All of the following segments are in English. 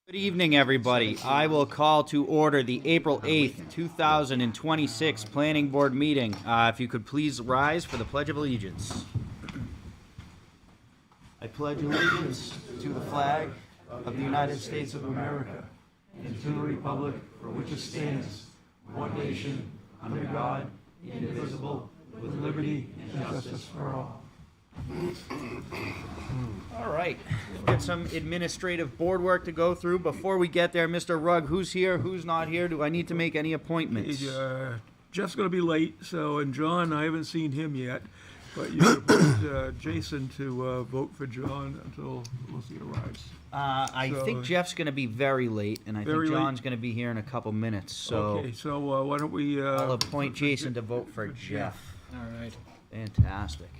Good evening, everybody. I will call to order the April 8th, 2026 Planning Board meeting. If you could please rise for the Pledge of Allegiance. I pledge allegiance to the flag of the United States of America and to the republic for which it stands, one nation, under God, indivisible, with liberty and justice for all. All right, we've got some administrative board work to go through. Before we get there, Mr. Rugg, who's here, who's not here? Do I need to make any appointments? Jeff's going to be late, and John, I haven't seen him yet, but you appoint Jason to vote for John until Lucy arrives. I think Jeff's going to be very late, and I think Very late? John's going to be here in a couple minutes. So Okay, so why don't we... I'll appoint Jason to vote for Jeff. All right. Fantastic.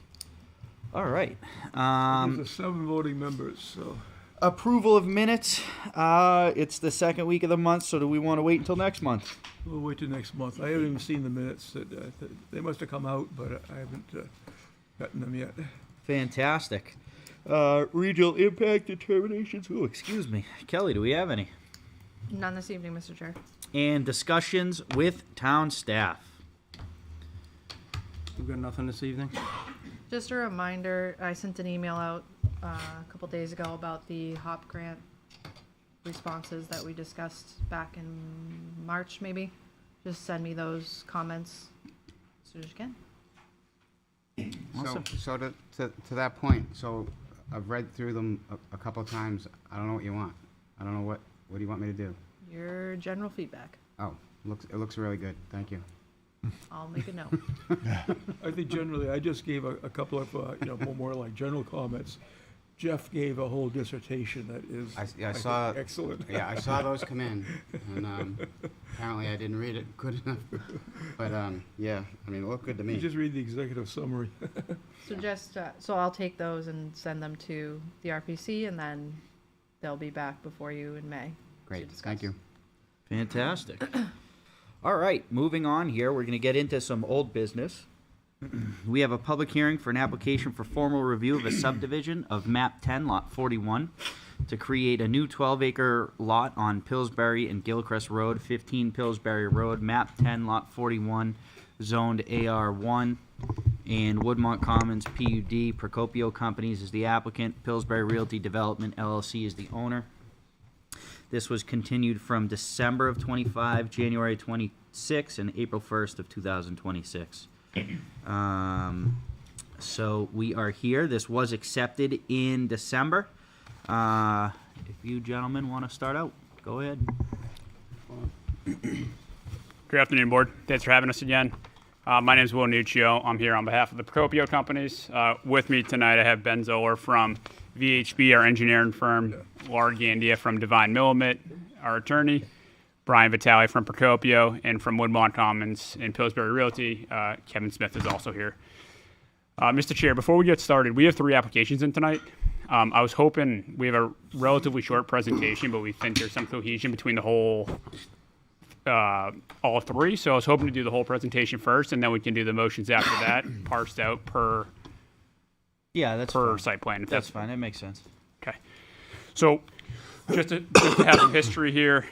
All right. There's 7 voting members, so... Approval of minutes. It's the second week of the month, so do we want to wait until next month? We'll wait till next month. I haven't even seen the minutes. They must have come out, but I haven't gotten them yet. Fantastic. Regional impact determinations. Oh, excuse me. Kelly, do we have any? None this evening, Mr. Chair. And discussions with town staff. We've got nothing this evening? Just a reminder, I sent an email out a couple days ago about the HOP grant responses that we discussed back in March, maybe. Just send me those comments as soon as you can. Awesome. So to that point, so I've read through them a couple of times. I don't know what you want. I don't know what do you want me to do? Your general feedback. Oh, it looks really good. Thank you. I'll make a note. I think generally, I just gave a couple of, more like general comments. Jeff gave a whole dissertation that is, I saw think, excellent. Yeah, I saw those come in, and apparently I didn't read it good enough. But yeah, I mean, it looked good to You me. just read the executive summary. So just, so I'll take those and send them to the RPC, and then they'll be back before you in May. Great, discuss. thank you. Fantastic. All right, moving on here. We're going to get into some old business. We have a public hearing for an application for formal review of a subdivision of map 10, lot 41, to create a new 12-acre lot on Pillsbury and Gilchrist Road, 15 Pillsbury Road, map 10, lot 41, zoned AR1, and Woodmont Commons PUD. Procopio Companies is the applicant. Pillsbury Realty Development LLC is the owner. This was continued from December of 25, January 26, and April 1st of 2026. So we are here. This was accepted in December. If you gentlemen want to start out, go ahead. Good afternoon, Board. Thanks for having us again. My name is Will Nuccio. I'm here on behalf of the Procopio Companies. With me tonight, I have Ben Zoller from VHB, our engineering firm, Laura Gandia from Divine Millimit, our attorney, Brian Vitale from Procopio, and from Woodmont Commons and Pillsbury Realty, Kevin Smith is also here. Mr. Chair, before we get started, we have 3 applications in tonight. I was hoping we have a relatively short presentation, but we think there's some cohesion between the whole, all 3. So I was hoping to do the whole presentation first, and then we can do the motions after that, parsed out per fine. site plan. If That's fine. That makes sense. Okay. So just to have some history here,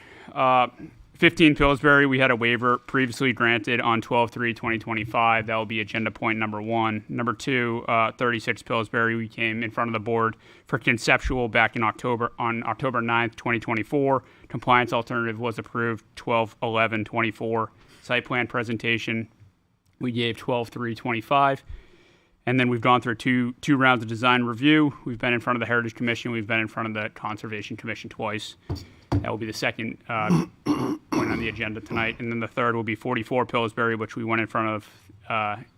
15 Pillsbury, we had a waiver previously granted on 12/3/2025. That will be agenda point number 1. Number 2, 36 Pillsbury, we came in front of the board for conceptual back in October 9th, 2024. Compliance alternative was approved 12/11/24. Site plan presentation, we gave 12/3/25. And then we've gone through two rounds of design review. We've been in front of the Heritage Commission. We've been in front of the Conservation Commission twice. That will be the second point on the agenda tonight. And then the third will be 44 Pillsbury, which we went in front of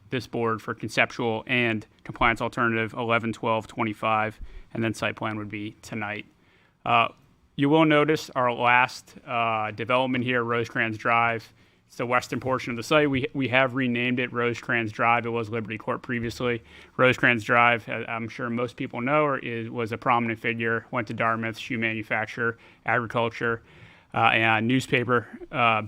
this board for conceptual and compliance alternative 11/12/25. And then site plan would be tonight. You will notice our last development here, Rosecrans Drive. It's the western portion of the site. We have renamed it Rosecrans Drive. It was Liberty Court previously. Rosecrans Drive, I'm sure most people know, was a prominent figure. Went to Dartmouth, shoe manufacturer, agriculture, and newspaper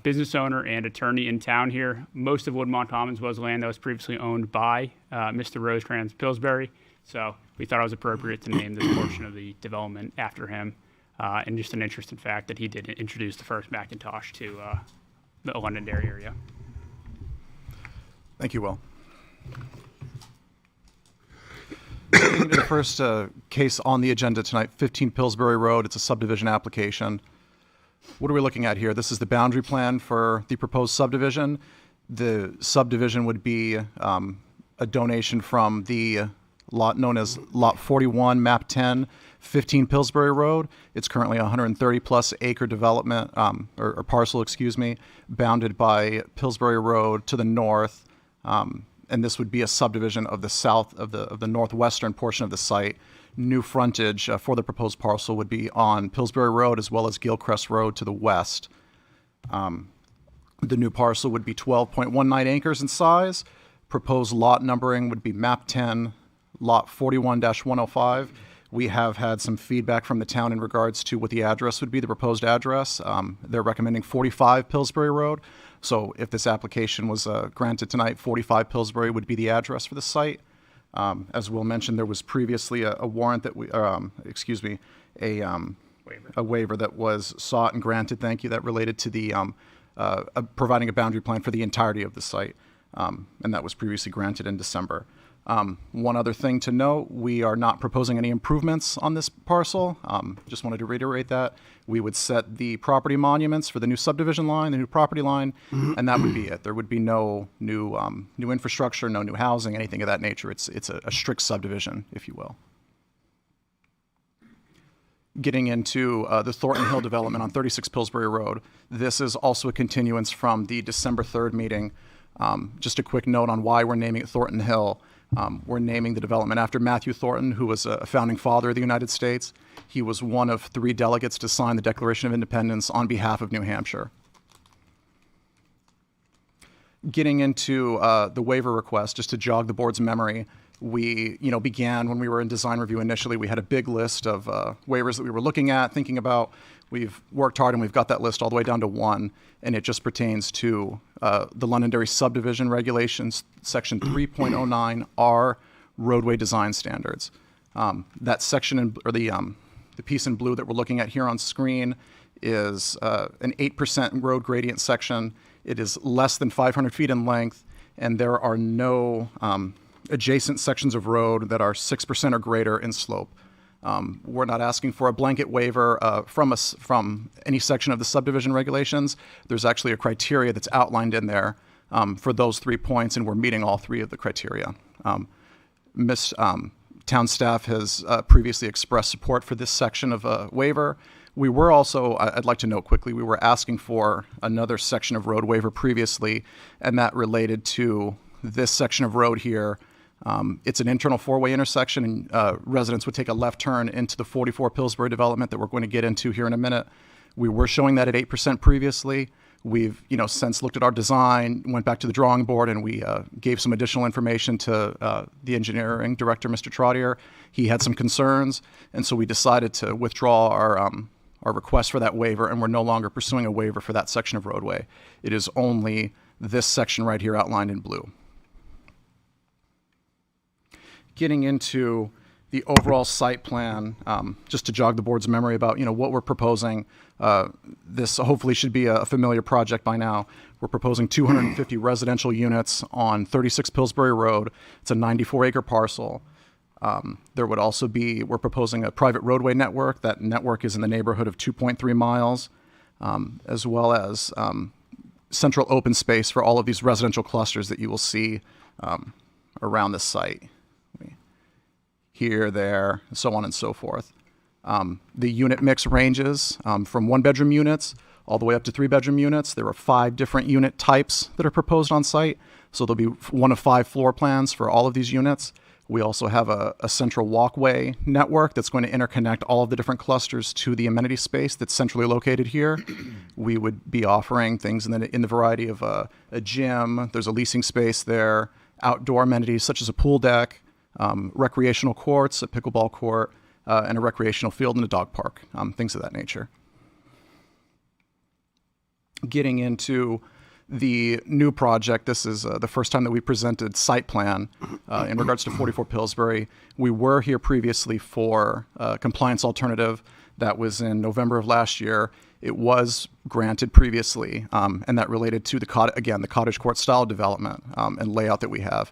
business owner and attorney in town here. Most of Woodmont Commons was land that was previously owned by Mr. Rosecrans Pillsbury. So we thought it was appropriate to name this portion of the development after him. And just an interesting fact that he did introduce the first Macintosh to the Londonderry area. Thank you, Will. Getting into the first case on the agenda tonight, 15 Pillsbury Road. It's a subdivision application. What are we looking at here? This is the boundary plan for the proposed subdivision. The subdivision would be a donation from the lot known as Lot 41, Map 10, 15 Pillsbury Road. It's currently a 130-plus acre development, or parcel, excuse me, bounded by Pillsbury Road to the north. And this would be a subdivision of the south of the northwestern portion of the site. New frontage for the proposed parcel would be on Pillsbury Road as well as Gilcrest Road to the west. The new parcel would be 12.19 acres in size. Proposed lot numbering would be map 10, lot 41-105. We have had some feedback from the town in regards to what the address would be, the proposed address. They're recommending 45 Pillsbury Road. So if this application was granted tonight, 45 Pillsbury would be the address for the site. As Will mentioned, there was previously a warrant that we, a waiver that was sought and granted, thank you, that related to the providing a boundary plan for the entirety of the site. And that was previously granted in December. One other thing to note, we are not proposing any improvements on this parcel. Just wanted to reiterate that. We would set the property monuments for the new subdivision line, the new property line, and that would be it. There would be no new infrastructure, no new housing, anything of that nature. It's a strict subdivision, if you will. Getting into the Thornton Hill development on 36 Pillsbury Road. This is also a continuance from the December 3rd meeting. Just a quick note on why we're naming it Thornton Hill. We're naming the development after Matthew Thornton, who was a founding father of the United States. He was one of 3 delegates to sign the Declaration of Independence on behalf of New Hampshire. Getting into the waiver request, just to jog the board's memory, we began when we were in design review initially. We had a big list of waivers that we were looking at, thinking about. We've worked hard and we've got that list all the way down to 1, and it just pertains to the Londonderry subdivision regulations, section 3.09R, roadway design standards. That section, the piece in blue that we're looking at here on screen is an 8% road gradient section. It is less than 500 feet in length, and there are no adjacent sections of road that are 6% or greater in slope. We're not asking for a blanket waiver from any section of the subdivision regulations. There's actually a criteria that's outlined in there for those 3 points, and we're meeting all 3 of the criteria. Town staff has previously expressed support for this section of a waiver. We were also, I'd like to note quickly, we were asking for another section of road waiver previously, and that related to this section of road here. It's an internal 4-way intersection, and residents would take a left turn into the 44 Pillsbury development that we're going to get into here in a minute. We were showing that at 8% previously. We've, since looked at our design, went back to the drawing board, and we gave some additional information to the engineering director, Mr. Trottier. He had some concerns, and so we decided to withdraw our request for that waiver, and we're no longer pursuing a waiver for that section of roadway. It is only this section right here outlined in blue. Getting into the overall site plan, just to jog the board's memory about what we're proposing. This hopefully should be a familiar project by now. We're proposing 250 residential units on 36 Pillsbury Road. It's a 94-acre parcel. There would also be, we're proposing a private roadway network. That network is in the neighborhood of 2.3 miles, as well as central open space for all of these residential clusters that you will see around the site. Here, there, so on and so forth. The unit mix ranges from 1-bedroom units all the way up to 3-bedroom units. There are 5 different unit types that are proposed on site. So there'll be one of 5 floor plans for all of these units. We also have a central walkway network that's going to interconnect all of the different clusters to the amenity space that's centrally located here. We would be offering things in the variety of a gym. There's a leasing space there, outdoor amenities such as a pool deck, recreational courts, a pickleball court, and a recreational field and a dog park, things of that nature. Getting into the new project, this is the first time that we presented site plan in regards to 44 Pillsbury. We were here previously for compliance alternative. That was in November of last year. It was granted previously, and that related to the cottage court style development and layout that we have.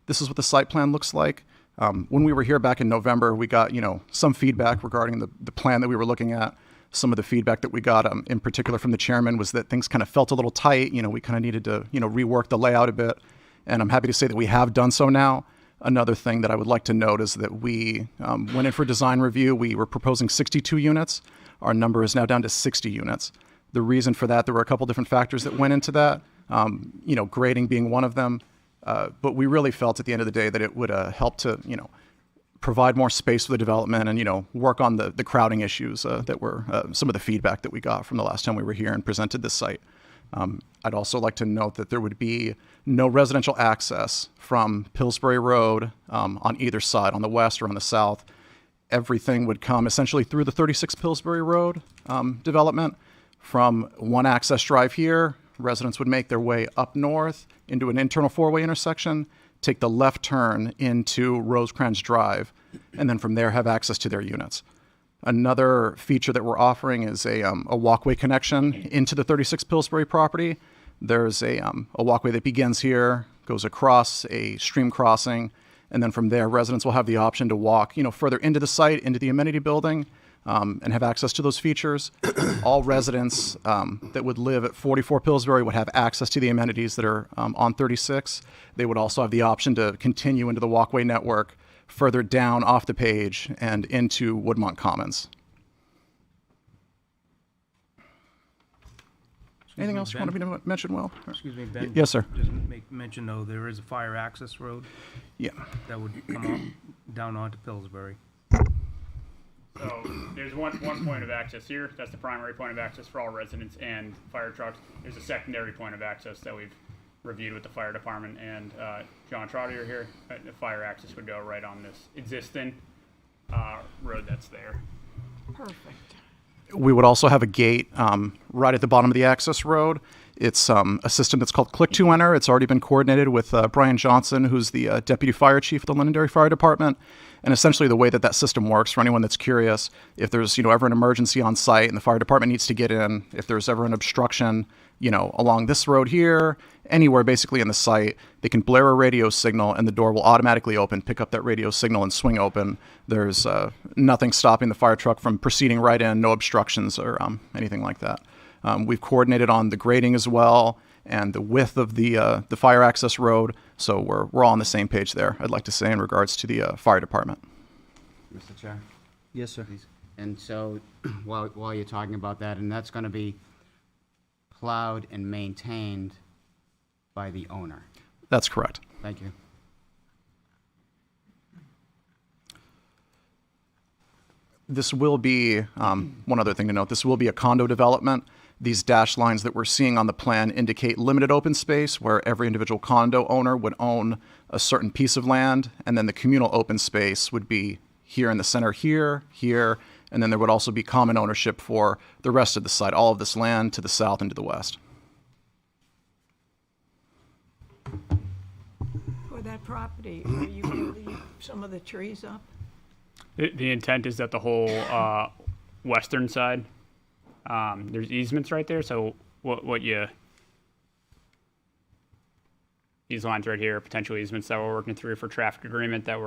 This is what the site plan looks like. When we were here back in November, we got some feedback regarding the plan that we were looking at. Some of the feedback that we got, in particular from the chairman, was that things kind of felt a little tight. We kind of needed to rework the layout a bit, and I'm happy to say that we have done so now. Another thing that I would like to note is that we went in for design review. We were proposing 62 units. Our number is now down to 60 units. The reason for that, there were a couple different factors that went into that, grading being one of them. But we really felt at the end of the day that it would help to, provide more space for the development and, work on the crowding issues that were some of the feedback that we got from the last time we were here and presented this site. I'd also like to note that there would be no residential access from Pillsbury Road on either side, on the west or on the south. Everything would come essentially through the 36 Pillsbury Road development. From one access drive here, residents would make their way up north into an internal four-way intersection, take the left turn into Rosecrans Drive, and then from there have access to their units. Another feature that we're offering is a walkway connection into the 36 Pillsbury property. There's a walkway that begins here, goes across a stream crossing, and then from there, residents will have the option to walk, further into the site, into the amenity building, and have access to those features. All residents that would live at 44 Pillsbury would have access to the amenities that are on 36. They would also have the option to continue into the walkway network further down off the page and into Woodmont Commons. Anything else you wanted me to mention, Will? Excuse me, Ben. Yes, sir. Just make mention, though, there is a fire access road Yeah. that would come up, down onto Pillsbury. So there's one point of access here. That's the primary point of access for all residents and fire trucks. There's a secondary point of access that we've reviewed with the fire department and John Trotter here. The fire access would go right on this existing road that's there. Perfect. We would also have a gate right at the bottom of the access road. It's a system that's called Click to Enter. It's already been coordinated with Brian Johnson, who's the Deputy Fire Chief of the Londonderry Fire Department. And essentially the way that system works, for anyone that's curious, if there's ever an emergency on site and the fire department needs to get in, if there's ever an obstruction, along this road here, anywhere basically in the site, they can blare a radio signal and the door will automatically open, pick up that radio signal and swing open. There's nothing stopping the fire truck from proceeding right in, no obstructions or anything like that. We've coordinated on the grading as well and the width of the fire access road, so we're all on the same page there, I'd like to say, in regards to the fire department. Mr. Chair? Yes, sir. And so, while you're talking about that, and that's gonna be plowed and maintained by the owner. That's correct. Thank you. This will be, one other thing to note, this will be a condo development. These dashed lines that we're seeing on the plan indicate limited open space where every individual condo owner would own a certain piece of land, and then the communal open space would be here in the center here, and then there would also be common ownership for the rest of the site, all of this land to the south and to the west. For that property, are you going to leave some of the trees up? The intent is that the whole western side, there's easements right there. So these lines right here, are potential easements that we're working through for traffic agreement that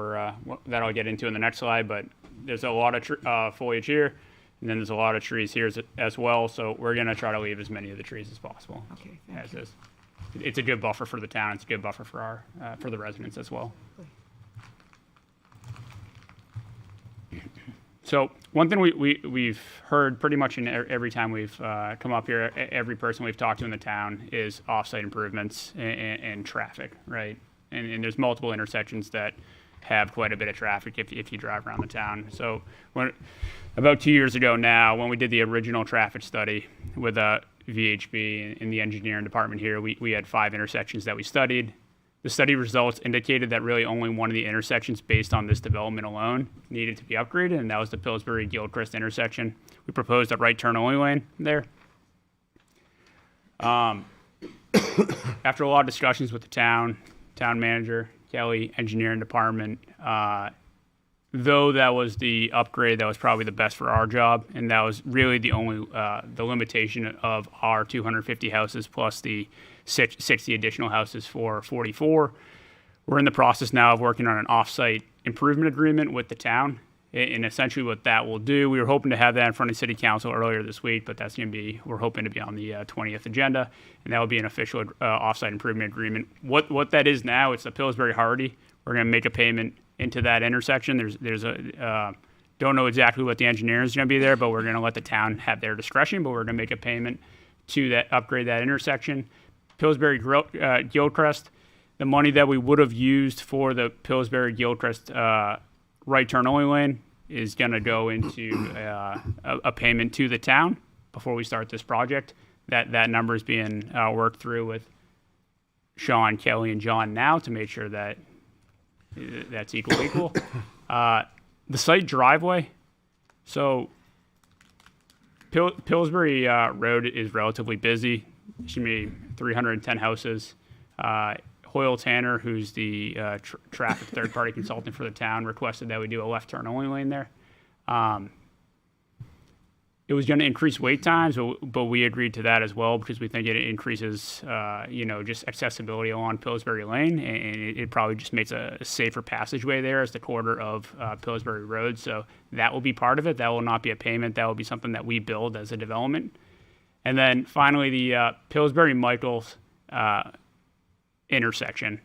that I'll get into in the next slide. But there's a lot of foliage here, and then there's a lot of trees here as well. So we're gonna try to leave as many of the trees as possible. Okay, thank As you. is. It's a good buffer for the town. It's a good buffer for for the residents as well. So one thing we've heard pretty much in every time we've come up here, every person we've talked to in the town is offsite improvements and traffic, right? And there's multiple intersections that have quite a bit of traffic if you drive around the town. So about 2 years ago now, when we did the original traffic study with VHB in the engineering department here, we had 5 intersections that we studied. The study results indicated that really only one of the intersections based on this development alone needed to be upgraded, and that was the Pillsbury-Gilchrist intersection. We proposed a right turn only lane there. After a lot of discussions with the town manager, Kelly, engineering department, though that was the upgrade that was probably the best for our job, and that was really the only the limitation of our 250 houses plus the 60 additional houses for 44. We're in the process now of working on an off-site improvement agreement with the town. And essentially what that will do, we were hoping to have that in front of City Council earlier this week, but that's going to be, we're hoping to be on the 20th agenda, and that will be an official off-site improvement agreement. What that is now, it's the Pillsbury-Hardy. We're going to make a payment into that intersection. There's a, don't know exactly what the engineer is going to be there, but we're going to let the town have their discretion, but we're going to make a payment to that, upgrade that intersection. Pillsbury Gilcrest, the money that we would have used for the Pillsbury Gilcrest right turn only lane is going to go into a payment to the town before we start this project. That number is being worked through with Sean, Kelly, and John now to make sure that that's equal. The site driveway. So Pillsbury Road is relatively busy. There should be 310 houses. Hoyle Tanner, who's the traffic third-party consultant for the town, requested that we do a left turn only lane there. It was going to increase wait times, but we agreed to that as well because we think it increases, just accessibility along Pillsbury Lane, and it probably just makes a safer passageway there as the corridor of Pillsbury Road. So that will be part of it. That will not be a payment. That will be something that we build as a development. And then finally, the Pillsbury-Michaels intersection.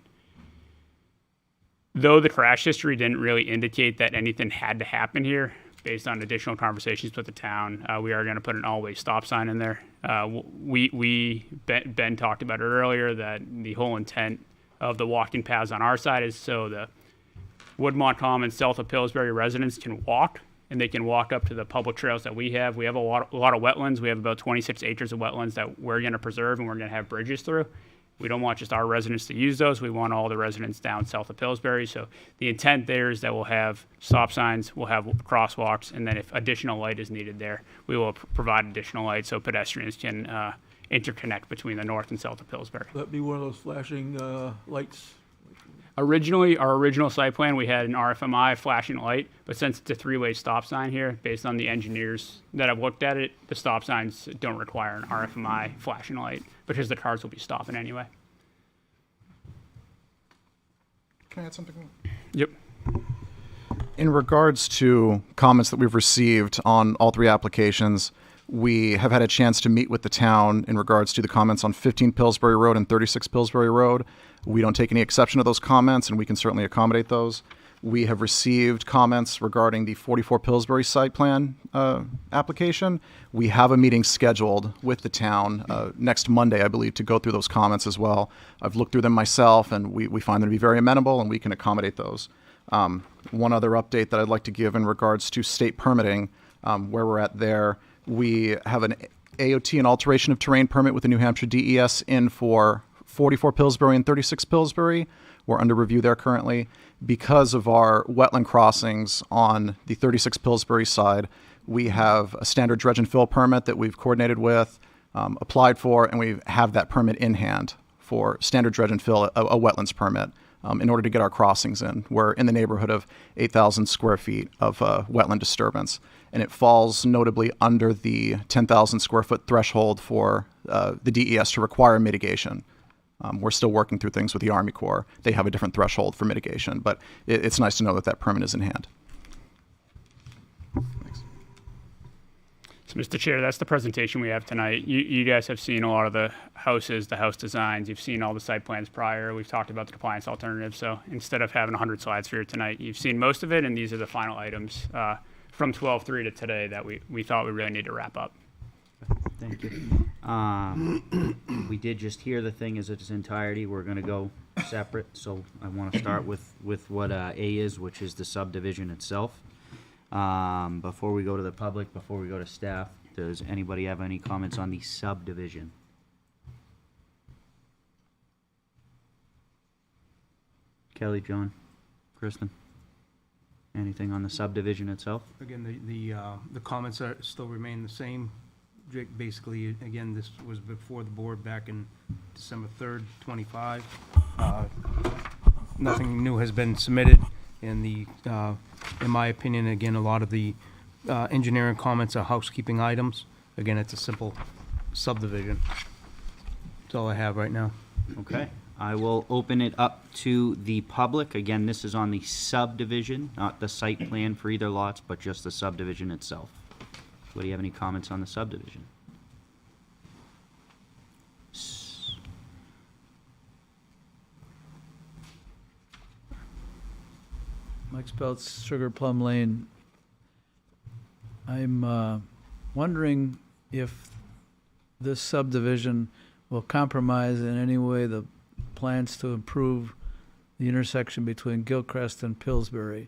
Though the crash history didn't really indicate that anything had to happen here, based on additional conversations with the town, we are going to put an always stop sign in there. Ben talked about it earlier, that the whole intent of the walking paths on our side is so the Woodmont Commons south of Pillsbury residents can walk, and they can walk up to the public trails that we have. We have a lot of wetlands. We have about 26 acres of wetlands that we're going to preserve and we're going to have bridges through. We don't want just our residents to use those. We want all the residents down south of Pillsbury. So the intent there is that we'll have stop signs, we'll have crosswalks, and then if additional light is needed there, we will provide additional light so pedestrians can interconnect between the north and south of Pillsbury. That'd be one of those flashing lights. Originally, our original site plan, we had an RFMI flashing light, but since it's a three-way stop sign here, based on the engineers that have looked at it, the stop signs don't require an RFMI flashing light because the cars will be stopping anyway. Can I add something? Yep. In regards to comments that we've received on all three applications, we have had a chance to meet with the town in regards to the comments on 15 Pillsbury Road and 36 Pillsbury Road. We don't take any exception to those comments, and we can certainly accommodate those. We have received comments regarding the 44 Pillsbury site plan application. We have a meeting scheduled with the town next Monday, I believe, to go through those comments as well. I've looked through them myself, and we find them to be very amenable, and we can accommodate those. One other update that I'd like to give in regards to state permitting, where we're at there. We have an AOT, an alteration of terrain permit with the New Hampshire DES in for 44 Pillsbury and 36 Pillsbury. We're under review there currently. Because of our wetland crossings on the 36 Pillsbury side, we have a standard dredge and fill permit that we've coordinated with, applied for, and we have that permit in hand for standard dredge and fill, a wetlands permit, in order to get our crossings in. We're in the neighborhood of 8,000 square feet of wetland disturbance, and it falls notably under the 10,000 square foot threshold for the DES to require mitigation. We're still working through things with the Army Corps. They have a different threshold for mitigation, but it's nice to know that that permit is in hand. Thanks. So, Mr. Chair, that's the presentation we have tonight. You guys have seen a lot of the houses, the house designs. You've seen all the site plans prior. We've talked about the compliance alternatives. So instead of having 100 slides for you tonight, you've seen most of it, and these are the final items from 12/3 to today that we thought we really need to wrap up. Thank you. We did just hear the thing as its entirety. We're going to go separate, so I want to start with what A is, which is the subdivision itself. Before we go to the public, before we go to staff, does anybody have any comments on the subdivision? Kelly, John, Kristen? Anything on the subdivision itself? Again, the comments still remain the same. Basically, again, this was before the board back in December 3rd, 25. Nothing new has been submitted. And in my opinion, again, a lot of the engineering comments are housekeeping items. Again, it's a simple subdivision. That's all I have right now. Okay, I will open it up to the public. Again, this is on the subdivision, not the site plan for either lots, but just the subdivision itself. Do you have any comments on the subdivision? Mike Speltz, Sugar Plum Lane. I'm wondering if this subdivision will compromise in any way the plans to improve the intersection between Gilchrist and Pillsbury.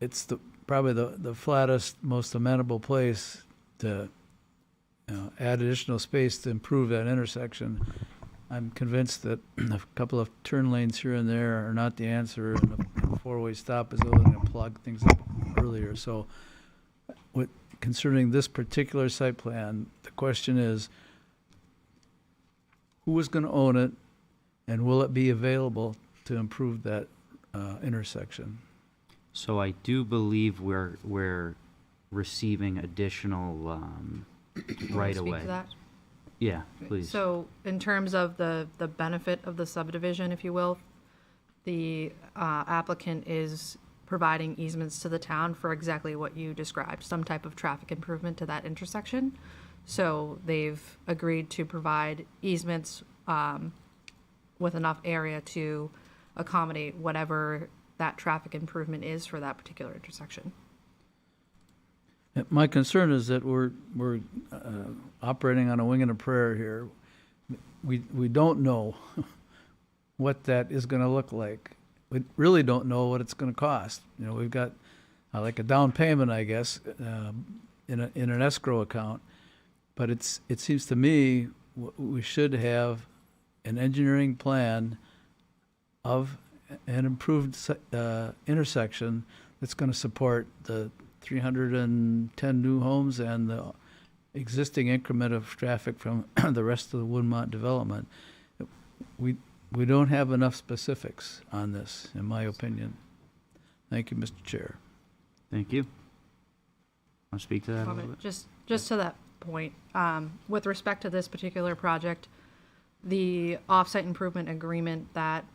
It's probably the flattest, most amenable place to add additional space to improve that intersection. I'm convinced that a couple of turn lanes here and there are not the answer, and a four-way stop is only going to plug things up earlier. So, concerning this particular site plan, the question is, who is going to own it, and will it be available to improve that intersection? So I do believe we're receiving additional right Speak away. to that? Yeah, please. So in terms of the benefit of the subdivision, if you will, the applicant is providing easements to the town for exactly what you described, some type of traffic improvement to that intersection. So they've agreed to provide easements with enough area to accommodate whatever that traffic improvement is for that particular intersection. My concern is that we're operating on a wing and a prayer here. We don't know what that is going to look like. We really don't know what it's going to cost. You know, we've got like a down payment, I guess, in an escrow account. But it seems to me we should have an engineering plan of an improved intersection that's going to support the 310 new homes and the existing increment of traffic from the rest of the Woodmont development. We don't have enough specifics on this, in my opinion. Thank you, Mr. Chair. Thank you. Want to speak to that a little Comment. bit? Just to that point, with respect to this particular project, the off-site improvement agreement that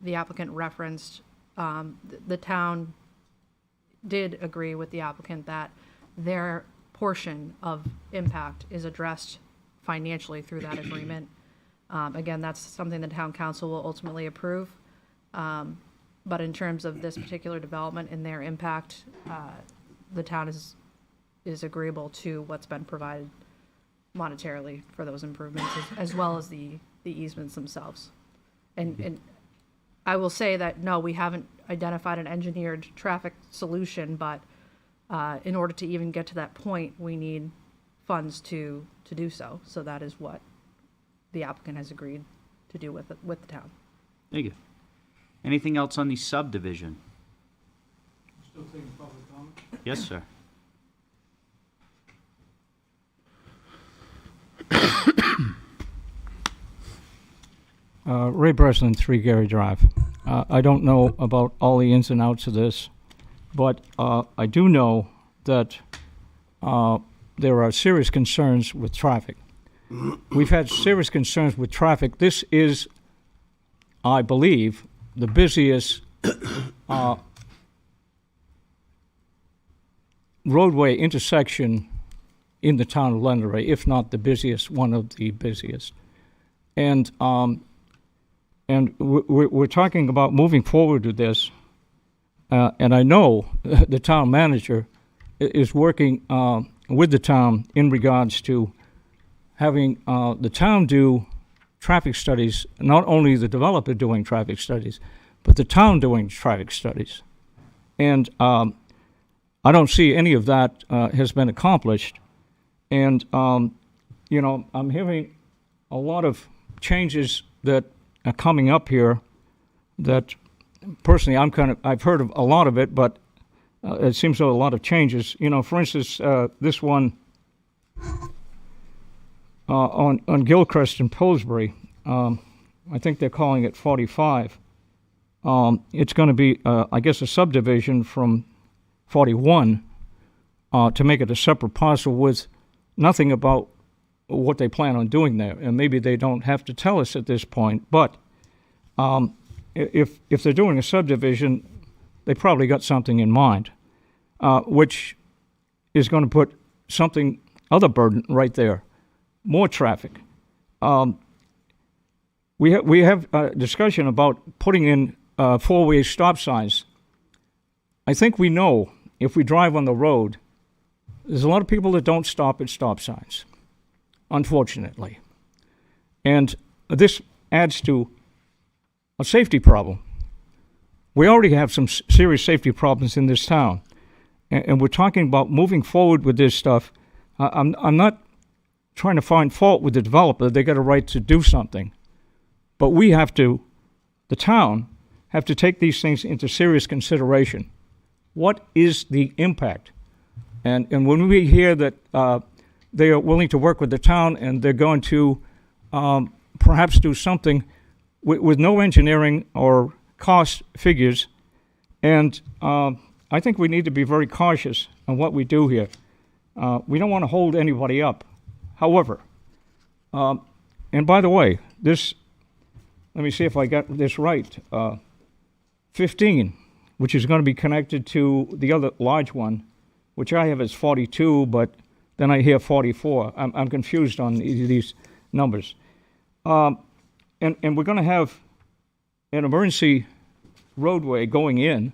the applicant referenced, the town did agree with the applicant that their portion of impact is addressed financially through that agreement. Again, that's something the town council will ultimately approve. But in terms of this particular development and their impact, the town is agreeable to what's been provided monetarily for those improvements, as well as the easements themselves. And I will say that, no, we haven't identified an engineered traffic solution, but in order to even get to that point, we need funds to do so. So that is what the applicant has agreed to do with the town. Thank you. Anything else on the subdivision? Still taking public comment? Yes, sir. Ray Breslin, 3 Gary Drive. I don't know about all the ins and outs of this, but I do know that there are serious concerns with traffic. We've had serious concerns with traffic. This is, I believe, the busiest roadway intersection in the town of Londonderry, if not the busiest, one of the busiest. And we're talking about moving forward with this, and I know the town manager is working with the town in regards to having the town do traffic studies, not only the developer doing traffic studies, but the town doing traffic studies. And I don't see any of that has been accomplished. And, you know, I'm hearing a lot of changes that are coming up here that personally I've heard of a lot of it, but it seems to be a lot of changes. You know, for instance, this one on Gilchrist and Pillsbury, I think they're calling it 45. it's going to be, I guess, a subdivision from 41 to make it a separate parcel with nothing about what they plan on doing there. And maybe they don't have to tell us at this point, but if they're doing a subdivision, they probably got something in mind, which is going to put something, other burden right there, more traffic. We have a discussion about putting in four-way stop signs. I think we know if we drive on the road, there's a lot of people that don't stop at stop signs, unfortunately. And this adds to a safety problem. We already have some serious safety problems in this town. And we're talking about moving forward with this stuff. I'm not trying to find fault with the developer. They got a right to do something. But we have to, the town, have to take these things into serious consideration. What is the impact? And when we hear that they are willing to work with the town and they're going to perhaps do something with no engineering or cost figures, and I think we need to be very cautious on what we do here. We don't want to hold anybody up. However, and by the way, this, let me see if I got this right, 15, which is going to be connected to the other large one, which I have as 42, but then I hear 44. I'm confused on these numbers. And we're going to have an emergency roadway going in.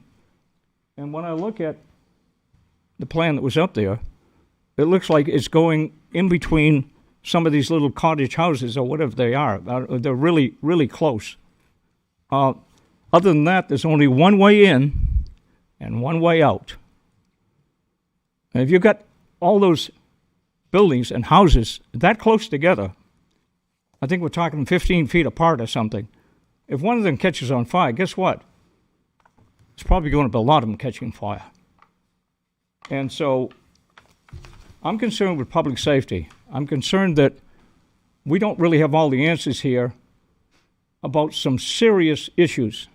And when I look at the plan that was up there, it looks like it's going in between some of these little cottage houses or whatever they are. They're really, really close. Other than that, there's only one way in and one way out. And if you've got all those buildings and houses that close together, I think we're talking 15 feet apart or something. If one of them catches on fire, guess what? It's probably going to be a lot of them catching fire. And so I'm concerned with public safety. I'm concerned that we don't really have all the answers here about some serious issues.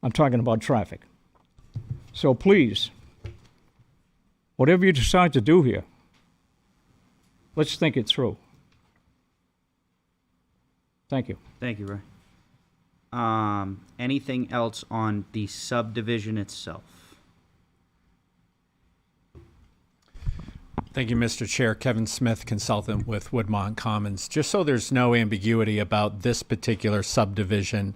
I'm talking about traffic. So please, whatever you decide to do here, let's think it through. Thank you. Thank you, Ray. Anything else on the subdivision itself? Thank you, Mr. Chair. Kevin Smith, consultant with Woodmont Commons. Just so there's no ambiguity about this particular subdivision,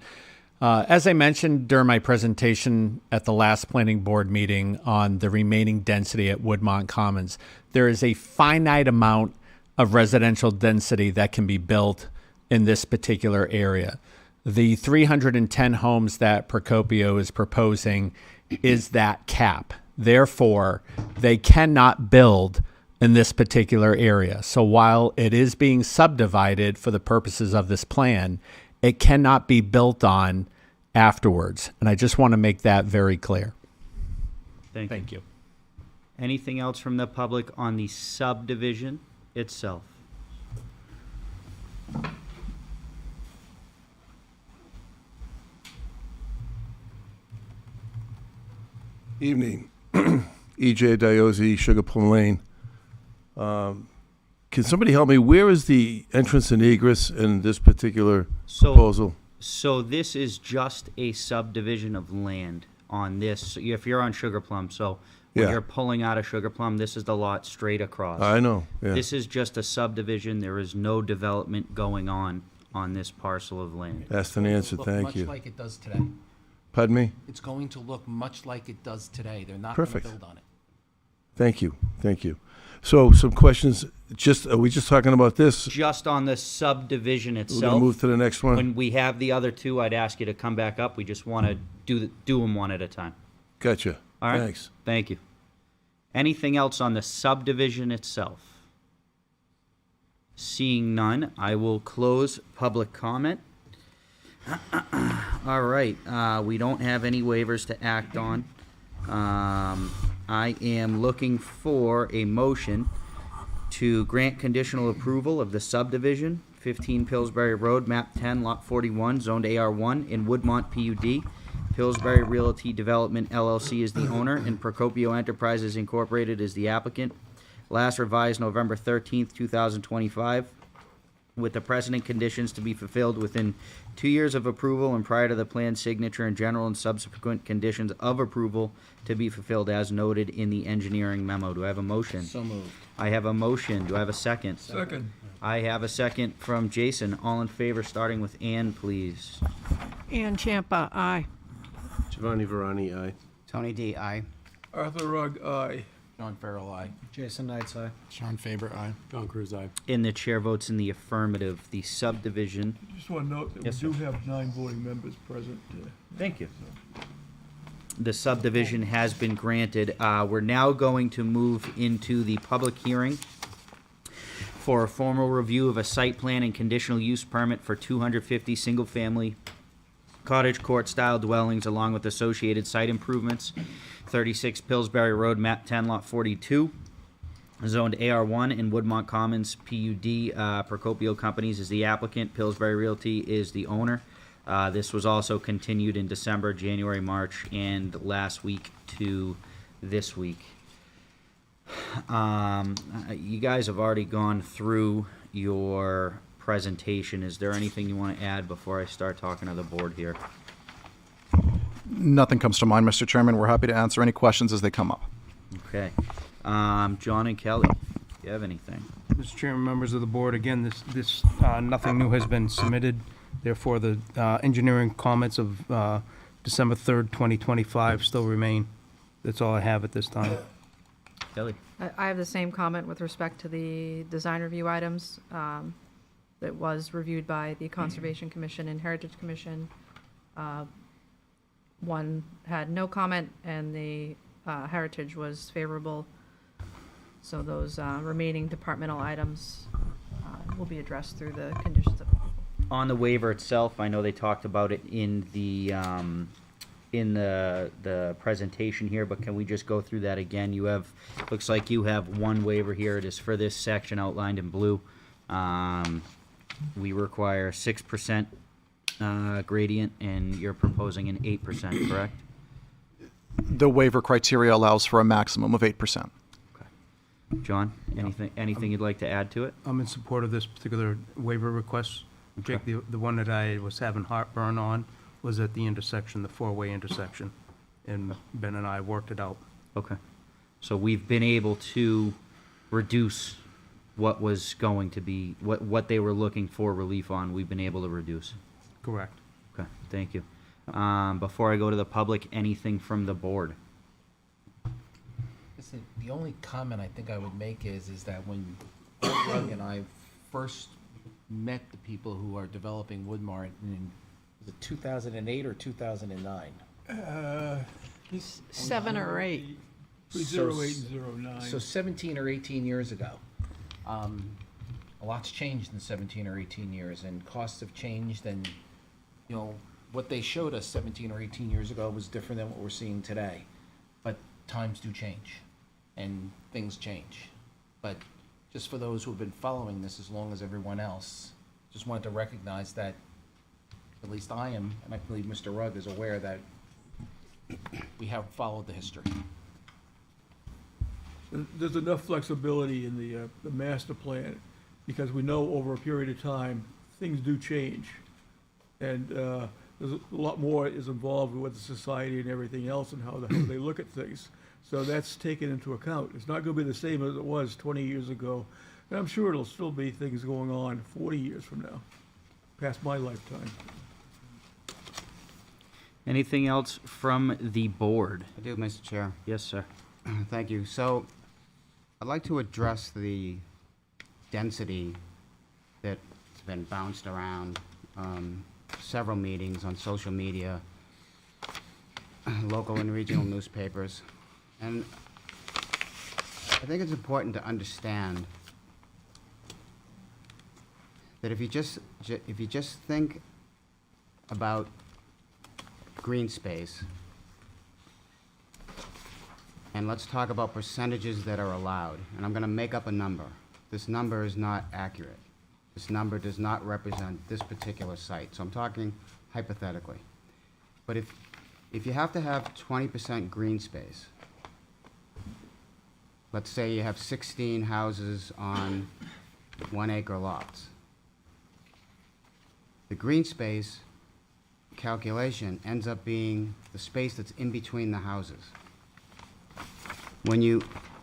as I mentioned during my presentation at the last planning board meeting on the remaining density at Woodmont Commons, there is a finite amount of residential density that can be built in this particular area. The 310 homes that Procopio is proposing is that cap. Therefore, they cannot build in this particular area. So while it is being subdivided for the purposes of this plan, it cannot be built on afterwards. And I just want to make that very clear. Thank you. Anything else from the public on the subdivision itself? Evening. E.J. Diozzi, Sugar Plum Lane. Can somebody help me? Where is the entrance and egress in this particular proposal? So this is just a subdivision of land on this, if you're on Sugar Plum, so when Yeah. you're pulling out of Sugar Plum, this is the lot straight across. I know, yeah. This is just a subdivision. There is no development going on this parcel of land. Asked and answered, Look thank you. much like it does today. Pardon me? It's going to look much like it does today. They're not going to Perfect. build on it. Thank you, thank you. So some questions, are we just talking about this? Just on the subdivision We're itself. gonna move to the next one? When we have the other two, I'd ask you to come back up. We just want to do them one at a time. Gotcha, All right? thanks. Thank you. Anything else on the subdivision itself? Seeing none, I will close public comment. All right, we don't have any waivers to act on. I am looking for a motion to grant conditional approval of the subdivision 15 Pillsbury Road, map 10, lot 41, zoned AR1 in Woodmont PUD. Pillsbury Realty Development LLC is the owner, and Procopio Enterprises Incorporated is the applicant. Last revised November 13th, 2025, with the precedent conditions to be fulfilled within 2 years of approval and prior to the plan signature, and general and subsequent conditions of approval to be fulfilled as noted in the engineering memo. Do I have a motion? So moved. I have a motion. Do I have a second? Second. I have a second from Jason. All in favor, starting with Ann, please. Ann Champa, aye. Giovanni Verani, aye. Tony D, aye. Arthur Rugg, aye. John Farrell, aye. Jason Knight's aye. Sean Faber, aye. John Cruz, aye. And the chair votes in the affirmative. The subdivision. Just want to note that we Yes, do sir. have 9 voting members present. Thank you. The subdivision has been granted. We're now going to move into the public hearing for a formal review of a site plan and conditional use permit for 250 single-family cottage court-style dwellings along with associated site improvements. 36 Pillsbury Road, map 10, lot 42, zoned AR1 in Woodmont Commons, PUD. Procopio Companies is the applicant. Pillsbury Realty is the owner. This was also continued in December, January, March, and last week to this week. You guys have already gone through your presentation. Is there anything you want to add before I start talking to the board here? Nothing comes to mind, Mr. Chairman. We're happy to answer any questions as they come up. Okay. John and Kelly, do you have anything? Mr. Chairman, members of the board, again, nothing new has been submitted. Therefore, the engineering comments of December 3rd, 2025 still remain. That's all I have at this time. Kelly? I have the same comment with respect to the design review items. That was reviewed by the Conservation Commission and Heritage Commission. One had no comment, and the Heritage was favorable. So those remaining departmental items will be addressed through the conditions of approval. On the waiver itself, I know they talked about it in the presentation here, but can we just go through that again? You have, looks like you have one waiver here. It is for this section outlined in blue. We require 6% gradient, and you're proposing an 8%, correct? The waiver criteria allows for a maximum of 8%. John, anything you'd like to add to it? I'm in support of this particular waiver request. Jake, the one that I was having heartburn on was at the intersection, the four-way intersection, and Ben and I worked it out. Okay. So we've been able to reduce what was going to be, what they were looking for relief on, we've been able to reduce. Correct. Okay, thank you. Before I go to the public, anything from the board? Listen, the only comment I think I would make is that when Doug and I first met the people who are developing Woodmart in, was it 2008 or 2009? 7 or 8. 08 and 09. So 17 or 18 years ago. A lot's changed in 17 or 18 years, and costs have changed, and, you know, what they showed us 17 or 18 years ago was different than what we're seeing today. But times do change, and things change. But just for those who have been following this as long as everyone else, just wanted to recognize that, at least I am, and I believe Mr. Rugg is aware that we have followed the history. There's enough flexibility in the master plan, because we know over a period of time, things do change. And there's a lot more is involved with the society and everything else and how they look at things. So that's taken into account. It's not going to be the same as it was 20 years ago. And I'm sure it'll still be things going on 40 years from now, past my lifetime. Anything else from the board? I do, Mr. Chair. Yes, sir. Thank you. So I'd like to address the density that's been bounced around several meetings on social media, local and regional newspapers. And I think it's important to understand that if you just think about green space, and let's talk about percentages that are allowed, and I'm going to make up a number. This number is not accurate. This number does not represent this particular site, so I'm talking hypothetically. But if you have to have 20% green space, let's say you have 16 houses on 1 acre lots. The green space calculation ends up being the space that's in between the houses. When you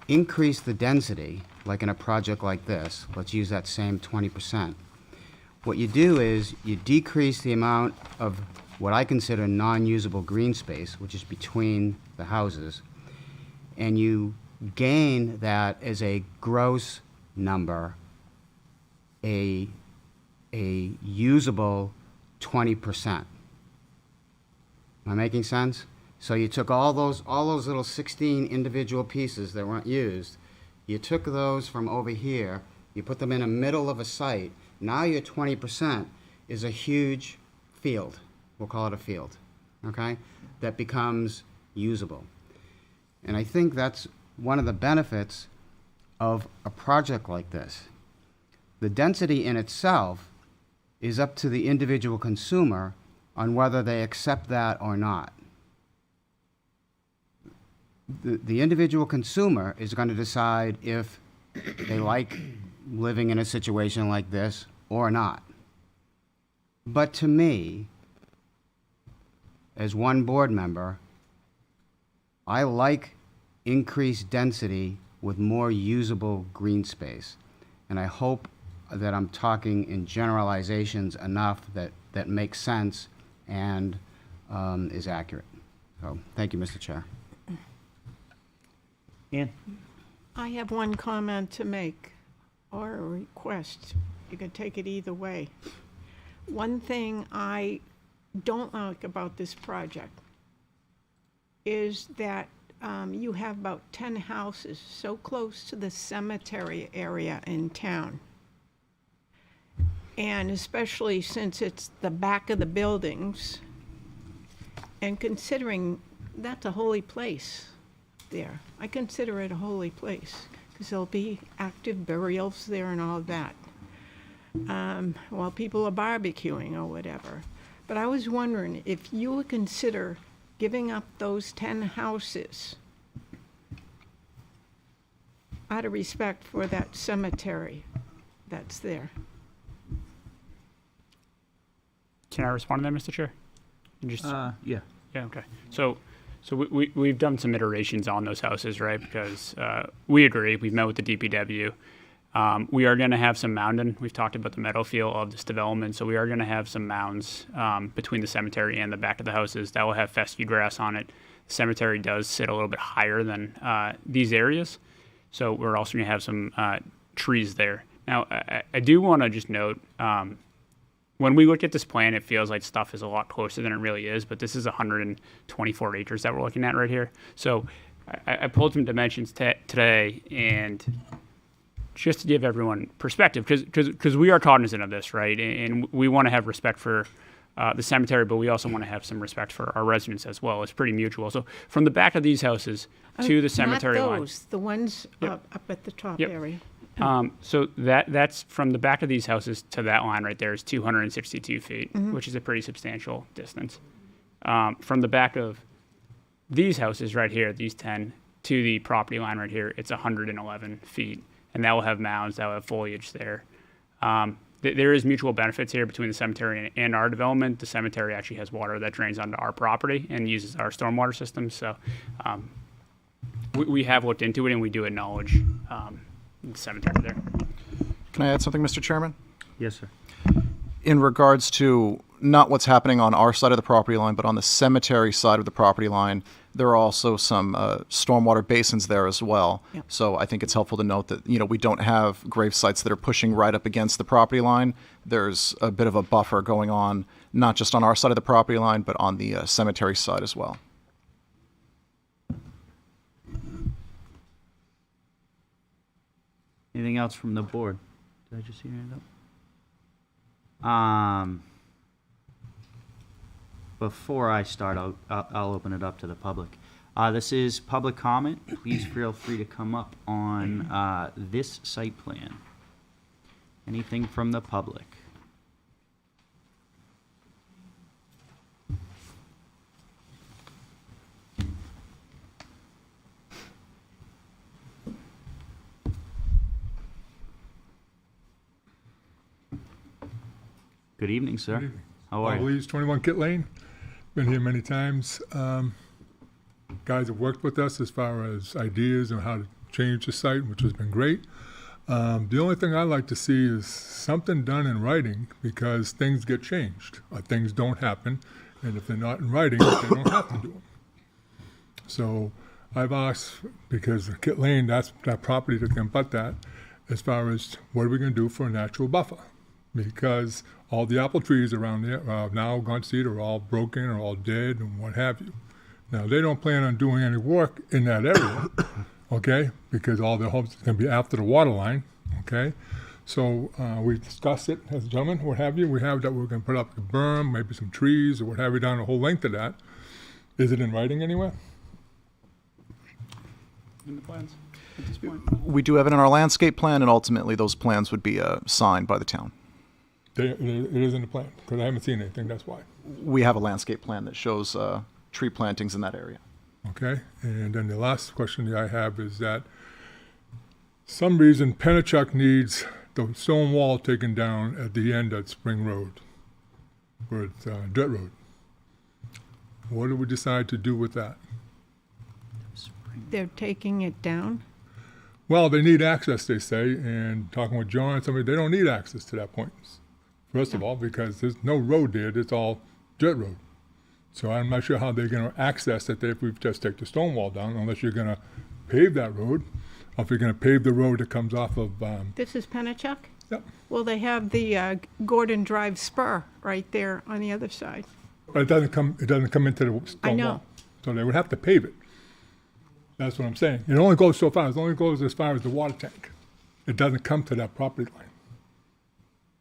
increase the density, like in a project like this, let's use that same 20%, what you do is you decrease the amount of what I consider non-usable green space, which is between the houses, and you gain that as a gross number, a usable 20%. Am I making sense? So you took all those little 16 individual pieces that weren't used, you took those from over here, you put them in the middle of a site. Now your 20% is a huge field. We'll call it a field, okay? That becomes usable. And I think that's one of the benefits of a project like this. The density in itself is up to the individual consumer on whether they accept that or not. The individual consumer is going to decide if they like living in a situation like this or not. But to me, as one board member, I like increased density with more usable green space. And I hope that I'm talking in generalizations enough that makes sense and is accurate. So, thank you, Mr. Chair. Ann? I have one comment to make, or a request. You can take it either way. One thing I don't like about this project is that you have about 10 houses so close to the cemetery area in town. And especially since it's the back of the buildings, and considering that's a holy place there. I consider it a holy place, because there'll be active burials there and all of that, while people are barbecuing or whatever. But I was wondering if you would consider giving up those 10 houses out of respect for that cemetery that's there. Can I respond to that, Mr. Chair? And just- Yeah. Yeah, okay. So we've done some iterations on those houses, right? Because we agree, we've met with the DPW. We are going to have some mounding. We've talked about the meadow feel of this development, so we are going to have some mounds between the cemetery and the back of the houses that will have fescue grass on it. The cemetery does sit a little bit higher than these areas, so we're also going to have some trees there. Now, I do want to just note, when we look at this plan, it feels like stuff is a lot closer than it really is, but this is 124 acres that we're looking at right here. So I pulled some dimensions today, and just to give everyone perspective, because we are cognizant of this, right? And we want to have respect for the cemetery, but we also want to have some respect for our residents as well. It's pretty mutual. So from the back of these houses to the cemetery Not line. those, the ones up at the top Yep. area. So that's from the back of these houses to that line right there is 262 feet, which is a pretty substantial distance. From the back of these houses right here, these 10, to the property line right here, it's 111 feet. And that will have mounds, that will have foliage there. There is mutual benefits here between the cemetery and our development. The cemetery actually has water that drains onto our property and uses our stormwater system. So we have looked into it, and we do acknowledge the cemetery there. Can I add something, Mr. Chairman? Yes, sir. In regards to not what's happening on our side of the property line, but on the cemetery side of the property line, there are also some stormwater basins there as well. Yep. So I think it's helpful to note that, we don't have grave sites that are pushing right up against the property line. There's a bit of a buffer going on, not just on our side of the property line, but on the cemetery side as well. Anything else from the board? Did I just see your hand up? Before I start, I'll open it up to the public. This is public comment. Please feel free to come up on this site plan. Anything from the public? Good evening, sir. evening. How are Bob you? Lees, 21 Kit Lane. Been here many times. Guys have worked with us as far as ideas on how to change the site, which has been great. The only thing I'd like to see is something done in writing, because things get changed, or things don't happen, and if they're not in writing, they don't have to do them. So I've asked, because Kit Lane, that's that property that can butt that, as far as what are we going to do for a natural buffer? Because all the apple trees around there are now gone to seed, are all broken or all dead and what have you. Now, they don't plan on doing any work in that area, okay, because all their homes is going to be after the water line, okay? So we discussed it as a gentleman, what have you. We have that we're going to put up a berm, maybe some trees or what have you down the whole length of that. Is it in writing anywhere? In the plans at this point. We do have it in our landscape plan, and ultimately those plans would be signed by the town. It is in the plan, because I haven't seen anything, that's why. We have a landscape plan that shows tree plantings in that area. Okay, and then the last question that I have is that some reason Pennachuck needs the stone wall taken down at the end of Spring Road, where it's dirt road. What do we decide to do with that? They're taking it down? Well, they need access, they say, and talking with John and somebody, they don't need access to that point. First of all, because there's no road there, it's all dirt road. So I'm not sure how they're gonna access it if we just take the stone wall down, unless you're gonna pave that road, or if you're gonna pave the road that comes off of, This is Pennachuck? Yep. Well, they have the Gordon Drive spur right there on the other side. but it doesn't come into the stone know. wall. So they would have to pave it. That's what I'm saying. It only goes so far, it only goes as far as the water tank. It doesn't come to that property line.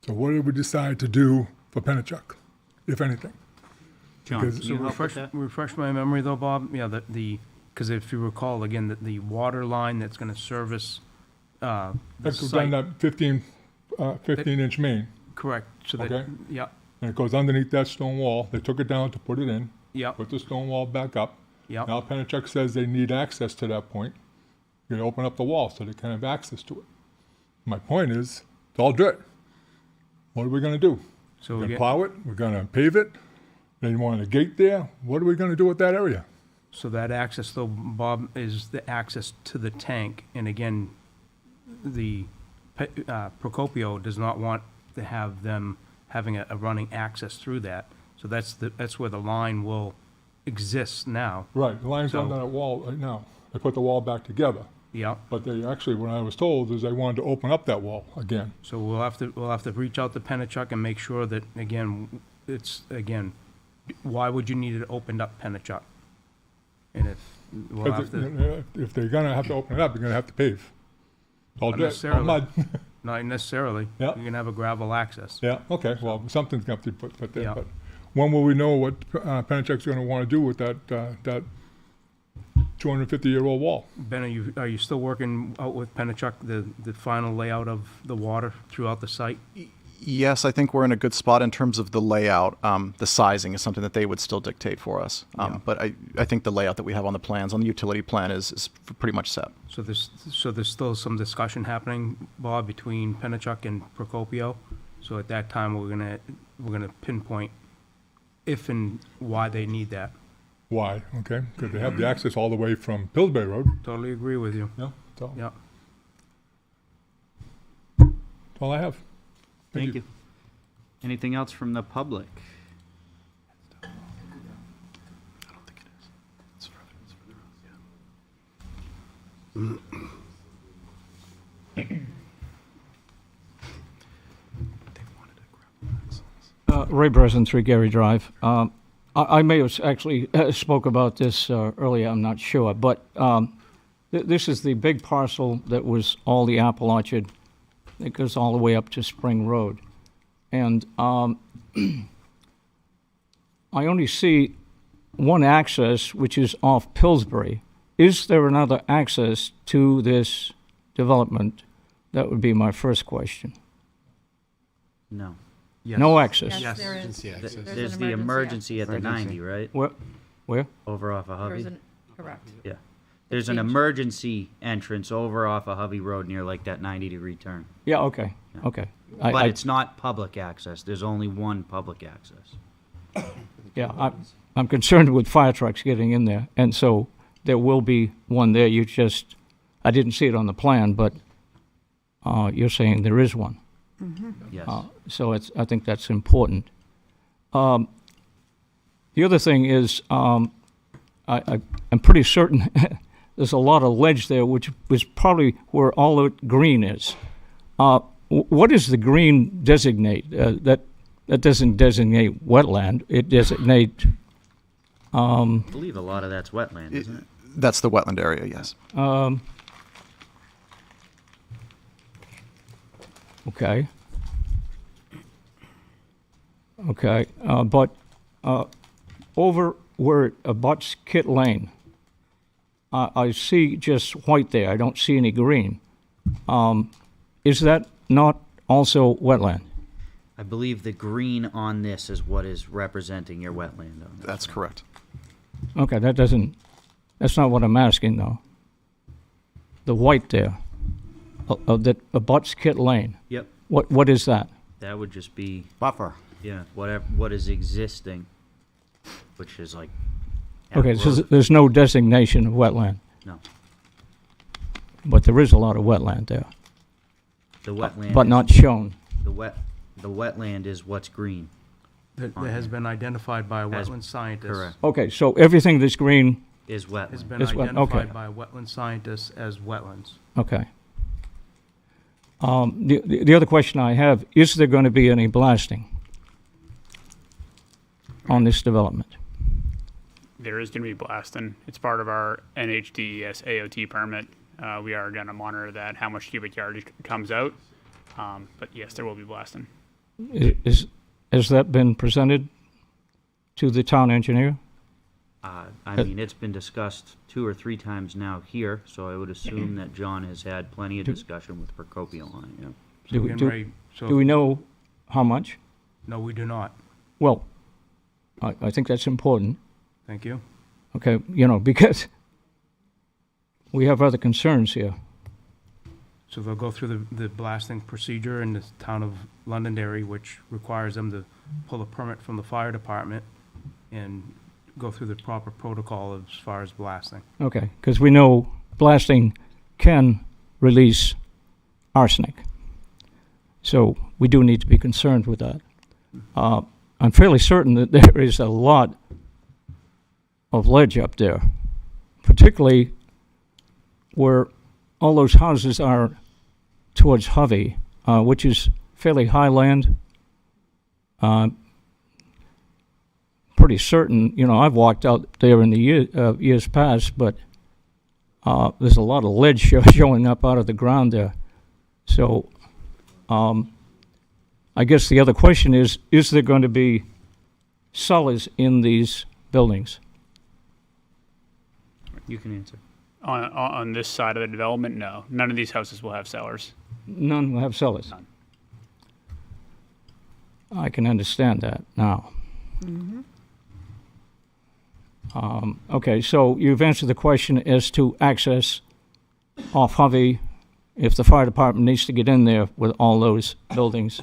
So what do we decide to do for Pennachuck, if anything? John, Because- can you help with that? Refresh my memory though, Bob, yeah, because if you recall, again, the water line that's gonna service, the That goes site. down that 15-inch main, Correct, so that, Okay. yeah, and it goes underneath that stone wall. They took it down to put it in, yeah, put the stone wall back up. yeah. Now Pennachuck says they need access to that point. You gotta open up the wall so they can have access to it. My point is, it's all dirt. What are we gonna do? So We're we gonna get, plow it, we're gonna pave it, then you want a gate there. What are we gonna do with that area? so that access though, Bob, is the access to the tank, and again, the Procopio does not want to have them having a running access through that. So that's where the line will exist now. Right, the line's So- under that wall right now. They put the wall back together. Yeah, But they actually, what I was told is they wanted to open up that wall again. so we'll have to reach out to Pennachuck and make sure that, again, why would you need it opened up, Pennachuck? And we'll have to, If they're gonna have to open it up, they're gonna have to pave. All Not dirt, all necessarily. mud. not necessarily, Yeah. you can have a gravel access. Yeah, okay, well, something's gonna have to be put there, Yeah. but when will we know what Pennachuck's gonna wanna do with that 250-year-old wall? Ben, are you still working out with Pennachuck, the final layout of the water throughout the site? Yes, I think we're in a good spot in terms of the layout. The sizing is something that they would still dictate for us. But I think the layout that we have on the plans, on the utility plan, is pretty much set. So there's still some discussion happening, Bob, between Pennachuck and Procopio. So at that time, we're gonna pinpoint if and why they need that. Why, okay, because they have the access all the way from Pillsbury Road, Totally agree with you. yeah, so, Yeah. that's all I have. Thank you. Anything else from the public? Ray Breslin, 3 Gary Drive. I may have actually spoke about this earlier, I'm not sure, but this is the big parcel that was all the apple orchard that goes all the way up to Spring Road. And I only see one access, which is off Pillsbury. Is there another access to this development? That would be my first question. No. Yes. No access? Yes, there is. There's an the emergency emergency at the Emergency. 90, right? Where? Over off of There's Hovey. an, correct. Yeah. There's an Change. emergency entrance over off of Hovey Road near like that 90-degree turn. Yeah, okay, okay. But it's not public access. There's only one public access. Yeah, I'm concerned with fire trucks getting in there, and so there will be one there. I didn't see it on the plan, but you're saying there is one. Yes. So I think that's important. The other thing is, I'm pretty certain there's a lot of ledge there, which was probably where all the green is. What does the green designate? That doesn't designate wetland. It designates. I believe a lot of that's wetland, isn't it? That's the wetland area, yes. Okay. Okay, but over where it abuts Kit Lane, I see just white there. I don't see any green. Is that not also wetland? I believe the green on this is what is representing your wetland on this. That's correct. Okay, that's not what I'm asking, though. The white there, that abuts Kit Lane, Yep. what is that? That would just be, Buffer. yeah, what is existing, which is like. Okay, so there's no designation of wetland, No. but there is a lot of wetland there, The wetland. but is- not shown. The wetland is what's green. That has been identified by a Has- wetland scientist. Correct. Okay, so everything that's green, Is Has wetland. been It's wet- okay. identified by wetland scientists as wetlands. okay. The other question I have, is there going to be any blasting on this development? There is going to be blasting. It's part of our NHDES AOT permit. We are going to monitor that, how much cubic yardage comes out. But yes, there will be blasting. Has that been presented to the town engineer? I mean, it's been discussed 2 or 3 times now here, so I would assume that John has had plenty of discussion with Procopio on it, yeah. Do we- Again, do- Ray, so- Do we know how much? No, we do not. Well, I think that's important, Thank you. okay, because we have other concerns here. So they'll go through the blasting procedure in the town of Londonderry, which requires them to pull a permit from the fire department and go through the proper protocol as far as blasting. Okay, because we know blasting can release arsenic. So we do need to be concerned with that. I'm fairly certain that there is a lot of ledge up there, particularly where all those houses are towards Hovey, which is fairly high land. Pretty certain, I've walked out there in the years past, but there's a lot of ledge showing up out of the ground there. So I guess the other question is there going to be cellars in these buildings? You can answer. On this side of the development, no. None of these houses will have cellars. None will have cellars. None. I can understand that now. Okay, so you've answered the question as to access off Hovey if the fire department needs to get in there with all those buildings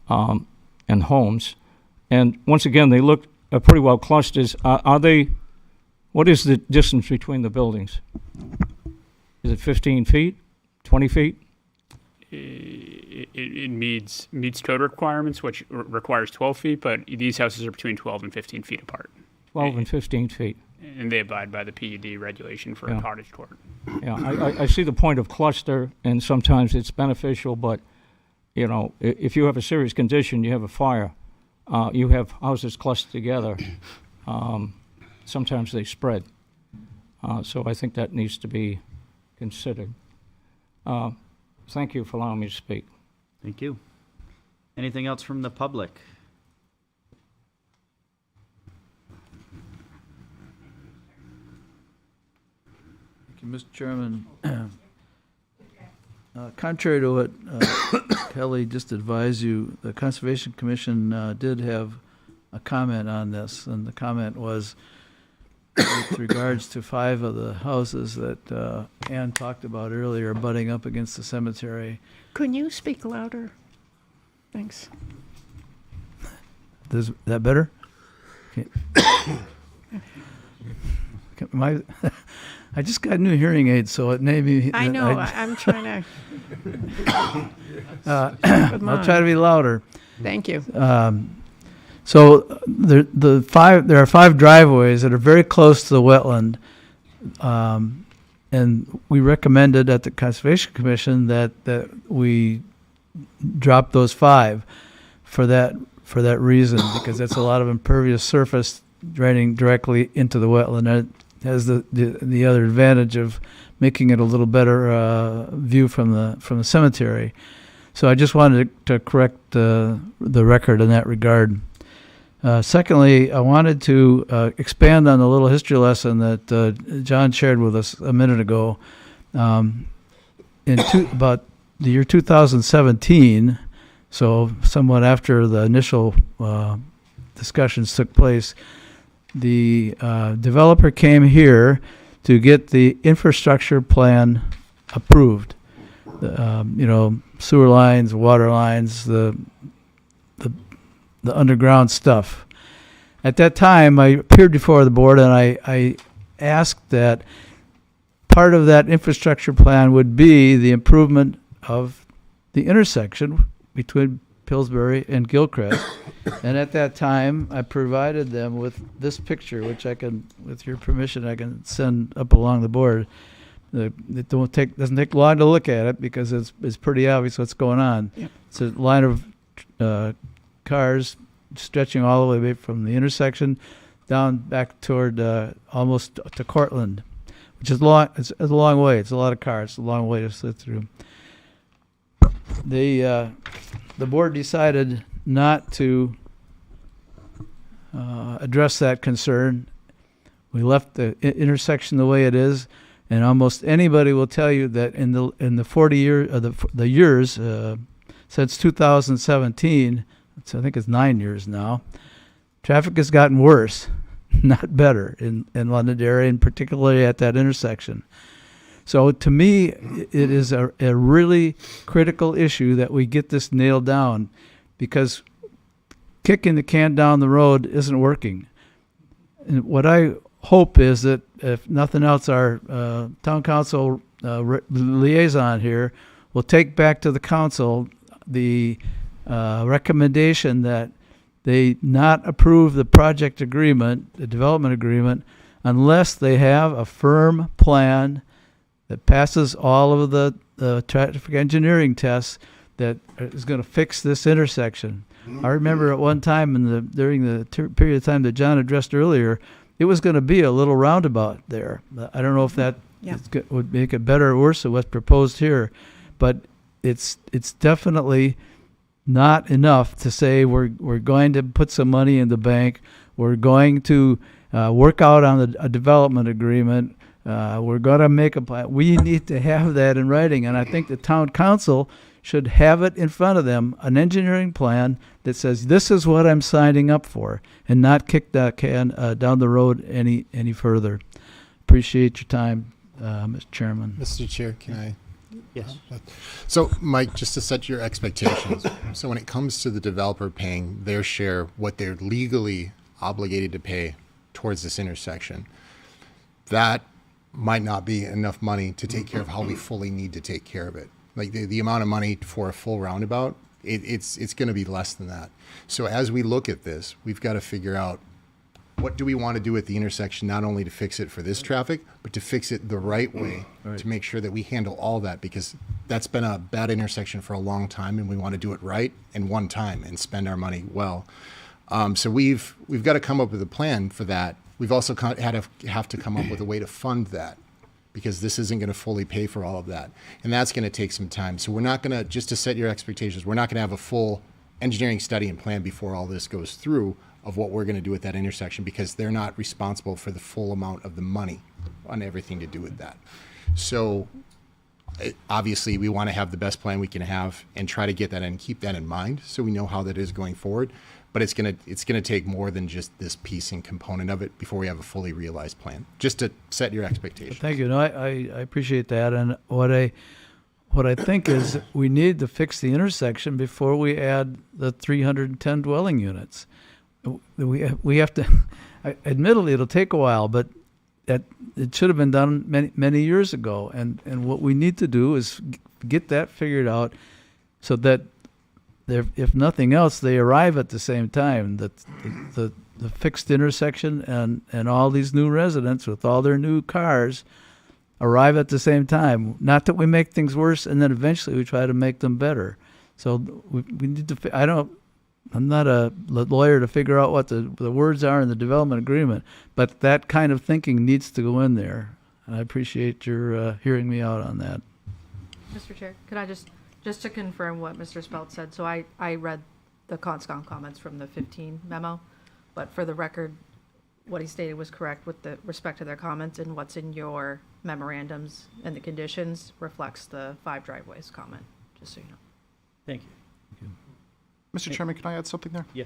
and homes. And once again, they look pretty well clustered. What is the distance between the buildings? Is it 15 feet, 20 feet? It meets code requirements, which requires 12 feet, but these houses are between 12 and 15 feet apart. 12 and 15 feet. And they abide by the PUD regulation for Yeah. a cottage court. Yeah, I see the point of cluster, and sometimes it's beneficial, but, if you have a serious condition, you have a fire, you have houses clustered together, sometimes they spread. So I think that needs to be considered. Thank you for allowing me to speak. Thank you. Anything else from the public? Thank you, Mr. Chairman. contrary to what Kelly just advised you, the Conservation Commission did have a comment on this, and the comment was with regards to 5 of the houses that Ann talked about earlier, butting up against the cemetery. Can you speak louder? Thanks. Is that better? Okay. I just got new hearing aids, so it may be. I know, I'm trying to. I'll try to be louder. Thank you. So there are 5 driveways that are very close to the wetland, and we recommended at the Conservation Commission that we drop those 5 for that reason, because that's a lot of impervious surface draining directly into the wetland. And it has the other advantage of making it a little better view from the cemetery. So I just wanted to correct the record in that regard. Secondly, I wanted to expand on the little history lesson that John shared with us a minute ago. About the year 2017, so somewhat after the initial discussions took place, the developer came here to get the infrastructure plan approved. Sewer lines, water lines, the underground stuff. At that time, I appeared before the board and I asked that part of that infrastructure plan would be the improvement of the intersection between Pillsbury and Gilchrist. And at that time, I provided them with this picture, which I can, with your permission, I can send up along the board. It doesn't take long to look at it because it's pretty obvious what's going on. Yep. It's a line of cars stretching all the way from the intersection down back toward almost to Cortland, which is long. It's a long way. It's a lot of cars. It's a long way to sit through. The board decided not to address that concern. We left the intersection the way it is, and almost anybody will tell you that in the 40 years since 2017, so I think it's 9 years now, traffic has gotten worse, not better in Londonderry, and particularly at that intersection. So to me, it is a really critical issue that we get this nailed down, because kicking the can down the road isn't working. And what I hope is that, if nothing else, our town council liaison here will take back to the council the recommendation that they not approve the project agreement, the development agreement, unless they have a firm plan that passes all of the traffic engineering tests that is going to fix this intersection. I remember at one time during the period of time that John addressed earlier, it was going to be a little roundabout there. I don't know if that would make it better or worse than what's proposed here, but it's definitely not enough to say we're going to put some money in the bank, we're going to work out on a development agreement, we're going to make a plan. We need to have that in writing, and I think the town council should have it in front of them, an engineering plan that says this is what I'm signing up for, and not kick that can down the road any further. Appreciate your time, Mr. Chairman. Mr. Chair, can I? Yes. So, Mike, just to set your expectations, so when it comes to the developer paying their share, what they're legally obligated to pay towards this intersection, that might not be enough money to take care of how we fully need to take care of it. Like the amount of money for a full roundabout, it's going to be less than that. So as we look at this, we've got to figure out, what do we want to do at the intersection, not only to fix it for this traffic, but to fix it the right way, to make sure that we handle all that, because that's been a bad intersection for a long time, and we want to do it right and one time and spend our money well. So we've got to come up with a plan for that. We've also have to come up with a way to fund that, because this isn't going to fully pay for all of that. And that's going to take some time. So we're not going to, just to set your expectations, we're not going to have a full engineering study and plan before all this goes through of what we're going to do at that intersection, because they're not responsible for the full amount of the money on everything to do with that. So Obviously, we want to have the best plan we can have and try to get that and keep that in mind so we know how that is going forward. But it's gonna take more than just this piece and component of it before we have a fully realized plan. Just to set your expectations. Thank you. No, I appreciate that. And what I think is we need to fix the intersection before we add the 310 dwelling units. We have to, admittedly, it'll take a while, but it should have been done many years ago. And what we need to do is get that figured out so that if nothing else, they arrive at the same time. That the fixed intersection and all these new residents with all their new cars arrive at the same time. Not that we make things worse, and then eventually we try to make them better. So we need to. I'm not a lawyer to figure out what the words are in the development agreement, but that kind of thinking needs to go in there. And I appreciate your hearing me out on that. Mr. Chair, could I just to confirm what Mr. Spelt said, so I read the CONSCOM comments from the 15 memo, but for the record, what he stated was correct with the respect to their comments, and what's in your memorandums and the conditions reflects the 5 driveways comment, just so you know. Thank you. Mr. Chairman, can I add something there? Yeah.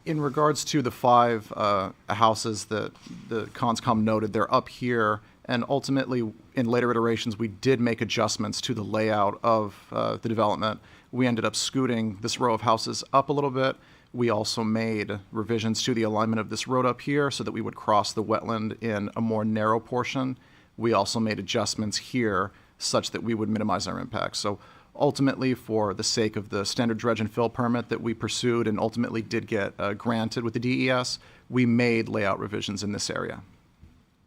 In regards to the 5 houses that the CONSCOM noted, they're up here, and ultimately, in later iterations, we did make adjustments to the layout of the development. We ended up scooting this row of houses up a little bit. We also made revisions to the alignment of this road up here so that we would cross the wetland in a more narrow portion. We also made adjustments here such that we would minimize our impacts. So ultimately, for the sake of the standard dredge and fill permit that we pursued and ultimately did get granted with the DES, we made layout revisions in this area.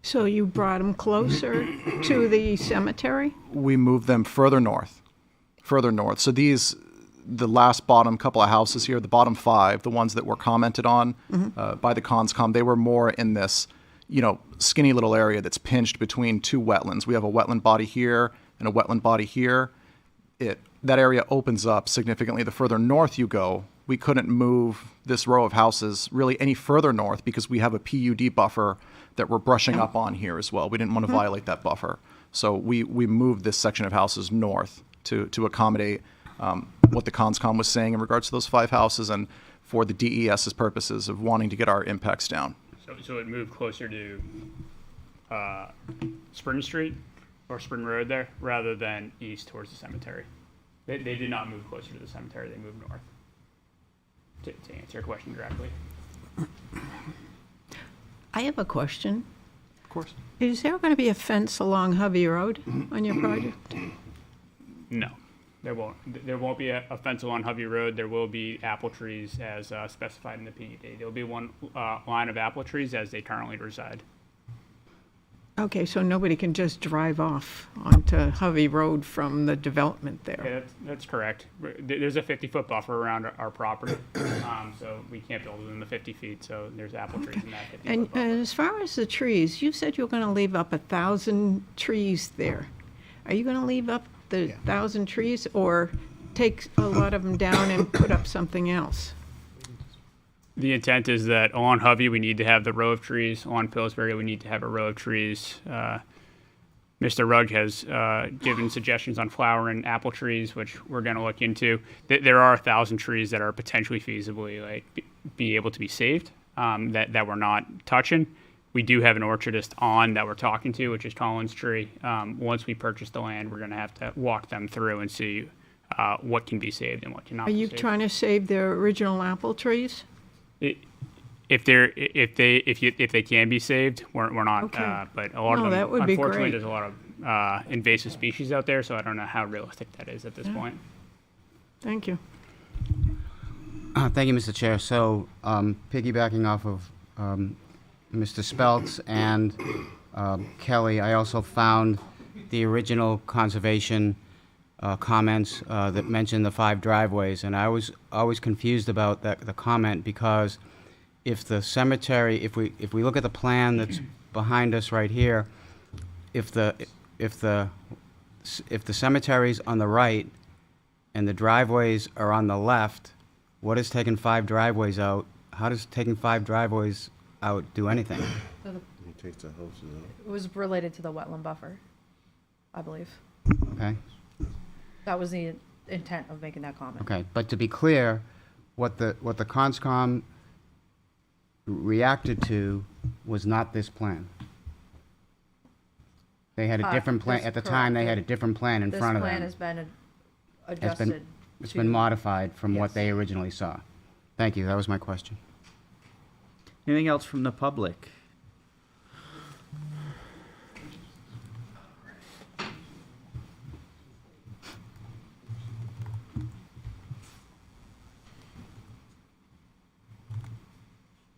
So you brought them closer to the cemetery? We moved them further north. So the last bottom couple of houses here, the bottom 5, the ones that were commented on by the CONSCOM, they were more in this, skinny little area that's pinched between 2 wetlands. We have a wetland body here and a wetland body here. That area opens up significantly the further north you go. We couldn't move this row of houses really any further north because we have a PUD buffer that we're brushing up on here as well. We didn't want to violate that buffer. So we moved this section of houses north to accommodate what the CONSCOM was saying in regards to those 5 houses and for the DES's purposes of wanting to get our impacts down. So it moved closer to Spring Street or Spring Road there, rather than east towards the cemetery. They did not move closer to the cemetery, they moved north. To answer your question directly. I have a question. Of course. Is there going to be a fence along Hovey Road on your project? No, there won't. There won't be a fence along Hovey Road. There will be apple trees as specified in the PUD. There will be one line of apple trees as they currently reside. Okay, so nobody can just drive off onto Hovey Road from the development there? Yeah, that's correct. There's a 50-foot buffer around our property, so we can't build within the 50 feet, so there's apple trees in that 50-foot And buffer. as far as the trees, you said you were going to leave up 1,000 trees there. Are you going to leave up the 1,000 trees or take a lot of them down and put up something else? The intent is that on Hovey, we need to have the row of trees. On Pillsbury, we need to have a row of trees. Mr. Rugg has given suggestions on flower and apple trees, which we're going to look into. There are 1,000 trees that are potentially feasibly be able to be saved that we're not touching. We do have an orchardist on that we're talking to, which is Collins Tree. Once we purchase the land, we're going to have to walk them through and see what can be saved and what cannot Are be you saved. trying to save the original apple trees? If they can be saved, we're not. Okay. But a lot No, of them, that would be unfortunately, great. there's a lot of invasive species out there, so I don't know how realistic that is at this point. Thank you. Thank you, Mr. Chair. So, piggybacking off of Mr. Speltz and Kelly, I also found the original conservation comments that mentioned the 5 driveways, and I was always confused about the comment because if the cemetery, if we look at the plan that's behind us right here, if the cemetery's on the right and the driveways are on the left, what is taking 5 driveways out? How does taking 5 driveways out do anything? So He takes the houses out. it was related to the wetland buffer, I believe. Okay? That was the intent of making that comment. Okay, but to be clear, what the CONSCOM reacted to was not this plan. They had a different plan, that's at the time, they correct. had a different plan in front of them. This plan has been It's adjusted been, it's to- been modified from what Yes. they originally saw. Thank you, that was my question. Anything else from the public?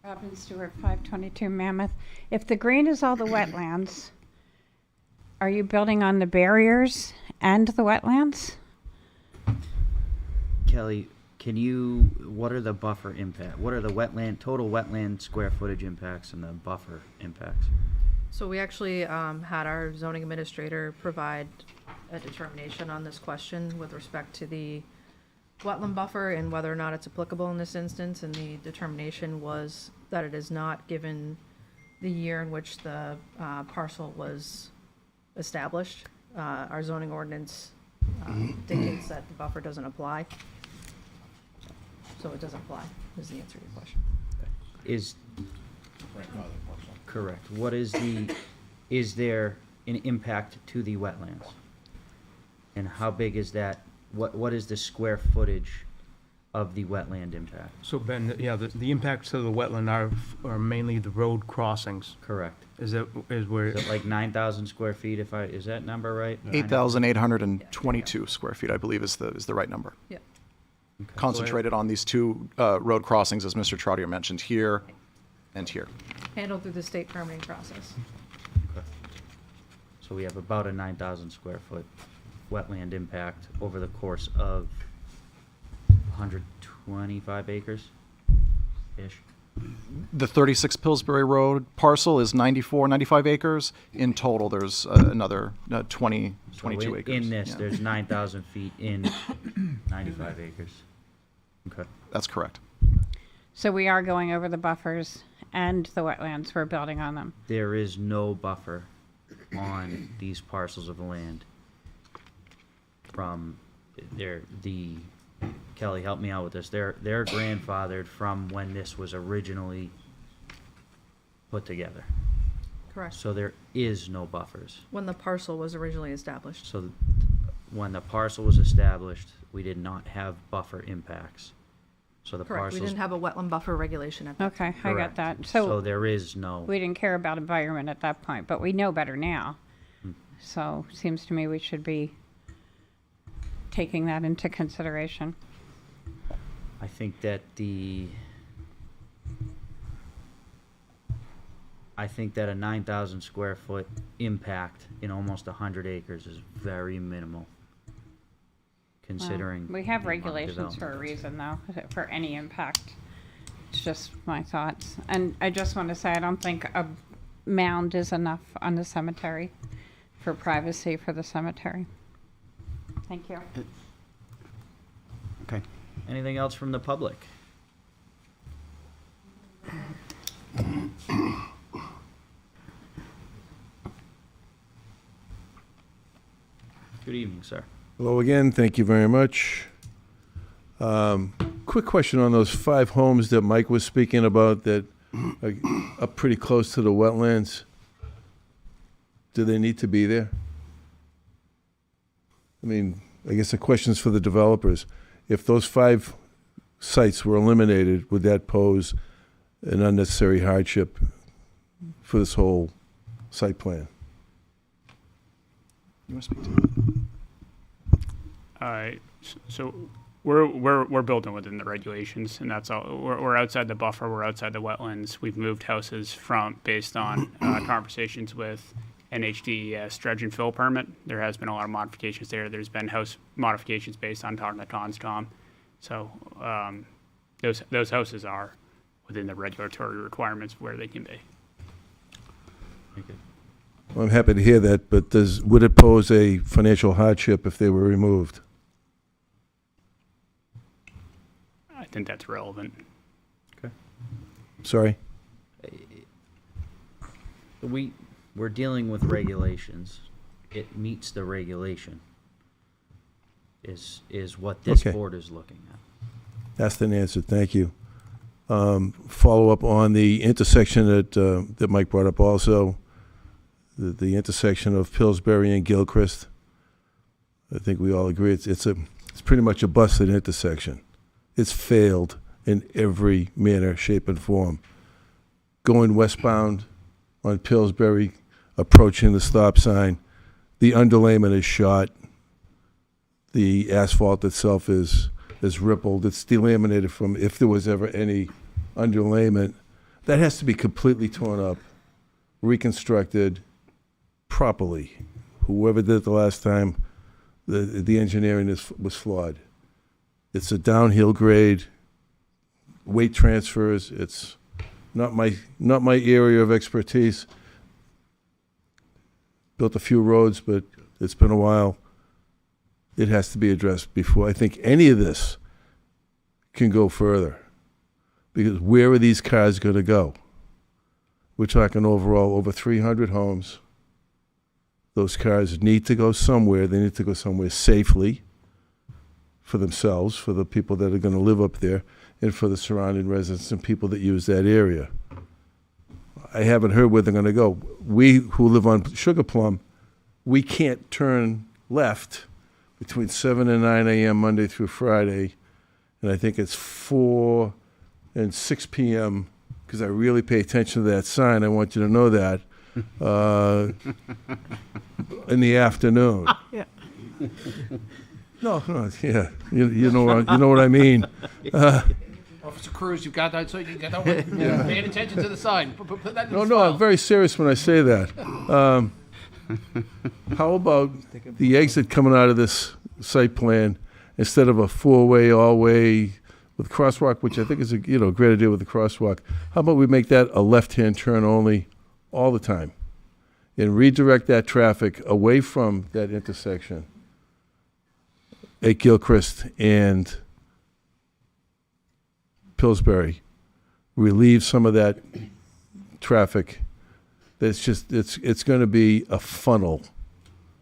Robin Stewart, 522 Mammoth. If the green is all the wetlands, are you building on the barriers and the wetlands? Kelly, what are the buffer impact? What are the total wetland square footage impacts and the buffer impacts? So we actually had our zoning administrator provide a determination on this question with respect to the wetland buffer and whether or not it's applicable in this instance, and the determination was that it is not, given the year in which the parcel was established. Our zoning ordinance dictates that the buffer doesn't apply. So it doesn't apply, is the answer to your question. Is correct. Is there an impact to the wetlands? And how big is that? What is the square footage of the wetland impact? So Ben, yeah, the impacts to the wetland are mainly the road crossings. Correct. Is where, Is it like 9,000 square feet, is that number right? 8,822 square feet, I believe, is the right number. Yep. Concentrated on these two road crossings, as Mr. Troutier mentioned, here and here. Handled through the state permitting process. Okay. So we have about a 9,000 square foot wetland impact over the course of 125 acres-ish. The 36 Pillsbury Road parcel is 95 acres. In total, there's another 22 acres. In this, Yeah. there's 9,000 feet in 95 acres. Okay. That's correct. So we are going over the buffers and the wetlands, we're building on them. There is no buffer on these parcels of land from Kelly, help me out with this. They're grandfathered from when this was originally put together. Correct. So there is no buffers. When the parcel was originally established. So when the parcel was established, we did not have buffer impacts. So the Correct, we parcels. didn't have a wetland buffer regulation at that. Okay, I got Correct. that. So there is no. We didn't care about environment at that point, but we know better now. Hmm. So seems to me we should be taking that into consideration. I think that a 9,000 square foot impact in almost 100 acres is very minimal, considering. We have the amount of regulations for a development. reason, though, for any impact. It's just my thoughts. And I just want to say, I don't think a mound is enough on the cemetery for privacy for the cemetery. Thank you. Okay. Anything else from the public? Good evening, sir. Hello again, thank you very much. Quick question on those 5 homes that Mike was speaking about that are up pretty close to the wetlands. Do they need to be there? I mean, I guess the question's for the developers. If those 5 sites were eliminated, would that pose an unnecessary hardship for this whole site plan? You want to speak to that? So we're building within the regulations, and that's all. We're outside the buffer. We're outside the wetlands. We've moved houses based on conversations with NHDES dredge and fill permit. There has been a lot of modifications there. There's been house modifications based on talking to CONSCOM. So those houses are within the regulatory requirements where they can be. Thank you. Well, I'm happy to hear that, but would it pose a financial hardship if they were removed? I think that's relevant. Sorry? We're dealing with regulations, it meets the regulation. Is what this Okay. board is looking at. Asked and answered, thank you. Follow up on the intersection that Mike brought up also, the intersection of Pillsbury and Gilchrist. I think we all agree it's pretty much a busted intersection. It's failed in every manner, shape, and form. Going westbound on Pillsbury, approaching the stop sign, the underlayment is shot. The asphalt itself is rippled. It's delaminated from if there was ever any underlayment. That has to be completely torn up, reconstructed properly. Whoever did it the last time, the engineering was flawed. It's a downhill grade, weight transfers. It's not my area of expertise. Built a few roads, but it's been a while. It has to be addressed before I think any of this can go further. Because where are these cars going to go? We're talking overall over 300 homes. Those cars need to go somewhere. They need to go somewhere safely for themselves, for the people that are going to live up there, and for the surrounding residents and people that use that area. I haven't heard where they're going to go. We who live on Sugar Plum, we can't turn left between 7 and 9 a.m. Monday through Friday, and I think it's 4 and 6 p.m., because I really pay attention to that sign. I want you to know that. In the afternoon. Yeah. No, yeah, you know what I mean. Officer Cruz, you've got that, so you got that one. Paying attention to the sign. Put that in the No, I'm very serious when I say that. How about the exit coming out of this site plan, instead of a four-way, all-way with crosswalk, which I think is a great idea with the crosswalk, how about we make that a left-hand turn only all the time and redirect that traffic away from that intersection at Gilchrist and Pillsbury, relieve some of that traffic. It's going to be a funnel,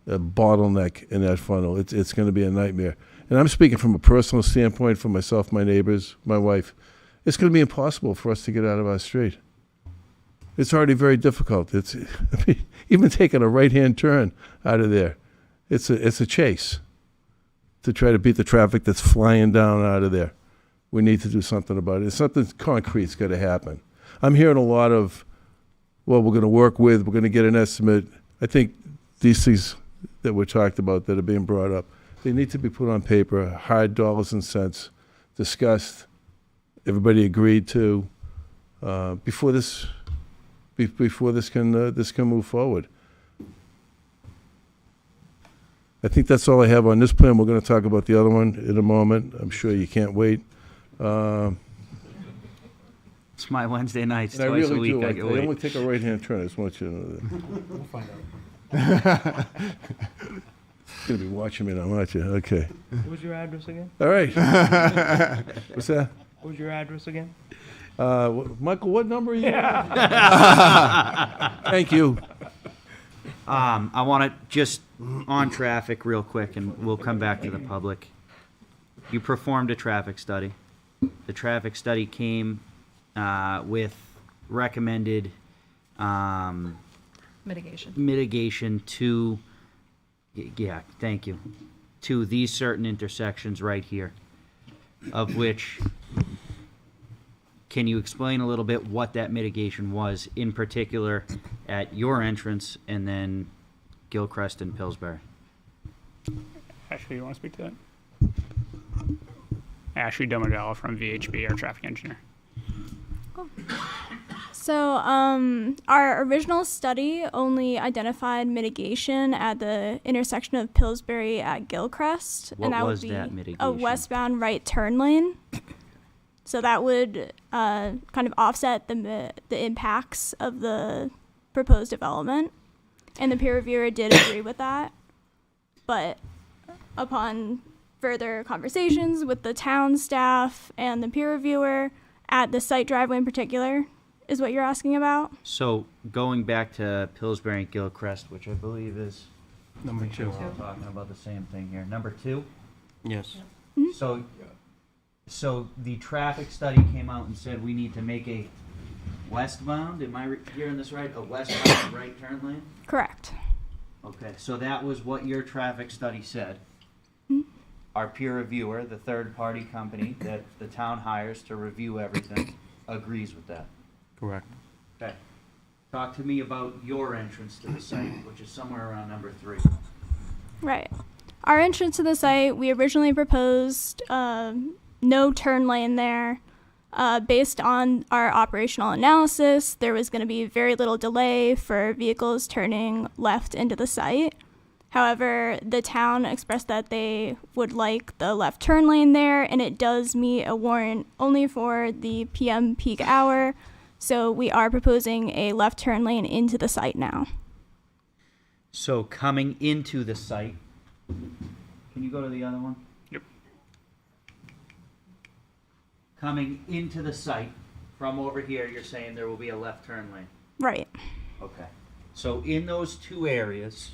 a bottleneck in that funnel. It's going to be a nightmare. And I'm speaking from a personal standpoint for myself, my neighbors, my wife. It's going to be impossible for us to get out of our street. It's already very difficult. Even taking a right-hand turn out of there, it's a chase to try to beat the traffic that's flying down out of there. We need to do something about it. Something concrete's got to happen. I'm hearing a lot of, well, we're going to work with, we're going to get an estimate. I think these things that were talked about that are being brought up, they need to be put on paper, hard dollars and cents, discussed, everybody agreed to, before this can move forward. I think that's all I have on this plan. We're going to talk about the other one in a moment. I'm sure you can't wait. It's my Wednesday nights, And I twice a really week. do. I I can wait. only take a right-hand turn. I just want you to know that. We'll find out. You're going to be watching me now, aren't you? Okay. What was your address again? All right. What's that? What was your address again? Michael, what number are you? Thank you. I want to just on traffic real quick, and we'll come back to the public. You performed a traffic study. The traffic study came with recommended Mitigation. to, yeah, thank you, to these certain intersections right here, of which, can you explain a little bit what that mitigation was, in particular at your entrance and then Gilchrist and Pillsbury? Ashley, you want to speak to that? Ashley Domodella from VHB, our traffic engineer. So, our original study only identified mitigation at the intersection of Pillsbury at Gilchrist, What and that was would be that mitigation? a westbound right turn lane. So that would kind of offset the impacts of the proposed development, and the peer reviewer did agree with that. But upon further conversations with the town staff and the peer reviewer at the site driveway in particular, is what you're asking about? So going back to Pillsbury and Gilchrist, which I believe is Number Make sure two. we're all talking about the same thing here. Number 2? Yes. So the traffic study came out and said we need to make a westbound, am I hearing this right? A westbound right turn lane? Correct. Okay, so that was what your traffic study said. Our peer reviewer, the third-party company that the town hires to review everything, agrees with that. Correct. Okay. Talk to me about your entrance to the site, which is somewhere around number 3. Right. Our entrance to the site, we originally proposed no turn lane there. Based on our operational analysis, there was going to be very little delay for vehicles turning left into the site. However, the town expressed that they would like the left turn lane there, and it does meet a warrant only for the PM peak hour. So we are proposing a left turn lane into the site now. So coming into the site, can you go to the other one? Yep. Coming into the site from over here, you're saying there will be a left turn lane. Right. Okay. So in those 2 areas,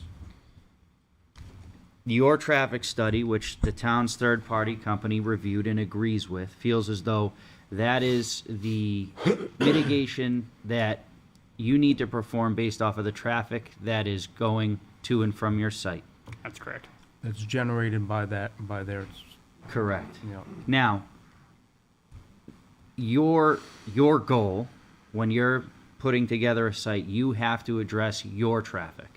your traffic study, which the town's third-party company reviewed and agrees with, feels as though that is the mitigation that you need to perform based off of the traffic that is going to and from your site. That's correct. That's generated by their, Correct. you know, Now, your goal, when you're putting together a site, you have to address your traffic.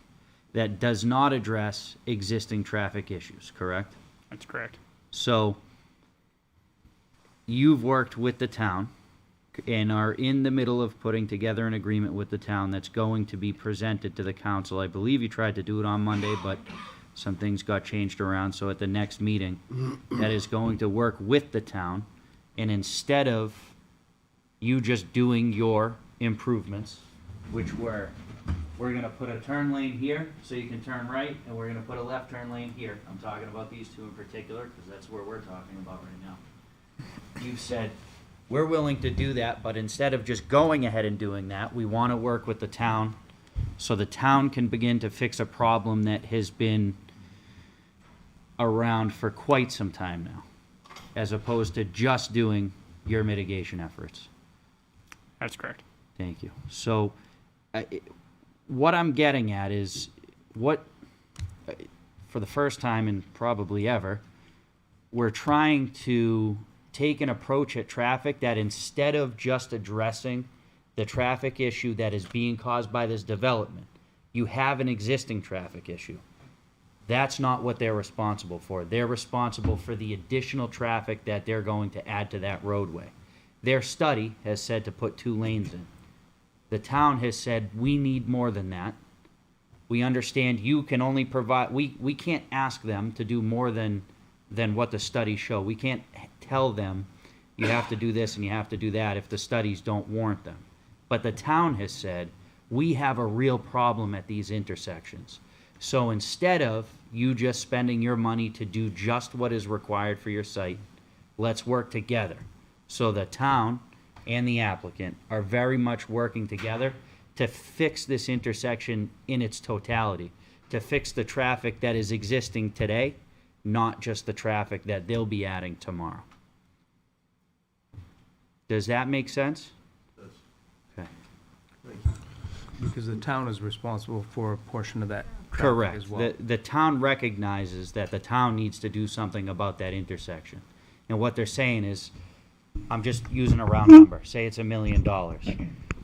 That does not address existing traffic issues, correct? That's correct. So, you've worked with the town and are in the middle of putting together an agreement with the town that's going to be presented to the council. I believe you tried to do it on Monday, but some things got changed around, so at the next meeting, that is going to work with the town, and instead of you just doing your improvements, which we're gonna put a turn lane here, so you can turn right, and we're gonna put a left turn lane here. I'm talking about these 2 in particular, because that's where we're talking about right now. You've said, we're willing to do that, but instead of just going ahead and doing that, we wanna work with the town, so the town can begin to fix a problem that has been around for quite some time now, as opposed to just doing your mitigation efforts. That's correct. Thank you. So, what I'm getting at is, for the first time and probably ever, we're trying to take an approach at traffic that instead of just addressing the traffic issue that is being caused by this development, you have an existing traffic issue. That's not what they're responsible for. They're responsible for the additional traffic that they're going to add to that roadway. Their study has said to put 2 lanes in. The town has said, we need more than that. We understand you can only provide, we can't ask them to do more than what the studies show. We can't tell them, you have to do this and you have to do that if the studies don't warrant them. But the town has said, we have a real problem at these intersections. So instead of you just spending your money to do just what is required for your site, let's work together. So the town and the applicant are very much working together to fix this intersection in its totality, to fix the traffic that is existing today, not just the traffic that they'll be adding tomorrow. Does that make sense? Okay. because the town is responsible for a portion of that traffic Correct. as well. The town recognizes that the town needs to do something about that intersection. And what they're saying is, I'm just using a round number, say it's $1 million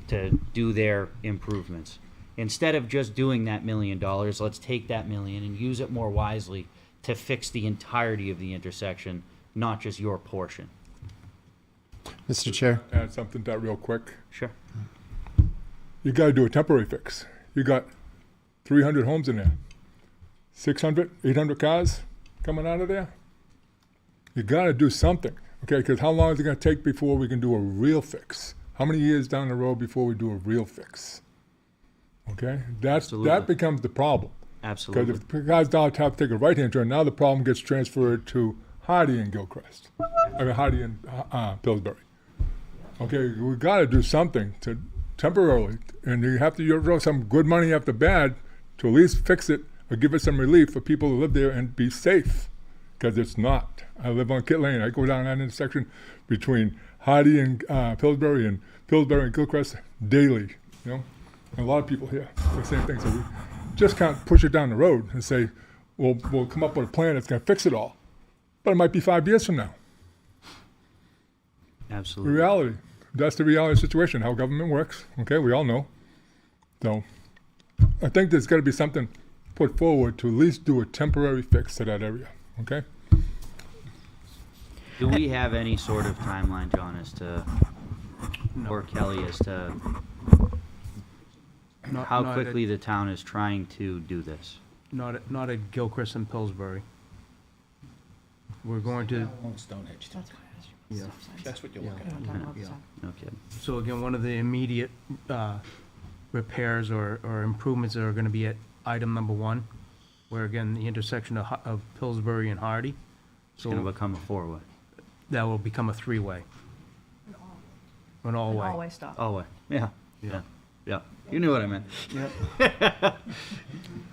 to do their improvements. Instead of just doing that $1 million, let's take that million and use it more wisely to fix the entirety of the intersection, not just your portion. Mr. Chair. Add something to that real quick. Sure. You got to do a temporary fix. You got 300 homes in there, 600, 800 cars coming out of there. You got to do something, okay? Because how long is it going to take before we can do a real fix? How many years down the road before we do a real fix? Okay, that becomes the problem. Absolutely. Because if the guys don't have to take a right-hand turn, now the problem gets transferred to Hardy and Gilchrist. I mean Hardy and Pillsbury. Okay, we got to do something to temporarily, and you have to throw some good money after bad to at least fix it or give it some relief for people to live there and be safe, because it's not. I live on Kit Lane. I go down that intersection between Hardy and Pillsbury and Gilchrist daily, you know? And a lot of people here, the same thing. So we just can't push it down the road and say, we'll come up with a plan that's going to fix it all. But it might be 5 years from now. Absolutely. Reality. That's the reality situation, how government works. Okay, we all know. So I think there's got to be something put forward to at least do a temporary fix to that area. Okay? Do we have any sort of timeline, John, as to, or Kelly, as to how not quickly the town is trying to do this? Not at Gilchrist and Pillsbury. We're going to, Stonehenge. yeah. That's what you're looking at. Yeah. No kidding. So again, one of the immediate repairs or improvements that are gonna be at item number 1, where again, the intersection of Pillsbury and Hardy. It's going to become a four-way. That will become a 3-way. An all-way. All-way stop. Oh, yeah. Yeah. Yeah. You knew what I meant.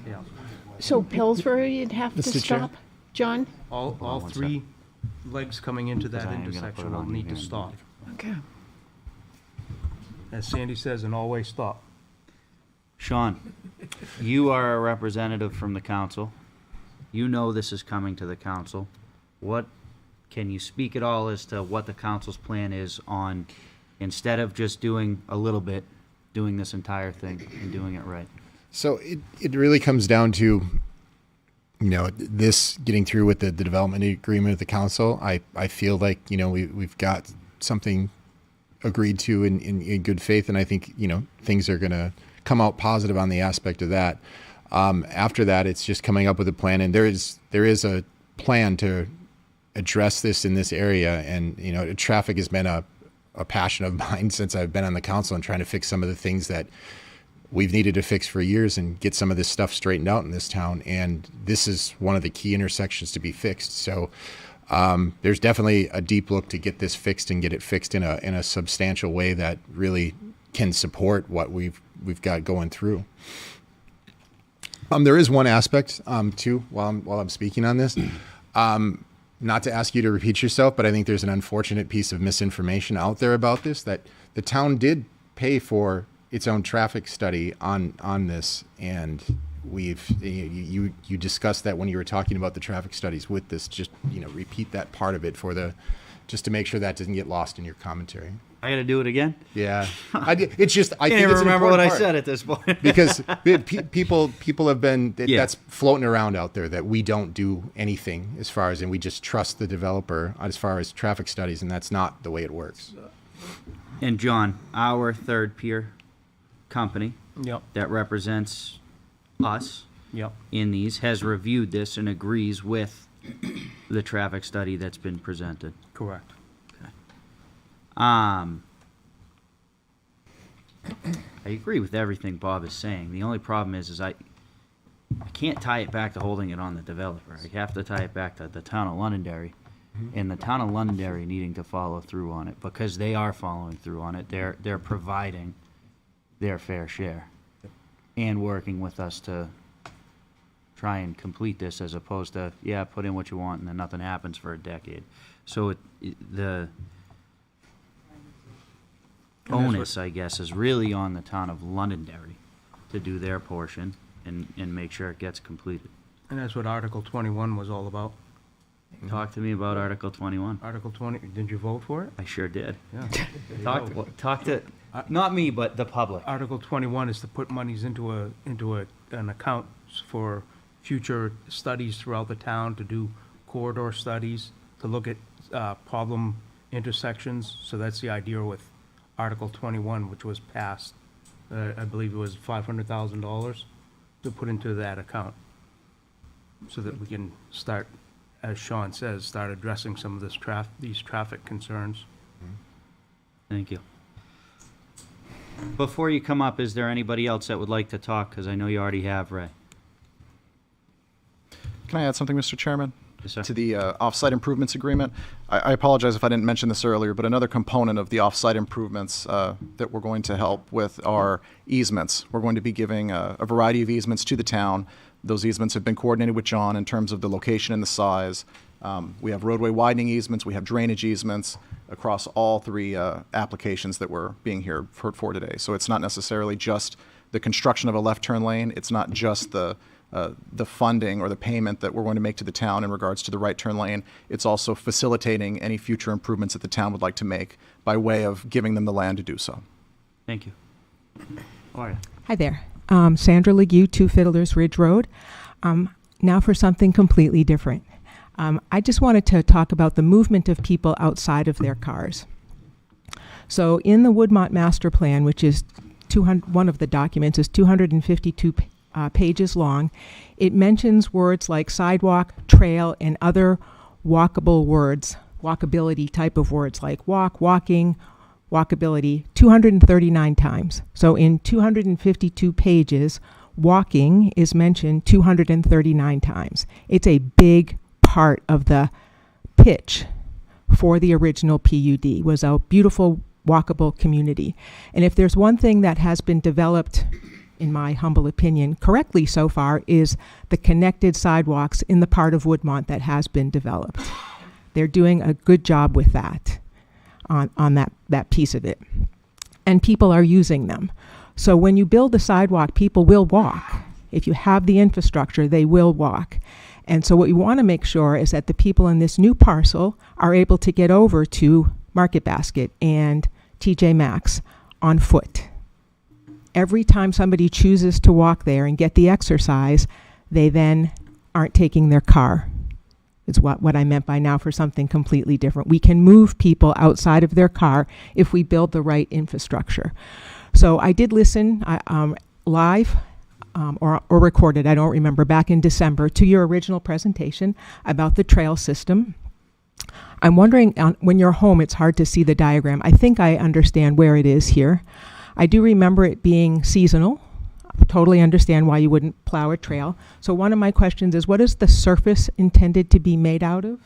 Yeah. So Pillsbury, you'd have to Mr. Chair? stop? John? All one 3 legs coming into Because that I am gonna put intersection it will on need to here. stop. Okay. As Sandy says, an all-way stop. Sean, you are a representative from the council. You know this is coming to the council. Can you speak at all as to what the council's plan is on, instead of just doing a little bit, doing this entire thing and doing it right? So it really comes down to, you know, this getting through with the development agreement with the council. I feel like, you know, we've got something agreed to in good faith, and I think, you know, things are going to come out positive on the aspect of that. After that, it's just coming up with a plan, and there is a plan to address this in this area. And, you know, traffic has been a passion of mine since I've been on the council, and trying to fix some of the things that we've needed to fix for years and get some of this stuff straightened out in this town. And this is one of the key intersections to be fixed. So there's definitely a deep look to get this fixed and get it fixed in a substantial way that really can support what we've got going through. There is one aspect too, while I'm speaking on this. Not to ask you to repeat yourself, but I think there's an unfortunate piece of misinformation out there about this, that the town did pay for its own traffic study on this, and you discussed that when you were talking about the traffic studies with this. Just, you know, repeat that part of it just to make sure that doesn't get lost in your commentary. I got to do it again? Yeah, it's just I can't think even it's an remember what I important said part. at this point. Because people have been Yeah. that's floating around out there, that we don't do anything as far as, and we just trust the developer as far as traffic studies, and that's not the way it works. And John, our third peer company Yep. that represents us Yep. in these has reviewed this and agrees with the traffic study that's been presented. Correct. I agree with everything Bob is saying. The only problem is I can't tie it back to holding it on the developer. I have to tie it back to the town of Londonderry, and the town of Londonderry needing to follow through on it, because they are following through on it. They're providing their fair share and working with us to try and complete this, as opposed to, yeah, put in what you want and then nothing happens for a decade. So the onus, I guess, is really on the town of Londonderry to do their portion and make sure it gets completed. And that's what Article 21 was all about. Talk to me about Article 21. Article 20, did you vote for it? I sure did. Yeah. Talk to, not me, but the public. Article 21 is to put monies into an account for future studies throughout the town, to do corridor studies, to look at problem intersections. So that's the idea with Article 21, which was passed. I believe it was $500,000 to put into that account, so that we can start, as Sean says, start addressing some of these traffic concerns. Thank you. Before you come up, is there anybody else that would like to talk? Because I know you already have, Ray. Can I add something, Mr. Chairman? Yes, sir. To the off-site improvements agreement. I apologize if I didn't mention this earlier, but another component of the off-site improvements that we're going to help with are easements. We're going to be giving a variety of easements to the town Those easements have been coordinated with John in terms of the location and the size. We have roadway widening easements, we have drainage easements across all three applications that we're being heard for today. So it's not necessarily just the construction of a left turn lane, it's not just the funding or the payment that we're going to make to the town in regards to the right turn lane. It's also facilitating any future improvements that the town would like to make by way of giving them the land to do so. Thank you. Gloria. Hi there. Sandra Legue, 2 Fiddlers Ridge Road. Now for something completely different. I just wanted to talk about the movement of people outside of their cars. So in the Woodmont Master Plan, which is one of the documents is 252 pages long, it mentions words like sidewalk, trail, and other walkable words, walkability type of words like walk, walking, walkability, 239 times. So in 252 pages, walking is mentioned 239 times. It's a big part of the pitch for the original PUD, was a beautiful walkable community. And if there's one thing that has been developed, in my humble opinion, correctly so far, is the connected sidewalks in the part of Woodmont that has been developed. They're doing a good job with that, on that piece of it. And people are using them. So when you build a sidewalk, people will walk. If you have the infrastructure, they will walk. And so what we want to make sure is that the people in this new parcel are able to get over to Market Basket and TJ Maxx on foot. Every time somebody chooses to walk there and get the exercise, they then aren't taking their car. Is what I meant by now for something completely different. We can move people outside of their car if we build the right infrastructure. So I did listen live or recorded, I don't remember, back in December to your original presentation about the trail system. I'm wondering, when you're home, it's hard to see the diagram. I think I understand where it is here. I do remember it being seasonal. I totally understand why you wouldn't plow a trail. So one of my questions is, what is the surface intended to be made out of?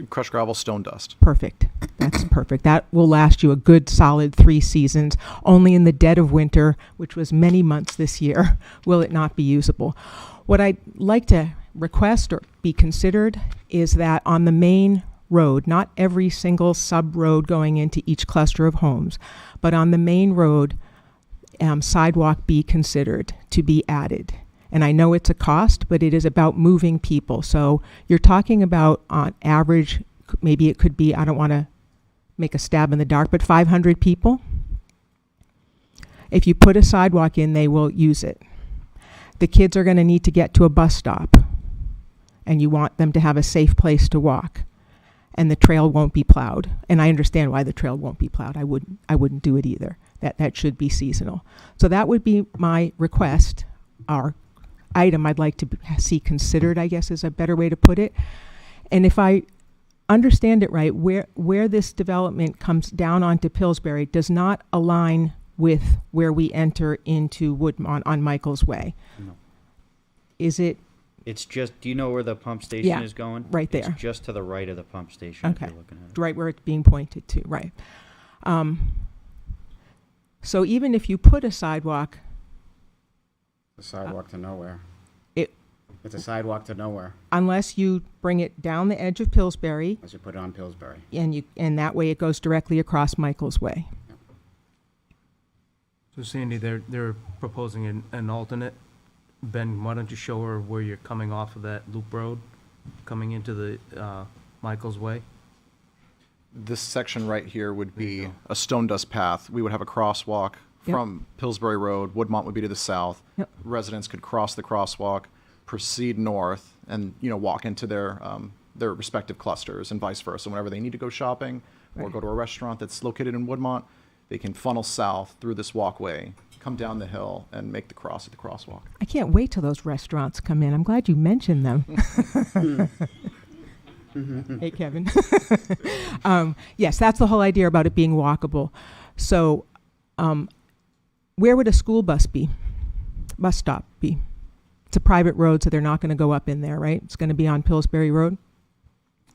Crushed gravel, stone dust. Perfect. That's perfect. That will last you a good solid 3 seasons. Only in the dead of winter, which was many months this year, will it not be usable. What I'd like to request or be considered is that on the main road, not every single sub-road going into each cluster of homes, but on the main road, sidewalk be considered to be added. And I know it's a cost, but it is about moving people. So you're talking about, on average, maybe it could be, I don't want to make a stab in the dark, but 500 people. If you put a sidewalk in, they will use it. The kids are going to need to get to a bus stop, and you want them to have a safe place to walk. And the trail won't be plowed. And I understand why the trail won't be plowed. I wouldn't do it either. That should be seasonal. So that would be my request, our item I'd like to see considered, I guess is a better way to put it. And if I understand it right, where this development comes down onto Pillsbury does not align with where we enter into Woodmont on Michael's Way. No. Is it? It's just, do you know where the pump station is going? Right there. It's just to the right of the pump station. Okay. If you're looking at it. Right where it's being pointed to, right. So even if you put a sidewalk, The sidewalk to nowhere. it, It's a sidewalk to nowhere, unless you bring it down the edge of Pillsbury, unless you put it on Pillsbury. and that way it goes directly across Michael's Way. So Sandy, they're proposing an alternate. Ben, why don't you show her where you're coming off of that loop road, coming into the Michael's Way? This section right here would be a stone dust path. We would have a crosswalk from Pillsbury Road. Woodmont would be to the south. Yep. Residents could cross the crosswalk, proceed north, and walk into their respective clusters, and vice versa. Whenever they need to go shopping or Right. go to a restaurant that's located in Woodmont, they can funnel south through this walkway, come down the hill, and make the cross at the crosswalk. I can't wait till those restaurants come in. I'm glad you mentioned them. Hey, Kevin. Yes, that's the whole idea about it being walkable. So, where would a school bus stop be? It's a private road, so they're not going to go up in there, right? It's going to be on Pillsbury Road?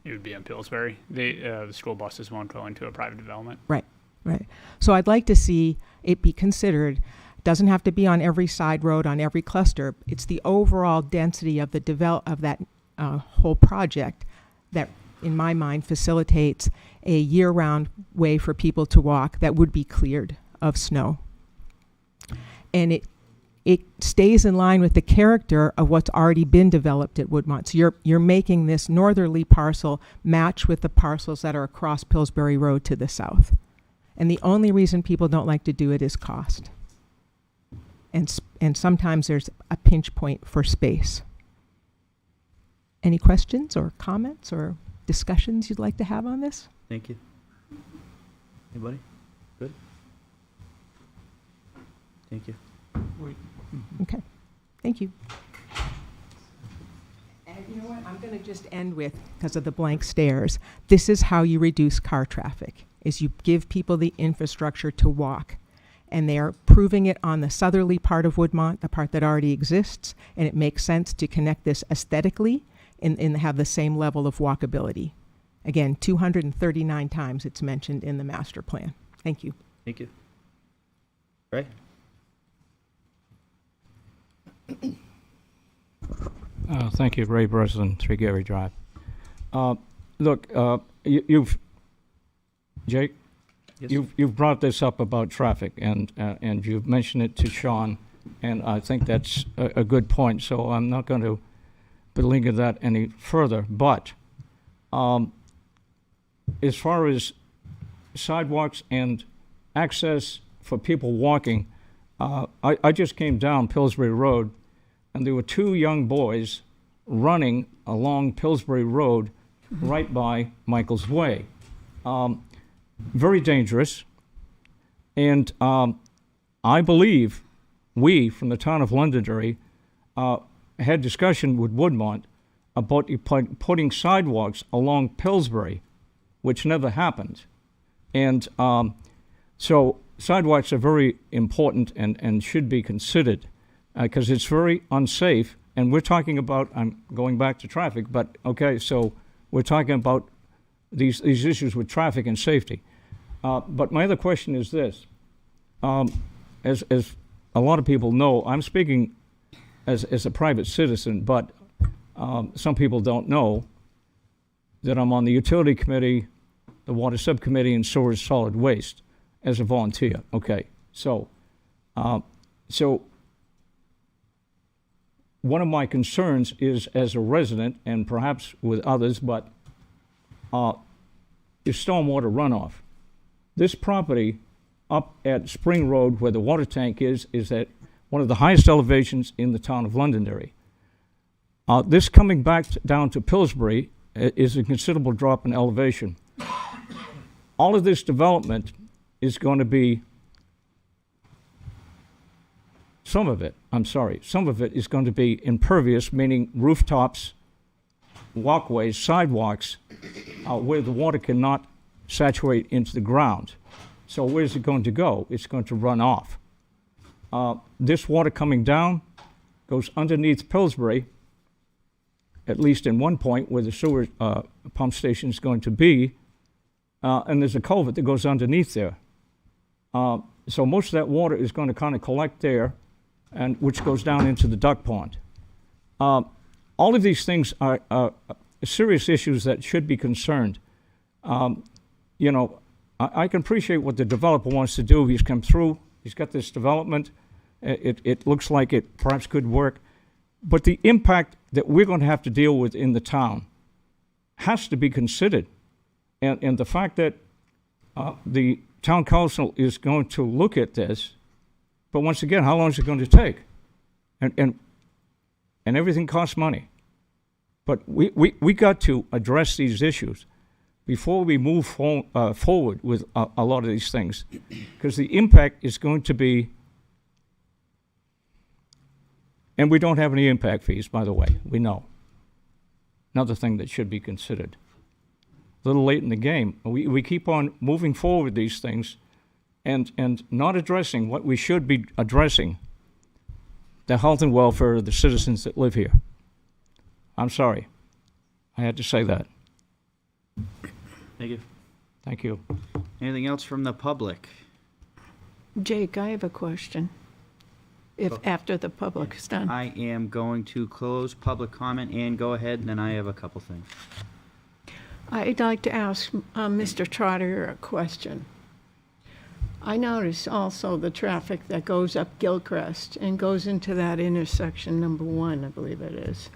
It would be on Pillsbury. The school buses won't go into a private development. Right. So I'd like to see it be considered doesn't have to be on every side road, on every cluster. It's the overall density of that whole project that, in my mind, facilitates a year-round way for people to walk that would be cleared of snow. And it stays in line with the character of what's already been developed at Woodmont. So you're making this northerly parcel match with the parcels that are across Pillsbury Road to the south. And the only reason people don't like to do it is cost. And sometimes there's a pinch point for space. Any questions or comments or discussions you'd like to have on this? Thank you. Anybody? Good? Thank you. Okay, thank you. And you know what, I'm gonna just end with, because of the blank stares, this is how you reduce car traffic, is you give people the infrastructure to walk. And they are proving it on the southerly part of Woodmont, the part that already exists, and it makes sense to connect this aesthetically and have the same level of walkability. Again, 239 times it's mentioned in the master plan. Thank you. Thank you. Ray? Thank you, Ray Breslin, 3 Gary Drive. Look, you've, Jake, Yes. you've brought this up about traffic, and you've mentioned it to Sean, and I think that's a good point, so I'm not going to belinger that any further. But as far as sidewalks and access for people walking, I just came down Pillsbury Road, and there were 2 young boys running along Pillsbury Road right by Michael's Way. Very dangerous. And I believe we, from the town of Londonderry, had discussion with Woodmont about putting sidewalks along Pillsbury, which never happened. And so sidewalks are very important and should be considered because it's very unsafe. And we're talking about, I'm going back to traffic, but okay, so we're talking about these issues with traffic and safety. But my other question is this. As a lot of people know, I'm speaking as a private citizen, but some people don't know that I'm on the utility committee, the water subcommittee, and sewer solid waste as a volunteer. Okay, so one of my concerns is, as a resident, and perhaps with others, but is stormwater runoff. This property up at Spring Road, where the water tank is at one of the highest elevations in the town of Londonderry. This coming back down to Pillsbury is a considerable drop in elevation. All of this development is going to be, some of it is going to be impervious, meaning rooftops, walkways, sidewalks, where the water cannot saturate into the ground. So where's it going to go? It's going to run off. This water coming down goes underneath Pillsbury, at least in one point where the sewer pump station is going to be, and there's a culvert that goes underneath there. So most of that water is going to kind of collect there, and which goes down into the duck pond. All of these things are serious issues that should be concerned. You know, I can appreciate what the developer wants to do. He's come through, he's got this development. It looks like it perhaps could work. But the impact that we're going to have to deal with in the town has to be considered. And the fact that the town council is going to look at this, but once again, how long is it going to take? And everything costs money. But we got to address these issues before we move forward with a lot of these things, because the impact is going to be, and we don't have any impact fees, by the way, we know. Another thing that should be considered. A little late in the game. We keep on moving forward these things and not addressing what we should be addressing, the health and welfare of the citizens that live here. I'm sorry. I had to say that. Thank you. Thank you. Anything else from the public? Jake, I have a question. if, after the public's done. I am going to close public comment and go ahead, and then I have a couple things. I'd like to ask Mr. Trotter a question. I notice also the traffic that goes up Gilchrist and goes into that intersection, number 1, I believe it is.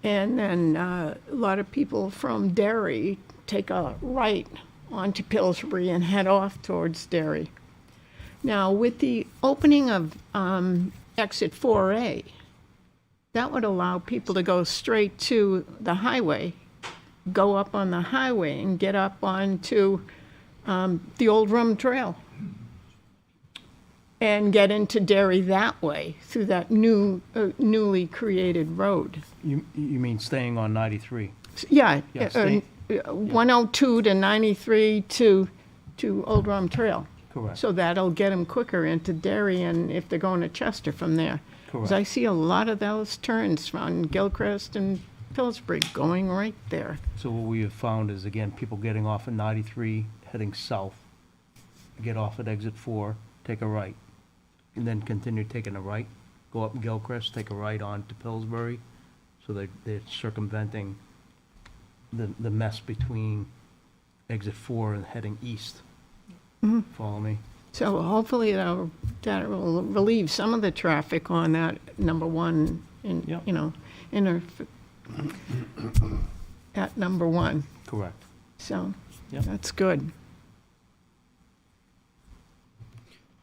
And then a lot of people from Derry take a right onto Pillsbury and head off towards Derry. Now, with the opening of exit 4A, that would allow people to go straight to the highway, go up on the highway and get up onto the Old Rum Trail and get into Derry that way through that newly created road. You mean staying on 93? Yeah, Yeah, stay- 102 to 93 to Old Rum Trail. Correct. So that'll get them quicker into Derry, and if they're going to Chester from there. 'Cause Correct. I see a lot of those turns from Gilchrist and Pillsbury going right there. So what we have found is, again, people getting off at 93, heading south, get off at exit 4, take a right, and then continue taking a right, go up Gilchrist, take a right on to Pillsbury, so they're circumventing the mess between exit 4 and heading east. Mhm. Follow me? So hopefully that will relieve some of the traffic on that number 1, at number 1. Correct. So Yep. that's good.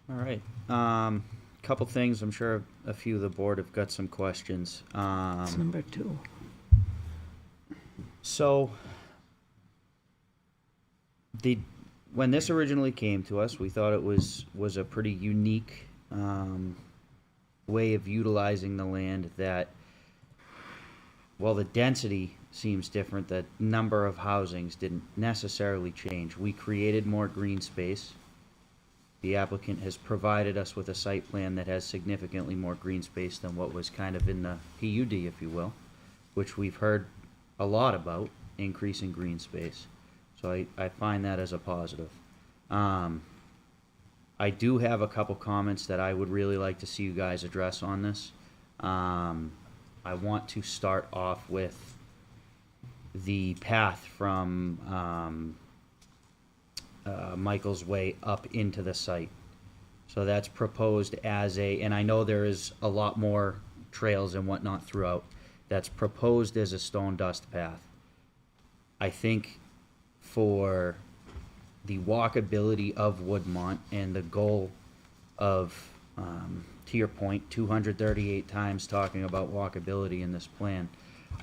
All right. Couple things. I'm sure a few of the board have got some questions. It's number 2. So, when this originally came to us, we thought it was a pretty unique way of utilizing the land that, while the density seems different, the number of housings didn't necessarily change. We created more green space. The applicant has provided us with a site plan that has significantly more green space than what was kind of in the PUD, if you will, which we've heard a lot about, increasing green space. So I find that as a positive. I do have a couple comments that I would really like to see you guys address on this. I want to start off with the path from Michael's Way up into the site. So that's proposed as and I know there is a lot more trails and whatnot throughout, that's proposed as a stone dust path. I think for the walkability of Woodmont and the goal of, to your point, 238 times talking about walkability in this plan,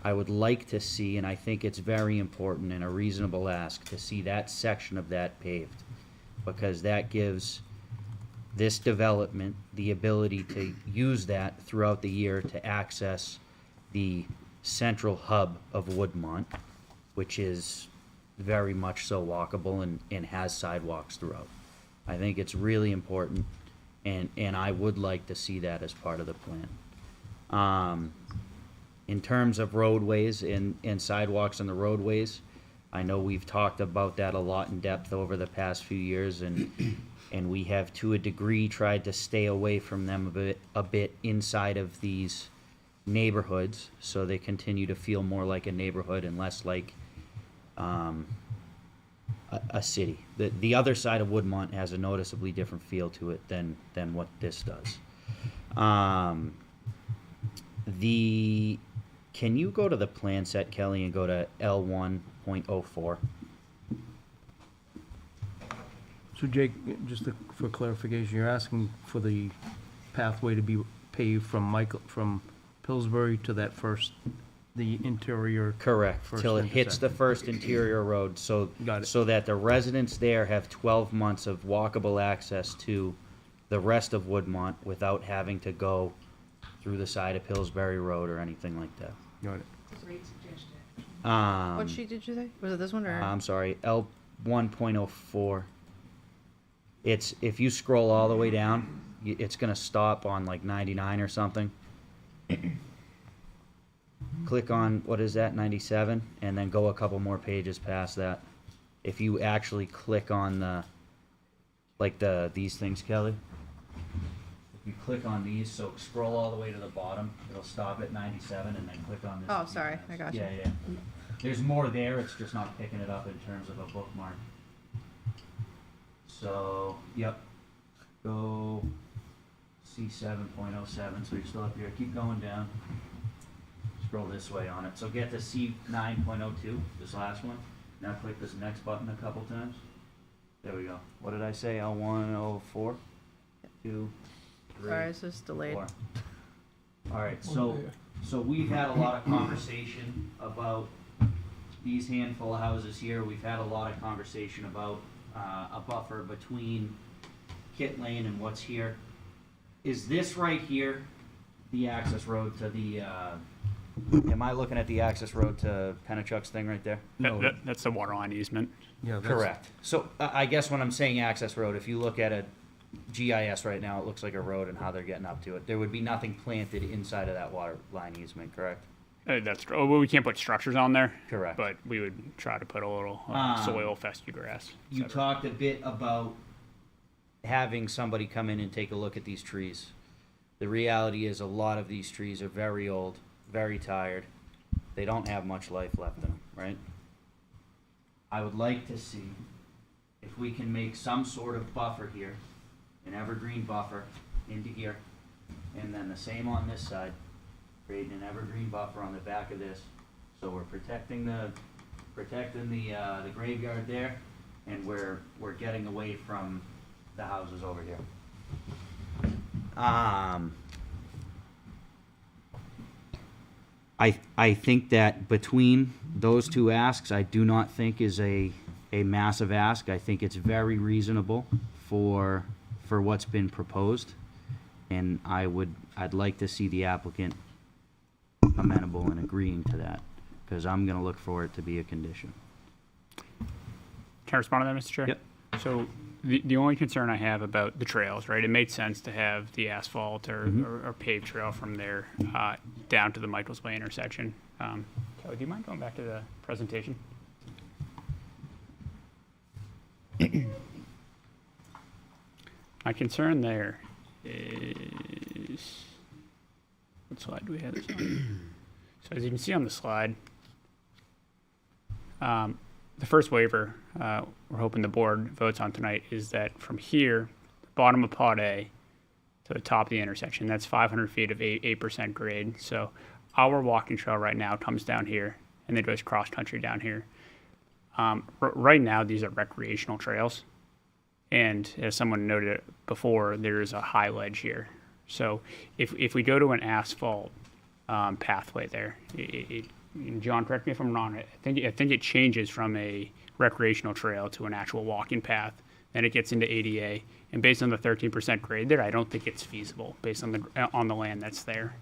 I would like to see, and I think it's very important and a reasonable ask, to see that section of that paved, because that gives this development the ability to use that throughout the year to access the central hub of Woodmont, which is very much so walkable and has sidewalks throughout. I think it's really important, and I would like to see that as part of the plan. In terms of roadways and sidewalks on the roadways, I know we've talked about that a lot in depth over the past few years, and we have, to a degree, tried to stay away from them a bit inside of these neighborhoods, so they continue to feel more like a neighborhood and less like a city. The other side of Woodmont has a noticeably different feel to it than what this does. Can you go to the plan set, Kelly, and go to L1.04? So Jake, just for clarification, you're asking for the pathway to be paved from Pillsbury to that the interior. Correct, first till it hits the intersection. first interior road, so that the residents there have 12 months of walkable access to the rest of Woodmont without having to go through the side of Pillsbury Road or anything like that. Got it. What sheet did you say? Was it this one or? I'm sorry, L1.04. It's, if you scroll all the way down, it's gonna stop on like 99 or something. Click on, what is that, 97, and then go a couple more pages past that. If you actually click on these things, Kelly. you click on these, so scroll all the way to the bottom, it'll stop at 97 and then click on this. Oh, a few sorry, times. I got you. Yeah. There's more there, it's just not picking it up in terms of a bookmark. So, yep, go C7.07, so you're still up here, keep going down. Scroll this way on it, so get to C9.02, this last one. Now click this next button a couple times. There we go. What did I say, L1, L4? 2, 3, Sorry, it's just delayed. 4. All right, so we've had a lot of conversation about these handful of houses here. We've had a lot of conversation about a buffer between Kit Lane and what's here. Is this right here the access road to the, am I looking at the access road to Pennachuck's thing right there? That's the water line easement. Yeah, that's- Correct. So I guess when I'm saying access road, if you look at a GIS right now, it looks like a road and how they're getting up to it. There would be nothing planted inside of that water line easement, correct? That's true. Well, we can't put structures on there. Correct. But we would try to put a little soil, fescue grass. You etc. talked a bit about having somebody come in and take a look at these trees. The reality is a lot of these trees are very old, very tired. They don't have much life left in them, right? I would like to see if we can make some sort of buffer here, an evergreen buffer into here, and then the same on this side, creating an evergreen buffer on the back of this. So we're protecting the graveyard there, and we're getting away from the houses over here. I think that between those two asks, I do not think is a massive ask. I think it's very reasonable for what's been proposed, and I'd like to see the applicant amenable and agreeing to that, because I'm gonna look for it to be a condition. Can I respond to that, Mr. Chair? Yep. So the only concern I have about the trails, right, it made sense to have the asphalt or paved trail from there down to the Michaels Way intersection. Kelly, do you mind going back to the presentation? My concern there is, what slide do we have this on? So as you can see on the slide, the first waiver we're hoping the board votes on tonight is that from here, bottom of Pod A to the top of the intersection, that's 500 feet of 8% grade. So our walking trail right now comes down here and then goes cross country down here. Right now, these are recreational trails. And as someone noted before, there is a high ledge here. So if we go to an asphalt pathway there, and John, correct me if I'm wrong, I think it changes from a recreational trail to an actual walking path. Then it gets into ADA, and based on the 13% grade there, I don't think it's feasible based on the land that's there.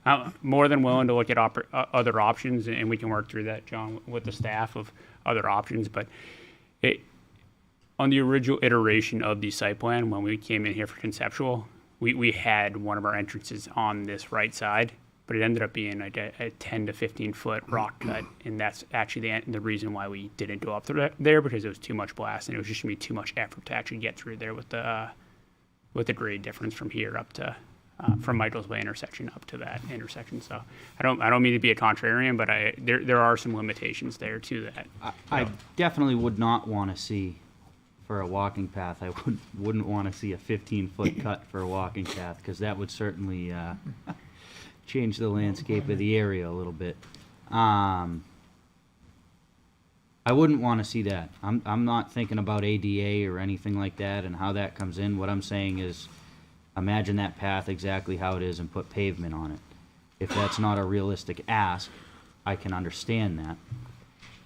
I'm more than willing to look at other options, and we can work through that, John, with the staff of other options. But on the original iteration of the site plan, when we came in here for conceptual, we had one of our entrances on this right side, but it ended up being like a 10 to 15 foot rock cut, and that's actually the reason why we didn't go up through there, because it was too much blast, and it was just gonna be too much effort to actually get through there with the grade difference from here up to from Michael's Way intersection up to that intersection. So I don't mean to be a contrarian, but there are some limitations there to that. I definitely would not want to see, for a walking path, I wouldn't want to see a 15-foot cut for a walking path, because that would certainly change the landscape of the area a little bit. I wouldn't want to see that. I'm not thinking about ADA or anything like that and how that comes in. What I'm saying is, imagine that path exactly how it is and put pavement on it. If that's not a realistic ask, I can understand that.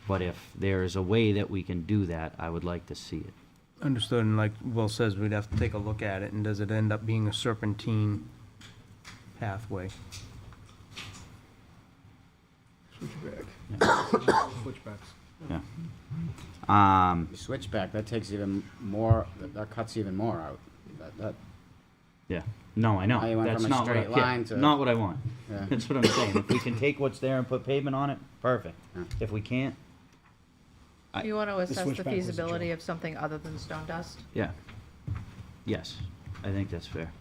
But if there is a way that we can do that, I would like to see it. Understood, and like Will says, we'd have to take a look at it, and does it end up being a serpentine pathway? Switchbacks. Yeah. Switchback, that takes even more, that cuts even more out. That Yeah. No, I know. Now you went That's from a not what straight I, line to- not what I want. Yeah. That's what I'm saying. If we can take what's there and put pavement on it, perfect. Yeah. If we can't, Do you want to assess the switchback was a feasibility of something other than stone dust? yeah. Yes, I think that's fair.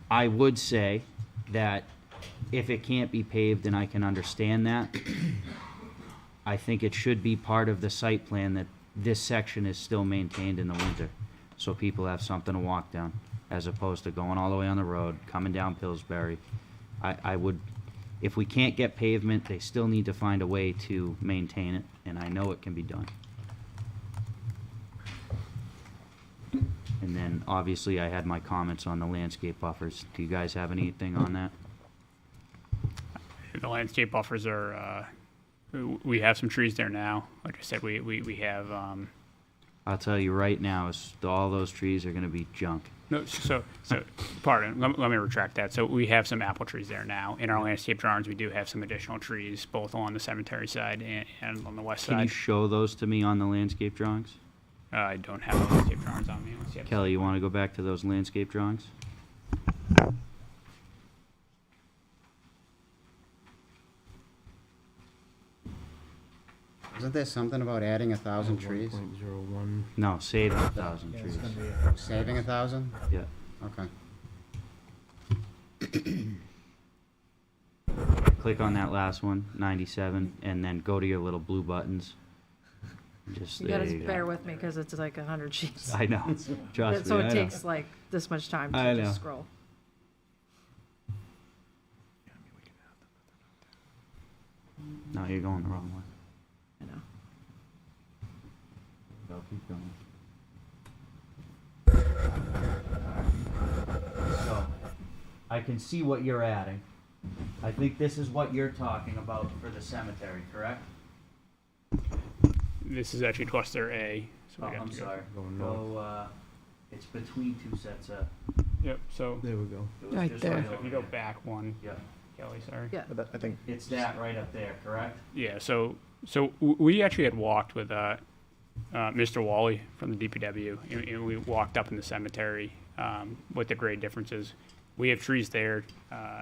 I would say that if it can't be paved, and I can understand that, I think it should be part of the site plan that this section is still maintained in the winter, so people have something to walk down, as opposed to going all the way on the road, coming down Pillsbury. I would, if we can't get pavement, they still need to find a way to maintain it, and I know it can be done. And then, obviously, I had my comments on the landscape buffers. Do you guys have anything on that? The landscape buffers are, we have some trees there now. Like I said, we have, I'll tell you right now, all those trees are gonna be junk. no, pardon, let me retract that. So we have some apple trees there now. In our landscape drawings, we do have some additional trees, both on the cemetery side and on the west Can you side. show those to me on the landscape drawings? I don't have the landscape drawings on me. Let's see. Kelly, you wanna go back to those landscape drawings? Isn't there something about adding 1,000 trees? 1.01. No, saving 1,000 trees. Saving 1,000? Yeah. Okay. Click on that last one, 97, and then go to your little blue buttons. Just, You there gotta you go. bear with me, because it's like 100 sheets. I know, trust me, So I it know. takes like this much time I to know. just scroll. No, you're going the wrong way. I know. Go, keep going. So, I can see what you're adding. I think this is what you're talking about for the cemetery, correct? This is actually cluster A. So Oh, we have I'm to go- sorry. Go, it's between two sets of. Yep, so There we go. it was Right just there. right if over you go there. back one, Yeah, Kelly, sorry. Yeah. I think it's that right up there, correct? Yeah, so we actually had walked with Mr. Wally from the DPW, and we walked up in the cemetery with the grade differences. We have trees there,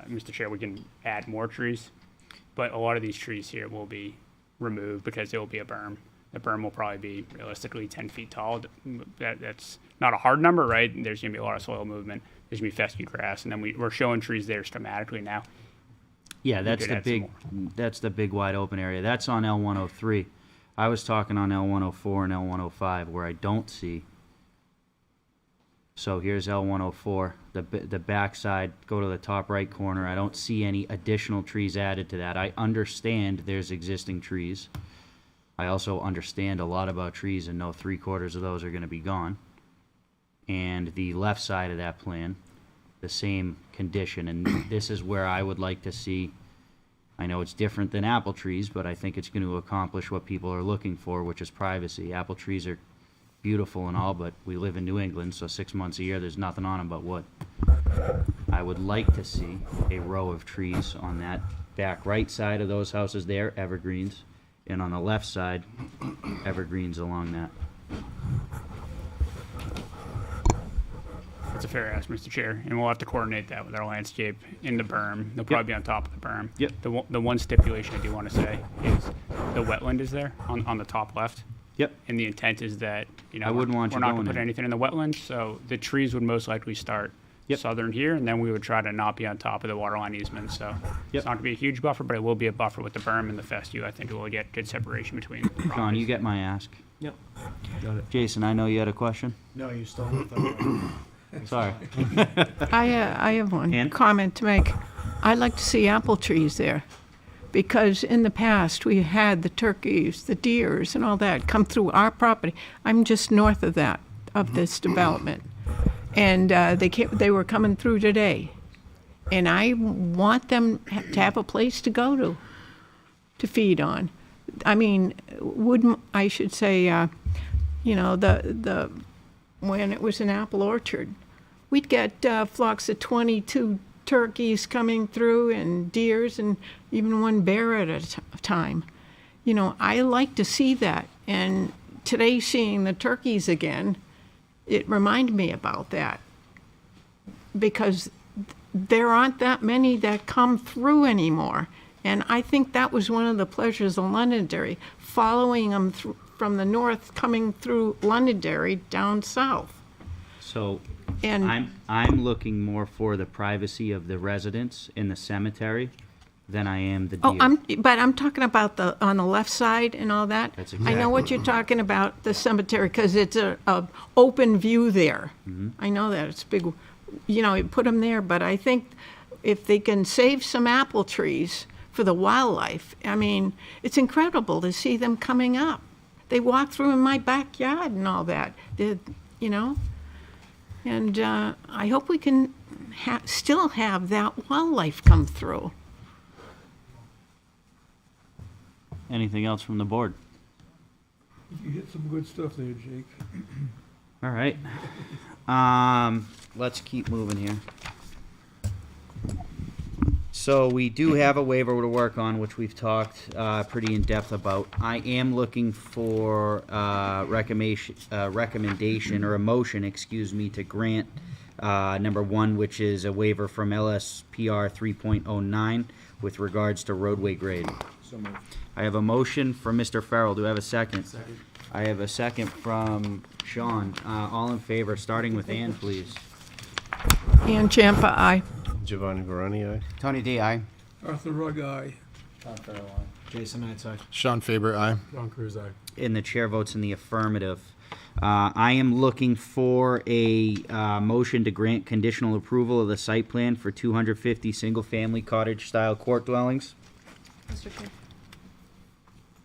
Mr. Chair, we can add more trees, but a lot of these trees here will be removed because there will be a berm. The berm will probably be realistically 10 feet tall. That's not a hard number, right? There's gonna be a lot of soil movement. There's gonna be fescue grass, and then we're showing trees there schematically now. Yeah, We that's could the add some big, that's the big wide open area. That's on L103. I was talking on L104 and L105 where I don't see. So here's L104, the backside, go to the top right corner. I don't see any additional trees added to that. I understand there's existing trees. I also understand a lot about trees and know 3/4 of those are gonna be gone. And the left side of that plan, the same condition, and this is where I would like to see, I know it's different than apple trees, but I think it's going to accomplish what people are looking for, which is privacy. Apple trees are beautiful and all, but we live in New England, so 6 months a year, there's nothing on them but wood. I would like to see a row of trees on that back right side of those houses there, evergreens, and on the left side, evergreens along that. That's a fair ask, Mr. Chair, and we'll have to coordinate that with our landscape in the berm. They'll probably be on top of the berm. Yep. The one stipulation I do want to say is the wetland is there on the top left. Yep. And the intent is that, I wouldn't want we're you not going going to put there. anything in the wetland, so the trees would most likely start southern here, and then we would try to not be on top of the waterline easement, so it's not going to be a huge buffer, but it will be a buffer with the berm and the fescue. I think it will get good separation between John, you get my ask. Yep. Got it. Jason, I know you had a question? No, you stole it. Sorry. I have one Ann? comment to make. I'd like to see apple trees there, because in the past, we had the turkeys, the deers, and all that come through our property. I'm just north of that, of this development. And they were coming through today. And I want them to have a place to go to feed on. I mean, I should say, when it was an apple orchard, we'd get flocks of 22 turkeys coming through and deers and even one bear at a time. You know, I like to see that. And today seeing the turkeys again, it reminded me about that. Because there aren't that many that come through anymore. And I think that was one of the pleasures of Londonderry, following them from the north, coming through Londonderry down south. So And I'm looking more for the privacy of the residents in the cemetery than I am the deer. but I'm talking about on the left side and all that. That's I know what exactly- you're talking about, the cemetery, because it's a open view there. Mhm. I know that, it's big, you put them there, but I think if they can save some apple trees for the wildlife, I mean, it's incredible to see them coming up. They walk through in my backyard and all that, and I hope we can still have that wildlife come through. Anything else from the board? You hit some good stuff there, Jake. All right. Let's keep moving here. So we do have a waiver to work on, which we've talked pretty in depth about. I am looking for recommendation or a motion, to grant number one, which is a waiver from LSPR 3.09 with regards to roadway grade. So moved. I have a motion from Mr. Farrell. Do I have a second? Second. I have a second from Sean. All in favor, starting with Ann, please. Ann Champa, aye. Giovanni Guarani, aye. Tony D, aye. Arthur Rugg, aye. Jason Eitzai. Sean Faber, aye. John Cruz, aye. And the chair votes in the affirmative. I am looking for a motion to grant conditional approval of the site plan for 250 single-family cottage-style court dwellings. Mr. Chair.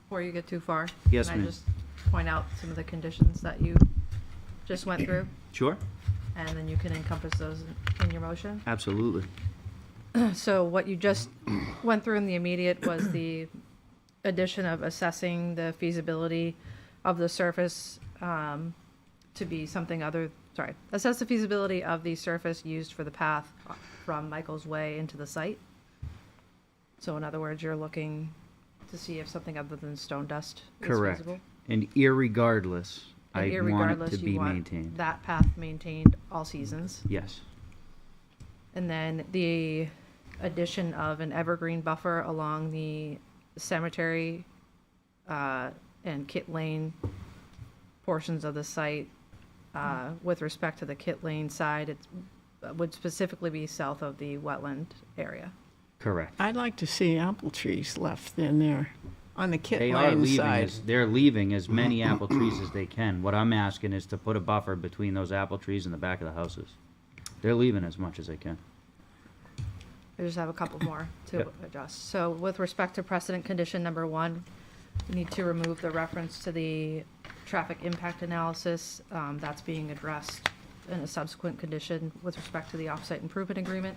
Before you get too far. Yes, Can I ma'am. just point out some of the conditions that you just went through? Sure. And then you can encompass those in your motion. Absolutely. So what you just went through in the immediate was the addition of assessing the feasibility of the surface to be something assess the feasibility of the surface used for the path from Michael's Way into the site. So in other words, you're looking to see if something other than stone dust is Correct. feasible. And irregardless, And I want it irregardless, to you be want maintained. that path maintained all seasons. Yes. And then the addition of an evergreen buffer along the cemetery and Kit Lane portions of the site. With respect to the Kit Lane side, it would specifically be south of the wetland area. Correct. I'd like to see apple trees left in there on the Kit They are Lane leaving side. they're leaving as many apple trees as they can. What I'm asking is to put a buffer between those apple trees and the back of the houses. They're leaving as much as they can. I just have a couple more to Yep. adjust. So with respect to precedent condition number one, we need to remove the reference to the traffic impact analysis. That's being addressed in a subsequent condition with respect to the offsite improvement agreement.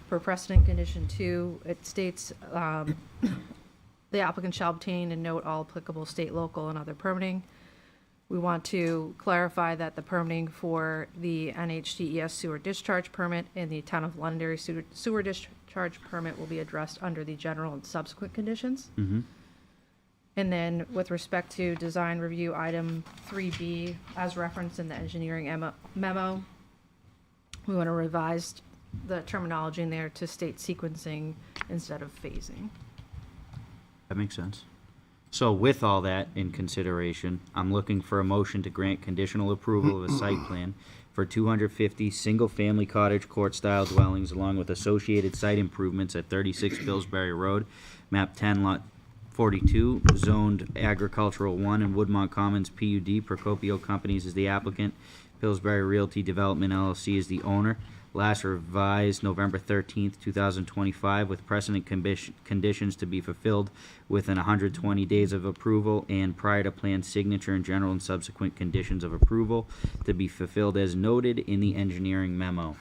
For precedent condition two, it states, the applicant shall obtain and note all applicable state, local, and other permitting. We want to clarify that the permitting for the NHDES sewer discharge permit and the town of Londonderry sewer discharge permit will be addressed under the general and subsequent conditions. Mm-hmm. And then with respect to design review item 3B, as referenced in the engineering memo, we want to revise the terminology in there to state sequencing instead of phasing. That makes sense. So with all that in consideration, I'm looking for a motion to grant conditional approval of a site plan for 250 single-family cottage court-style dwellings along with associated site improvements at 36 Pillsbury Road, map 10, lot 42, zoned agricultural 1 in Woodmont Commons PUD. Procopio Companies is the applicant. Pillsbury Realty Development LLC is the owner. Last revised November 13th, 2025, with precedent conditions to be fulfilled within 120 days of approval and prior to plan signature and general and subsequent conditions of approval to be fulfilled as noted in the engineering memo.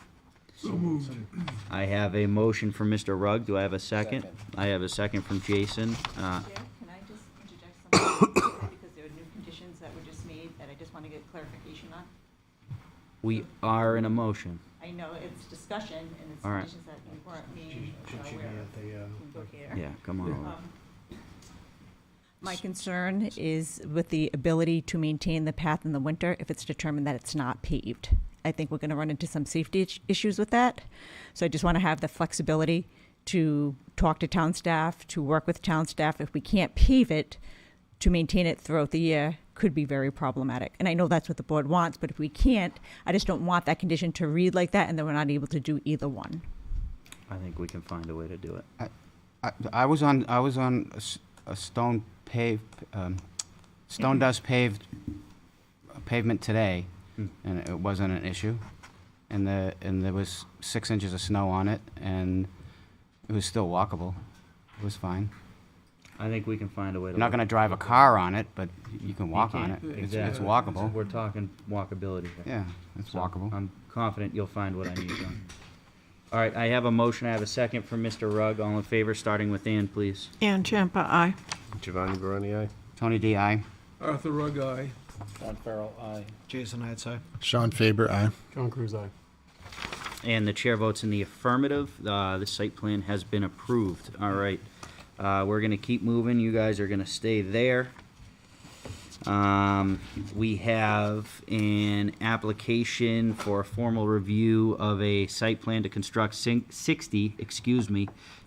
So moved. I have a motion from Mr. Rugg. Do I have a second? I have a second from Jason. Can I just interject something? Because there are new conditions that were just made that I just want to get clarification on. We are in a motion. I know it's discussion and it's All right. conditions that you weren't made aware of. Look here. Yeah, come on over. My concern is with the ability to maintain the path in the winter if it's determined that it's not paved. I think we're going to run into some safety issues with that. So I just want to have the flexibility to talk to town staff, to work with town staff. If we can't pave it, to maintain it throughout the year could be very problematic. And I know that's what the board wants, but if we can't, I just don't want that condition to read like that and then we're not able to do either one. I think we can find a way to do it. I was on a stone dust paved pavement today, and it wasn't an issue. And there was 6 inches of snow on it, and it was still walkable. It was fine. I think we can find a way to. You're not going to drive a car on it, but you can walk on it. It's Exactly. walkable. We're talking walkability here. Yeah, it's walkable. I'm confident you'll find what I need, John. All right, I have a motion. I have a second from Mr. Rugg. All in favor, starting with Ann, please. Ann Champa, aye. Giovanni Baroni, aye. Tony D, aye. Arthur Rugg, aye. John Farrell, aye. Jason Heights, aye. Sean Faber, aye. John Cruz, aye. And the chair votes in the affirmative. The site plan has been approved. All right. We're going to keep moving. You guys are going to stay there. We have an application for a formal review of a site plan to construct 60,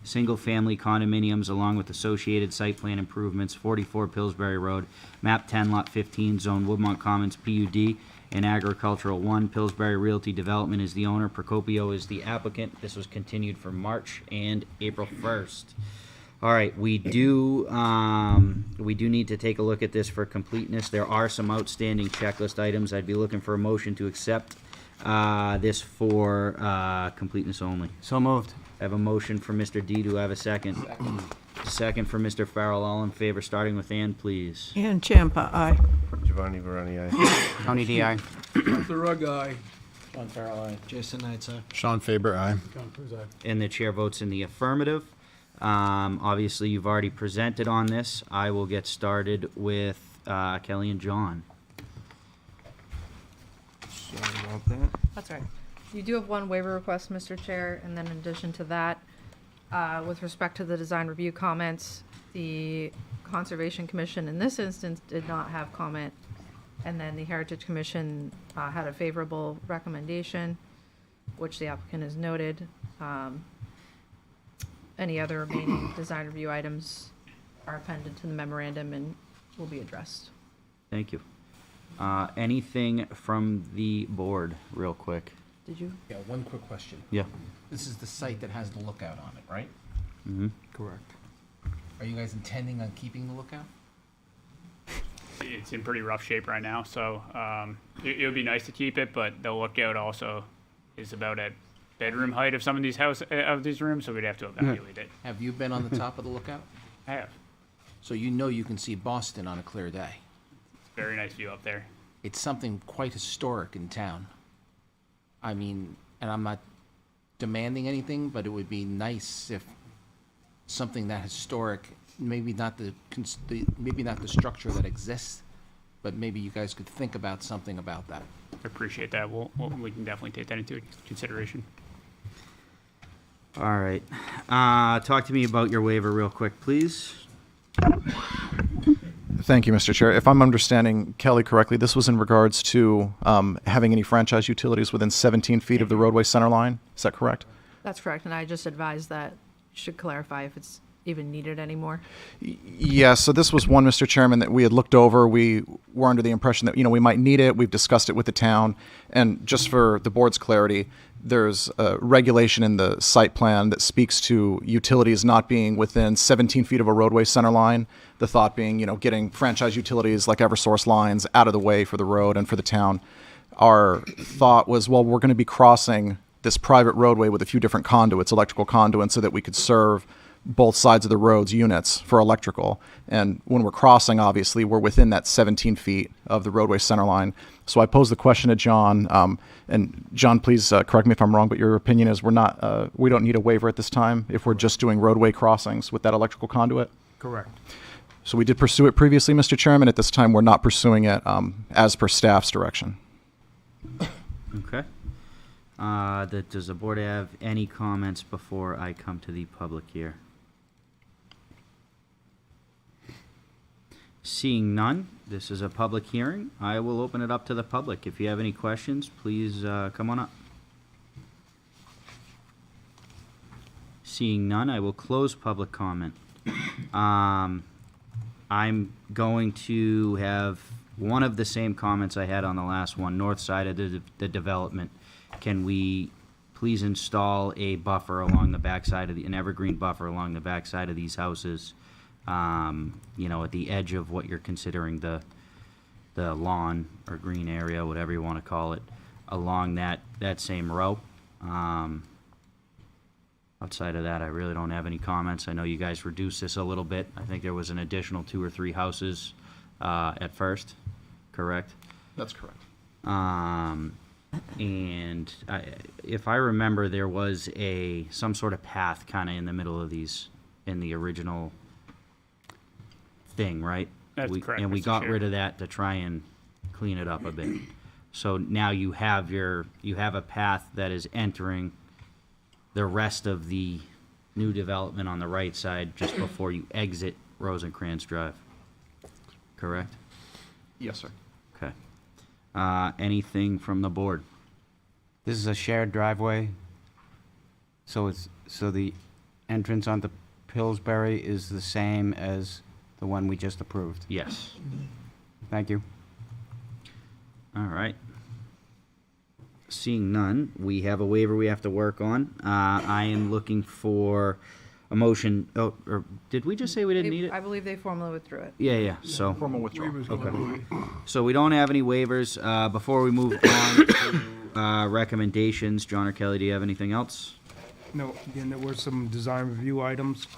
single-family condominiums along with associated site plan improvements, 44 Pillsbury Road, map 10, lot 15, zone Woodmont Commons, PUD, and agricultural 1. Pillsbury Realty Development is the owner. Procopio is the applicant. This was continued for March and April 1st. All right, we do need to take a look at this for completeness. There are some outstanding checklist items. I'd be looking for a motion to accept this for completeness only. So moved. I have a motion for Mr. D. Do I have a second? Second for Mr. Farrell. All in favor, starting with Ann, please. Ann Champa, aye. Giovanni Baroni, aye. Tony D, aye. Arthur Rugg, aye. John Farrell, aye. Jason Heights, aye. Sean Faber, aye. John Cruz, aye. And the chair votes in the affirmative. Obviously, you've already presented on this. I will get started with Kelly and John. Sorry about that. That's right. You do have one waiver request, Mr. Chair, and then in addition to that, with respect to the design review comments, the Conservation Commission in this instance did not have comment, and then the Heritage Commission had a favorable recommendation, which the applicant has noted. Any other remaining design review items are appended to the memorandum and will be addressed. Thank you. Anything from the board, real quick? Did you? Yeah, one quick question. Yeah. This is the site that has the lookout on it, right? Mm-hmm. Correct. Are you guys intending on keeping the lookout? It's in pretty rough shape right now, so it would be nice to keep it, but the lookout also is about at bedroom height of some of these these rooms, so we'd have to evaluate it. Have you been on the top of the lookout? I have. So you know you can see Boston on a clear day. Very nice view up there. It's something quite historic in town. I mean, and I'm not demanding anything, but it would be nice if something that historic, maybe not the structure that exists, but maybe you guys could think about something about that. I appreciate that. We can definitely take that into consideration. All right. Talk to me about your waiver real quick, please. Thank you, Mr. Chair. If I'm understanding Kelly correctly, this was in regards to having any franchise utilities within 17 feet of the roadway center line. Is that correct? That's correct, and I just advised that you should clarify if it's even needed anymore. Yes, so this was one, Mr. Chairman, that we had looked over. We were under the impression that, we might need it. We've discussed it with the town. And just for the board's clarity, there's a regulation in the site plan that speaks to utilities not being within 17 feet of a roadway center line. The thought being, getting franchise utilities like Eversource lines out of the way for the road and for the town. Our thought was, well, we're going to be crossing this private roadway with a few different conduits, electrical conduits, so that we could serve both sides of the road's units for electrical. And when we're crossing, obviously, we're within that 17 feet of the roadway center line. So I posed the question to John, and John, please correct me if I'm wrong, but your opinion is we don't need a waiver at this time if we're just doing roadway crossings with that electrical conduit? Correct. So we did pursue it previously, Mr. Chairman. At this time, we're not pursuing it as per staff's direction. Okay. Does the board have any comments before I come to the public here? Seeing none, this is a public hearing. I will open it up to the public. If you have any questions, please come on up. Seeing none, I will close public comment. I'm going to have one of the same comments I had on the last one, north side of the development. Can we please install a buffer along the backside of an evergreen buffer along the backside of these houses? You know, at the edge of what you're considering the lawn or green area, whatever you want to call it, along that same row. Outside of that, I really don't have any comments. I know you guys reduced this a little bit. I think there was an additional 2 or 3 houses at first, correct? That's correct. And if I remember, there was some sort of path kind of in the middle of these in the original thing, right? That's correct, And we Mr. got Chair. rid of that to try and clean it up a bit. So now you have a path that is entering the rest of the new development on the right side just before you exit Rosencrantz Drive. Correct? Yes, sir. Okay. Anything from the board? This is a shared driveway, so the entrance onto Pillsbury is the same as the one we just approved. Yes. Thank you. All right. Seeing none, we have a waiver we have to work on. I am looking for a motion. Oh, or did we just say we didn't need it? I believe they formally withdrew it. Yeah. So. Formal withdrawal. Okay. So we don't have any waivers. Before we move on to recommendations, John or Kelly, do you have anything else? No, again, there were some design review items,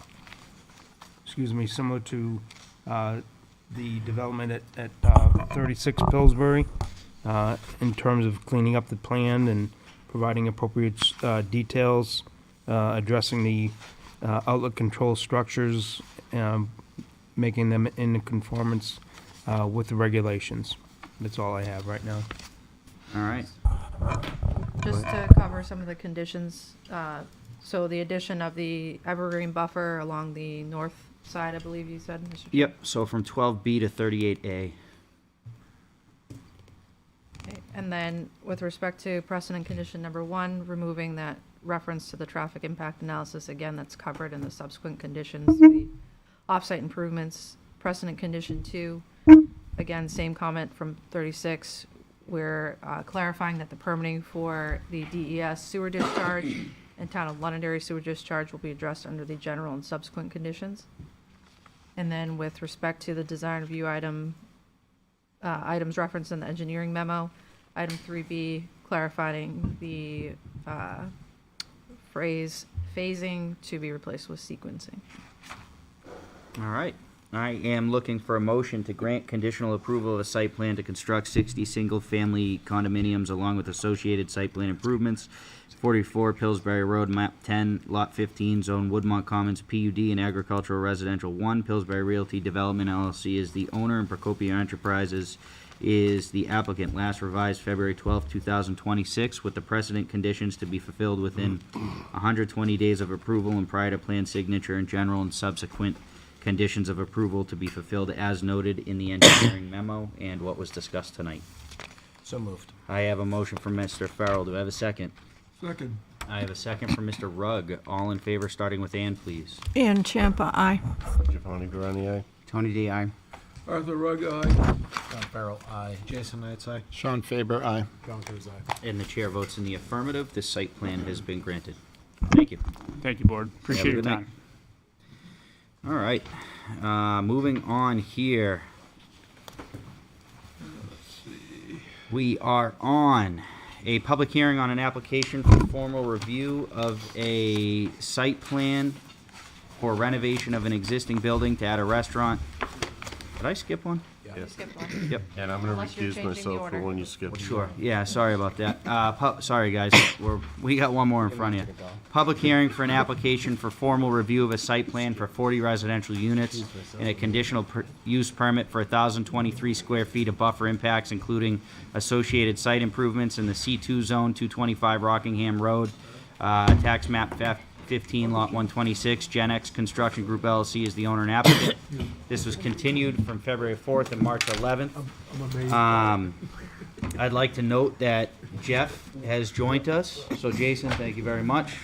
similar to the development at 36 Pillsbury, in terms of cleaning up the plan and providing appropriate details, addressing the outlet control structures, making them in conformance with the regulations. That's all I have right now. All right. Just to cover some of the conditions, so the addition of the evergreen buffer along the north side, I believe you said, Mr. Chair? Yep. So from 12B to 38A. Okay, and then with respect to precedent condition number 1, removing that reference to the traffic impact analysis, again, that's covered in the subsequent conditions, the off-site improvements. Precedent condition 2, again, same comment from 36. We're clarifying that the permitting for the DES sewer discharge and Town of Londonderry sewer discharge will be addressed under the general and subsequent conditions. And then with respect to the design review items referenced in the engineering memo, item 3B, clarifying the phrase phasing to be replaced with sequencing. All right. I am looking for a motion to grant conditional approval of a site plan to construct 60 single-family condominiums along with associated site plan improvements. 44 Pillsbury Road, map 10, lot 15, zone Woodmont Commons, PUD and agricultural residential 1. Pillsbury Realty Development LLC is the owner and Procopio Enterprises is the applicant. Last revised February 12, 2026, with the precedent conditions to be fulfilled within 120 days of approval and prior to plan signature and general and subsequent conditions of approval to be fulfilled as noted in the engineering memo and what was discussed tonight. So moved. I have a motion from Mr. Farrell. Do I have a second? Second. I have a second from Mr. Rugg. All in favor, starting with Ann, please. Ann Champa, aye. Giovanni Garani, aye. Tony D, aye. Arthur Rugg, aye. John Farrell, aye. Jason Knights, aye. Sean Faber, aye. John Cruz, aye. And the chair votes in the affirmative. This site plan has been granted. Thank you. Thank you, board. Have a Appreciate your good night. time. All right. Moving on here. We are on a public hearing on an application for formal review of a site plan for renovation of an existing building to add a restaurant. Did I skip one? You skipped one. Yep. And I'm gonna Unless you're recuse changing the myself for order. when you skip. Sure, yeah, sorry about that. Sorry, guys, we got one more in front of you. Public hearing for an application for formal review of a site plan for 40 residential units and a conditional use permit for 1,023 square feet of buffer impacts, including associated site improvements in the C2 zone, 225 Rockingham Road, tax map 15, lot 126. Gen X Construction Group LLC is the owner and applicant. This was continued from February 4th and March 11th. I'm amazed. I'd like to note that Jeff has joined us. So Jason, thank you very much.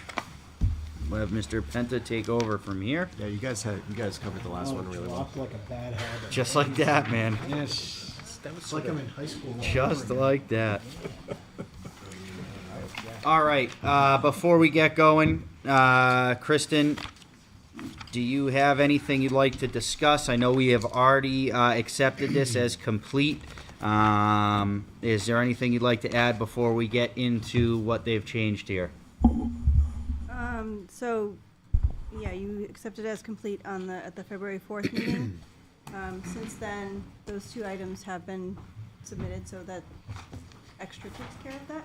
we'll have Mr. Penta take over from here. Yeah, you guys covered the last one really well. Like a bad habit. Just like that, man. Yes. It's like I'm in high school. Just like that. All right, before we get going, Kristen, do you have anything you'd like to discuss? I know we have already accepted this as complete. Is there anything you'd like to add before we get into what they've changed here? So, yeah, you accepted as complete on at the February 4th meeting. Since then, those two items have been submitted, so that extra takes care of that.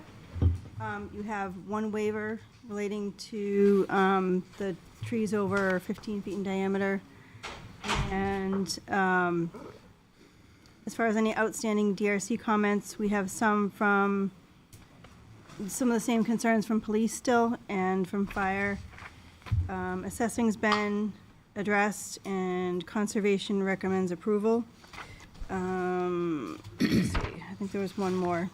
You have one waiver relating to the trees over 15 feet in diameter. And as far as any outstanding DRC comments, we have some of the same concerns from police still and from fire. Assessing's been addressed and conservation recommends approval. Let's see, I think there was one more.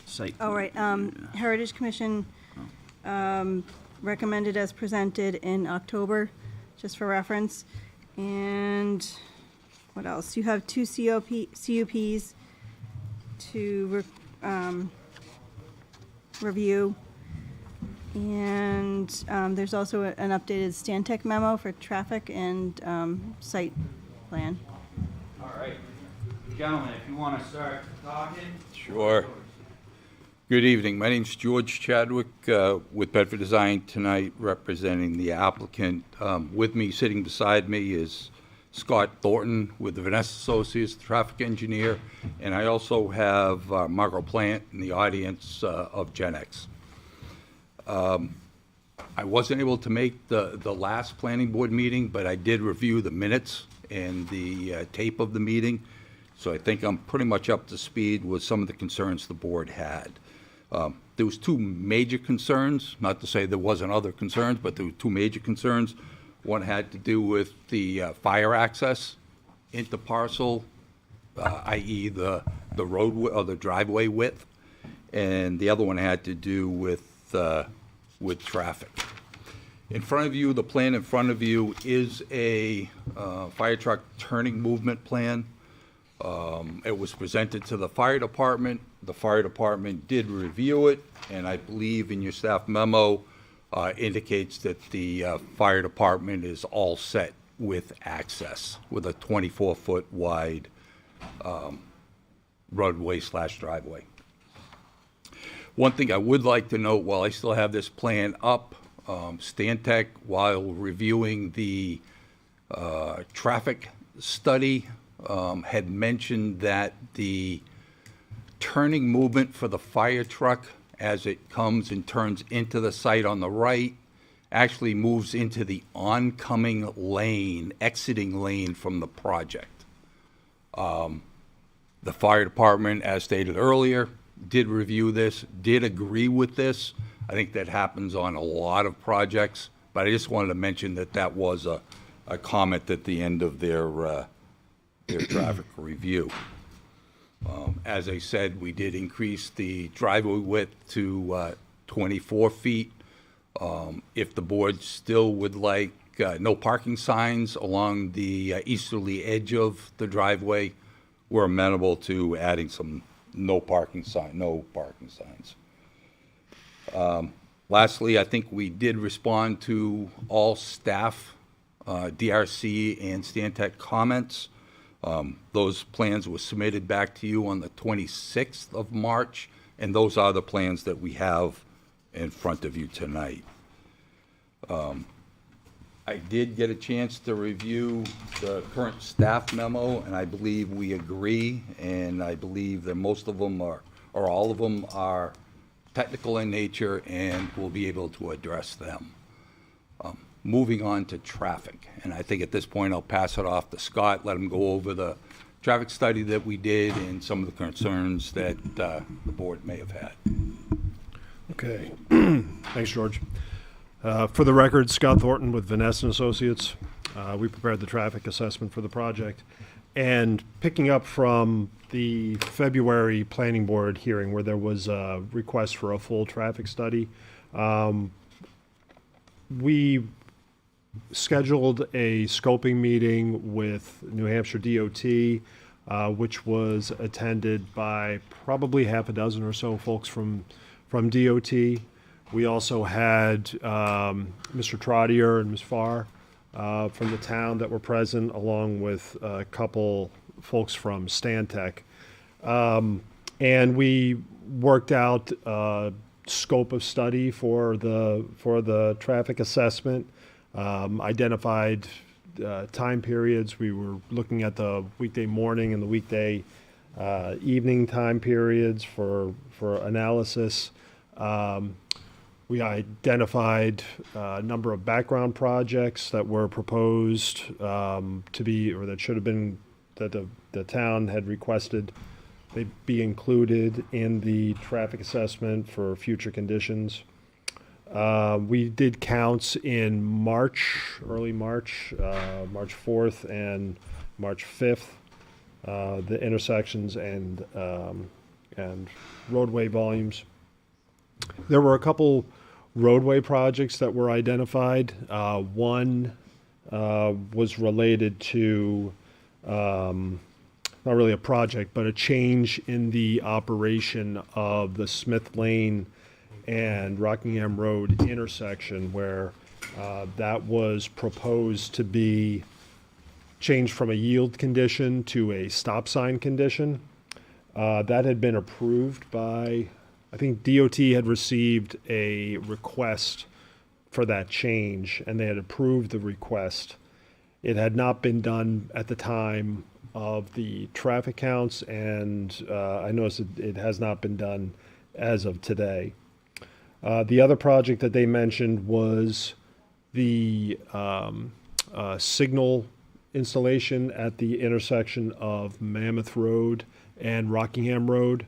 Site. Oh, right, Heritage Commission recommended as presented in October, just for reference. And what else? You have two CUPs to review. And there's also an updated Stantec memo for traffic and site plan. All right. Gentlemen, if you want to start talking. Sure. Good evening. My name's George Chadwick with Bedford Design tonight, representing the applicant. With me, sitting beside me, is Scott Thornton with the Vanessa Associates, the traffic engineer, and I also have Margot Plant in the audience of GenX. I wasn't able to make the last planning board meeting, but I did review the minutes and the tape of the meeting, so I think I'm pretty much up to speed with some of the concerns the board had. There was two major concerns, not to say there wasn't other concerns, but there were two major concerns. One had to do with the fire access into parcel, i.e. the road or the driveway width, and the other one had to do with traffic. In front of you, the plan in front of you is a fire truck turning movement plan. It was presented to the fire department. The fire department did review it, and I believe in your staff memo indicates that the fire department is all set with access, with a 24-foot wide roadway/driveway. One thing I would like to note, while I still have this plan up, Stantec, while reviewing the traffic study, had mentioned that the turning movement for the fire truck as it comes and turns into the site on the right actually moves into the oncoming lane, exiting lane from the project. The fire department, as stated earlier, did review this, did agree with this. I think that happens on a lot of projects, but I just wanted to mention that that was a comment at the end of their traffic review. As I said, we did increase the driveway width to 24 feet. If the board still would like no parking signs along the easterly edge of the driveway, we're amenable to adding some no parking signs. Lastly, I think we did respond to all staff, DRC and Stantec comments. Those plans were submitted back to you on the 26th of March, and those are the plans that we have in front of you tonight. I did get a chance to review the current staff memo, and I believe we agree, and I believe that most of them or all of them are technical in nature, and we'll be able to address them. Moving on to traffic, and I think at this point I'll pass it off to Scott, let him go over the traffic study that we did and some of the concerns that the board may have had. Okay. Thanks, George. For the record, Scott Thornton with Vanessa Associates. We prepared the traffic assessment for the project. And picking up from the February planning board hearing where there was a request for a full traffic study, we scheduled a scoping meeting with New Hampshire DOT, which was attended by probably half a dozen or so folks from DOT. We also had Mr. Trottier and Ms. Farr from the town that were present, along with a couple folks from Stantec. And we worked out a scope of study for the traffic assessment, identified time periods. We were looking at the weekday morning and the weekday evening time periods for analysis. We identified a number of background projects that were proposed to be, or that should have been, that the town had requested they be included in the traffic assessment for future conditions. We did counts in March, early March, March 4th and March 5th, the intersections and roadway volumes. There were a couple roadway projects that were identified. One was related to, not really a project, but a change in the operation of the Smith Lane and Rockingham Road intersection, where that was proposed to be changed from a yield condition to a stop sign condition. That had been approved by, I think DOT had received a request for that change, and they had approved the request. It had not been done at the time of the traffic counts, and I noticed it has not been done as of today. The other project that they mentioned was the signal installation at the intersection of Mammoth Road and Rockingham Road.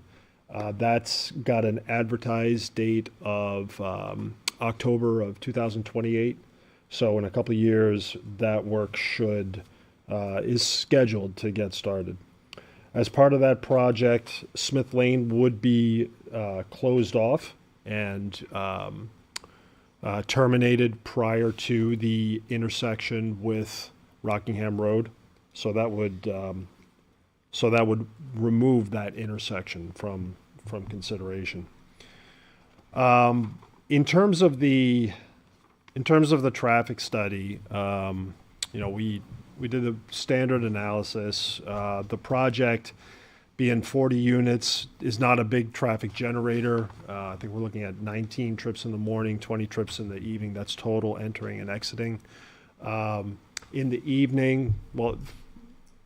That's got an advertised date of October of 2028. So in a couple of years, that work is scheduled to get started. As part of that project, Smith Lane would be closed off and terminated prior to the intersection with Rockingham Road. So that would remove that intersection from consideration. In terms of the traffic study, we did a standard analysis. The project, being 40 units, is not a big traffic generator. I think we're looking at 19 trips in the morning, 20 trips in the evening. That's total entering and exiting. In the evening, well,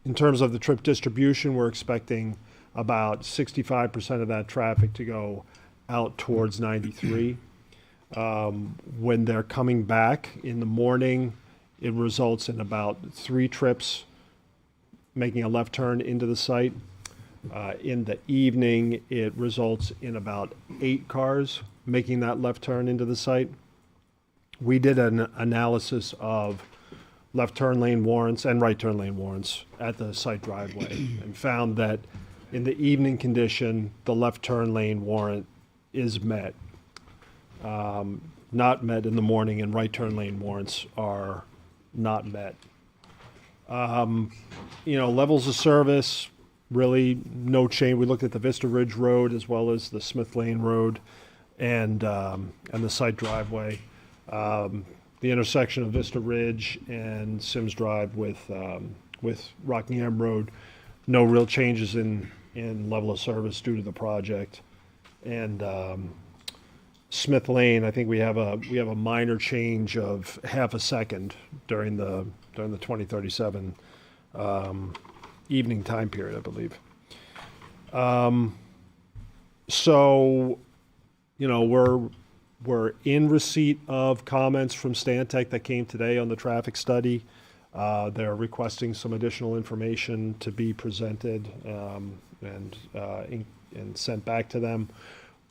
in terms of the trip distribution, we're expecting about 65% of that traffic to go out towards 93. When they're coming back in the morning, it results in about 3 trips making a left turn into the site. In the evening, it results in about 8 cars making that left turn into the site. We did an analysis of left turn lane warrants and right turn lane warrants at the site driveway and found that in the evening condition, the left turn lane warrant is met. Not met in the morning, and right turn lane warrants are not met. Levels of service, really no change. We looked at the Vista Ridge Road as well as the Smith Lane Road and the site driveway. The intersection of Vista Ridge and Sims Drive with Rockingham Road, no real changes in level of service due to the project. And Smith Lane, I think we have a minor change of half a second during the 2037 evening time period, I believe. We're in receipt of comments from Stantec that came today on the traffic study. They're requesting some additional information to be presented and sent back to them.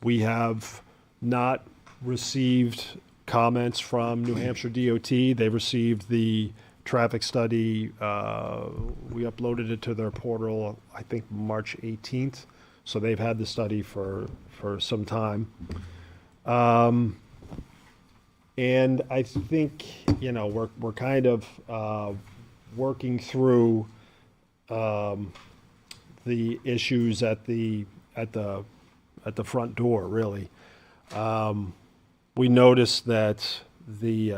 We have not received comments from New Hampshire DOT. They received the traffic study. We uploaded it to their portal, I think, March 18th. So they've had the study for some time. And I think, you know, we're kind of working through the issues at the front door, really. We noticed that the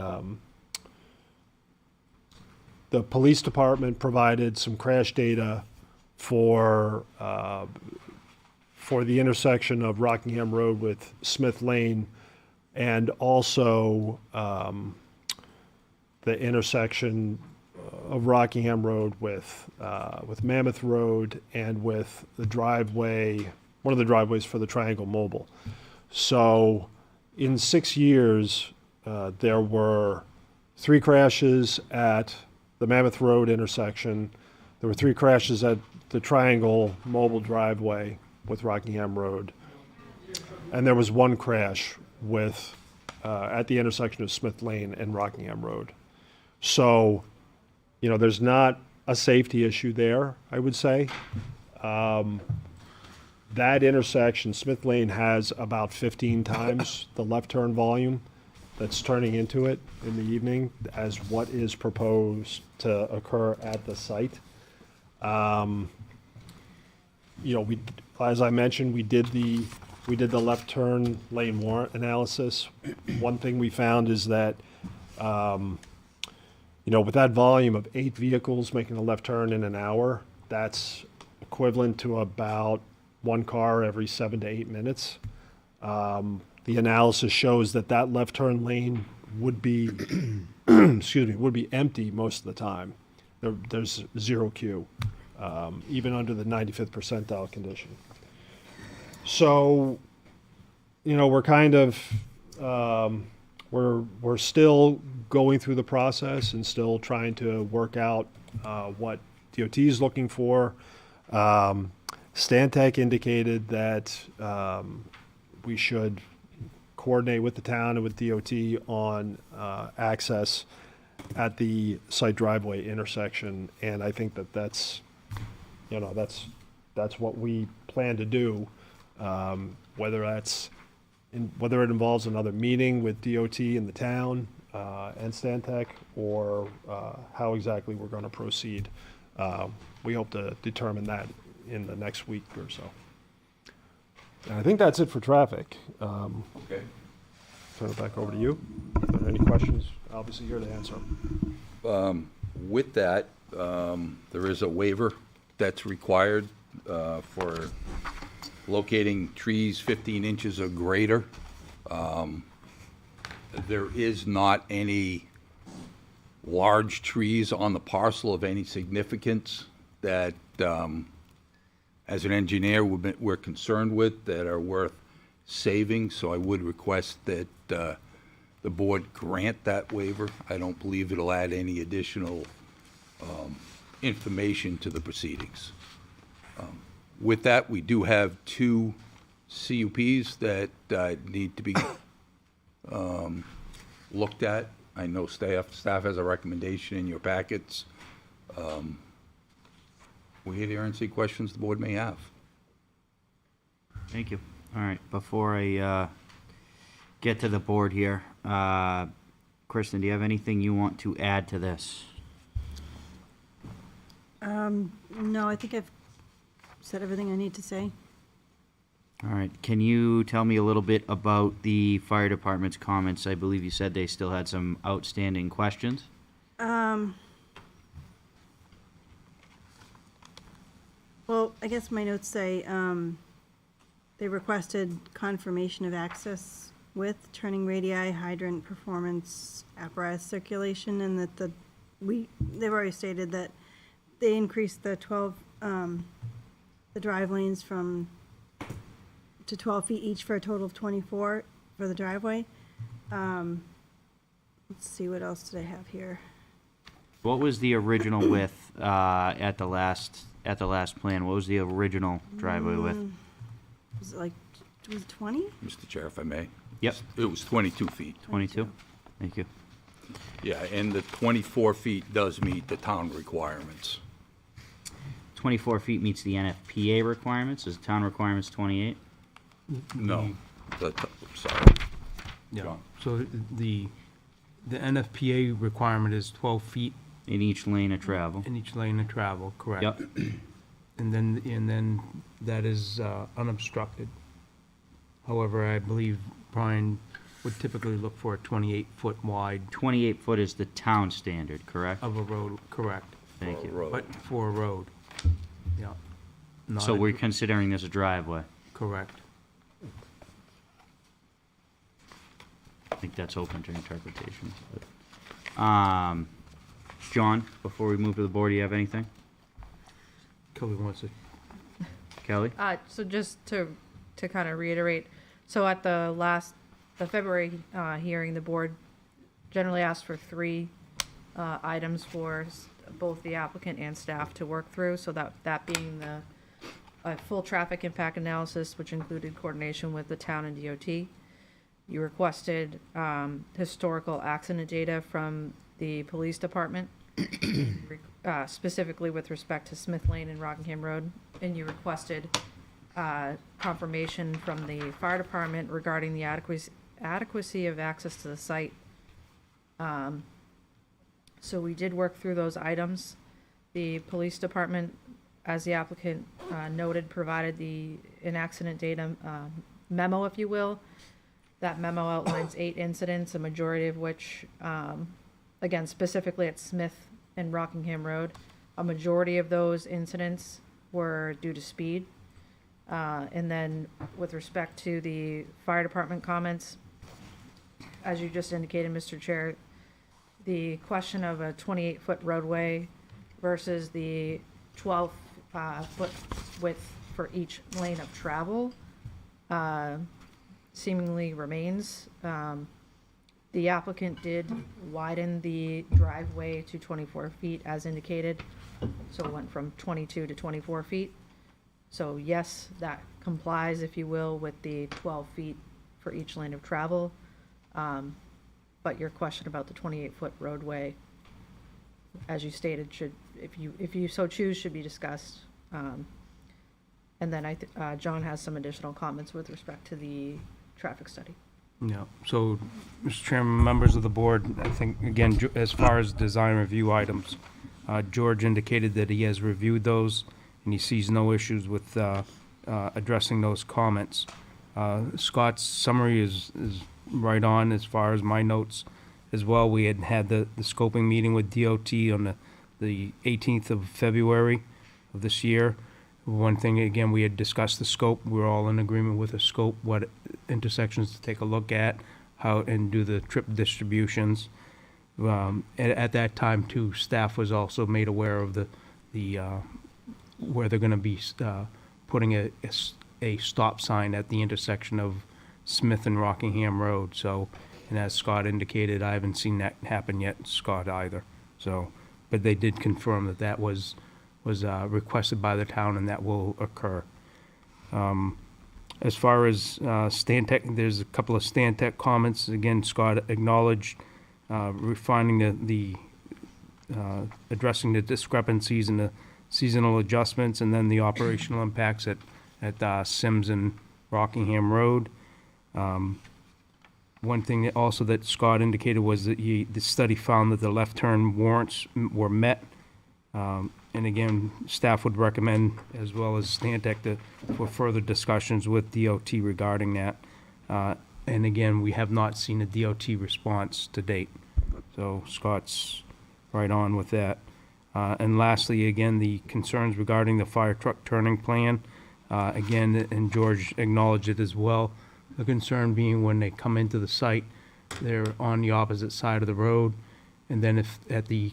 police department provided some crash data for the intersection of Rockingham Road with Smith Lane, and also the intersection of Rockingham Road with Mammoth Road, and with the driveway, one of the driveways for the Triangle Mobile. So in 6 years, there were 3 crashes at the Mammoth Road intersection. There were 3 crashes at the Triangle Mobile driveway with Rockingham Road. And there was 1 crash with at the intersection of Smith Lane and Rockingham Road. So, you know, there's not a safety issue there, I would say. That intersection, Smith Lane, has about 15 times the left turn volume that's turning into it in the evening as what is proposed to occur at the site. You know, as I mentioned, we did the left turn lane warrant analysis. One thing we found is that, you know, with that volume of 8 vehicles making a left turn in an hour, that's equivalent to about 1 car every 7 to 8 minutes. The analysis shows that that left turn lane would be, excuse me, would be empty most of the time. There's 0 queue, even under the 95th percentile condition. So, you know, we're kind of, we're still going through the process and still trying to work out what DOT is looking for. Stantec indicated that we should coordinate with the town and with DOT on access at the site driveway intersection, and I think that that's, you know, that's what we plan to do. Whether it involves another meeting with DOT in the town and Stantec, or how exactly we're going to proceed. We hope to determine that in the next week or so. And I think that's it for traffic. Okay. Turn it back over to you. If there are any questions, obviously here to answer. With that, there is a waiver that's required for locating trees 15 inches or greater. There is not any large trees on the parcel of any significance that, as an engineer, we're concerned with, that are worth saving. So I would request that the board grant that waiver. I don't believe it'll add any additional information to the proceedings. With that, we do have 2 CUPs that need to be looked at. I know staff has a recommendation in your packets. We're here to answer any questions the board may have. Thank you. All right, before I get to the board here, Kristen, do you have anything you want to add to this? No, I think I've said everything I need to say. All right, can you tell me a little bit about the fire department's comments? I believe you said they still had some outstanding questions. Well, I guess my notes say they requested confirmation of access with turning radii, hydrant performance, apparatus circulation, and that they've already stated that they increased the drive lanes to 12 feet each for a total of 24 for the driveway. Let's see, what else did I have here? What was the original width at the last plan? What was the original driveway width? Was it 20? Mr. Chair, if I may. Yep. It was 22 feet. 22? Thank you. Yeah, and the 24 feet does meet the town requirements. 24 feet meets the NFPA requirements. Is the town requirements 28? No, sorry. Yeah, John. so the NFPA requirement is 12 feet In each lane of travel. in each lane of travel, correct? Yep. And then that is unobstructed. However, I believe Brian would typically look for a 28-foot wide 28 foot is the town standard, correct? of a road, correct? Thank For a you. road. But for a road, yeah. Not So a- we're considering this a driveway. Correct. I think that's open to interpretation. John, before we move to the board, do you have anything? Kelly wants to, Kelly? So just to kind of reiterate, so at the February hearing, the board generally asked for 3 items for both the applicant and staff to work through. So that being the full traffic impact analysis, which included coordination with the town and DOT. You requested historical accident data from the police department, specifically with respect to Smith Lane and Rockingham Road, and you requested confirmation from the fire department regarding the adequacy of access to the site. So we did work through those items. The police department, as the applicant noted, provided an accident data memo, if you will. That memo outlines 8 incidents, a majority of which, again, specifically at Smith and Rockingham Road. A majority of those incidents were due to speed. And then with respect to the fire department comments, as you just indicated, Mr. Chair, the question of a 28-foot roadway versus the 12-foot width for each lane of travel seemingly remains. The applicant did widen the driveway to 24 feet as indicated, so it went from 22 to 24 feet. So yes, that complies, if you will, with the 12 feet for each lane of travel. But your question about the 28-foot roadway, as you stated, should, if you so choose, should be discussed. And then John has some additional comments with respect to the traffic study. yeah. So, Mr. Chairman, members of the board, I think, again, as far as design review items, George indicated that he has reviewed those, and he sees no issues with addressing those comments. Scott's summary is right on as far as my notes as well. We had the scoping meeting with DOT on the 18th of February of this year. One thing, again, we had discussed the scope. We're all in agreement with the scope, what intersections to take a look at, how, and do the trip distributions. At that time, too, staff was also made aware of the where they're gonna be putting a stop sign at the intersection of Smith and Rockingham Road. So, and as Scott indicated, I haven't seen that happen yet, Scott either. So, but they did confirm that that was requested by the town and that will occur. As far as Stantec, there's a couple of Stantec comments. Again, Scott acknowledged refining the addressing the discrepancies in the seasonal adjustments and then the operational impacts at Sims and Rockingham Road. One thing that also that Scott indicated was that the study found that the left turn warrants were met. And again, staff would recommend, as well as Stantec, for further discussions with DOT regarding that. And again, we have not seen a DOT response to date. So Scott's right on with that. And lastly, again, the concerns regarding the fire truck turning plan. Again, and George acknowledged it as well. The concern being when they come into the site, they're on the opposite side of the road. And then if at the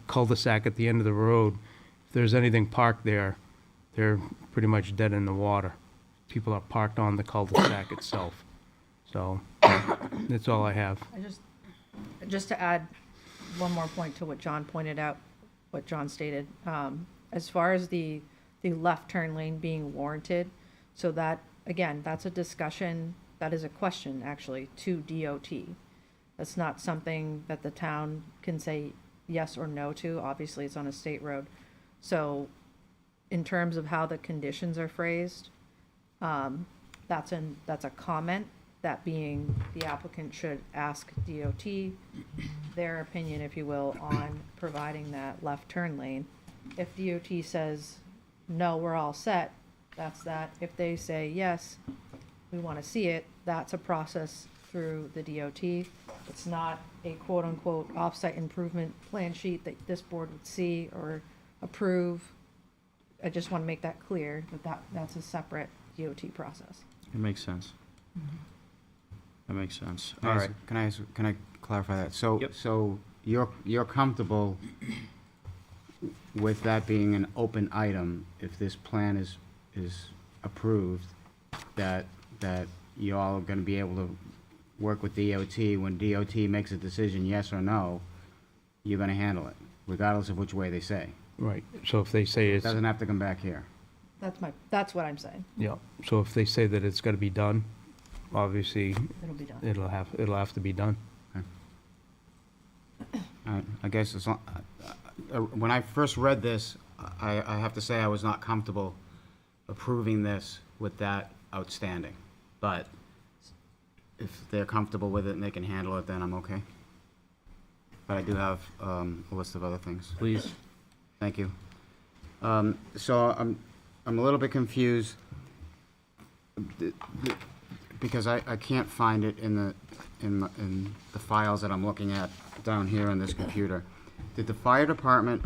cul-de-sac at the end of the road, if there's anything parked there, they're pretty much dead in the water. People are parked on the cul-de-sac itself. So that's all I have. Just to add one more point to what John pointed out, what John stated, as far as the left turn lane being warranted, so that, again, that's a discussion, that is a question actually to DOT. That's not something that the town can say yes or no to. Obviously, it's on a state road. So in terms of how the conditions are phrased, that's a comment. That being, the applicant should ask DOT their opinion, if you will, on providing that left turn lane. If DOT says, no, we're all set, that's that. If they say, yes, we want to see it, that's a process through the DOT. It's not a quote-unquote off-site improvement plan sheet that this board would see or approve. I just want to make that clear, that's a separate DOT process. It makes sense. That makes sense. Can All I right. can I clarify that? So, Yep. so you're comfortable with that being an open item if this plan is approved, that you all are gonna be able to work with DOT, when DOT makes a decision, yes or no, you're gonna handle it, regardless of which way they say. Right, so if they say It it's, doesn't have to come back here. That's what I'm saying. yeah, so if they say that it's gotta be done, obviously, It'll be done. it'll have to be done. I guess as long, when I first read this, I have to say I was not comfortable approving this with that outstanding. But if they're comfortable with it and they can handle it, then I'm okay. But I do have a list of other things. Please. Thank you. So I'm a little bit confused because I can't find it in the files that I'm looking at down here on this computer. Did the fire department,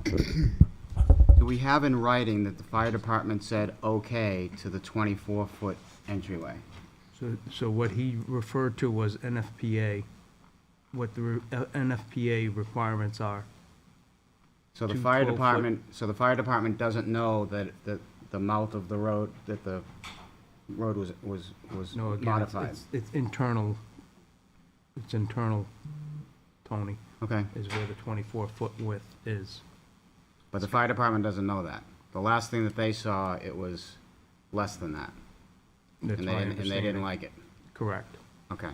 do we have in writing that the fire department said okay to the 24-foot entryway? So what he referred to was NFPA, what the NFPA requirements are. So the Two fire 12-foot department doesn't know that the mouth of the road, that the road was No, again, modified? it's internal, Tony, Okay, is where the 24-foot width is. but the fire department doesn't know that. The last thing that they saw, it was less than that. That's And my they didn't understanding. like it. Correct. Okay.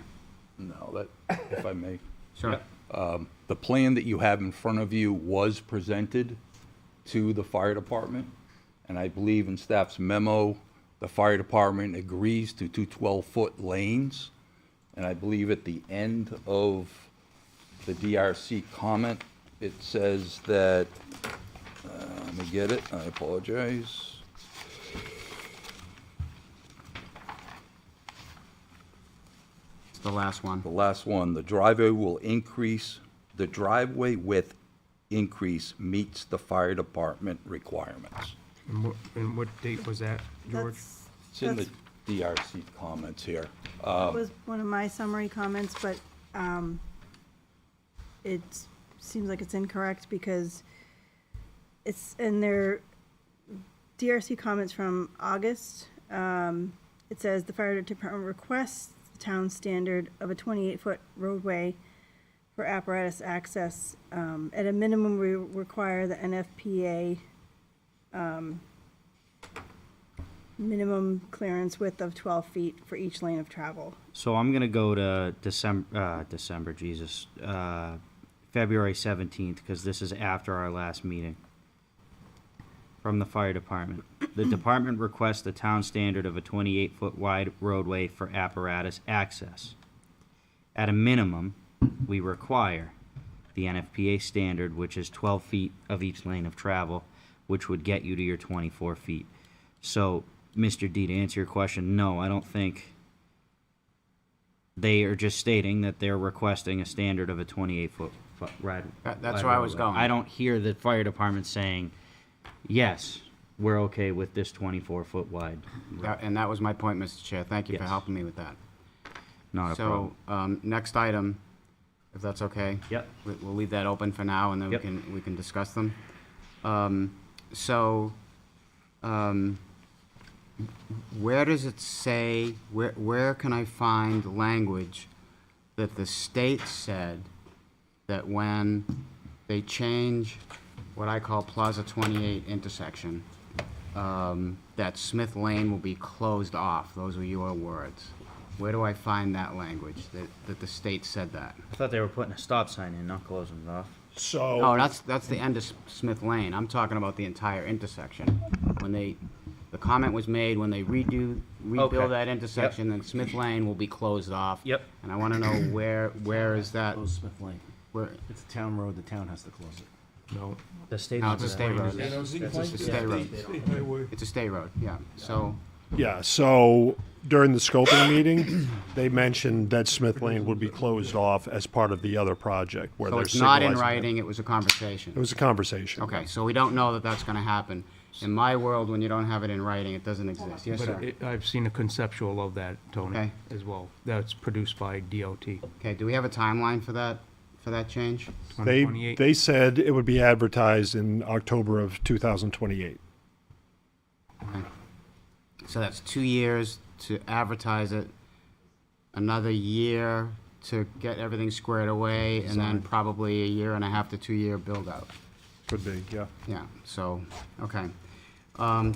No, if I may. Sure. The plan that you have in front of you was presented to the fire department, and I believe in staff's memo, the fire department agrees to two 12-foot lanes, and I believe at the end of the DRC comment, it says that, let me get it, I apologize. It's the last one. The last one, the driveway width increase meets the fire department requirements. And what date was that, George? It's in the DRC comments here. That was one of my summary comments, but it seems like it's incorrect because it's in their DRC comments from August. It says the fire department requests the town standard of a 28-foot roadway for apparatus access. At a minimum, we require the NFPA minimum clearance width of 12 feet for each lane of travel. So I'm gonna go to February 17th, because this is after our last meeting. From the fire department. The department requests the town standard of a 28-foot wide roadway for apparatus access. At a minimum, we require the NFPA standard, which is 12 feet of each lane of travel, which would get you to your 24 feet. So, Mr. D, to answer your question, no, I don't think they are just stating that they're requesting a standard of a 28-foot wide. That's where I was going. I don't hear the fire department saying, yes, we're okay with this 24-foot wide. And that was my point, Mr. Chair. Thank you for Yes. helping me with that. Not a problem. So, next item, if that's okay? Yep. We'll leave that open for now, and then Yep. we can discuss them. Where does it say, where can I find language that the state said that when they change what I call Plaza 28 intersection, that Smith Lane will be closed off? Those were your words. Where do I find that language, that the state said that? I thought they were putting a stop sign in, not closing it off. So. Oh, that's the end of Smith Lane. I'm talking about the entire intersection. When the comment was made, when they rebuild Okay. that intersection, then Smith Lane will be closed off. Yep. And I want to know where is that? Close Smith Lane. Where? It's a town road, the town has to close it. No, The state. No, it's a owns state that. road. It's It's a state road. State highway. It's a state road, yeah. So, Yeah, so during the scoping meeting, they mentioned that Smith Lane would be closed off as part of the other project where so they're it's not in signalizing it. writing, it was a conversation. It was a conversation. Okay, so we don't know that that's going to happen. In my world, when you don't have it in writing, it doesn't exist. Yes, but sir. I've seen a conceptual of that, Tony, Okay. as well. That's produced by DOT. Okay, do we have a timeline for that change? They, 2028. they said it would be advertised in October of 2028. Okay. So that's 2 years to advertise it, another year to get everything squared away, and then probably a 1.5 to 2 year build out. Could be, yeah. Yeah, so, okay.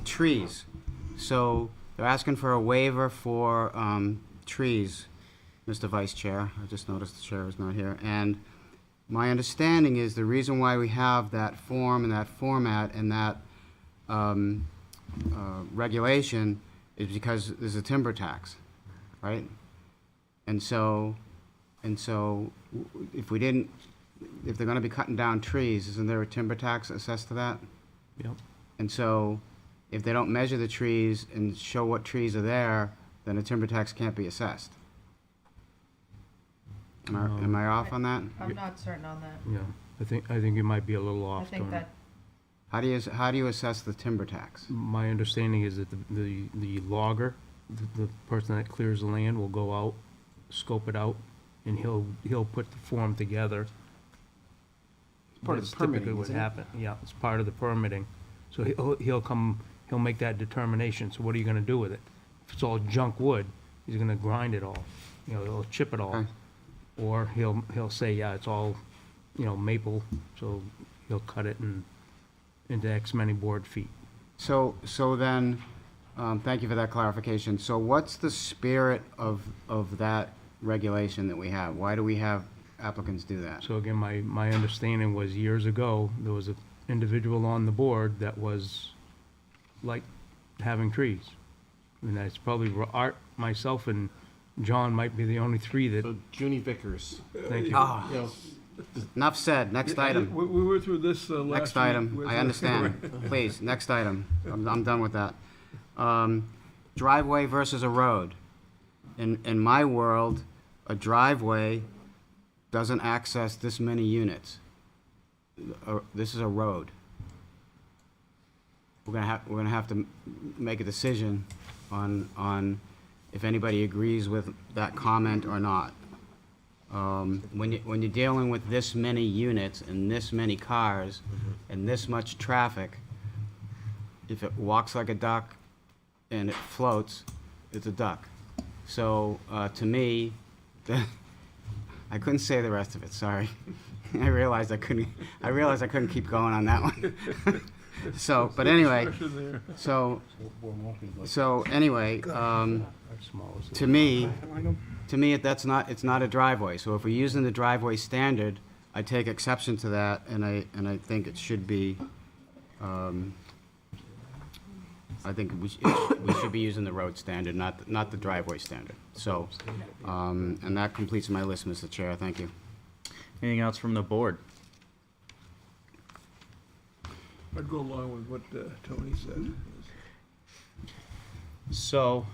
Trees. So they're asking for a waiver for trees, Mr. Vice Chair. I just noticed the chair is not here. And my understanding is the reason why we have that form and that format and that regulation is because there's a timber tax, right? And so if we didn't, if they're gonna be cutting down trees, isn't there a timber tax assessed to that? Yep. And so if they don't measure the trees and show what trees are there, then a timber tax can't be assessed. Am I off on that? I'm not certain on that. Yeah, I think you might be a little I off, think Tony. that, How do you assess the timber tax? My understanding is that the logger, the person that clears the land will go out, scope it out, and he'll put the form together. part of the That's typically permitting, what isn't it? happen. Yeah, it's part of the permitting. So he'll make that determination. So what are you gonna do with it? If it's all junk wood, he's gonna grind it all, he'll chip it all. Okay. Or he'll say, yeah, it's all, maple, so he'll cut it into X many board feet. So then, thank you for that clarification. So what's the spirit of that regulation that we have? Why do we have applicants do that? So again, my understanding was years ago, there was an individual on the board that was like having trees. And that's probably Art, myself, and John might be the only three that, So Junie Vickers. thank you. Ah, You know, enough said. Next item. We went through this last week. Next item. with- I understand. Please, next item. I'm done with that. Driveway versus a road. In my world, a driveway doesn't access this many units. This is a road. We're gonna have to make a decision on if anybody agrees with that comment or not. When you're dealing with this many units and this many cars and this much traffic, if it walks like a duck and it floats, it's a duck. So, to me, I couldn't say the rest of it, sorry. I realized I couldn't keep going on that one. So, but anyway, Discretion there. so anyway, to me, it's not a driveway. So if we're using the driveway standard, I take exception to that, and I think it should be, I think we should be using the road standard, not the driveway standard. So, and that completes my list, Mr. Chair. Thank you. Anything else from the board? I'd go along with what Tony said. So,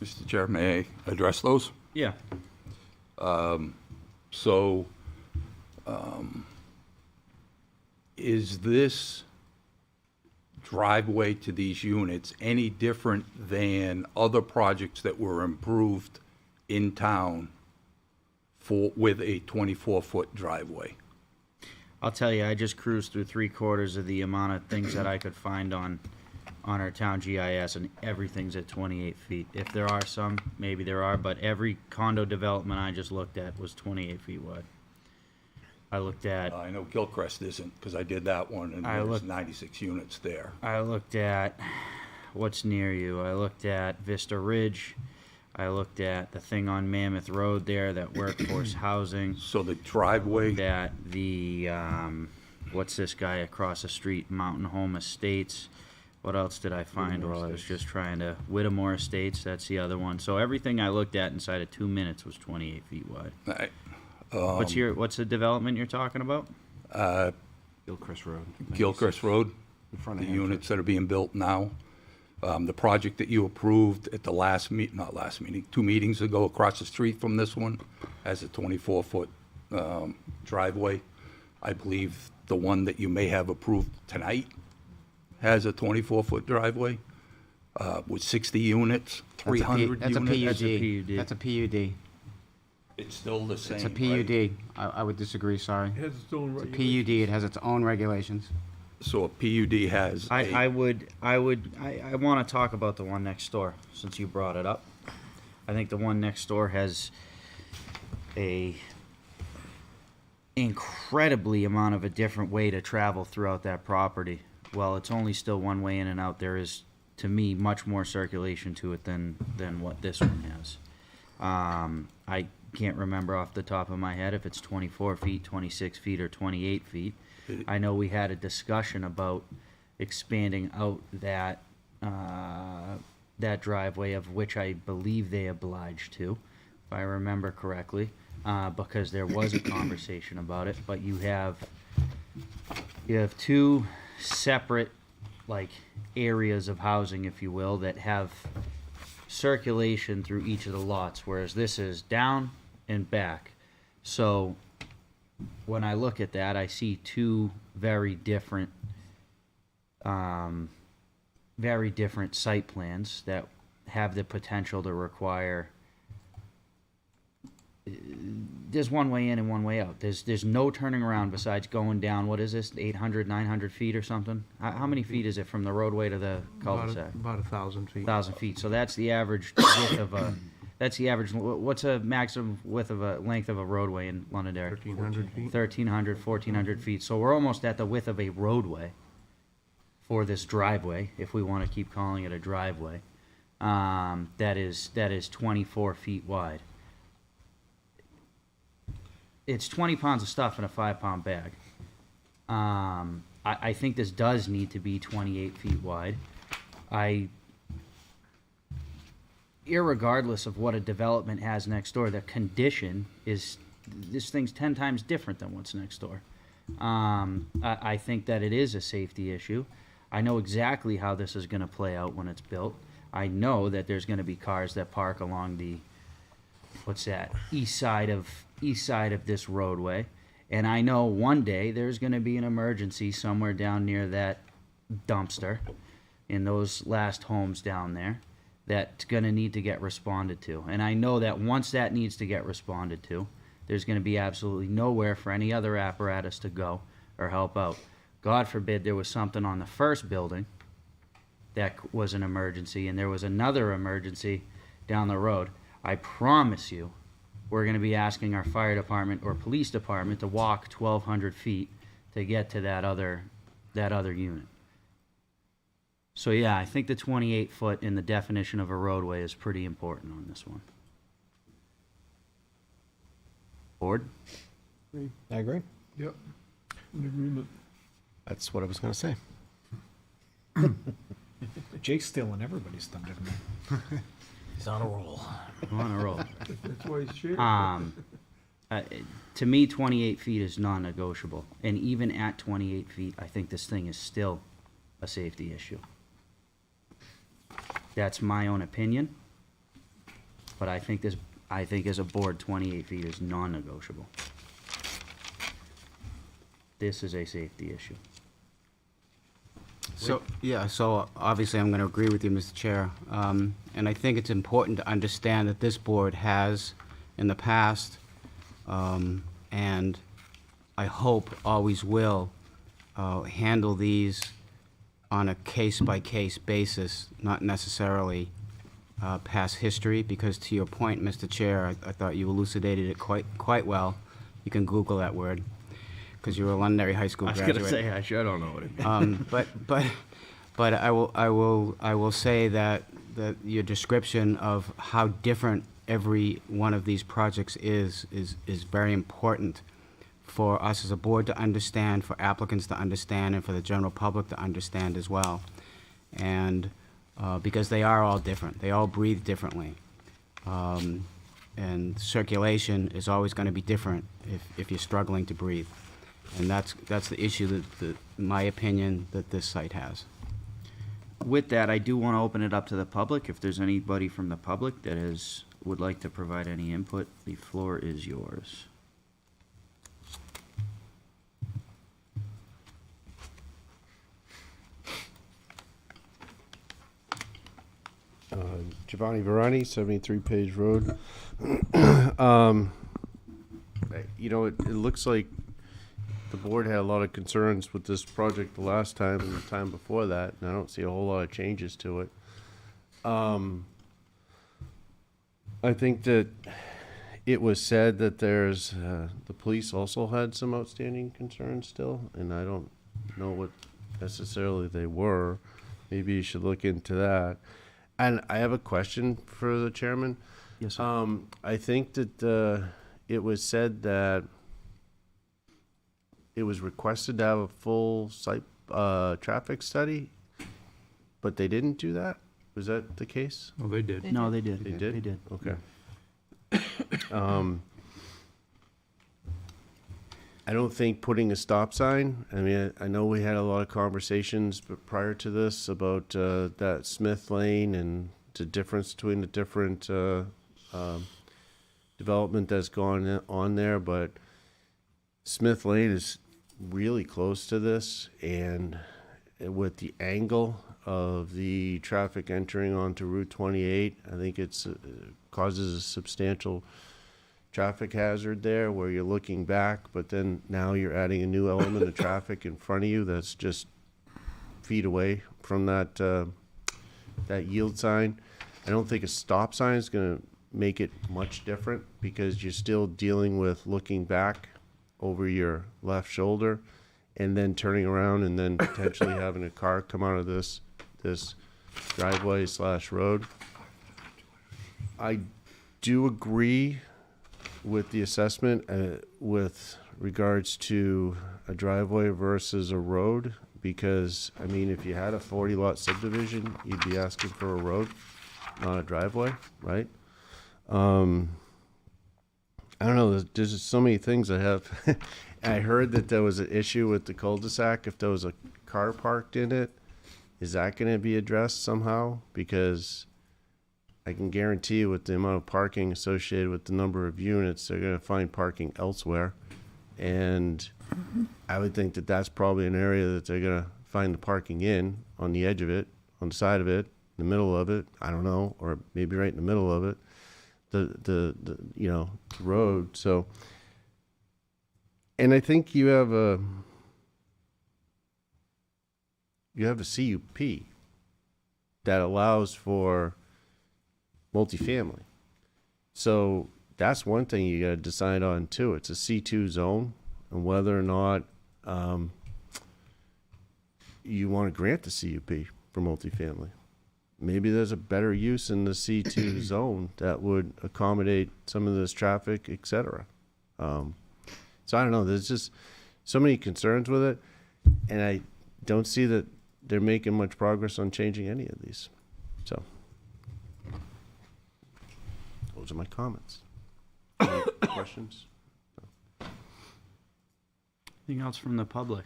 Mr. Chair, may I address those? yeah. Is this driveway to these units any different than other projects that were improved in town with a 24-foot driveway? I'll tell you, I just cruised through 3/4 of the amount of things that I could find on our town GIS, and everything's at 28 feet. If there are some, maybe there are, but every condo development I just looked at was 28 feet wide. I looked at, I know Gilchrist isn't, because I did that one, and I there's looked- 96 units there. what's near you. I looked at Vista Ridge. I looked at the thing on Mammoth Road there, that workforce housing. So the driveway, That the, what's this guy across the street, Mountain Home Estates. What else did I find while I was just trying to, Whittemore Estates, that's the other one. So everything I looked at inside of 2 minutes was 28 feet wide. What's the development you're talking about? Gilchrist Road. Gilchrist Road, In front the of units that are being built now. The project that you approved at the last not last meeting, 2 meetings ago, across the street from this one, has a 24-foot driveway. I believe the one that you may have approved tonight has a 24-foot driveway with 60 units, 300 That's a That's units. a PUD. That's a PUD. It's still the same, It's a right? PUD. I would disagree, sorry. It has its own It's a regulations. PUD, it has its own regulations. So a PUD has I want to talk about the one next door, since you brought it up. I think the one next door has a incredibly amount of a different way to travel throughout that property. Well, it's only still one way in and out. There is, to me, much more circulation to it than what this one has. I can't remember off the top of my head if it's 24 feet, 26 feet, or 28 feet. I know we had a discussion about expanding out that that driveway, of which I believe they obliged to, if I remember correctly, because there was a conversation about it. But you have two separate, like, areas of housing, if you will, that have circulation through each of the lots, whereas this is down and back. So when I look at that, I see two very different site plans that have the potential to require. There's one way in and one way out. There's no turning around besides going down, what is this, 800, 900 feet or something? How many feet is it from the roadway to the cul-de-sac? About 1,000 feet. 1,000 feet. So that's the average width of a, that's the average, what's a maximum width of a, length of a roadway in Londonderry? 1,300 feet. 1,300, 1,400 feet. So we're almost at the width of a roadway for this driveway, if we want to keep calling it a driveway, that is 24 feet wide. It's 20 pounds of stuff in a 5-pound bag. I think this does need to be 28 feet wide. Irregardless of what a development has next door, the condition is, this thing's 10 times different than what's next door. I think that it is a safety issue. I know exactly how this is going to play out when it's built. I know that there's going to be cars that park along the, what's that, east side of this roadway. And I know one day there's going to be an emergency somewhere down near that dumpster in those last homes down there that's going to need to get responded to. And I know that once that needs to get responded to, there's going to be absolutely nowhere for any other apparatus to go or help out. God forbid there was something on the first building that was an emergency and there was another emergency down the road. I promise you, we're going to be asking our fire department or police department to walk 1,200 feet to get to that other unit. So yeah, I think the 28 foot in the definition of a roadway is pretty important on this one. Board? I agree. Yep. In agreement. That's what I was going to say. Jake's stealing everybody's thunder. He's on a roll. On a roll. That's why he's sharing. To me, 28 feet is non-negotiable. And even at 28 feet, I think this thing is still a safety issue. That's my own opinion. But I think as a board, 28 feet is non-negotiable. This is a safety issue. So, yeah, so obviously I'm going to agree with you, Mr. Chair. And I think it's important to understand that this board has, in the past, and I hope always will, handle these on a case-by-case basis, not necessarily past history, because to your point, Mr. Chair, I thought you elucidated it quite well. You can Google that word, because you're a Londonderry High School graduate. I was gonna say, I don't know what it means. But I will say that that your description of how different every one of these projects is very important for us as a board to understand, for applicants to understand, and for the general public to understand as well. And because they are all different, they all breathe differently. And circulation is always going to be different if you're struggling to breathe. And that's the issue that, in my opinion, that this site has. With that, I do want to open it up to the public. If there's anybody from the public that would like to provide any input, the floor is yours. Giovanni Verani, 73 Page Road. It looks like the board had a lot of concerns with this project the last time and the time before that, and I don't see a whole lot of changes to it. I think that it was said that there's, the police also had some outstanding concerns still, and I don't know what necessarily they were. Maybe you should look into that. And I have a question for the chairman. Yes, sir. I think that it was said that it was requested to have a full site traffic study, but they didn't do that? Was that the case? Well, they did. No, they did. They did? They did. Okay. I don't think putting a stop sign, I mean, I know we had a lot of conversations prior to this about that Smith Lane and the difference between the different development that's gone on there, but Smith Lane is really close to this, and with the angle of the traffic entering onto Route 28, I think it's causes a substantial traffic hazard there where you're looking back, but then now you're adding a new element of traffic in front of you that's just feet away from that that yield sign. I don't think a stop sign is going to make it much different because you're still dealing with looking back over your left shoulder and then turning around and then potentially having a car come out of this driveway / road. I do agree with the assessment with regards to a driveway versus a road, because I mean, if you had a 40-lot subdivision, you'd be asking for a road, not a driveway, right? I don't know, there's just so many things I have. I heard that there was an issue with the cul-de-sac. If there was a car parked in it, is that going to be addressed somehow? Because I can guarantee you with the amount of parking associated with the number of units, they're going to find parking elsewhere. And I would think that that's probably an area that they're going to find the parking in, on the edge of it, on the side of it, in the middle of it, I don't know, or maybe right in the middle of it, the road. So, and I think you have a CUP that allows for multifamily. So that's one thing you got to decide on too. It's a C2 zone, and whether or not you want to grant the CUP for multifamily. Maybe there's a better use in the C2 zone that would accommodate some of this traffic, etc. So I don't know. There's just so many concerns with it, and I don't see that they're making much progress on changing any of these. So those are my comments. Any questions? Anything else from the public?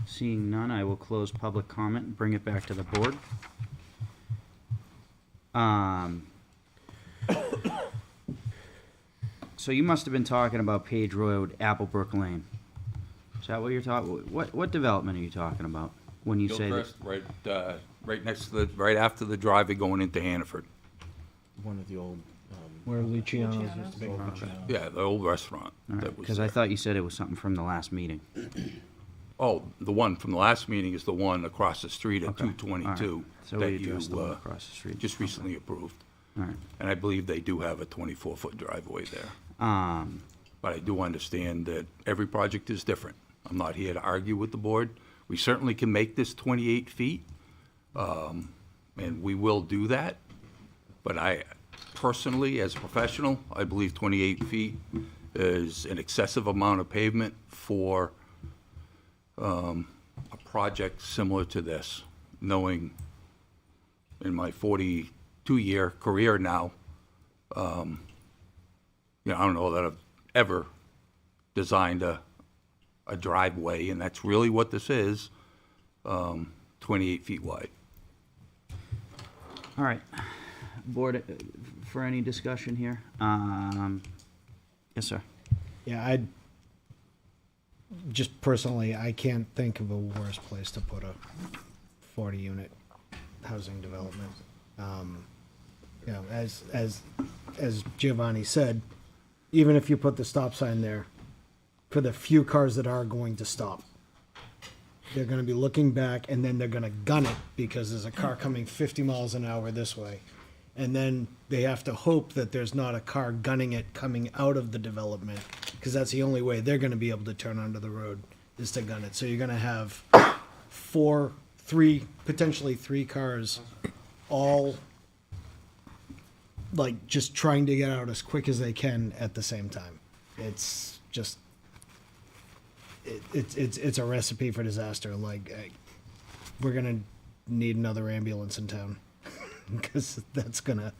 Seeing none, I will close public comment and bring it back to the board. So you must have been talking about Page Road, Applebrook Lane. Is that what you're talking? What development are you talking about when you say that? Hillcrest, right next to right after the driveway going into Hannaford. One of the old. Where Luciano's used to be. Yeah, the old restaurant. that was Because I there. thought you said it was something from the last meeting. Oh, the one from the last meeting is the one across the street at Okay. 222 All right. So that we you addressed the one across the street. just recently approved. All right. And I believe they do have a 24-foot driveway there. Um, But I do understand that every project is different. I'm not here to argue with the board. We certainly can make this 28 feet, And we will do that. But I personally, as a professional, I believe 28 feet is an excessive amount of pavement for a project similar to this, knowing in my 42-year career now, I don't know that I've ever designed a driveway, and that's really what this is, 28 feet wide. All right, board, for any discussion here? Yes, sir. Yeah, I just personally, I can't think of a worse place to put a 40-unit housing development. You know, as Giovanni said, even if you put the stop sign there, for the few cars that are going to stop, they're going to be looking back, and then they're going to gun it because there's a car coming 50 miles an hour this way. And then they have to hope that there's not a car gunning it coming out of the development, because that's the only way they're going to be able to turn onto the road is to gun it. So you're going to have potentially three cars all like just trying to get out as quick as they can at the same time. It's just, it's a recipe for disaster. Like, we're going to need another ambulance in town. Because that's gonna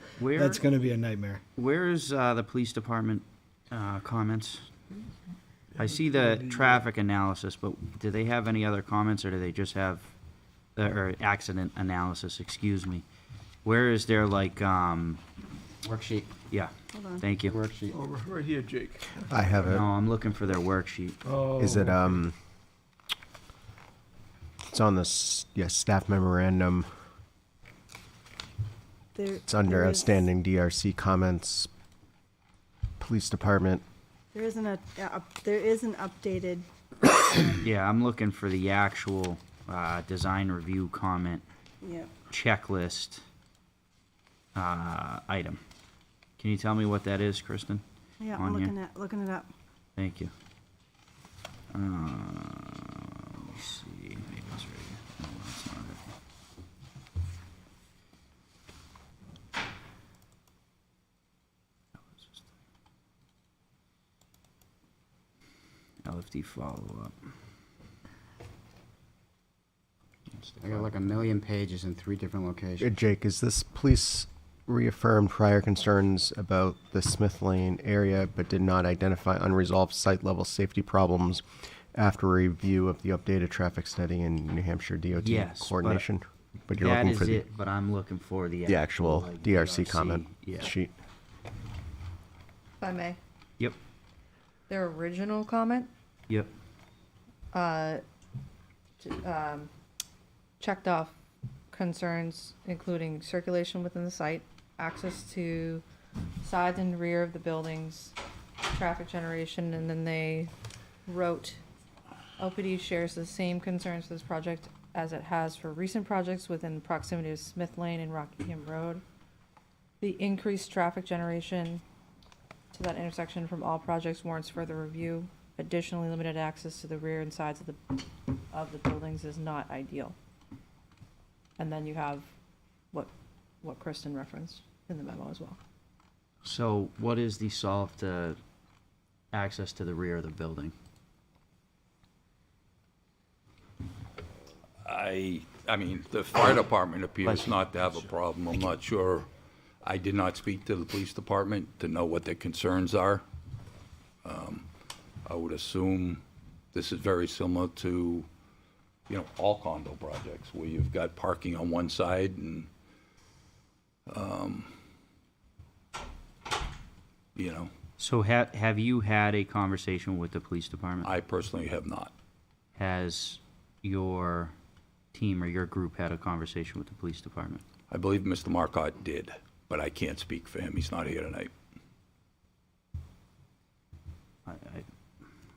be a nightmare. Where is the police department comments? I see the traffic analysis, but do they have any other comments, or do they just have, or accident analysis, excuse me? Where is their, like, Worksheet. yeah, Hold on. thank you. Worksheet. Oh, right here, Jake. I have it. No, I'm looking for their worksheet. Oh. Is it, it's on the, staff memorandum. It's under outstanding DRC comments, police department. There isn't there is an updated. Yeah, I'm looking for the actual design review comment Yeah. checklist item. Can you tell me what that is, Kristen? Yeah, on I'm here? looking it up. Thank you. Let me see. Maybe it's right here. No, that's not it. LFD follow-up. I got like 1 million pages in 3 different locations. Jake, is this police reaffirmed prior concerns about the Smith Lane area, but did not identify unresolved site-level safety problems after review of the updated traffic study and New Hampshire DOT Yes, coordination? But you're that looking is for the, it, but I'm looking for the actual like, DRC comment yeah. sheet. If I may, Yep, their original comment, yep. checked off concerns including circulation within the site, access to sides and rear of the buildings, traffic generation, and then they wrote, LPD shares the same concerns for this project as it has for recent projects within proximity of Smith Lane and Rockingham Road. The increased traffic generation to that intersection from all projects warrants further review. Additionally, limited access to the rear and sides of the buildings is not ideal. And then you have what Kristen referenced in the memo as well. So what is the solve to access to the rear of the building? I mean, the fire department appears not to have a problem. I'm not sure. I did not speak to the police department to know what their concerns are. I would assume this is very similar to, all condo projects where you've got parking on one side and, So have you had a conversation with the police department? I personally have not. Has your team or your group had a conversation with the police department? I believe Mr. Marcotte did, but I can't speak for him. He's not here tonight.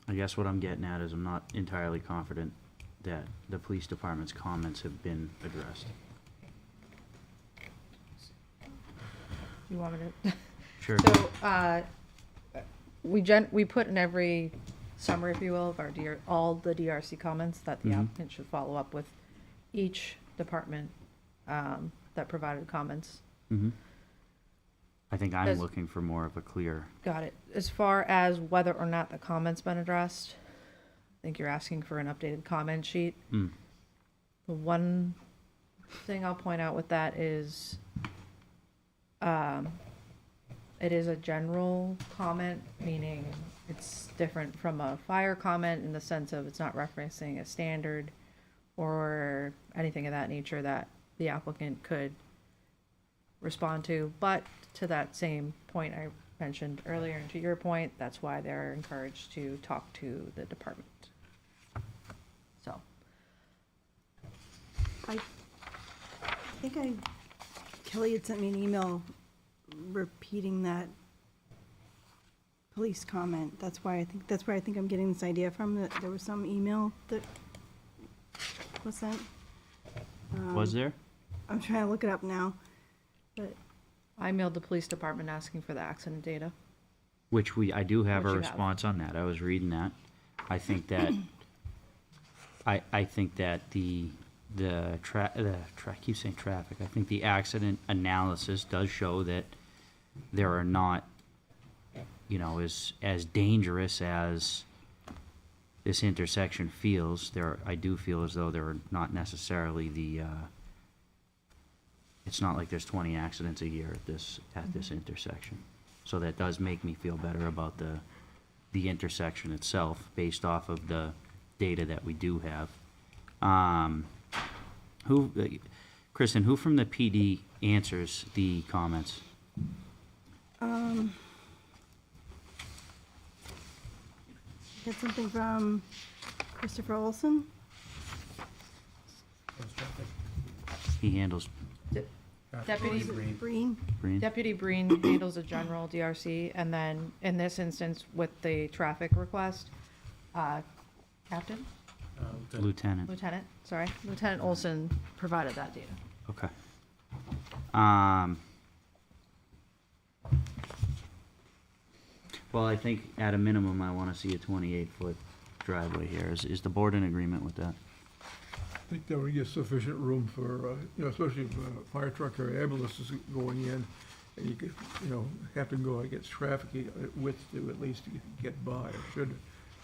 I guess what I'm getting at is I'm not entirely confident that the police department's comments have been addressed. You want me to? Sure. So, we put in every summary, if you will, of all the DRC comments that the applicant should follow up with each department that provided comments. Mm-hmm. I think I'm Does- looking for more of a clear. Got it. As far as whether or not the comment's been addressed, I think you're asking for an updated comment sheet. Mm. The one thing I'll point out with that is, it is a general comment, meaning it's different from a fire comment in the sense of it's not referencing a standard or anything of that nature that the applicant could respond to. But to that same point I mentioned earlier, and to your point, that's why they're encouraged to talk to the department. So. I think Kelly had sent me an email repeating that police comment. That's where I think I'm getting this idea from, that there was some email that was sent. Was there? I'm trying to look it up now, but I mailed the police department asking for the accident data. Which I do have Which a you have. response on that. I was reading that. I think that, I think that I keep saying traffic. I think the accident analysis does show that there are not, as dangerous as this intersection feels. I do feel as though there are not necessarily it's not like there's 20 accidents a year at this intersection. So that does make me feel better about the intersection itself, based off of the data that we do have. Kristen, who from the PD answers the comments? get something from Christopher Olson. He handles Deputy Breen. Breen. Deputy Breen handles the general DRC, and then in this instance with the traffic request, Captain? Lieutenant. Lieutenant Olson provided that data. Okay. Well, I think at a minimum, I want to see a 28-foot driveway here. Is the board in agreement with that? I think that would give sufficient room for, especially if a fire truck or ambulance is going in, and you could, have to go against traffic width to at least get by, or should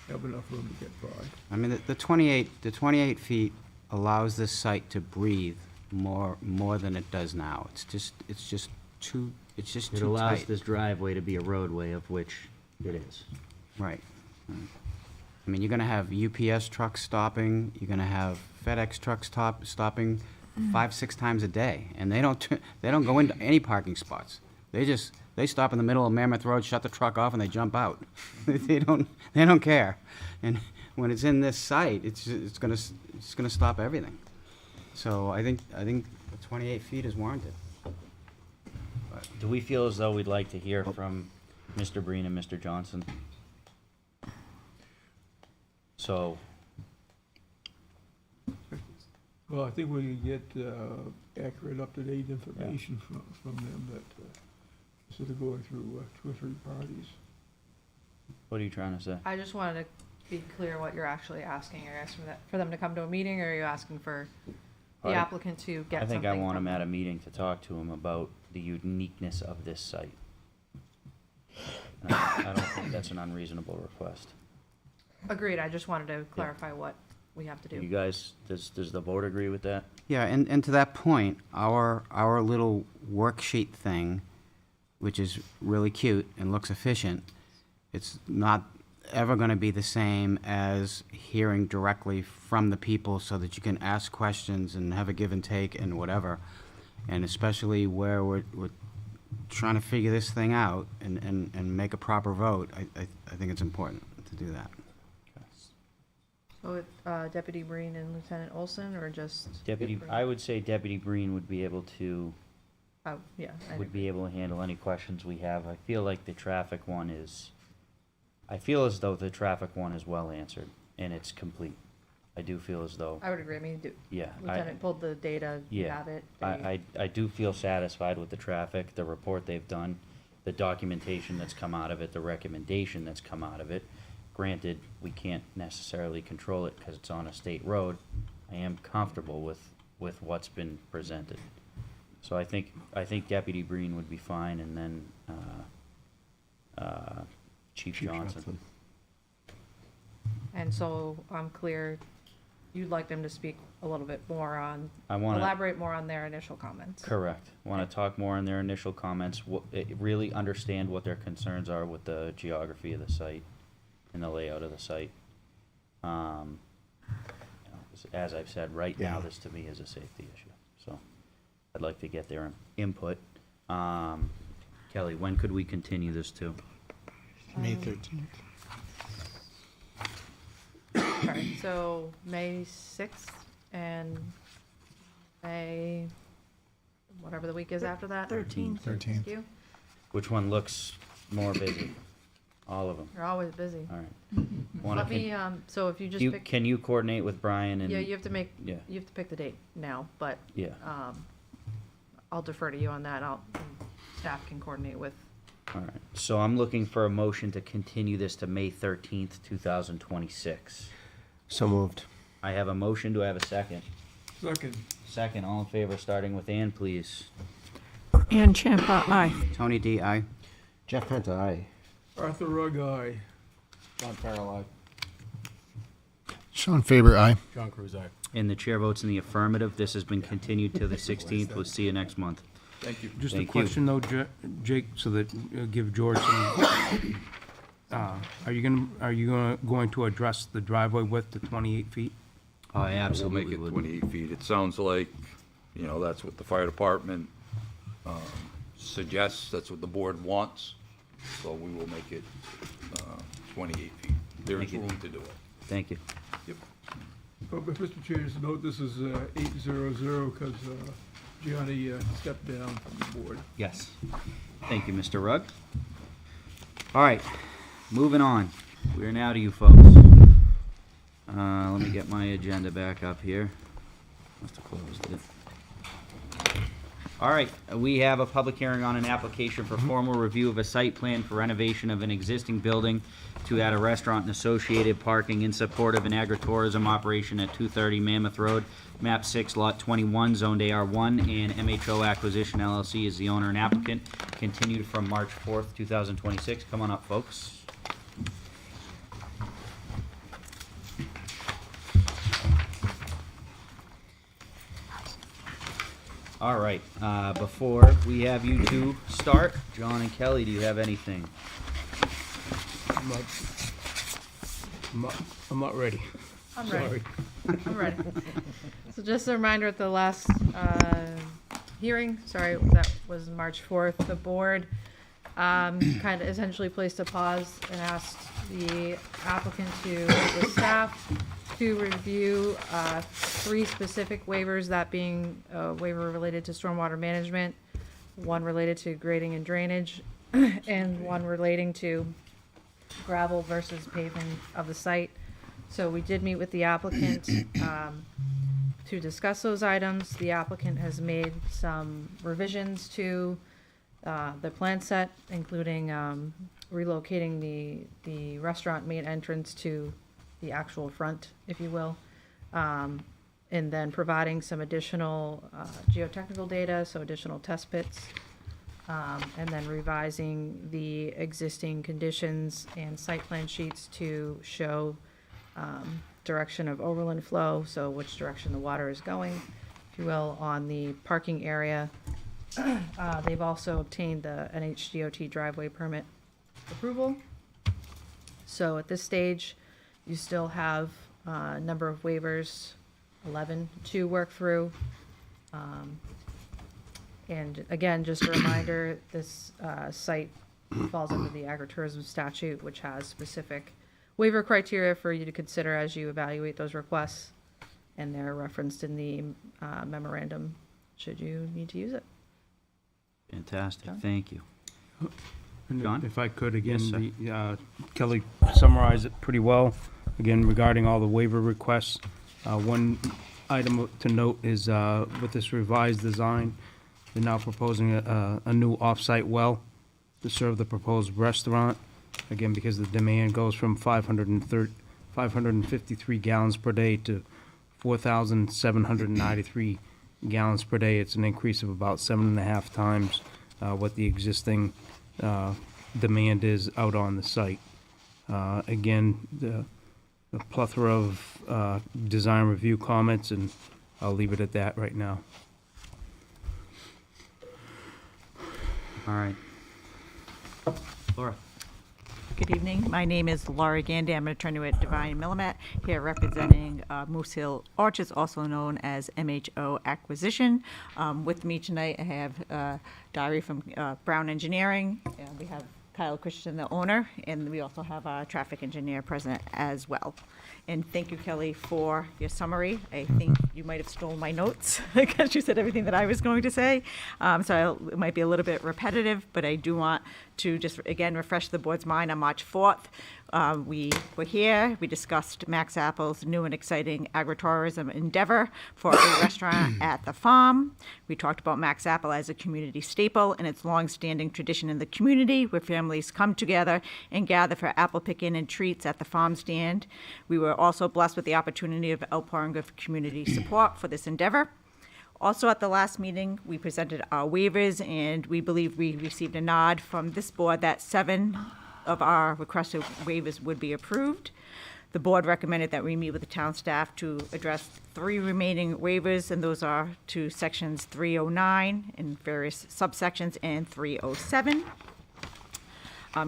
have enough room to get by. I mean, the 28 feet allows this site to breathe more than it does now. It's just too It too allows tight. this driveway to be a roadway, of which it is. Right. I mean, you're gonna have UPS trucks stopping, you're gonna have FedEx trucks stopping 5-6 times a day, and they don't go into any parking spots. They stop in the middle of Mammoth Road, shut the truck off, and they jump out. They don't care. And when it's in this site, it's gonna stop everything. So I think the 28 feet is warranted. Do we feel as though we'd like to hear from Mr. Breen and Mr. Johnson? So, Well, I think we can get accurate, up-to-date information from them that, instead of going through 2 or 3 parties. what are you trying to say? I just wanted to be clear what you're actually asking. Are you asking for them to come to a meeting, or are you asking for the I- applicant to get I something? think I want from him at a meeting to talk to him about the uniqueness of this site. And I don't think that's an unreasonable request. Agreed, I just wanted to clarify what we have to You do. guys, does the board agree with that? Yeah, and to that point, our little worksheet thing, which is really cute and looks efficient, it's not ever going to be the same as hearing directly from the people so that you can ask questions and have a give and take and whatever. And especially where we're trying to figure this thing out and make a proper vote, I think it's important to do that. So, Deputy Breen and Lieutenant Olson, or just? I would say Deputy Breen would be able to, Oh, yeah. I would be able to handle any questions we have. I feel like the traffic one is, I feel as though the traffic one is well answered and it's complete. I do feel as though, I would agree, I mean, yeah. Lieutenant pulled the data, you Yeah, have it. I do feel satisfied with the traffic, the report they've done, the documentation that's come out of it, the recommendation that's come out of it. Granted, we can't necessarily control it because it's on a state road. I am comfortable with with what's been presented. So I think Deputy Breen would be fine, and then, Chief Johnson. And so I'm clear, you'd like them to speak a little bit more on, I wanna- elaborate more on their initial comments. Correct. Want to talk more on their initial comments, really understand what their concerns are with the geography of the site and the layout of the site. You know, as I've said, right now, Yeah. this to me is a safety issue, so I'd like to get their input. Kelly, when could we continue this to? May 13th. Okay, so May 6th and May, whatever the week is after that? 13th. 13th. Thank you. Which one looks more busy? All of them. You're always busy. All right. Wanna Let me, so if you just pick, Can you coordinate with Brian and? yeah, you have to make, Yeah. you have to pick the date now, but, Yeah. I'll defer to you on that. Staff can coordinate with. All right. So I'm looking for a motion to continue this to May 13th, 2026. So moved. I have a motion. Do I have a second? Second. Second. All in favor, starting with Ann, please. Ann Champa, aye. Tony D, aye. Jeff Penta, aye. Arthur Rugg, aye. John Farrell, aye. Sean Faber, aye. John Cruz, aye. And the chair votes in the affirmative. This has been continued to the 16th. We'll see you next month. Thank you. Just a Thank you. question though, Jake, so that, give George some, are you going to address the driveway width to 28 feet? I We'll make absolutely it would. 28 feet. It sounds like, you know, that's what the fire department suggests, that's what the board wants, so we will make it 28 feet. There's Thank you. room to do it. Thank you. Yep. But Mr. Chair, just note this is 800 because Gianni stepped down from the board. Yes. Thank you, Mr. Rugg. All right, moving on. We're now to you folks. Let me get my agenda back up here. Must have closed it. All right, we have a public hearing on an application for formal review of a site plan for renovation of an existing building to add a restaurant and associated parking in support of an agritourism operation at 230 Mammoth Road, map 6, lot 21, zoned AR1, and MHO Acquisition LLC is the owner and applicant. Continued from March 4th, 2026. Come on up, folks. All right, before we have you two start, John and Kelly, do you have anything? I'm not ready. I'm ready. Sorry. I'm ready. So just a reminder, at the last hearing, sorry, that was March 4th, the board kind of essentially placed a pause and asked the applicant to work with staff to review 3 specific waivers, that being a waiver related to stormwater management, one related to grading and drainage, and one relating to gravel versus paving of the site. So we did meet with the applicant to discuss those items. The applicant has made some revisions to the plan set, including relocating the restaurant main entrance to the actual front, if you will, and then providing some additional geotechnical data, so additional test pits, and then revising the existing conditions and site plan sheets to show direction of overland flow, so which direction the water is going, if you will, on the parking area. They've also obtained the NHDOT driveway permit approval. So at this stage, you still have a number of waivers, 11, to work through. And again, just a reminder, this site falls under the agritourism statute, which has specific waiver criteria for you to consider as you evaluate those requests. And they're referenced in the memorandum, should you need to use it. Fantastic, John? Thank you. And John? If I could, Yes, again, sir. Kelly summarized it pretty well, again, regarding all the waiver requests. One item to note is with this revised design, they're now proposing a new off-site well to serve the proposed restaurant. Again, because the demand goes from 553 gallons per day to 4,793 gallons per day. It's an increase of about 7.5 times what the existing demand is out on the site. Again, the plethora of design review comments, and I'll leave it at that right now. All right. Laura. Good evening. My name is Laurie Gandy. I'm an attorney at Divine Millimet, here representing Moose Hill Orchards, also known as MHO Acquisition. With me tonight, I have Diary from Brown Engineering. We have Kyle Christian, the owner, and we also have our traffic engineer present as well. And thank you, Kelly, for your summary. I think you might have stolen my notes because you said everything that I was going to say. It might be a little bit repetitive, but I do want to just, again, refresh the board's mind. On March 4th, we were here. We discussed Max Apple's new and exciting agritourism endeavor for a restaurant at the farm. We talked about Max Apple as a community staple and its long-standing tradition in the community where families come together and gather for apple picking and treats at the farm stand. We were also blessed with the opportunity of outpouring of community support for this endeavor. Also at the last meeting, we presented our waivers, and we believe we received a nod from this board that 7 of our requested waivers would be approved. The board recommended that we meet with the town staff to address 3 remaining waivers, and those are to sections 309 and various subsections and 307.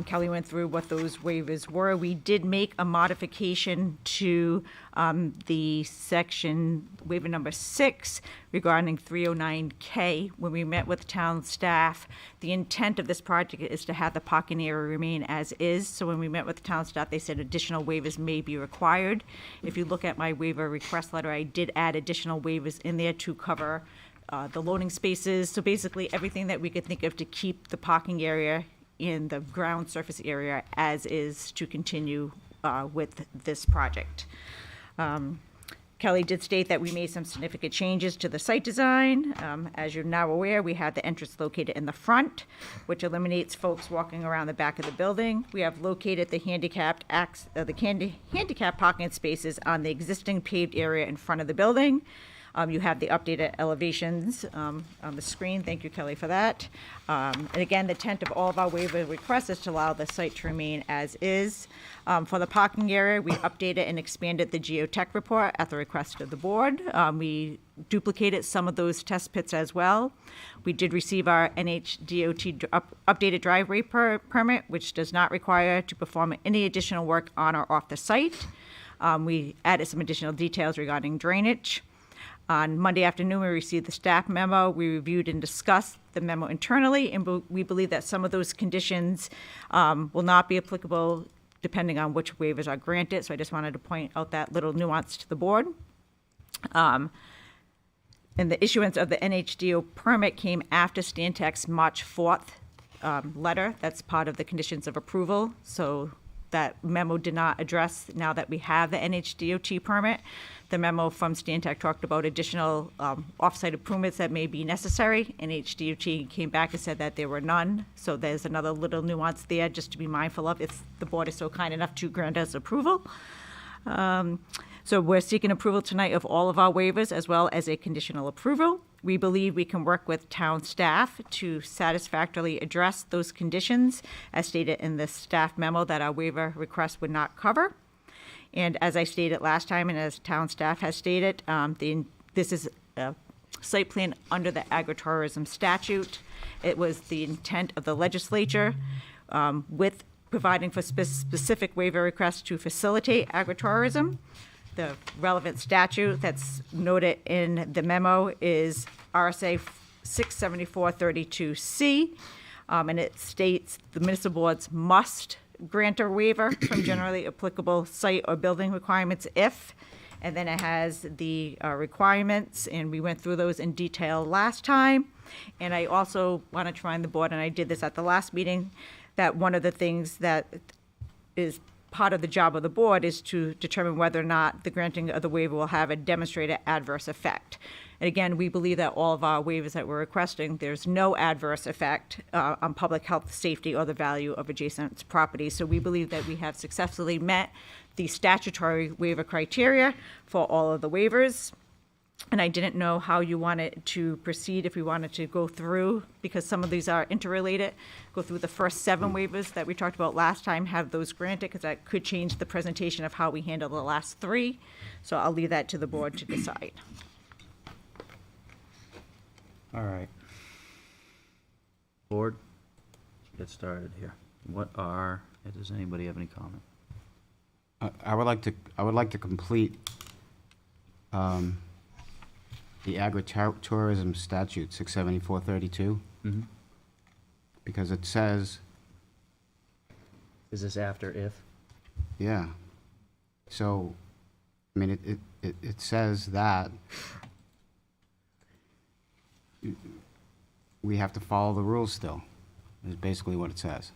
Kelly went through what those waivers were. We did make a modification to the section waiver number 6 regarding 309K. When we met with town staff, the intent of this project is to have the parking area remain as is. So when we met with the town staff, they said additional waivers may be required. If you look at my waiver request letter, I did add additional waivers in there to cover the loading spaces. So basically everything that we could think of to keep the parking area in the ground surface area as is to continue with this project. Kelly did state that we made some significant changes to the site design. As you're now aware, we have the entrance located in the front, which eliminates folks walking around the back of the building. We have located the handicap parking spaces on the existing paved area in front of the building. You have the updated elevations on the screen. Thank you, Kelly, for that. And again, the intent of all of our waiver requests is to allow the site to remain as is. For the parking area, we updated and expanded the geotech report at the request of the board. We duplicated some of those test pits as well. We did receive our NHDOT updated driveway permit, which does not require to perform any additional work on or off the site. We added some additional details regarding drainage. On Monday afternoon, we received the staff memo. We reviewed and discussed the memo internally, and we believe that some of those conditions will not be applicable depending on which waivers are granted. So I just wanted to point out that little nuance to the board. And the issuance of the NHDO permit came after Stantec's March 4th letter. That's part of the conditions of approval. So that memo did not address, now that we have the NHDOT permit. The memo from Stantec talked about additional off-site improvements that may be necessary. NHDOT came back and said that there were none. So there's another little nuance there just to be mindful of if the board is so kind enough to grant us approval. So we're seeking approval tonight of all of our waivers as well as a conditional approval. We believe we can work with town staff to satisfactorily address those conditions as stated in the staff memo that our waiver request would not cover. And as I stated last time, and as town staff has stated, this is a site plan under the agritourism statute. It was the intent of the legislature with providing for specific waiver requests to facilitate agritourism. The relevant statute that's noted in the memo is RSA 674-32C, and it states the municipal boards must grant a waiver from generally applicable site or building requirements if, and then it has the requirements, and we went through those in detail last time. And I also want to remind the board, and I did this at the last meeting, that one of the things that is part of the job of the board is to determine whether or not the granting of the waiver will have a demonstrated adverse effect. And again, we believe that all of our waivers that we're requesting, there's no adverse effect on public health, safety, or the value of adjacent properties. So we believe that we have successfully met the statutory waiver criteria for all of the waivers. And I didn't know how you wanted to proceed, if we wanted to go through, because some of these are interrelated, go through the first 7 waivers that we talked about last time, have those granted, because that could change the presentation of how we handle the last 3. So I'll leave that to the board to decide. All right. Board, let's get started here. Does anybody have any comment? I would like to complete the agritourism statute 67432 Mm-hmm. because it says, Is this after if? yeah. So, I mean, it says that we have to follow the rules still, is basically what it says.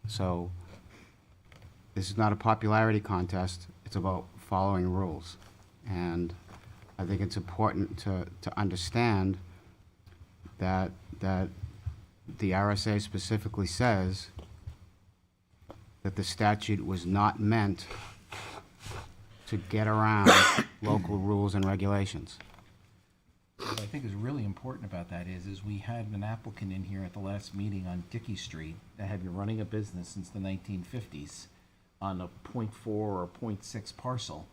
So, this is not a popularity contest, it's about following rules. And I think it's important to understand that the RSA specifically says that the statute was not meant to get around local rules and regulations. What I think is really important about that is we had an applicant in here at the last meeting on Dickey Street that had been running a business since the 1950s on a .4 or .6 parcel.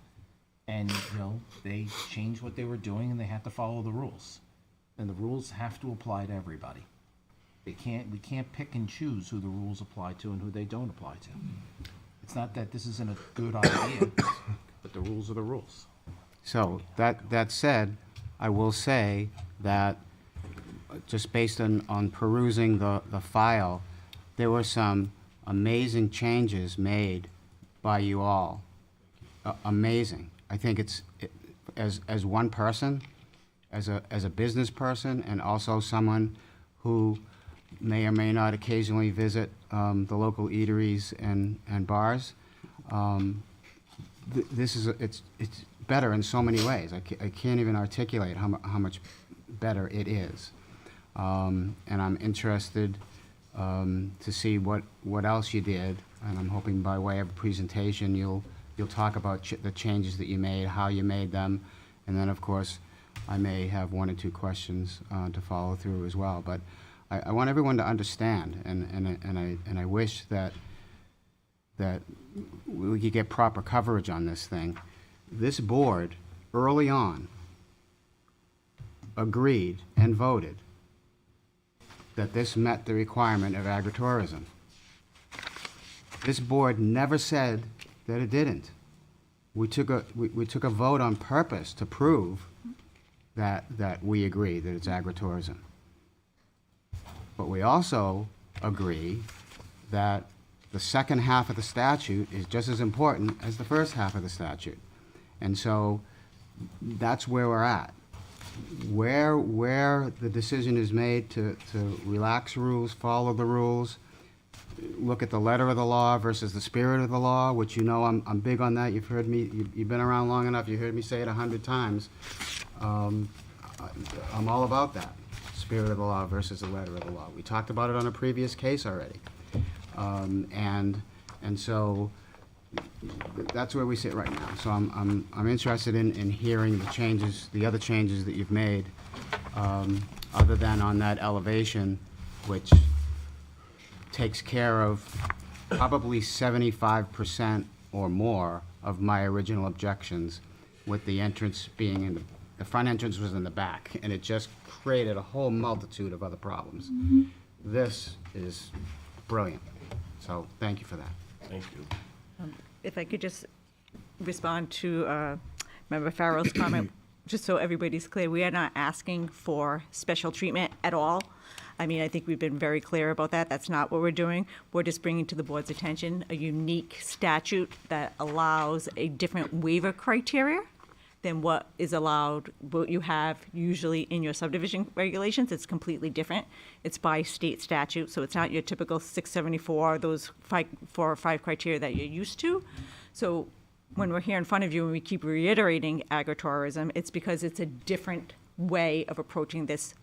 And, they changed what they were doing and they had to follow the rules. And the rules have to apply to everybody. We can't pick and choose who the rules apply to and who they don't apply to. It's not that this isn't a good idea, but the rules are the rules. So, that said, I will say that just based on perusing the file, there were some amazing changes made by you all. Amazing. I think as one person, as a business person, and also someone who may or may not occasionally visit the local eateries and bars, it's better in so many ways. I can't even articulate how much better it is. And I'm interested to see what else you did, and I'm hoping by way of a presentation you'll talk about the changes that you made, how you made them, and then of course I may have 1 or 2 questions to follow through as well. But I want everyone to understand, and I wish that we could get proper coverage on this thing. This board early on agreed and voted that this met the requirement of agritourism. This board never said that it didn't. We took a vote on purpose to prove that we agree that it's agritourism. But we also agree that the second half of the statute is just as important as the first half of the statute. And so that's where we're at. Where the decision is made to relax rules, follow the rules, look at the letter of the law versus the spirit of the law, which I'm big on that. You've heard me, you've been around long enough, you heard me say it 100 times. I'm all about that, spirit of the law versus the letter of the law. We talked about it on a previous case already. And so that's where we sit right now. So I'm interested in hearing the other changes that you've made, other than on that elevation, which takes care of probably 75% or more of my original objections, with the entrance being the front entrance was in the back, and it just created a whole multitude of other problems. This is brilliant. So thank you for that. Thank you. If I could just respond to Member Farrell's comment, just so everybody's clear, we are not asking for special treatment at all. I mean, I think we've been very clear about that. That's not what we're doing. We're just bringing to the board's attention a unique statute that allows a different waiver criteria than what is allowed, what you have usually in your subdivision regulations. It's completely different. It's by state statute, so it's not your typical 674, those 4 or 5 criteria that you're used to. So when we're here in front of you and we keep reiterating agritourism, it's because it's a different way of approaching this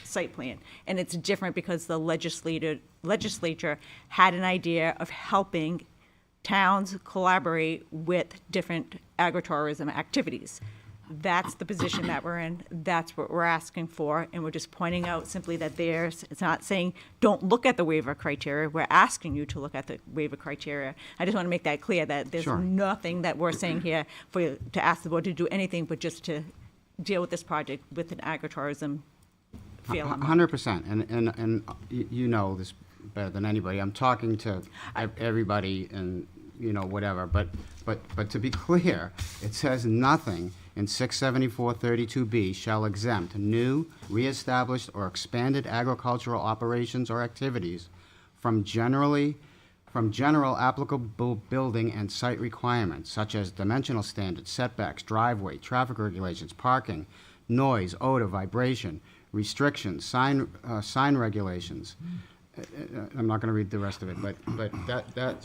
site plan. And it's different because the legislature had an idea of helping towns collaborate with different agritourism activities. That's the position that we're in. That's what we're asking for. And we're just pointing out simply that it's not saying, don't look at the waiver criteria. We're asking you to look at the waiver criteria. I just want to make that clear that there's Sure. nothing that we're saying here to ask the board to do anything, but just to deal with this project with an agritourism feel. 100%, and you know this better than anybody. I'm talking to everybody and, you know, whatever, but to be clear, it says nothing in 674-32B shall exempt new, reestablished, or expanded agricultural operations or activities from general applicable building and site requirements, such as dimensional standards, setbacks, driveway, traffic regulations, parking, noise, odor, vibration, restrictions, sign regulations. I'm not going to read the rest of it, but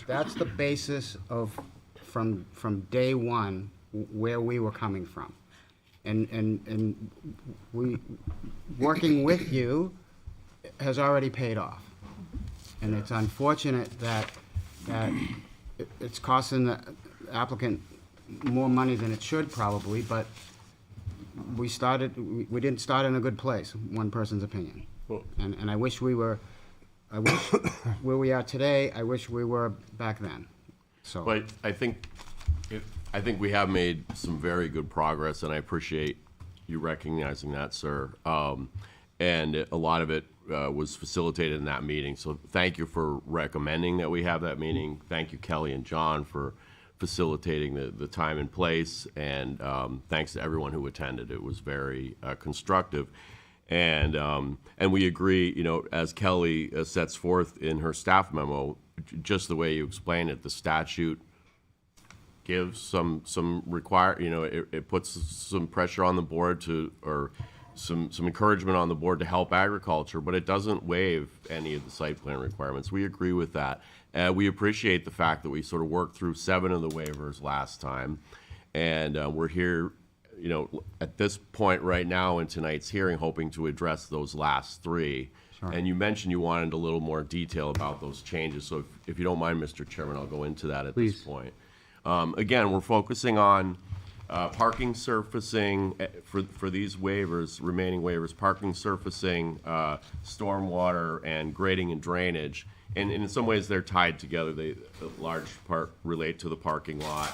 that's the basis of from day one where we were coming from, and we working with you has already paid off, and it's unfortunate that it's costing the applicant more money than it should probably, but we didn't start in a good place, one person's opinion. And I wish where we are today, I wish we were back then. So. But I think we have made some very good progress, and I appreciate you recognizing that, sir. And a lot of it was facilitated in that meeting. So thank you for recommending that we have that meeting. Thank you, Kelly and John, for facilitating the time and place. And thanks to everyone who attended. It was very constructive. And we agree, you know, as Kelly sets forth in her staff memo, just the way you explain it, the statute gives some it puts some pressure on the board or some encouragement on the board to help agriculture, but it doesn't waive any of the site plan requirements. We agree with that. We appreciate the fact that we sort of worked through 7 of the waivers last time, and we're here, you know, at this point right now in tonight's hearing, hoping to address those last 3. Sure. And you mentioned you wanted a little more detail about those changes. So if you don't mind, Mr. Chairman, I'll go into that at this point. Again, we're focusing on parking surfacing for these waivers, remaining waivers, parking surfacing, stormwater, and grading and drainage. And in some ways, they're tied together. They, a large part, relate to the parking lot.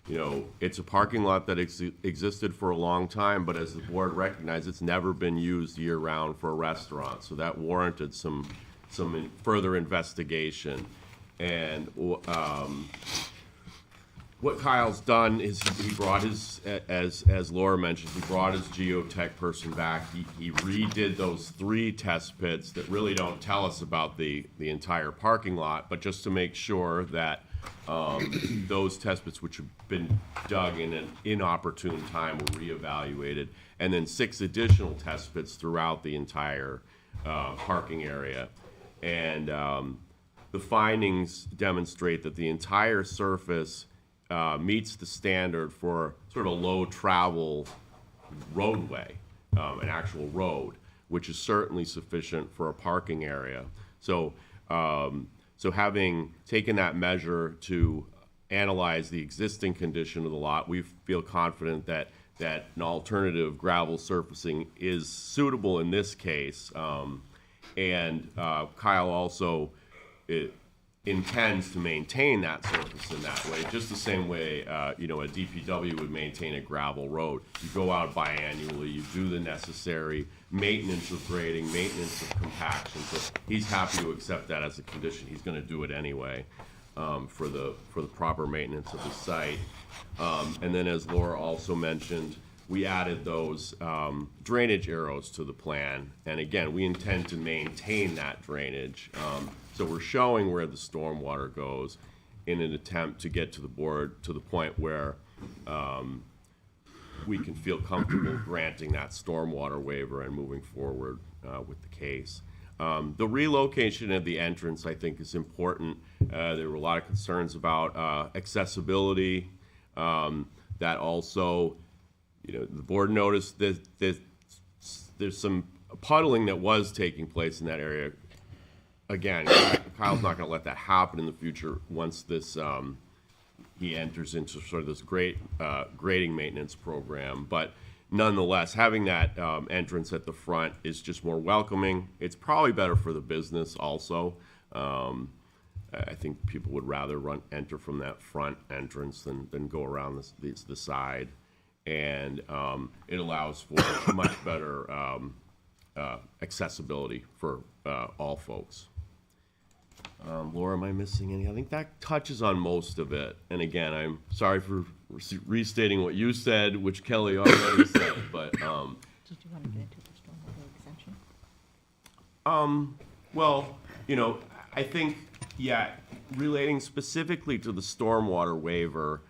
You know, it's a parking lot that existed for a long time, but as the board recognized, it's never been used year-round for a restaurant. So that warranted some further investigation. And what Kyle's done is he brought his, as Laura mentioned, he brought his geotech person back. He redid those 3 test pits that really don't tell us about the entire parking lot, but just to make sure that those test pits, which have been dug in an inopportune time, were reevaluated, and then 6 additional test pits throughout the entire parking area. And the findings demonstrate that the entire surface meets the standard for sort of low travel roadway, an actual road, which is certainly sufficient for a parking area. So, so having taken that measure to analyze the existing condition of the lot, we feel confident that an alternative gravel surfacing is suitable in this case. And Kyle also intends to maintain that surface in that way, just the same way you know, a DPW would maintain a gravel road. You go out biannually, you do the necessary maintenance of grading, maintenance of compaction. So he's happy to accept that as a condition. He's going to do it anyway for the proper maintenance of the site. And then, as Laura also mentioned, we added those drainage arrows to the plan, and again, we intend to maintain that drainage. So we're showing where the stormwater goes in an attempt to get to the board to the point where we can feel comfortable granting that stormwater waiver and moving forward with the case. The relocation of the entrance, I think, is important. There were a lot of concerns about accessibility. That also, you know, the board noticed that there's some puddling that was taking place in that area. Again, Kyle's not going to let that happen in the future once this he enters into sort of this great grading maintenance program. But nonetheless, having that entrance at the front is just more welcoming. It's probably better for the business also. I think people would rather enter from that front entrance than go around the side. And it allows for much better accessibility for all folks. Laura, am I missing any? I think that touches on most of it. And again, I'm sorry for restating what you said, which Kelly already said, but. Did you want to get into the stormwater exemption? Well, I think, relating specifically to the stormwater waiver,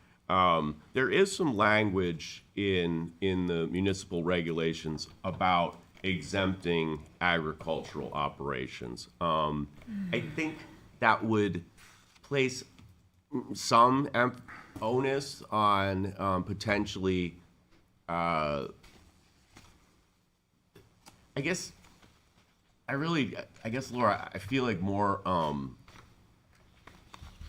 there is some language in the municipal regulations about exempting agricultural operations. I think that would place some onus on potentially, I guess, Laura, I feel like more,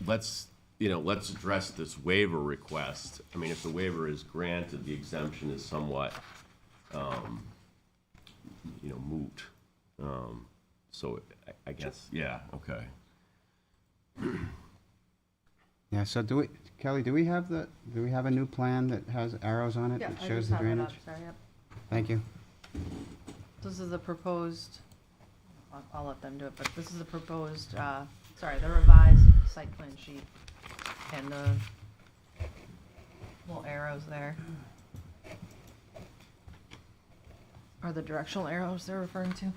let's address this waiver request. I mean, if the waiver is granted, the exemption is somewhat, moot. So I guess, okay. Yeah, so Kelly, do we have a new plan that has arrows on it Yeah, that I shows just the have it drainage? up, sorry, yep. Thank you. This is the proposed, I'll let them do it, but this is the proposed, the revised site plan sheet and the little arrows there. Are the directional arrows they're referring to?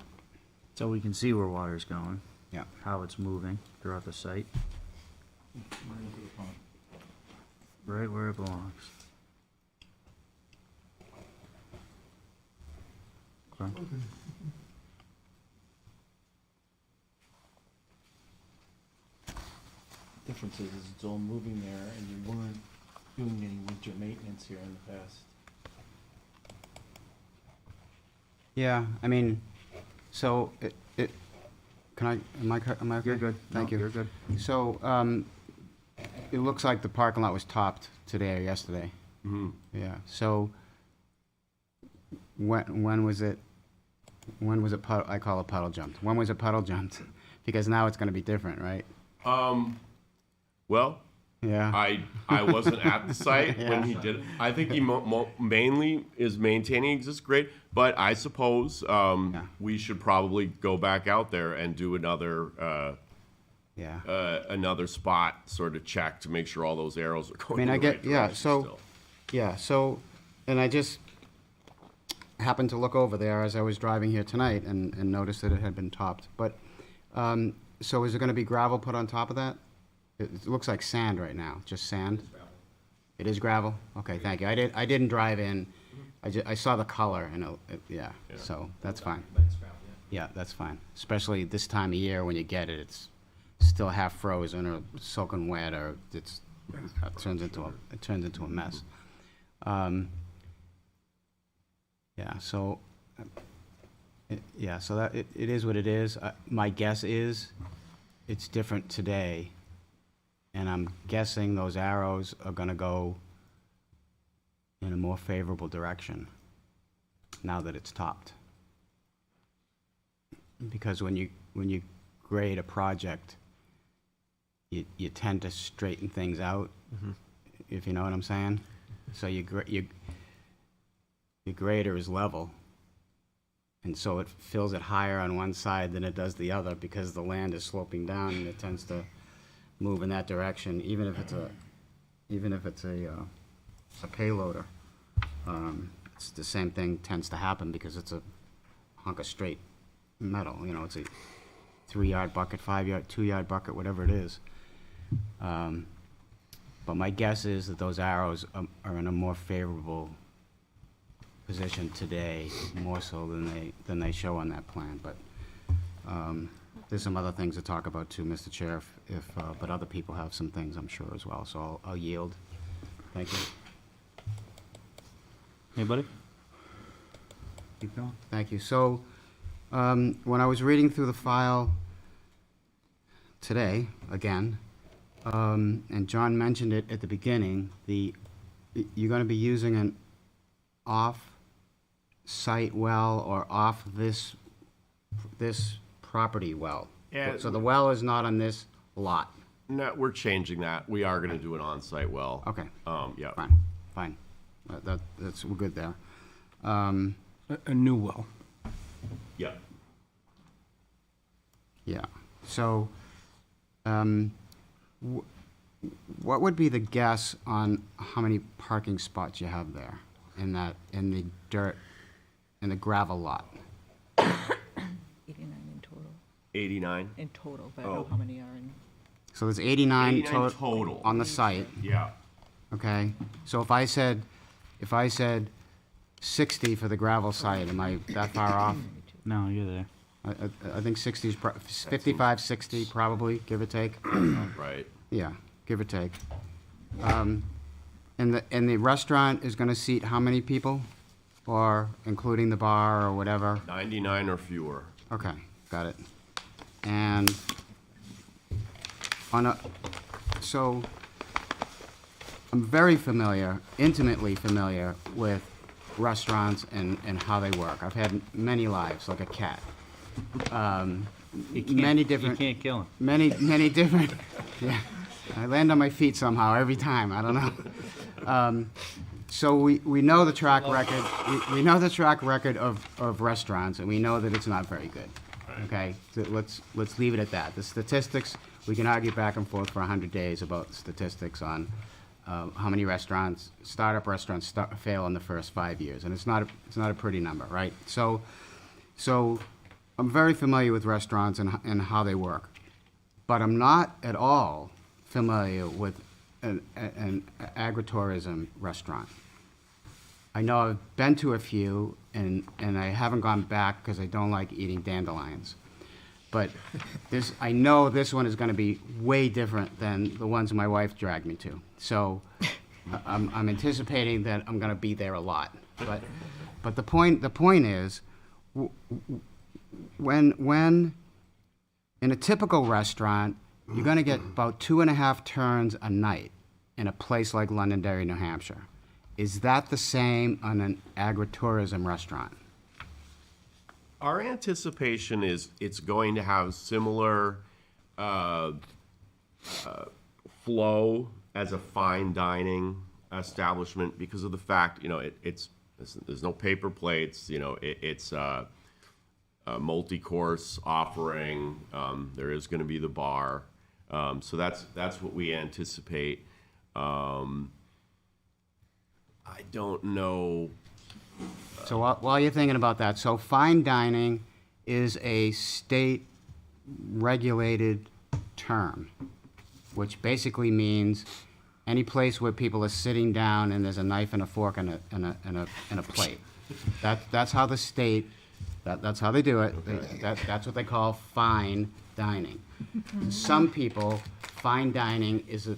So we can see where water's going. Yeah. How it's moving throughout the site. Right where it belongs. Okay. Difference is it's all moving there, and you weren't doing any winter maintenance here in the past. Yeah, I mean, so am I okay? You're good. Thank No, you. you're good. So, it looks like the parking lot was topped today or yesterday. Mm-hmm. Yeah, so when was it I call it puddle jumped? When was it puddle jumped? Because now it's gonna be different, right? Well, Yeah. I wasn't at the site when he Yeah. did it. I think he mainly is maintaining existing grade, but I suppose we should probably go back out there and do another another spot sort of check to make sure all those arrows are I going mean, in I the get, right yeah, direction so, still. and I just happened to look over there as I was driving here tonight and noticed that it had been topped. But, so is there gonna be gravel put on top of that? It looks like sand right now, just sand? It is gravel? Okay, thank you. I didn't drive in. I saw the color and, so that's fine. Yeah, that's fine. Especially this time of year when you get it, it's still half frozen or soaking wet, or it turns into a mess. So that it is what it is. My guess is it's different today, and I'm guessing those arrows are gonna go in a more favorable direction now that it's topped. Because when you grade a project, you tend to straighten things out, if you know what I'm saying. So your grader is level, and so it fills it higher on one side than it does the other because the land is sloping down and it tends to move in that direction, even if it's a payloader. It's the same thing tends to happen because it's a hunk of straight metal. You know, it's a 3-yard bucket, 5-yard, 2-yard bucket, whatever it is. But my guess is that those arrows are in a more favorable position today, more so than they show on that plan. But there's some other things to talk about too, Mr. Chair, but other people have some things, I'm sure, as well. So I'll yield. Thank you. Anybody? Keep going. Thank you. So, when I was reading through the file today, again, and John mentioned it at the beginning, you're gonna be using an off-site well or off this property well. Yeah. So the well is not on this lot. No, we're changing that. We are gonna do an on-site well. Okay. Yeah. Fine. That's, we're good there. A new well. Yeah. Yeah. So, what would be the guess on how many parking spots you have there in the dirt, in the gravel lot? 89 in total. 89? In total, but I don't know how many are in. So there's 89 89 total. on the site. Yeah. Okay. So if I said 60 for the gravel site, am I that far off? No, you're there. I think 60 is 55, 60 probably, give or take. Right. Yeah, give or take. And the restaurant is going to seat how many people, or including the bar or whatever? 99 or fewer. Okay, got it. And so I'm very familiar, intimately familiar with restaurants and how they work. I've had many lives, like a cat. Many different. You can't kill him. Many different. Yeah, I land on my feet somehow every time. I don't know. So we know the track record. We know the track record of restaurants, and we know that it's not very good. Okay, so let's leave it at that. The statistics, we can argue back and forth for 100 days about statistics on how many startup restaurants fail in the first 5 years, and it's not a pretty number, right? So I'm very familiar with restaurants and how they work, but I'm not at all familiar with an agritourism restaurant. I know I've been to a few, and I haven't gone back because I don't like eating dandelions. But I know this one is going to be way different than the ones my wife dragged me to. So I'm anticipating that I'm going to be there a lot. But the point is, when in a typical restaurant, you're going to get about 2.5 turns a night in a place like Londonderry, New Hampshire. Is that the same on an agritourism restaurant? Our anticipation is it's going to have similar flow as a fine dining establishment because of the fact, there's no paper plates, it's a multi-course offering. There is going to be the bar. So that's what we anticipate. I don't know. So while you're thinking about that, so fine dining is a state-regulated term, which basically means any place where people are sitting down and there's a knife and a fork and a plate. That's how the state. That's how they do it. That's what they call fine dining. Some people, fine dining is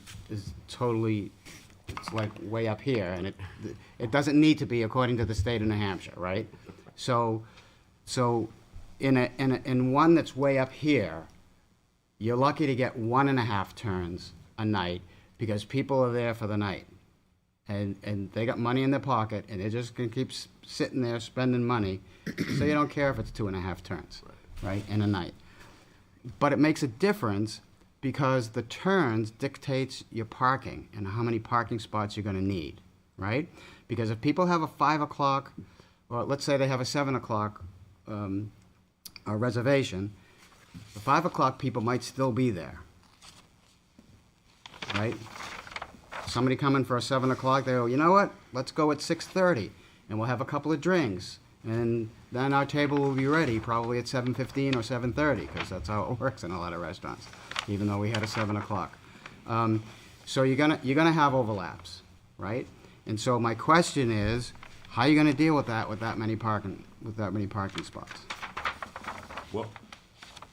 totally. It's like way up here, and it doesn't need to be according to the state of New Hampshire, right? So in one that's way up here, you're lucky to get 1.5 turns a night because people are there for the night, and they got money in their pocket, and they're just gonna keep sitting there spending money, so you don't care if it's 2.5 turns, right, in a night. But it makes a difference because the turns dictates your parking and how many parking spots you're going to need, right? Because if people have a 5 o'clock, or let's say they have a 7 o'clock reservation, the 5 o'clock people might still be there, right? Somebody coming for a 7 o'clock, they go, you know what? Let's go at 6:30, and we'll have a couple of drinks, and then our table will be ready probably at 7:15 or 7:30, because that's how it works in a lot of restaurants, even though we had a 7 o'clock. So you're gonna have overlaps, right? And so my question is, how are you gonna deal with that many parking spots? Well,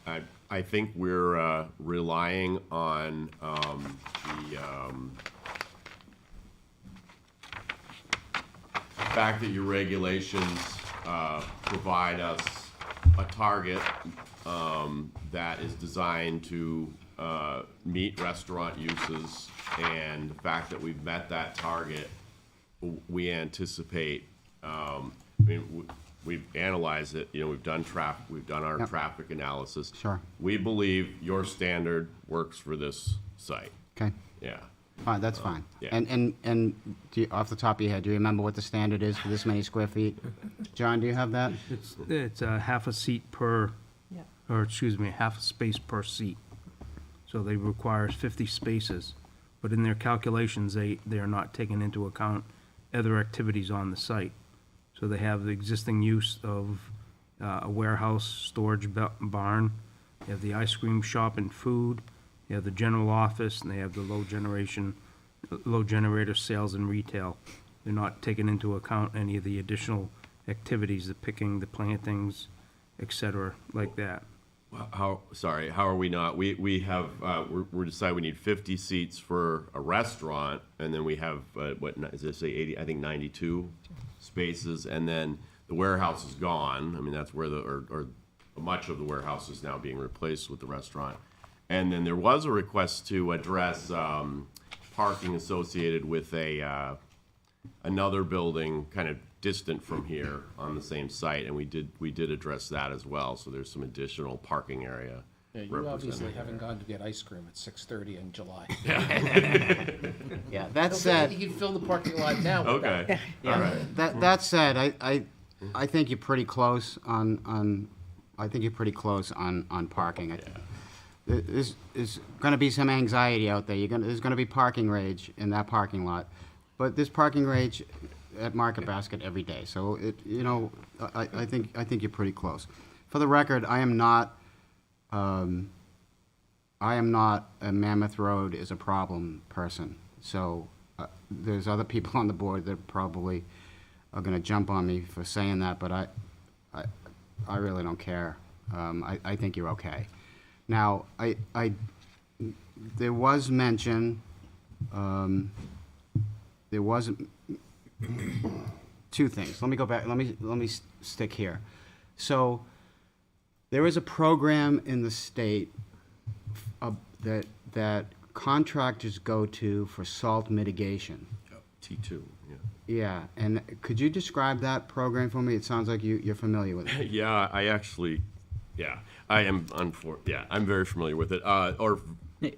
I think we're relying on the fact that your regulations provide us a target that is designed to meet restaurant uses, and the fact that we've met that target, we anticipate, we've analyzed it, we've done our Yep. traffic analysis. Sure. We believe your standard works for this site. Okay. Yeah. Fine, that's fine. yeah. And do you, off the top of your head, do you remember what the standard is for this many square feet? John, do you have that? It's a half a seat per, Yep. or excuse me, half a space per seat. So they require 50 spaces, but in their calculations, they are not taking into account other activities on the site. So they have the existing use of a warehouse, storage barn, they have the ice cream shop and food, they have the general office, and they have the low generator sales and retail. They're not taking into account any of the additional activities, the picking, the plantings, et cetera, like that. How are we not? We have, we're deciding we need 50 seats for a restaurant, and then we have, is this say 80, I think 92 spaces, and then the warehouse is gone. I mean, that's where or much of the warehouse is now being replaced with the restaurant. And then there was a request to address parking associated with another building kind of distant from here on the same site, and we did address that as well. So there's some additional parking area. Yeah, you obviously haven't gone to get ice cream at 6:30 in July. Yeah, that said. You can fill the parking lot now. with that. Okay. Yeah, All right. that said, I think you're pretty close on parking. There's gonna be some anxiety out there. There's gonna be parking rage in that parking lot. But there's parking rage at Market Basket every day. So I think you're pretty close. For the record, I am not a Mammoth Road is a problem person. So there's other people on the board that probably are going to jump on me for saying that, but I really don't care. I think you're okay. Now, there was mention, there was two things. Let me go back. Let me stick here. So there is a program in the state that contractors go to for salt mitigation. T2. Yeah, and could you describe that program for me? It sounds like you're familiar with it. Yeah, I actually, I am. I'm very familiar with it.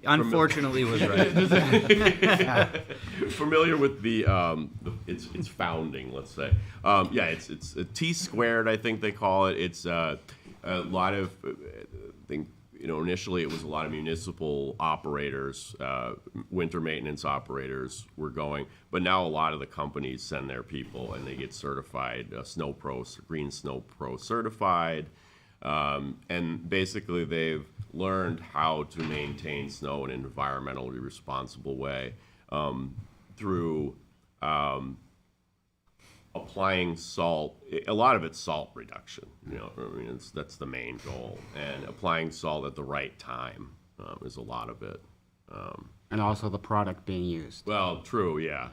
Unfortunately, was right. Familiar with the its founding, let's say. It's a T squared, I think they call it. It's a lot of, I think, initially it was a lot of municipal operators, winter maintenance operators were going, but now a lot of the companies send their people and they get certified, Green Snow Pro certified. And basically they've learned how to maintain snow in an environmentally responsible way through applying salt. A lot of it's salt reduction. That's the main goal, and applying salt at the right time is a lot of it. And also the product being used. Well, true. Yeah,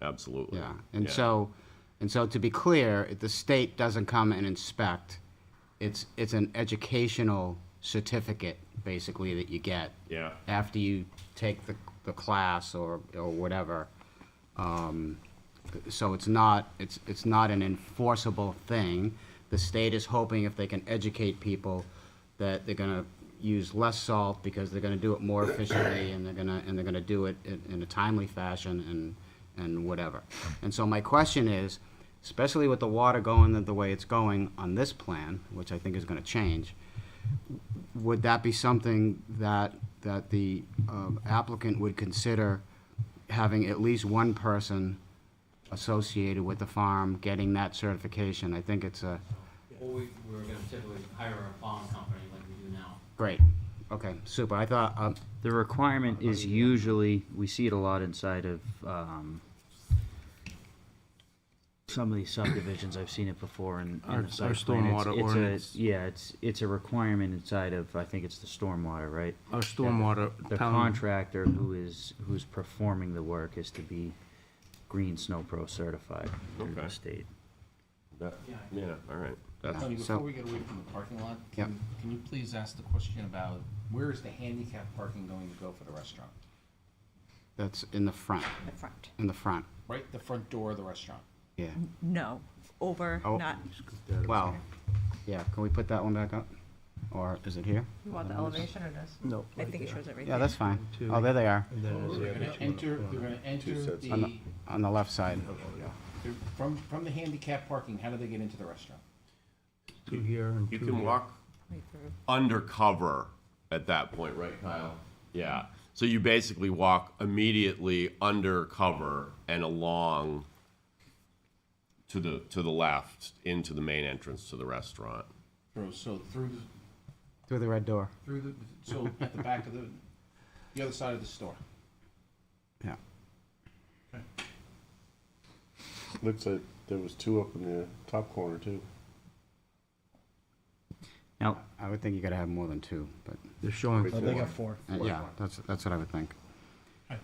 absolutely. Yeah, and so to be clear, if the state doesn't come and inspect, it's an educational certificate basically that you get after you take the class or whatever. So it's not an enforceable thing. The state is hoping if they can educate people that they're going to use less salt because they're going to do it more efficiently and they're going to do it in a timely fashion and whatever. And so my question is, especially with the water going the way it's going on this plan, which I think is going to change, would that be something that the applicant would consider having at least one person associated with the farm getting that certification? I think it's a... Well, we're going to typically hire a farm company like we do now. Great. Okay, super. I thought... the requirement is usually, we see it a lot inside of some of these subdivisions. I've seen it before in Our the site plan. stormwater ordinance. It's a requirement inside of, I think it's the stormwater, right? Our stormwater The town- contractor who's performing the work is to be Green Snow Pro certified through the state. Yeah, all right. That's, Tony, So- before we get away from the parking lot, Yep. can you please ask the question about where is the handicap parking going to go for the restaurant? That's in the front, The front. in the front, Right, the front door of the restaurant? yeah. No, over, Oh. not, Well, yeah, can we put that one back up? Or is it here? You want the elevation or this? No. I think it shows everything. Yeah, that's fine. Oh, there they are, They're gonna enter, on the, on the left side. from the handicap parking, how do they get into the restaurant? Two here and you two can here. walk Right through. undercover at that point, right, Kyle? Yeah. So you basically walk immediately undercover and along to the left into the main entrance to the restaurant. So through Through the red door. so at the back of the other side of the store? Yeah. Looks like there was two up in the top corner too. Now, I would think you gotta have more than two, but. They're showing Oh, they got four. Yeah, that's what I would think. Okay.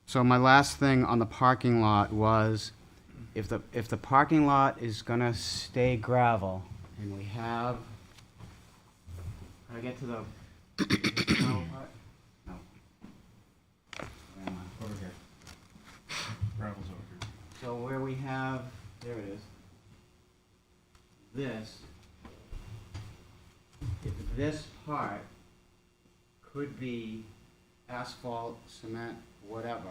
So my last thing on the parking lot was, if the parking lot is gonna stay gravel, and we have, can I get to the, gravel part? No. Where am I? Over here. Gravel's over here. So where we have, there it is. This, if this part could be asphalt, cement, whatever,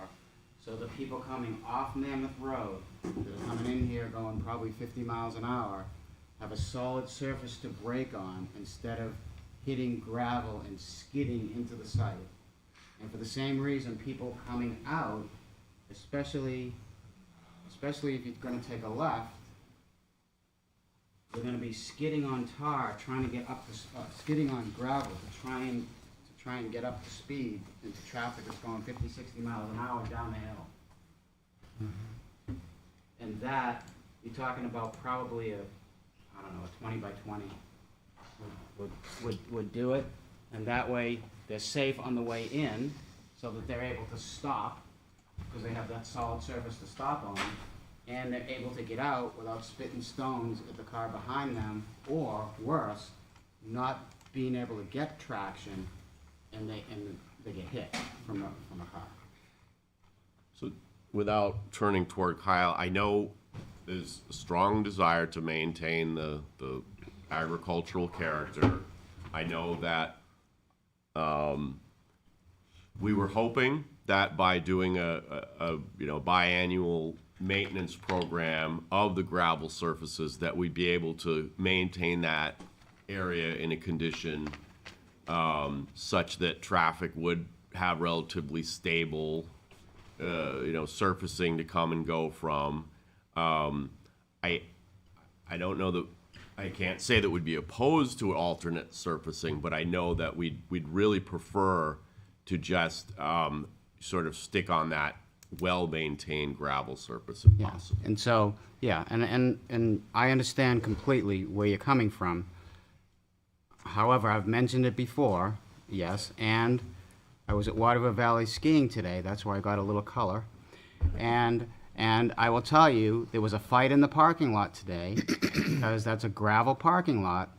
so the people coming off Mammoth Road, that are coming in here going probably 50 miles an hour, have a solid surface to brake on instead of hitting gravel and skidding into the site. And for the same reason, people coming out, especially if you're gonna take a left, you're gonna be skidding on tar, trying to get up to, skidding on gravel to try and get up to speed into traffic that's going 50, 60 miles an hour down the hill. And that, you're talking about probably I don't know, a 20 by 20 would do it. And that way, they're safe on the way in, so that they're able to stop, because they have that solid surface to stop on. And they're able to get out without spitting stones at the car behind them, or worse, not being able to get traction, and they get hit from a car. So without turning toward Kyle, I know there's a strong desire to maintain the agricultural character. I know that we were hoping that by doing a biannual maintenance program of the gravel surfaces, that we'd be able to maintain that area in a condition such that traffic would have relatively stable surfacing to come and go from. I don't know that, I can't say that we'd be opposed to alternate surfacing, but I know that we'd really prefer to just sort of stick on that well-maintained gravel surface if possible. And so, yeah, and I understand completely where you're coming from. However, I've mentioned it before, yes, and I was at Waterville Valley skiing today, that's where I got a little color. And I will tell you, there was a fight in the parking lot today, because that's a gravel parking lot,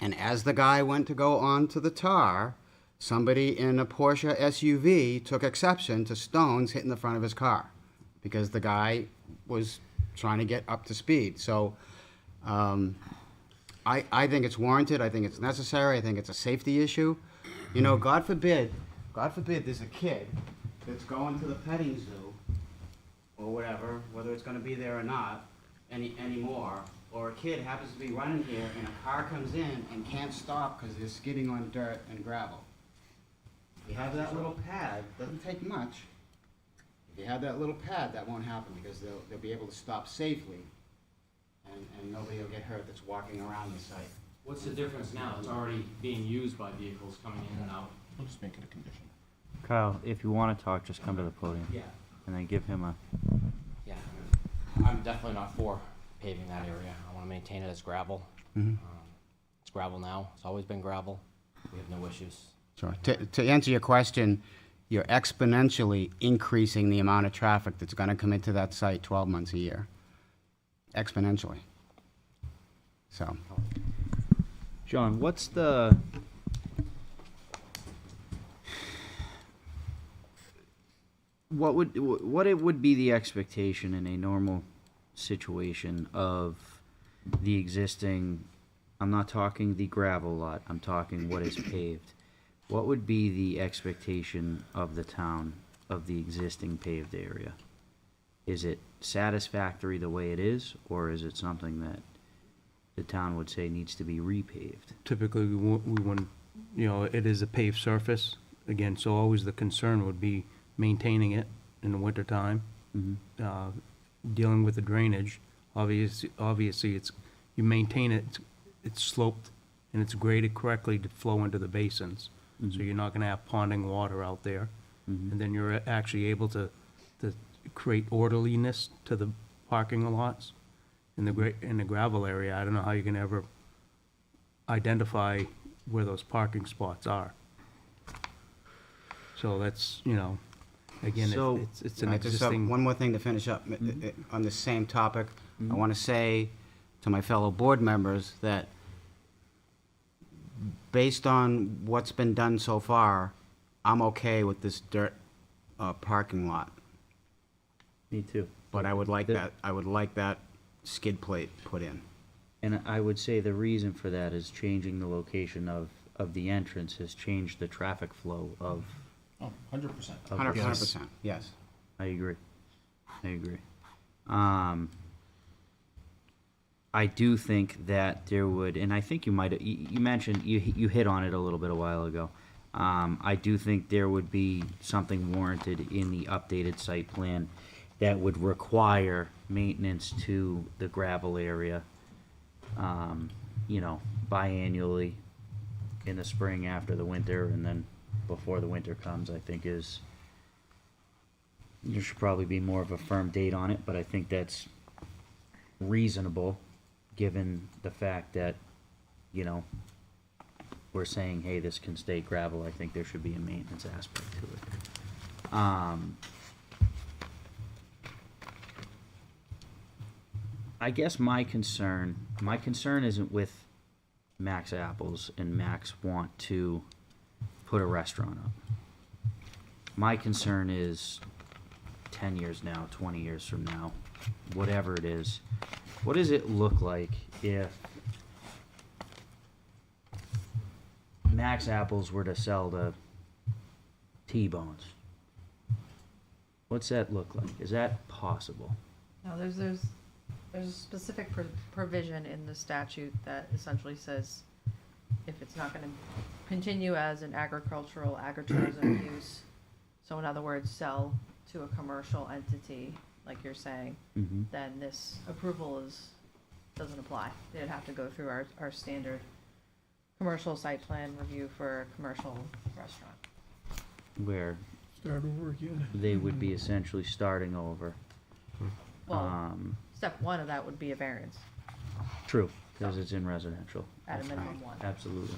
and as the guy went to go onto the tar, somebody in a Porsche SUV took exception to stones hitting the front of his car, because the guy was trying to get up to speed. So, I think it's warranted, I think it's necessary, I think it's a safety issue. You know, God forbid there's a kid that's going to the petting zoo, or whatever, whether it's gonna be there or not, anymore, or a kid happens to be running here and a car comes in and can't stop because they're skidding on dirt and gravel. If you have that little pad, doesn't take much. If you have that little pad, that won't happen, because they'll be able to stop safely, and nobody will get hurt that's walking around the site. What's the difference now? It's already being used by vehicles coming in and out. We'll just make it a condition. Kyle, if you want to talk, just come to the podium. Yeah. And then give him a. Yeah, I'm definitely not for paving that area. I want to maintain it as gravel. It's gravel now. It's always been gravel. We have no issues. Sure. To answer your question, you're exponentially increasing the amount of traffic that's gonna come into that site 12 months a year. Exponentially. So, John, what's the what it would be the expectation in a normal situation of the existing, I'm not talking the gravel lot, I'm talking what is paved. What would be the expectation of the town of the existing paved area? Is it satisfactory the way it is, or is it something that the town would say needs to be repaved? Typically, we wouldn't, it is a paved surface, again, so always the concern would be maintaining it in the wintertime, dealing with the drainage. Obviously, you maintain it, it's sloped, and it's graded correctly to flow into the basins. So you're not gonna have ponding water out there. And then you're actually able to create orderliness to the parking lots. In the gravel area, I don't know how you can ever identify where those parking spots are. So that's, again, So- it's an I just have existing. one more thing to finish up. On the same topic, I want to say to my fellow board members that based on what's been done so far, I'm okay with this dirt parking lot. Me too. But I would like that skid plate put in. And I would say the reason for that is changing the location of the entrance has changed the traffic flow of. Oh, 100%. of the 100%, yes. I agree. I do think that there would, and I think you might, you mentioned, you hit on it a little bit a while ago. I do think there would be something warranted in the updated site plan that would require maintenance to the gravel area, biannually in the spring after the winter, and then before the winter comes, I think there should probably be more of a firm date on it, but I think that's reasonable, given the fact that, we're saying, hey, this can stay gravel. I think there should be a maintenance aspect to it. I guess my concern isn't with Max Apples and Max want to put a restaurant up. My concern is 10 years now, 20 years from now, whatever it is, what does it look like if Max Apples were to sell the T-bones? What's that look like? Is that possible? No, there's a specific provision in the statute that essentially says if it's not gonna continue as an agricultural, agritourism use, so in other words, sell to a commercial entity, like you're saying, then this approval doesn't apply. They'd have to go through our standard commercial site plan review for a commercial restaurant. Where Start over again. they would be essentially starting over. Well, step one of that would be a variance True, because it's in residential. at a minimum one. Absolutely.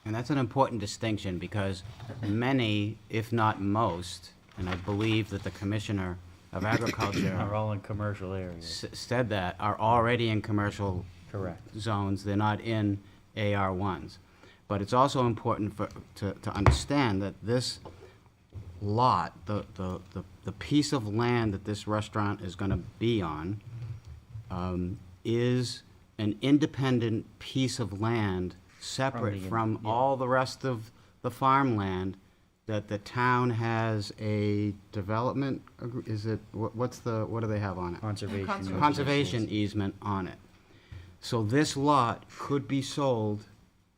And that's an important distinction because many, if not most, and I believe that the Commissioner of Agriculture Are all in commercial areas. said that, are already in commercial Correct. zones. They're not in AR1s. But it's also important to understand that this lot, the piece of land that this restaurant is going to be on, is an independent piece of land separate from all the rest of the farmland that the town has a development, is it, what do they have on it? Conservation. Conservation easement on it. So this lot could be sold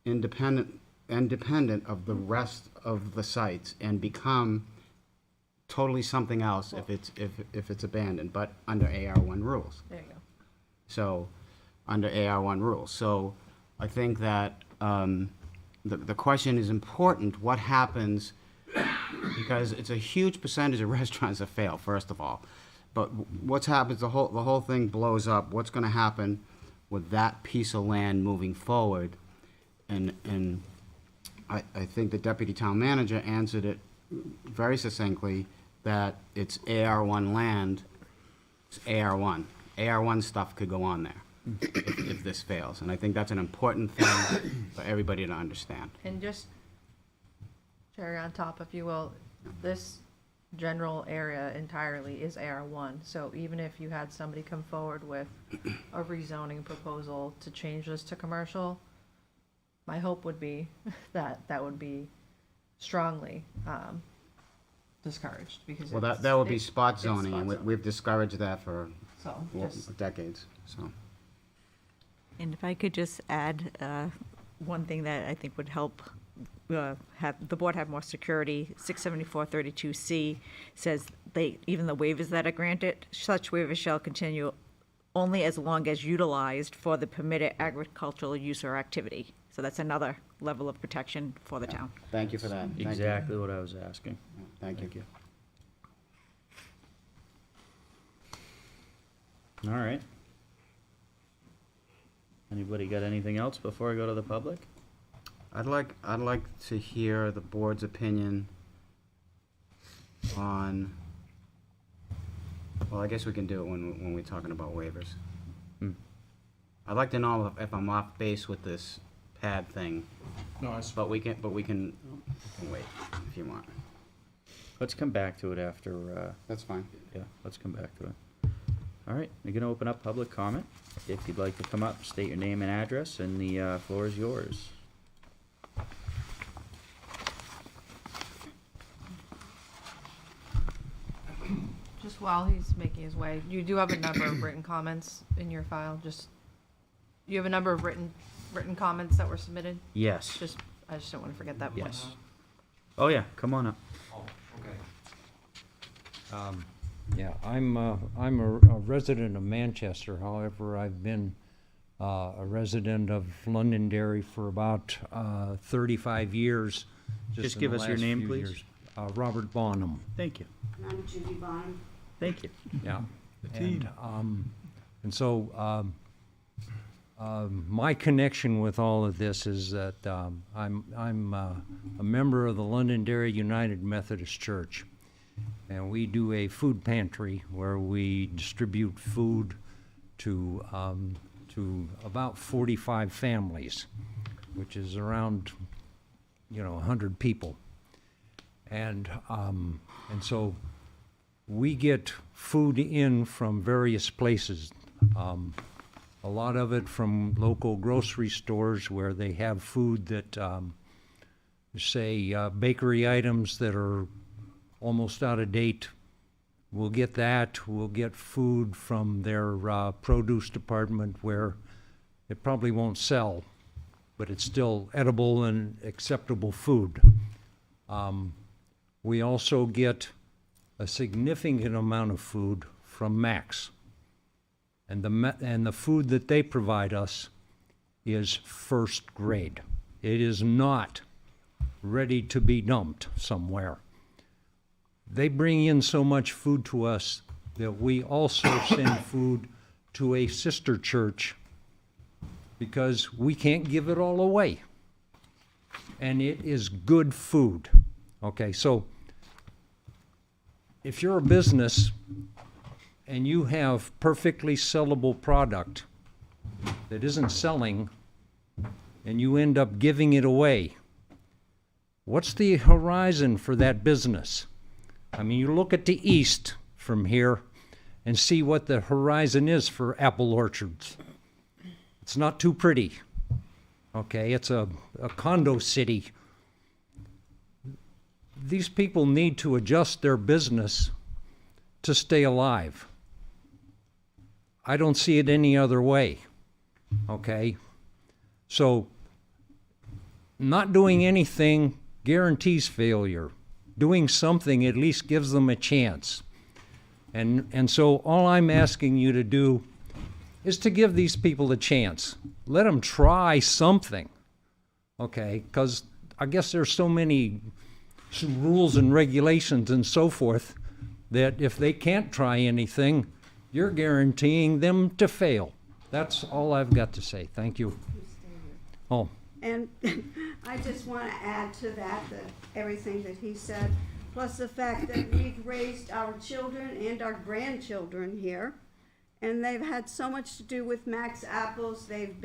independent of the rest of the sites and become totally something else if it's abandoned, but under AR1 rules. There you go. So, under AR1 rules. So, I think that the question is important, what happens, because it's a huge percentage of restaurants that fail, first of all. But what's happens, the whole thing blows up, what's gonna happen with that piece of land moving forward? And I think the deputy town manager answered it very succinctly that it's AR1 land, it's AR1. AR1 stuff could go on there if this fails. And I think that's an important thing for everybody to understand. And just cherry on top, if you will, this general area entirely is AR1. So even if you had somebody come forward with a rezoning proposal to change this to commercial, my hope would be that that would be strongly discouraged, because Well, it's- that would be it's- spot it's zoning, spot and zoning. we've discouraged that for So, just- decades, so. And if I could just add one thing that I think would help have the board have more security, 67432C says even the waivers that are granted, such waivers shall continue only as long as utilized for the permitted agricultural use or activity. So that's another level of protection for the town. Thank you for that. Thank you. Exactly what I was asking. Thank you. All right. Anybody got anything else before I go to the public? I'd like to hear the board's opinion on, well, I guess we can do it when we're talking about waivers. I'd like to know if I'm off base with this pad thing. No, But we can wait if you want. Let's come back to it after, That's fine. yeah, let's come back to it. All right, we're gonna open up public comment. If you'd like to come up, state your name and address, and the floor is yours. Just while he's making his way, you do have a number of written comments in your file, you have a number of written comments that were submitted? Yes. I just don't want to forget that point. Yes. Oh, yeah, come on up. Oh, okay. Yeah, I'm a resident of Manchester. However, I've been a resident of Londonderry for about 35 years. Just in give the us your last name, few please. years. Robert Bonham. Thank you. I'm Judy Bonham. Thank you. Yeah. The team. And so my connection with all of this is that I'm a member of the Londonderry United Methodist Church, and we do a food pantry where we distribute food to about 45 families, which is around 100 people, and so we get food in from various places. A lot of it from local grocery stores where they have food that, say, bakery items that are almost out of date. We'll get that. We'll get food from their produce department where it probably won't sell, but it's still edible and acceptable food. We also get a significant amount of food from Max. And the food that they provide us is first grade. It is not ready to be dumped somewhere. They bring in so much food to us that we also send food to a sister church because we can't give it all away. And it is good food. Okay, so if you're a business and you have perfectly sellable product that isn't selling, and you end up giving it away, what's the horizon for that business? I mean, you look at the east from here and see what the horizon is for apple orchards. It's not too pretty. Okay, it's a condo city. These people need to adjust their business to stay alive. I don't see it any other way, okay? So, not doing anything guarantees failure. Doing something at least gives them a chance. And so all I'm asking you to do is to give these people a chance. Let them try something, okay? Because I guess there's so many rules and regulations and so forth that if they can't try anything, you're guaranteeing them to fail. That's all I've got to say. Thank you. Oh. And I just want to add to that, everything that he said. plus the fact that we've raised our children and our grandchildren here. And they've had so much to do with Max Apples. They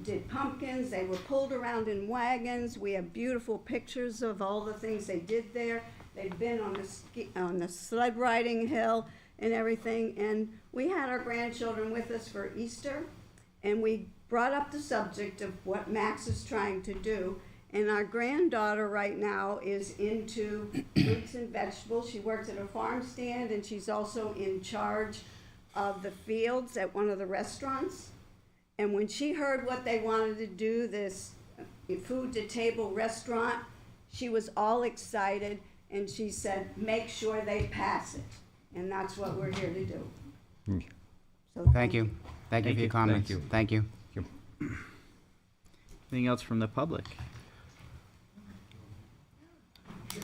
did pumpkins, they were pulled around in wagons. We have beautiful pictures of all the things they did there. They've been on the sled riding hill and everything. And we had our grandchildren with us for Easter, and we brought up the subject of what Max is trying to do. And our granddaughter right now is into fruits and vegetables. She works at a farm stand, and she's also in charge of the fields at one of the restaurants. And when she heard what they wanted to do, this food to table restaurant, she was all excited, and she said, make sure they pass it. And that's what we're here to do. So Thank you. Thank you for your comments. Thank you. Anything else from the public? I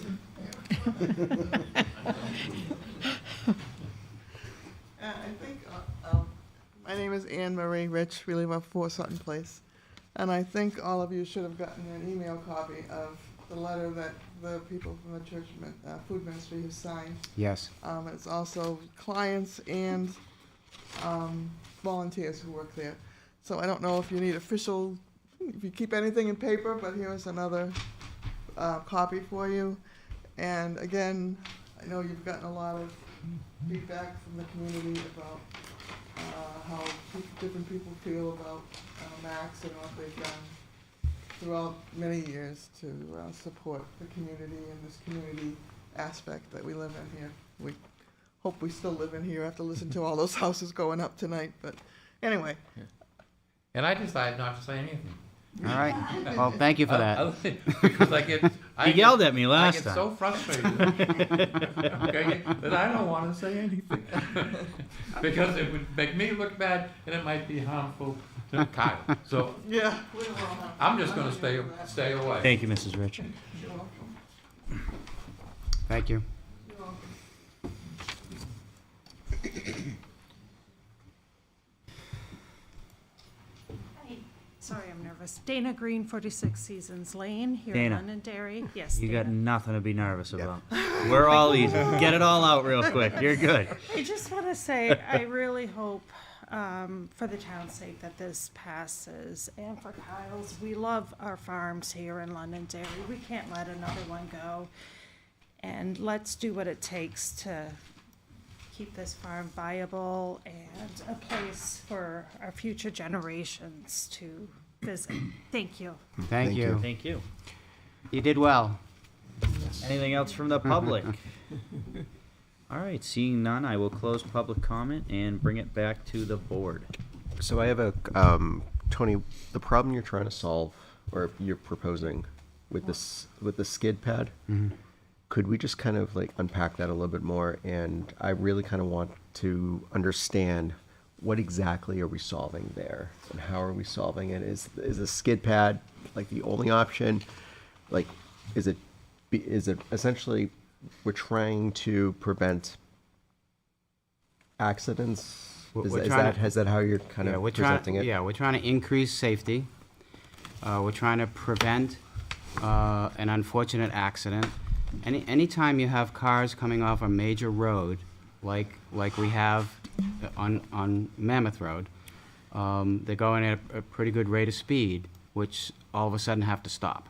think my name is Anne Marie Rich. We live on 4 Sutton Place. And I think all of you should have gotten an email copy of the letter that the people from the church food ministry have signed. Yes. It's also clients and volunteers who work there. So I don't know if you need if you keep anything in paper, but here's another copy for you. And again, I know you've gotten a lot of feedback from the community about how different people feel about Max and what they've done throughout many years to support the community and this community aspect that we live in here. We hope we still live in here after listening to all those houses going up tonight, but anyway. And I decided not to say anything. All right. Well, thank you for that. Because I yelled at me last time. I get so frustrated, okay, that I don't want to say anything. Because it would make me look bad, and it might be harmful to Kyle. So yeah, I'm just going to stay away. Thank you, Mrs. Rich. You're welcome. Thank you. You're welcome. Sorry, I'm nervous. Dana Green, 46 Seasons Lane, here Dana. in Londonderry. Yes, You Dana. got nothing to be nervous about. We're all easy. Get it all out real quick. You're good. I just want to say, I really hope, for the town's sake, that this passes, and for Kyle's. We love our farms here in Londonderry. We can't let another one go. And let's do what it takes to keep this farm viable and a place for our future generations to visit. Thank you. Thank you. Thank you. You did well. Anything else from the public? All right, seeing none, I will close public comment and bring it back to the board. So I have a, Tony, the problem you're trying to solve, or you're proposing with the skid pad, could we just kind of like unpack that a little bit more? And I really kind of want to understand what exactly are we solving there, and how are we solving it? Is a skid pad like the only option? Like, is it essentially we're trying to prevent accidents? Is that how you're kind of presenting it? Yeah, we're trying to increase safety. We're trying to prevent an unfortunate accident. Anytime you have cars coming off a major road, like we have on Mammoth Road, they're going at a pretty good rate of speed, which all of a sudden have to stop.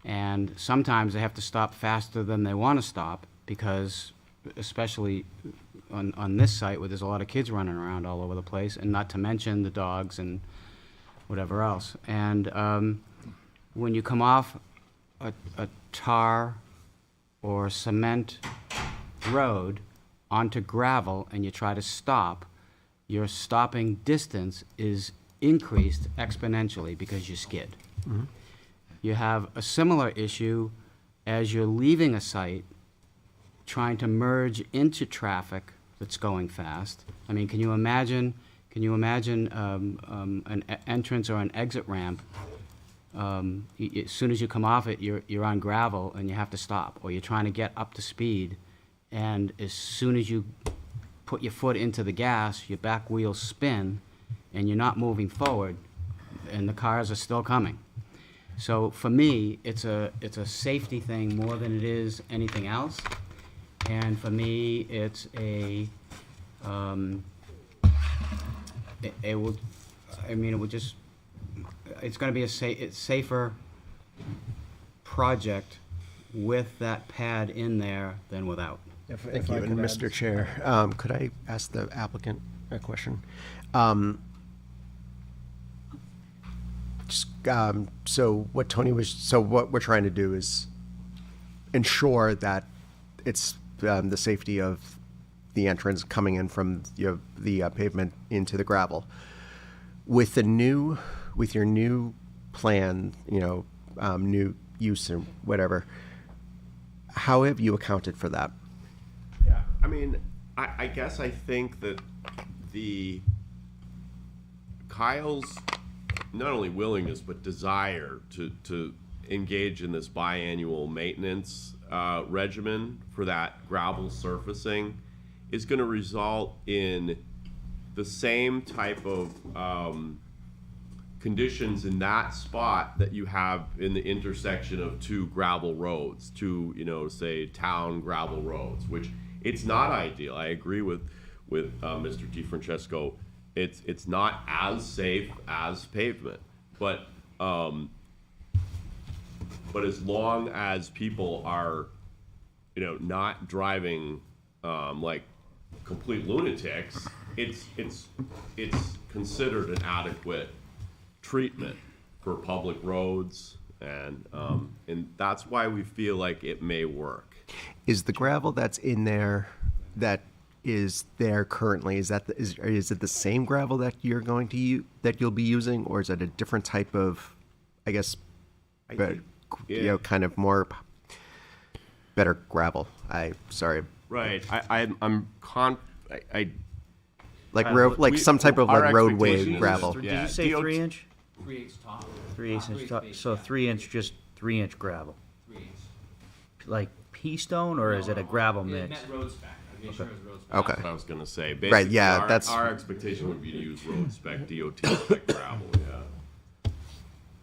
And sometimes they have to stop faster than they want to stop because, especially on this site where there's a lot of kids running around all over the place, and not to mention the dogs and whatever else. And when you come off a tar or cement road onto gravel and you try to stop, your stopping distance is increased exponentially because you skid. You have a similar issue as you're leaving a site trying to merge into traffic that's going fast. I mean, can you imagine an entrance or an exit ramp? As soon as you come off it, you're on gravel and you have to stop, or you're trying to get up to speed, and as soon as you put your foot into the gas, your back wheels spin, and you're not moving forward, and the cars are still coming. So for me, it's a safety thing more than it is anything else. And for me, it's it will, I mean, it would just, it's gonna be it's safer project with that pad in there than without. Thank you. And Mr. Chair, could I ask the applicant a question? So what we're trying to do is ensure that it's the safety of the entrance coming in from the pavement into the gravel. With your new plan, new use and whatever, how have you accounted for that? Yeah, I mean, I guess I think that Kyle's not only willingness but desire to engage in this biannual maintenance regimen for that gravel surfacing is going to result in the same type of conditions in that spot that you have in the intersection of two gravel roads, say town gravel roads, which it's not ideal. I agree with Mr. DeFrancesco. It's not as safe as pavement, but as long as people are, not driving like complete lunatics, it's considered an adequate treatment for public roads, and that's why we feel like it may work. Is the gravel that's in there, that is there currently, is it the same gravel that you're going to that you'll be using, or is it a different type of, I guess, kind of more better gravel? Right. Like some type of like roadway gravel. Did you say 3-inch? 3/8 top. 3/8 top. So 3-inch gravel. 3/8. Like pea stone, or is it a gravel It mix? met road spec. I made sure it was road spec. Okay. That's what I was gonna say. Basically, Right, yeah, that's- our expectation would be to use road spec, DOT spec gravel, yeah.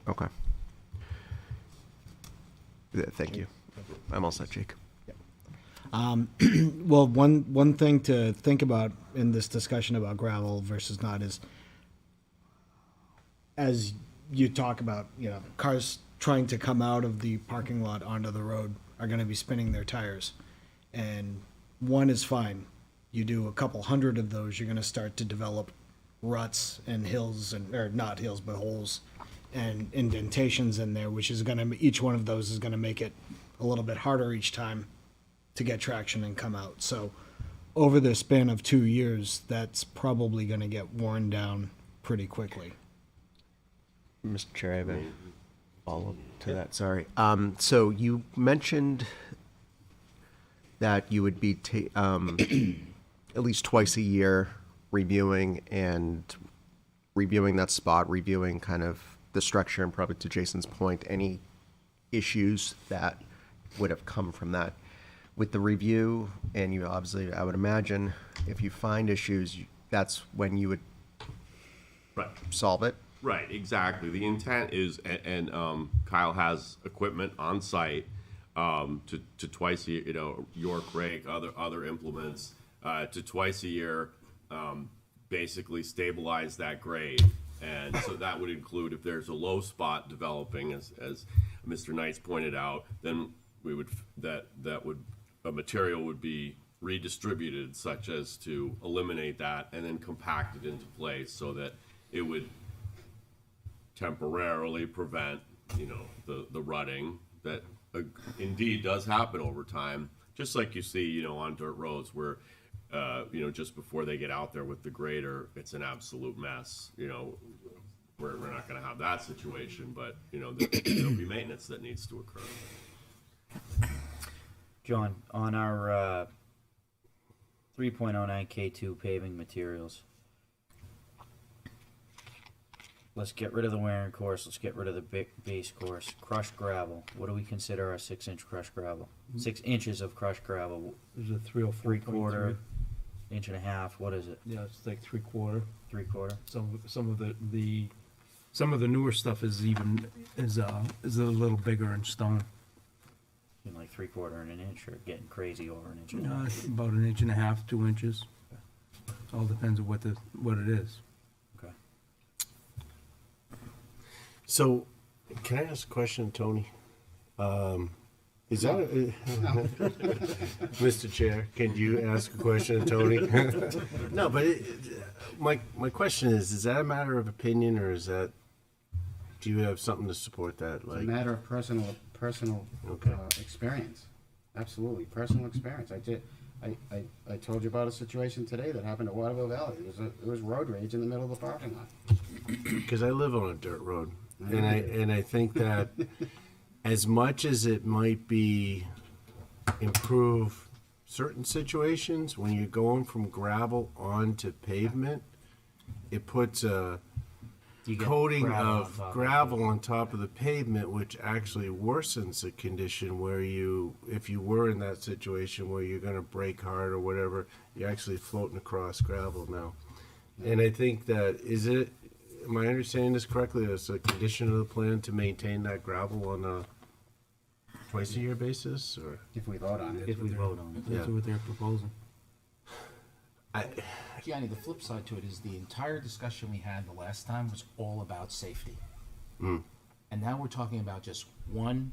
Okay. Thank you. I'm all set, Jake. Well, one thing to think about in this discussion about gravel versus not is, as you talk about, cars trying to come out of the parking lot onto the road are going to be spinning their tires, and one is fine. You do a couple hundred of those, you're going to start to develop ruts and hills, or not hills, but holes and indentations in there, which is going to, each one of those is going to make it a little bit harder each time to get traction and come out. So over the span of 2 years, that's probably going to get worn down pretty quickly. Mr. Chair, I have a follow-up to that. Sorry. So you mentioned that you would be at least twice a year reviewing that spot, reviewing kind of the structure, and probably to Jason's point, any issues that would have come from that. With the review, and you obviously, I would imagine, if you find issues, that's when you would solve it. Right, exactly. The intent is, and Kyle has equipment on site to twice a year, York rake, other implements, to twice a year, basically stabilize that grade. And so that would include, if there's a low spot developing, as Mr. Knights pointed out, then we would a material would be redistributed such as to eliminate that, and then compact it into place so that it would temporarily prevent, the rutting that indeed does happen over time, just like you see, on dirt roads where, just before they get out there with the grader, it's an absolute mess. We're not going to have that situation, but there'll be maintenance that needs to occur. John, on our 3.09 K2 paving materials, let's get rid of the wearing course. Let's get rid of the base course. Crushed gravel. What do we consider our 6-inch crushed gravel? 6 inches of crushed gravel. Is it 3 or 3/4, inch and a half. What is it? Yeah, it's like 3/4. 3/4. Some of the Some of the newer stuff is a little bigger in stone. In like 3/4 and an inch, or getting crazy over an inch. It's about 1.5 inches, 2 inches. All depends on what it is. Okay. So, can I ask a question, Tony? Is that, Mr. Chair, can you ask a question, Tony? No, but my question is that a matter of opinion, or is that, do you have something to support that? It's a Like, matter of personal Okay. experience. Absolutely, personal experience. I told you about a situation today that happened at Waterville Valley. It was road rage in the middle of the parking lot. because I live on a dirt road, and I think that as much as it might be improve certain situations, when you're going from gravel onto pavement, it puts a You get coating gravel on of top of gravel on top of the pavement, which actually worsens the condition where if you were in that situation where you're gonna brake hard or whatever, you're actually floating across gravel now. And I think that, am I understanding this correctly, it's a condition of the plan to maintain that gravel on a twice-a-year basis, or? If we vote on it. If we vote on it. That's what they're proposing. Gianni, the flip side to it is the entire discussion we had the last time was all about safety. Mm. And now we're talking about just one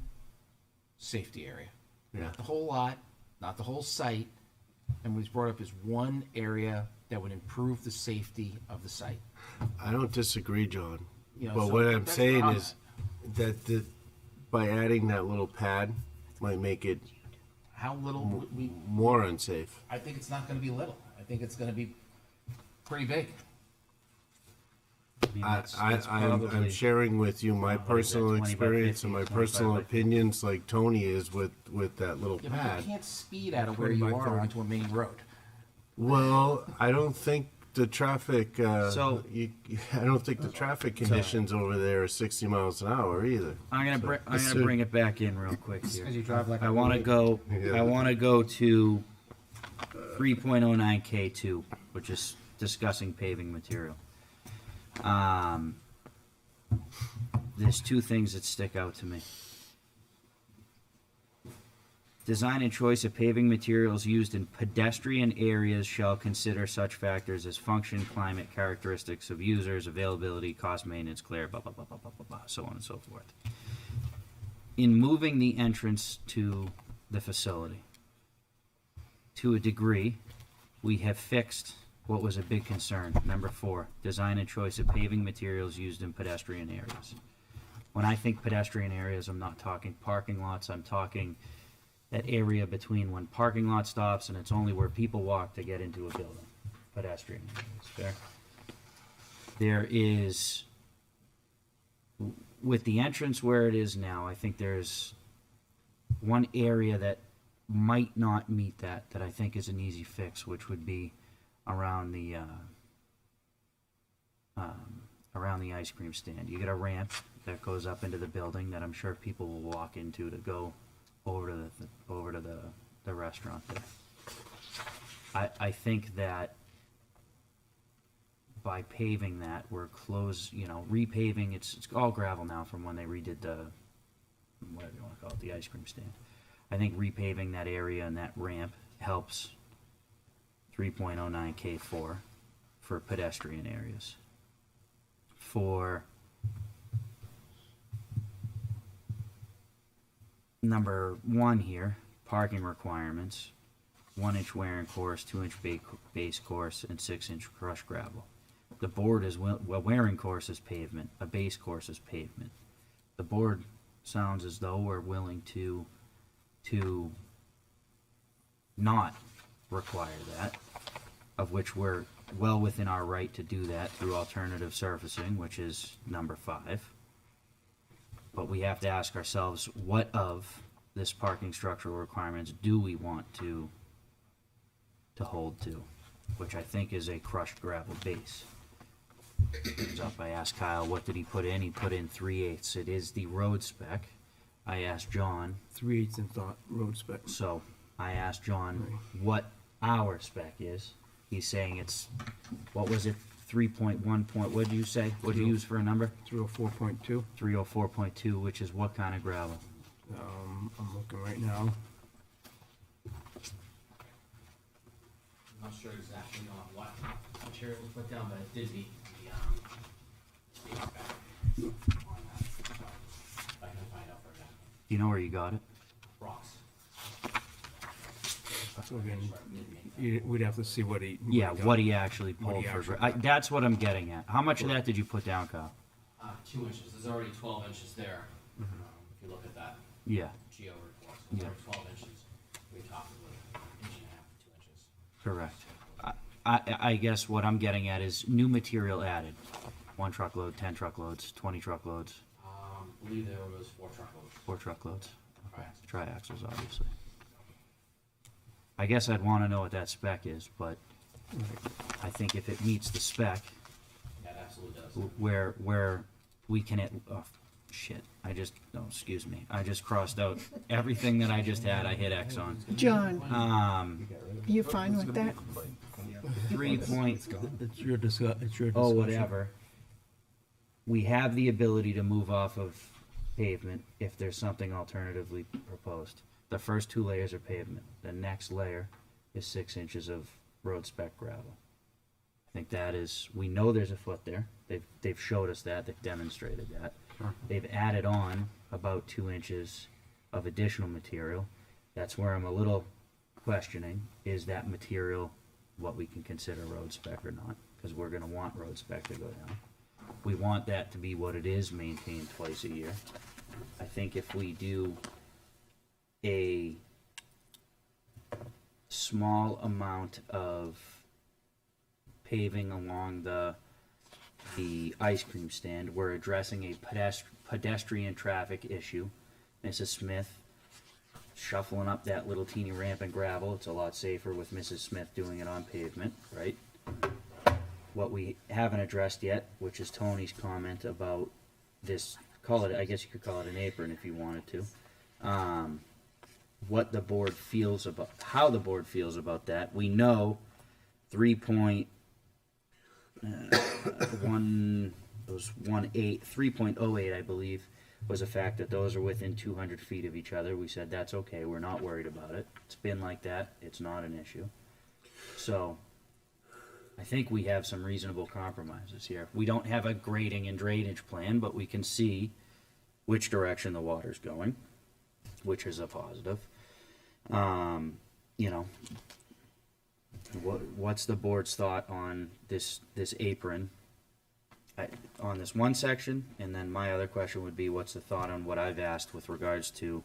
safety area. Yeah. Not the whole lot, not the whole site, and what's brought up is one area that would improve the safety of the site. I don't disagree, John. You know, But so what I'm that's saying where I'm is that by adding that little pad might make it How little would we, more unsafe. I think it's not gonna be little. I think it's gonna be pretty big. I'm sharing with you my personal 20 by experience 50, and my 25 personal by 50. opinions, like Tony is with that little Yeah, but pad. you can't speed out of where you 20 by are 30. onto a main road. Well, I don't think the traffic, So- I don't think the traffic conditions over there are 60 miles an hour either. I'm gonna bring it back in real quick here. 'Cause you drive like a I wanna little- go, Yeah. I wanna go to 3.09K2, which is discussing paving material. There's two things that stick out to me. Design and choice of paving materials used in pedestrian areas shall consider such factors as function, climate, characteristics of users, availability, cost, maintenance, clear, blah, blah, blah, blah, blah, blah, blah, so on and so forth. In moving the entrance to the facility, to a degree, we have fixed what was a big concern. Number 4, design and choice of paving materials used in pedestrian areas. When I think pedestrian areas, I'm not talking parking lots, I'm talking that area between when parking lot stops and it's only where people walk to get into a building. Pedestrian areas, fair? There is, with the entrance where it is now, I think there's one area that might not meet that I think is an easy fix, which would be around the ice cream stand. You get a ramp that goes up into the building that I'm sure people will walk into to go over to the restaurant there. I think that by paving that, we're repaving, it's all gravel now from when they redid the, whatever you wanna call it, the ice cream stand. I think repaving that area and that ramp helps 3.09K4 for pedestrian areas. For number 1 here, parking requirements, 1-inch wearing course, 2-inch base course, and 6-inch crushed gravel. The board is, a wearing course is pavement, a base course is pavement. The board sounds as though we're willing to not require that, of which we're well within our right to do that through alternative surfacing, which is number 5. But we have to ask ourselves, what of this parking structural requirements do we want to hold to? Which I think is a crushed gravel base. Comes up, I asked Kyle, what did he put in? He put in 3/8. It is the road spec. I asked John, 3/8 in thought, road spec. so I asked John what our spec is. He's saying it's, what was it, 3.1 what'd you say? What'd you use for a number? 304.2. 304.2, which is what kind of gravel? I'm looking right now. I'm not sure exactly on what material was put down, but it did meet the, state spec on that. So I can find out for that. Do you know where you got it? Rocks. So again, we'd have to see what he. Yeah, got. what he actually What pulled he for. actually That's what I'm getting at. How much of that did you put down, Kyle? 2 inches. There's already 12 inches there. If you look at that. Yeah. Geo report. So Yeah. there's 12 inches. We talked about an inch and a half to 2 inches. Correct. I guess what I'm getting at is new material added. 1 truckload, 10 truckloads, 20 truckloads, I believe there was 4 truckloads. 4 truckloads. Triaxles. Triaxles, obviously. I guess I'd want to know what that spec is, but I think if it meets the spec, Yeah, it absolutely does. where we can, excuse me. I just crossed out everything that I just had, I hit X on. John, you fine with that? 3 point, It's your discussion. oh, whatever. We have the ability to move off of pavement if there's something alternatively proposed. The first 2 layers are pavement. The next layer is 6 inches of road spec gravel. I think that is, we know there's a foot there. They've showed us that, they've demonstrated that. They've added on about 2 inches of additional material. That's where I'm a little questioning, is that material what we can consider road spec or not? Because we're gonna want road spec to go down. We want that to be what it is, maintained twice a year. I think if we do a small amount of paving along the ice cream stand, we're addressing a pedestrian traffic issue. Mrs. Smith shuffling up that little teeny ramp and gravel, it's a lot safer with Mrs. Smith doing it on pavement, right? What we haven't addressed yet, which is Tony's comment about this, I guess you could call it an apron if you wanted to. What the board feels about, how the board feels about that. We know 3.18, I believe, was a fact that those are within 200 feet of each other. We said that's okay, we're not worried about it. It's been like that, it's not an issue. So, I think we have some reasonable compromises here. We don't have a grading and drainage plan, but we can see which direction the water's going, which is a positive. You know, what's the board's thought on this apron on this one section? And then my other question would be, what's the thought on what I've asked with regards to,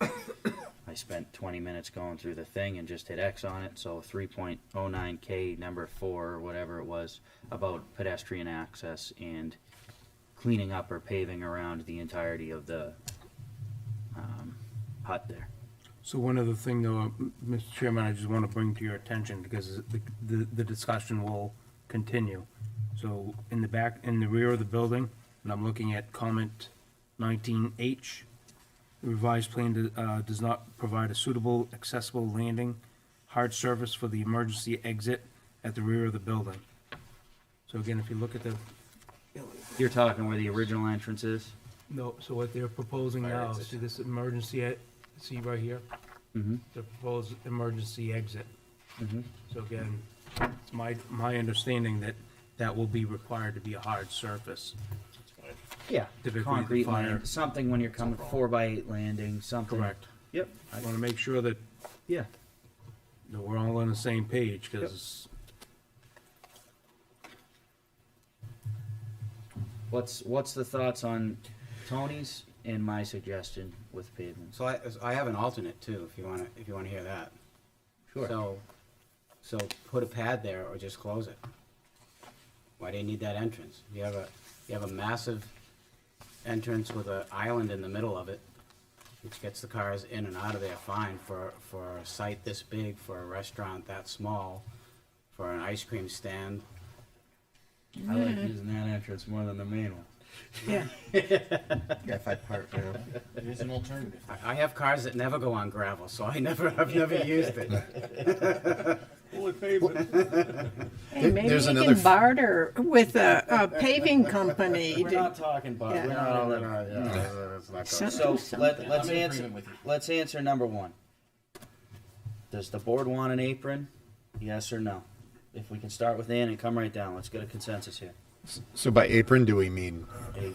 I spent 20 minutes going through the thing and just hit X on it, so 3.09K number 4 or whatever it was, about pedestrian access and cleaning up or paving around the entirety of the hut there. So one other thing though, Mr. Chairman, I just want to bring to your attention, because the discussion will continue. So in the back, in the rear of the building, and I'm looking at comment 19H, the revised plan does not provide a suitable accessible landing, hard surface for the emergency exit at the rear of the building. So again, if you look at the, You're talking where the original entrance is? no, so what they're proposing now, see this emergency, see right here? Mm-hmm. The proposed emergency exit. Mm-hmm. So again, it's my understanding that that will be required to be a hard surface. Yeah, Typically, the concrete fire- land, something when you're coming 4x8 landing, something. Correct. Yep. I want to make sure that, Yeah. that we're all on the same page, because What's the thoughts on Tony's and my suggestion with pavement? So I have an alternate too, if you wanna hear that. Sure. So put a pad there or just close it. Why do you need that entrance? You have a massive entrance with an island in the middle of it, which gets the cars in and out of there fine for a site this big, for a restaurant that small, for an ice cream stand. I like using that entrance more than the main one. Yeah. Yeah, if I park, you know. It is an alternative. I have cars that never go on gravel, so I've never used it. Only pavement. Hey, maybe There's you another can barter with a paving company. We're not talking about, Yeah. we're not. So, let's answer number one. Does the board want an apron? Yes or no? If we can start with Ann and come right down, let's get a consensus here. So by apron, do we mean? A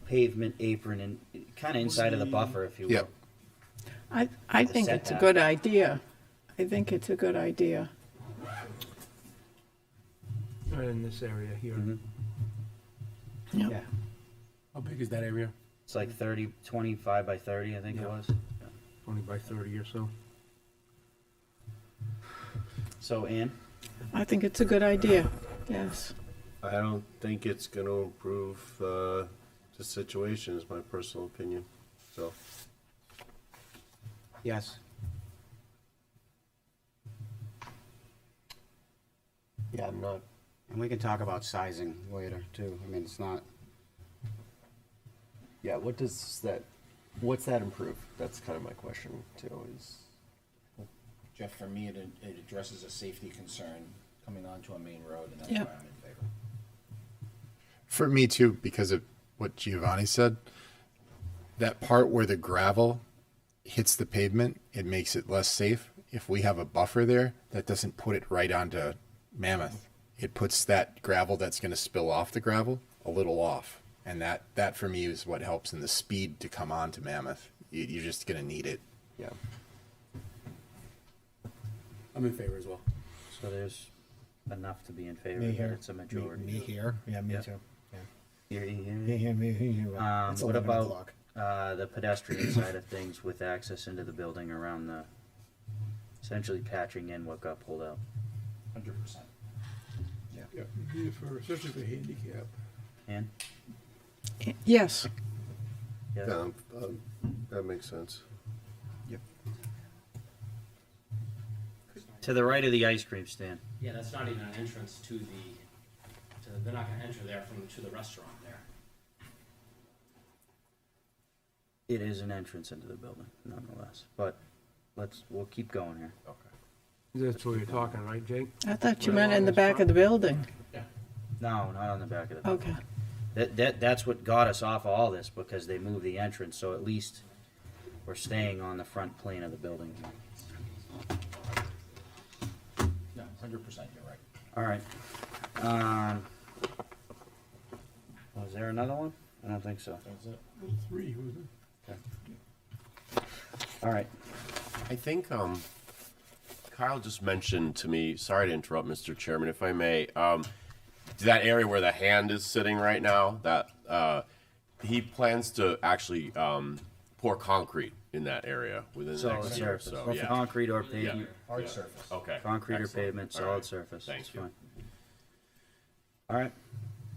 pavement apron and kind of inside of the buffer, if you will. Yep. I think it's a good idea. I think it's a good idea. Right in this area here. Yep. Yeah. How big is that area? It's like 25 by 30, I think it was. 20 by 30 or so. So, Ann? I think it's a good idea, yes. I don't think it's gonna improve, the situation, is my personal opinion, so. Yes. Yeah, I'm not. And we can talk about sizing later, too. I mean, it's not, Yeah, what's that improve? That's kind of my question too, is. Jeff, for me, it addresses a safety concern coming onto a main road, and that's Yep. why I'm in favor. For me too, because of what Giovanni said, that part where the gravel hits the pavement, it makes it less safe. If we have a buffer there, that doesn't put it right onto Mammoth. It puts that gravel that's going to spill off the gravel a little off. And that for me is what helps in the speed to come on to Mammoth. You're just going to need it. Yeah. I'm in favor as well. So there's enough to be in favor Me that here. it's a majority. Me here. Yeah, me Yep. too. Yeah. Here, Yeah, yeah, me here. It's What 11 about o'clock. the pedestrian side of things with access into the building around the, essentially patching in what got pulled out? 100%. Yeah, need it for, especially for handicap. Ann? Yes. Yes? Yeah, that makes sense. To the right of the ice cream stand. Yeah, that's not even an entrance to they're not gonna enter there to the restaurant there. It is an entrance into the building, nonetheless. But we'll keep going here. That's what you're talking, right, Jake? I thought you meant in the back of the building. No, not on the back of the building. Okay. That's what got us off of all this, because they moved the entrance, so at least we're staying on the front plane of the building. No, 100%, you're right. All right. Was there another one? I don't think so. That's it. 3, wasn't it? Okay. All right. I think Kyle just mentioned to me, sorry to interrupt, Mr. Chairman, if I may, that area where the hand is sitting right now, that he plans to actually pour concrete in that area within the Solid next year. surface. So, Or yeah. concrete or pavement. Hard Yeah. surface. Okay. Concrete or Excellent. pavement, All solid right. surface. Thank That's you. fine. All right.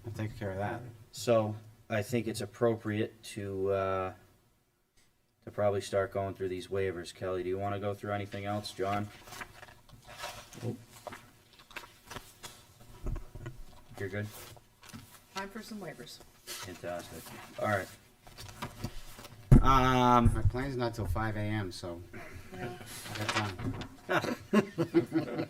I'll take care of that. So I think it's appropriate to probably start going through these waivers. Kelly, do you want to go through anything else? John? You're good? Time for some waivers. Fantastic. All right. My plan's not till 5 a.m., so I got time.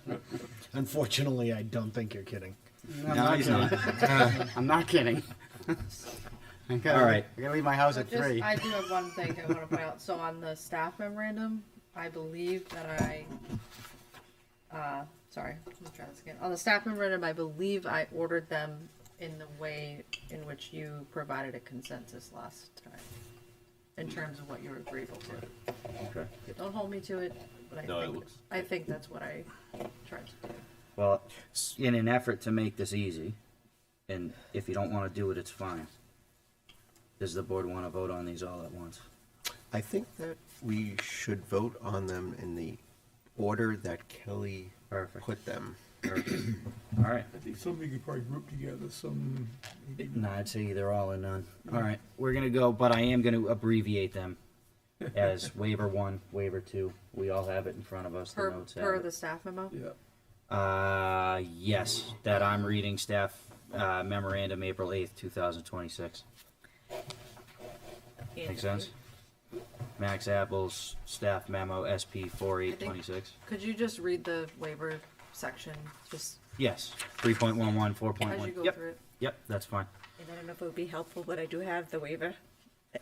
Unfortunately, I don't think you're kidding. I'm No, not he's kidding. not. I'm not kidding. All right. I gotta leave my house So at just- 3. I do have one thing I want to point out. So on the staff memorandum, I believe that sorry, let me try this again. On the staff memorandum, I believe I ordered them in the way in which you provided a consensus last time, in terms of what you were agreeable to. Okay. Don't hold me to it, but No, it looks- I think that's what I tried to do. Well, in an effort to make this easy, and if you don't want to do it, it's fine. Does the board want to vote on these all at once? I think that we should vote on them in the order that Kelly Perfect. put them. Perfect. All right. I think some we could probably group together, some, maybe No, I'd say either all or none. All right, we're gonna go, but I am gonna abbreviate them as waiver 1, waiver 2. We all have it in front of us. The Per, notes per have the it. staff memo? yeah. Yes, that I'm reading staff memorandum, April 8th, 2026. Make sense? Max Apples, staff memo, SP 4826. Could you just read the waiver section, just Yes, 3.11, 4.1. as you go Yep. through it. Yep, that's fine. And I don't know if it would be helpful, but I do have the waiver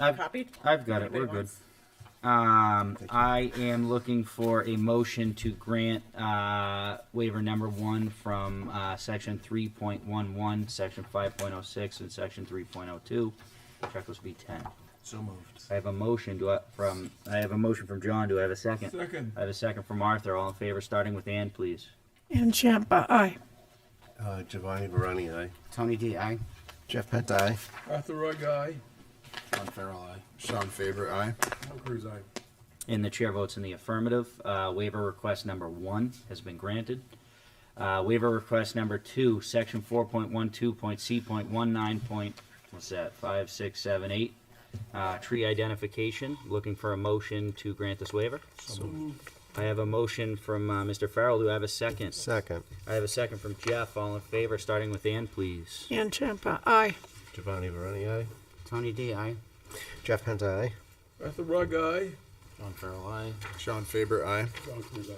I've- copied. I've got it, we're Anybody good. wants? I am looking for a motion to grant, waiver number 1 from, section 3.11, section 5.06, and section 3.02, checklist B10. So moved. I have a motion, I have a motion from John, do I have a second? Second. I have a second from Arthur, all in favor, starting with Ann, please. Ann Champa, aye. Giovanni Verani, aye. Tony D, aye. Jeff Penta, aye. Arthur Rugg, aye. John Farrell, aye. Sean Faber, aye. Tom Cruise, aye. And the chair votes in the affirmative. Waiver request number 1 has been granted. Waiver request number 2, section 4.12.c.19. What's that? 5, 6, 7, 8. Tree identification. Looking for a motion to grant this waiver. So moved. I have a motion from Mr. Farrell. Do I have a second? Second. I have a second from Jeff. All in favor, starting with Ann, please. Ann Champa, aye. Giovanni Verani, aye. Tony D, aye. Jeff Penta, aye. Arthur Rugg, aye. John Farrell, aye. Sean Faber, aye. John Cruise, aye.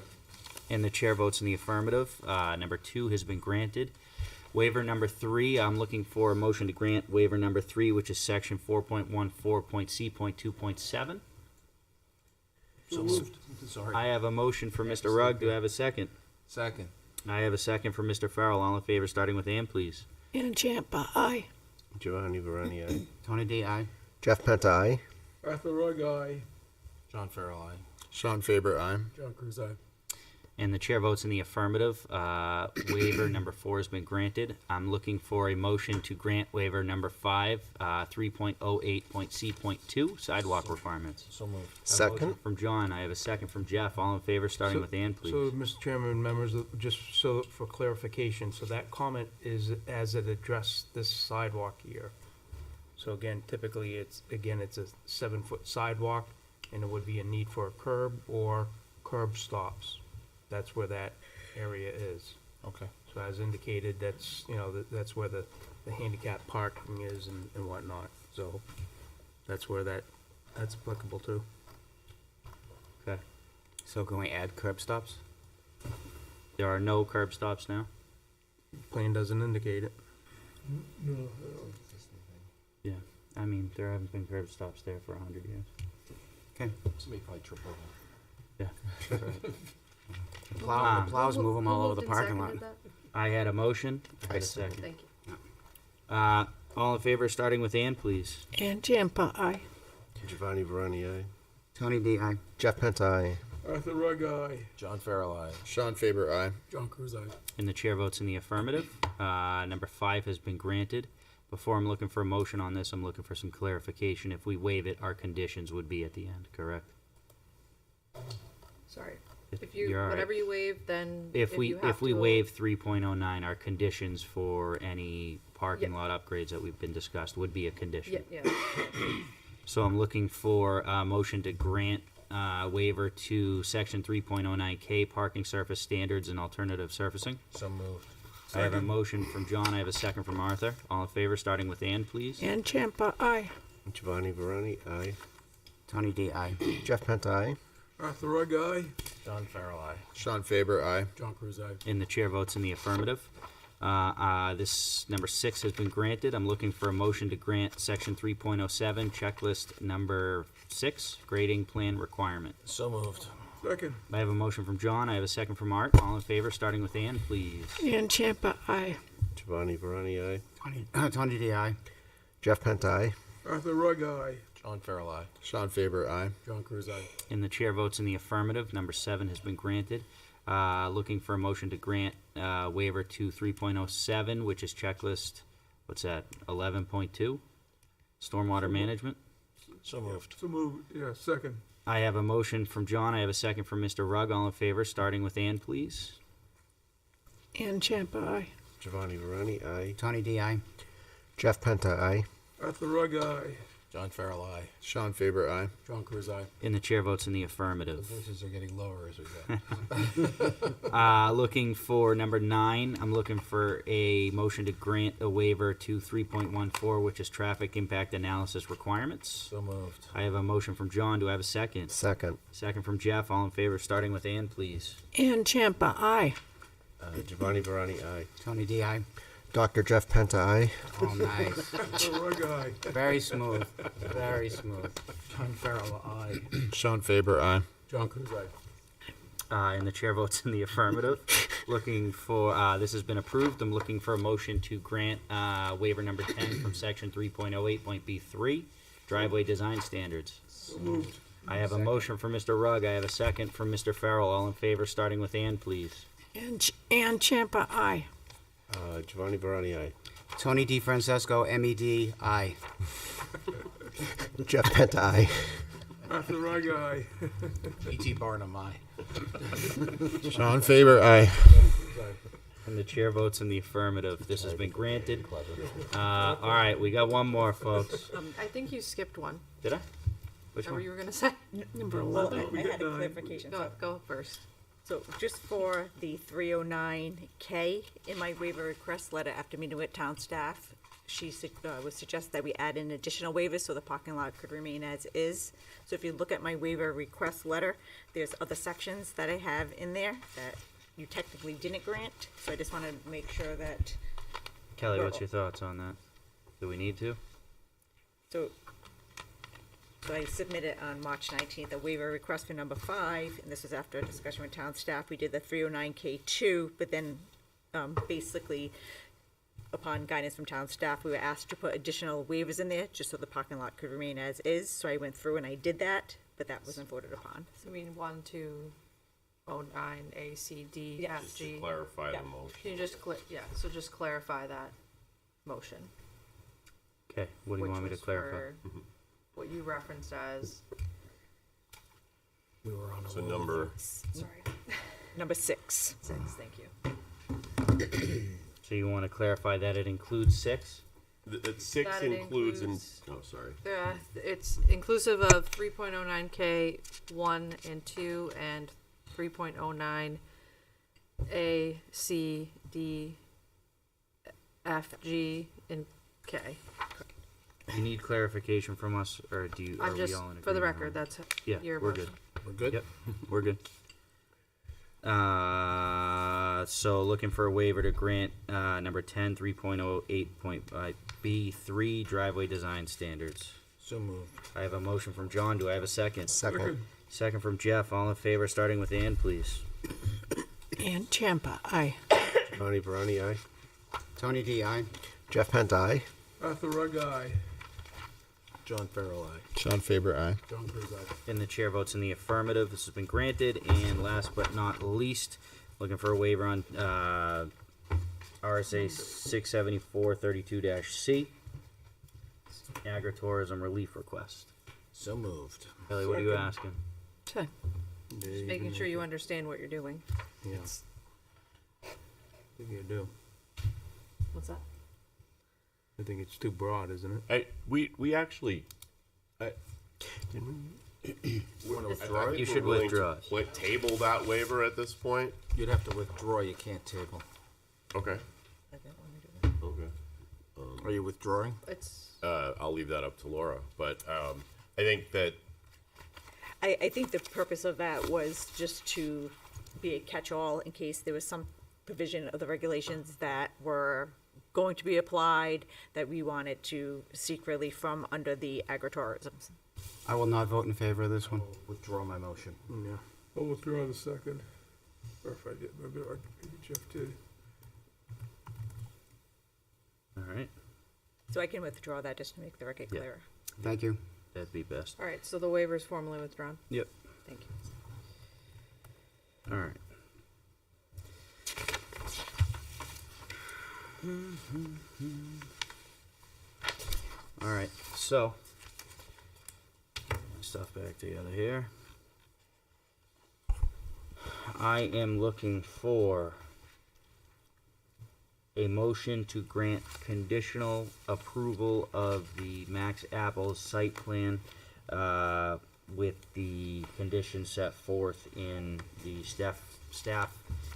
And the chair votes in the affirmative. Number 2 has been granted. Waiver number 3, I'm looking for a motion to grant waiver number 3, which is section 4.14.c.2.7. So moved. Sorry. I have a motion for Mr. Rugg. Do I have a second? Second. I have a second for Mr. Farrell. All in favor, starting with Ann, please. Ann Champa, aye. Giovanni Verani, aye. Tony D, aye. Jeff Penta, aye. Arthur Rugg, aye. John Farrell, aye. Sean Faber, aye. John Cruise, aye. And the chair votes in the affirmative. Waiver number 4 has been granted. I'm looking for a motion to grant waiver number 5, 3.08.c.2, sidewalk requirements. So moved. Second. From John, I have a second from Jeff. All in favor, starting with Ann, please. So, Mr. Chairman, members, just so for clarification, so that comment is as it addressed this sidewalk here. So again, typically, it's a 7-foot sidewalk, and it would be a need for a curb or curb stops. That's where that area is. Okay. So as indicated, that's, that's where the handicap parking is and whatnot. So that's where that's applicable to. Okay. So can we add curb stops? There are no curb stops now? Plan doesn't indicate it. No, Yeah. I mean, there haven't been curb stops there for 100 years. Okay. Somebody probably tripped over. Yeah. The plows move them all over the parking lot. I had a motion. I had a second. second. Thank you. All in favor, starting with Ann, please. Ann Champa, aye. Giovanni Verani, aye. Tony D, aye. Jeff Penta, aye. Arthur Rugg, aye. John Farrell, aye. Sean Faber, aye. John Cruise, aye. And the chair votes in the affirmative. Number 5 has been granted. Before I'm looking for a motion on this, I'm looking for some clarification. If we waive it, our conditions would be at the end, correct? Sorry. If If you, you're all right. whatever you waive, then If you we have to- waive 3.09, our conditions for any parking lot upgrades that we've been discussed would be a condition. Yeah, yeah. So I'm looking for a motion to grant waiver to section 3.09K parking surface standards and alternative surfacing. So moved. I have a motion from John. I have a second from Arthur. All in favor, starting with Ann, please. Ann Champa, aye. Giovanni Verani, aye. Tony D, aye. Jeff Penta, aye. Arthur Rugg, aye. John Farrell, aye. Sean Faber, aye. John Cruise, aye. And the chair votes in the affirmative. This number 6 has been granted. I'm looking for a motion to grant section 3.07 checklist number 6 grading plan requirement. So moved. Second. I have a motion from John. I have a second from Art. All in favor, starting with Ann, please. Ann Champa, aye. Giovanni Verani, aye. Tony D, aye. Jeff Penta, aye. Arthur Rugg, aye. John Farrell, aye. Sean Faber, aye. John Cruise, aye. And the chair votes in the affirmative. Number 7 has been granted. Looking for a motion to grant waiver to 3.07, which is checklist, what's that, 11.2? Stormwater management. So moved. So moved, yeah, second. I have a motion from John. I have a second from Mr. Rugg. All in favor, starting with Ann, please. Ann Champa, aye. Giovanni Verani, aye. Tony D, aye. Jeff Penta, aye. Arthur Rugg, aye. John Farrell, aye. Sean Faber, aye. John Cruise, aye. And the chair votes in the The affirmative. voices are getting lower as we go. Looking for number 9, I'm looking for a motion to grant a waiver to 3.14, which is traffic impact analysis requirements. So moved. I have a motion from John. Do I have a second? Second. Second from Jeff. All in favor, starting with Ann, please. Ann Champa, aye. Giovanni Barani, aye. Tony D, aye. Dr. Jeff Penta, aye. Oh, nice. The right guy. Very smooth, very smooth. John Farrell, aye. Sean Faber, aye. John Cruz, aye. And the chair votes in the affirmative. Looking for, this has been approved. I'm looking for a motion to grant waiver number 10 from section 3.08.B3, driveway design standards. Moved. I have a motion from Mr. Rugg. I have a second from Mr. Farrell. All in favor, starting with Ann, please. And Champa, aye. Giovanni Barani, aye. Tony D. Francesco, MED, aye. Jeff Penta, aye. That's the right guy. E.T. Barnum, aye. Sean Faber, aye. And the chair votes in the affirmative. This has been granted. All right, we got one more, folks. I think you skipped one. Did I? Which Whatever one? you were gonna say. Number Well, 11. we I got had a nine. clarification. Go first. So just for the 309K, in my waiver request letter after meeting with town staff, she would suggest that we add in additional waivers so the parking lot could remain as is. So if you look at my waiver request letter, there's other sections that I have in there that you technically didn't grant. So I just want to make sure that, Kelly, what's your thoughts on that? Do we need to? so I submitted on March 19th a waiver request for number 5, and this was after a discussion with town staff. We did the 309K2, but then basically, upon guidance from town staff, we were asked to put additional waivers in there just so the parking lot could remain as is. So I went through and I did that, but that wasn't voted upon. So we need 1, 2, 09, A, C, D, Yeah. F, Just G. to clarify Yeah. the motion. Can you just so just clarify that motion. Okay, what do you which want me to was clarify? for What you referenced as, We were on a So roll. number, sorry, Number 6. 6, thank you. So you want to clarify that it includes 6? that 6 That it includes, includes- oh, sorry. It's inclusive of 3.09K 1 and 2 and 3.09 A, C, D, F, G, and K. You need clarification from us, or do you, are I'm we just, all in agreement? for the on record, it? that's Yeah, your we're motion. good. We're good? Yep, we're good. So looking for a waiver to grant, number 10, 3.08.B3 driveway design standards. So moved. I have a motion from John. Do I have a second? Second. Second from Jeff. All in favor, starting with Ann, please. And Champa, aye. Giovanni Barani, aye. Tony D, aye. Jeff Penta, aye. That's the right guy. John Farrell, aye. Sean Faber, aye. John Cruz, aye. And the chair votes in the affirmative. This has been granted. And last but not least, looking for a waiver on RSA 674-32-C, agritourism relief request. So moved. Kelly, what are you asking? Just making sure you understand what you're doing. Yeah. I think you do. What's that? I think it's too broad, isn't it? We actually, Wanna withdraw it? You should withdraw it. Table that waiver at this point? You'd have to withdraw, you can't table. Okay. Okay. Are you withdrawing? It's, I'll leave that up to Laura, but, I think that, I think the purpose of that was just to be a catch-all in case there was some provision of the regulations that were going to be applied that we wanted to seek relief from under the agritourism. I will not vote in favor of this one. Withdraw my motion. Yeah. I'll withdraw the second. Or if I did, maybe Jeff did. All right. So I can withdraw that just to make the record Yeah. clearer. Thank you. That'd be best. all right, so the waiver is formally withdrawn. Yep. Thank you. All right. All right, so get my stuff back together here. I am looking for a motion to grant conditional approval of the Max Apples site plan with the conditions set forth in the staff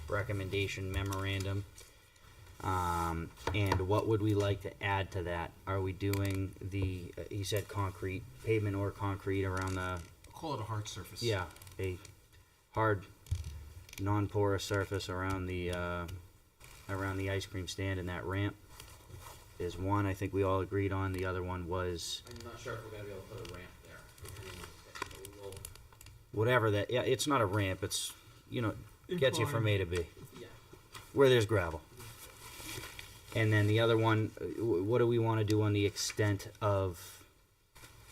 recommendation memorandum. And what would we like to add to that? Are we doing the, he said concrete, pavement or concrete around the, Call it a hard surface. yeah, a hard non-porous surface around the ice cream stand and that ramp is one I think we all agreed on. The other one was I'm not sure if we're gonna be able to put a ramp there. But we will- whatever that, yeah, it's not a ramp, it's, gets you from A to B, Yeah. where there's gravel. And then the other one, what do we want to do on the extent of,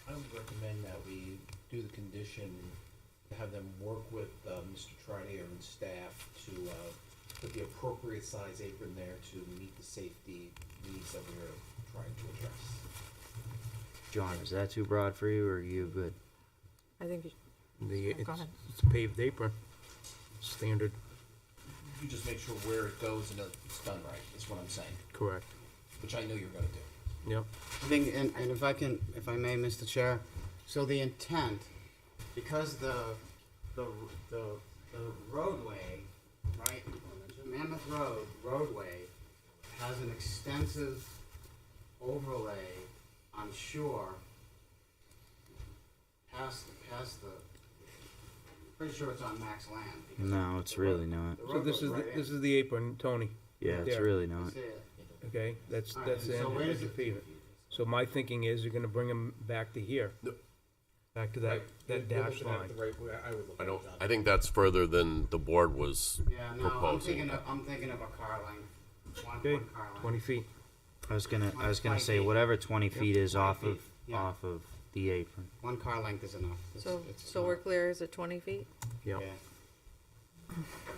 I would recommend that we do the condition, have them work with Mr. Tridier and staff to put the appropriate size apron there to meet the safety needs that we're trying to address. John, is that too broad for you, or are you good? I think you Go ahead. It's a paved apron, standard. You just make sure where it goes and it's done right, is what I'm saying, Correct. which I know you're gonna do. Yep. I think, and if I may, Mr. Chair, so the intent, because the roadway, right, Mammoth Road roadway has an extensive overlay on shore past the, pretty sure it's on Max land. because No, it's really not. the So road this goes is, right in. this is the apron, Tony. Yeah, right it's there. really not. That's it. Okay, that's All right, the so end where of does the it- pavement. So my thinking is you're gonna bring them back to here. Back to that dash line. I think that's further than the board was Yeah, no, proposing. I'm thinking of a car length, Okay, one car length. 20 feet. I was gonna 20 say feet. whatever 20 Yep, feet is 20 off of, feet, yeah. off of the apron. One car length is enough. So we're clear, is it 20 feet? Yep.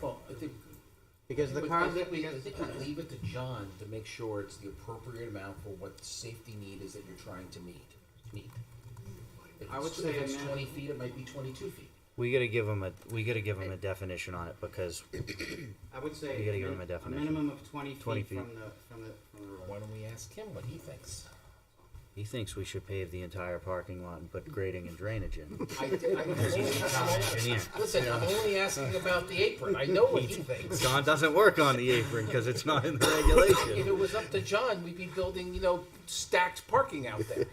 Well, I think. Because the but car, I think we leave it to John to make sure it's the appropriate amount for what the safety need is that you're trying to meet. If I would say if it's a min- 20 feet, it might be 22 feet. We gotta give them a definition on it, because I would say You gotta give him a a definition. minimum of 20 20 feet feet. from the road. Why don't we ask him what he thinks? he thinks we should pave the entire parking lot and put grading and drainage in. Listen, I'm only asking about the apron. I know what he thinks. John doesn't work on the apron, because it's not in the If regulation. it was up to John, we'd be building, stacked parking out there.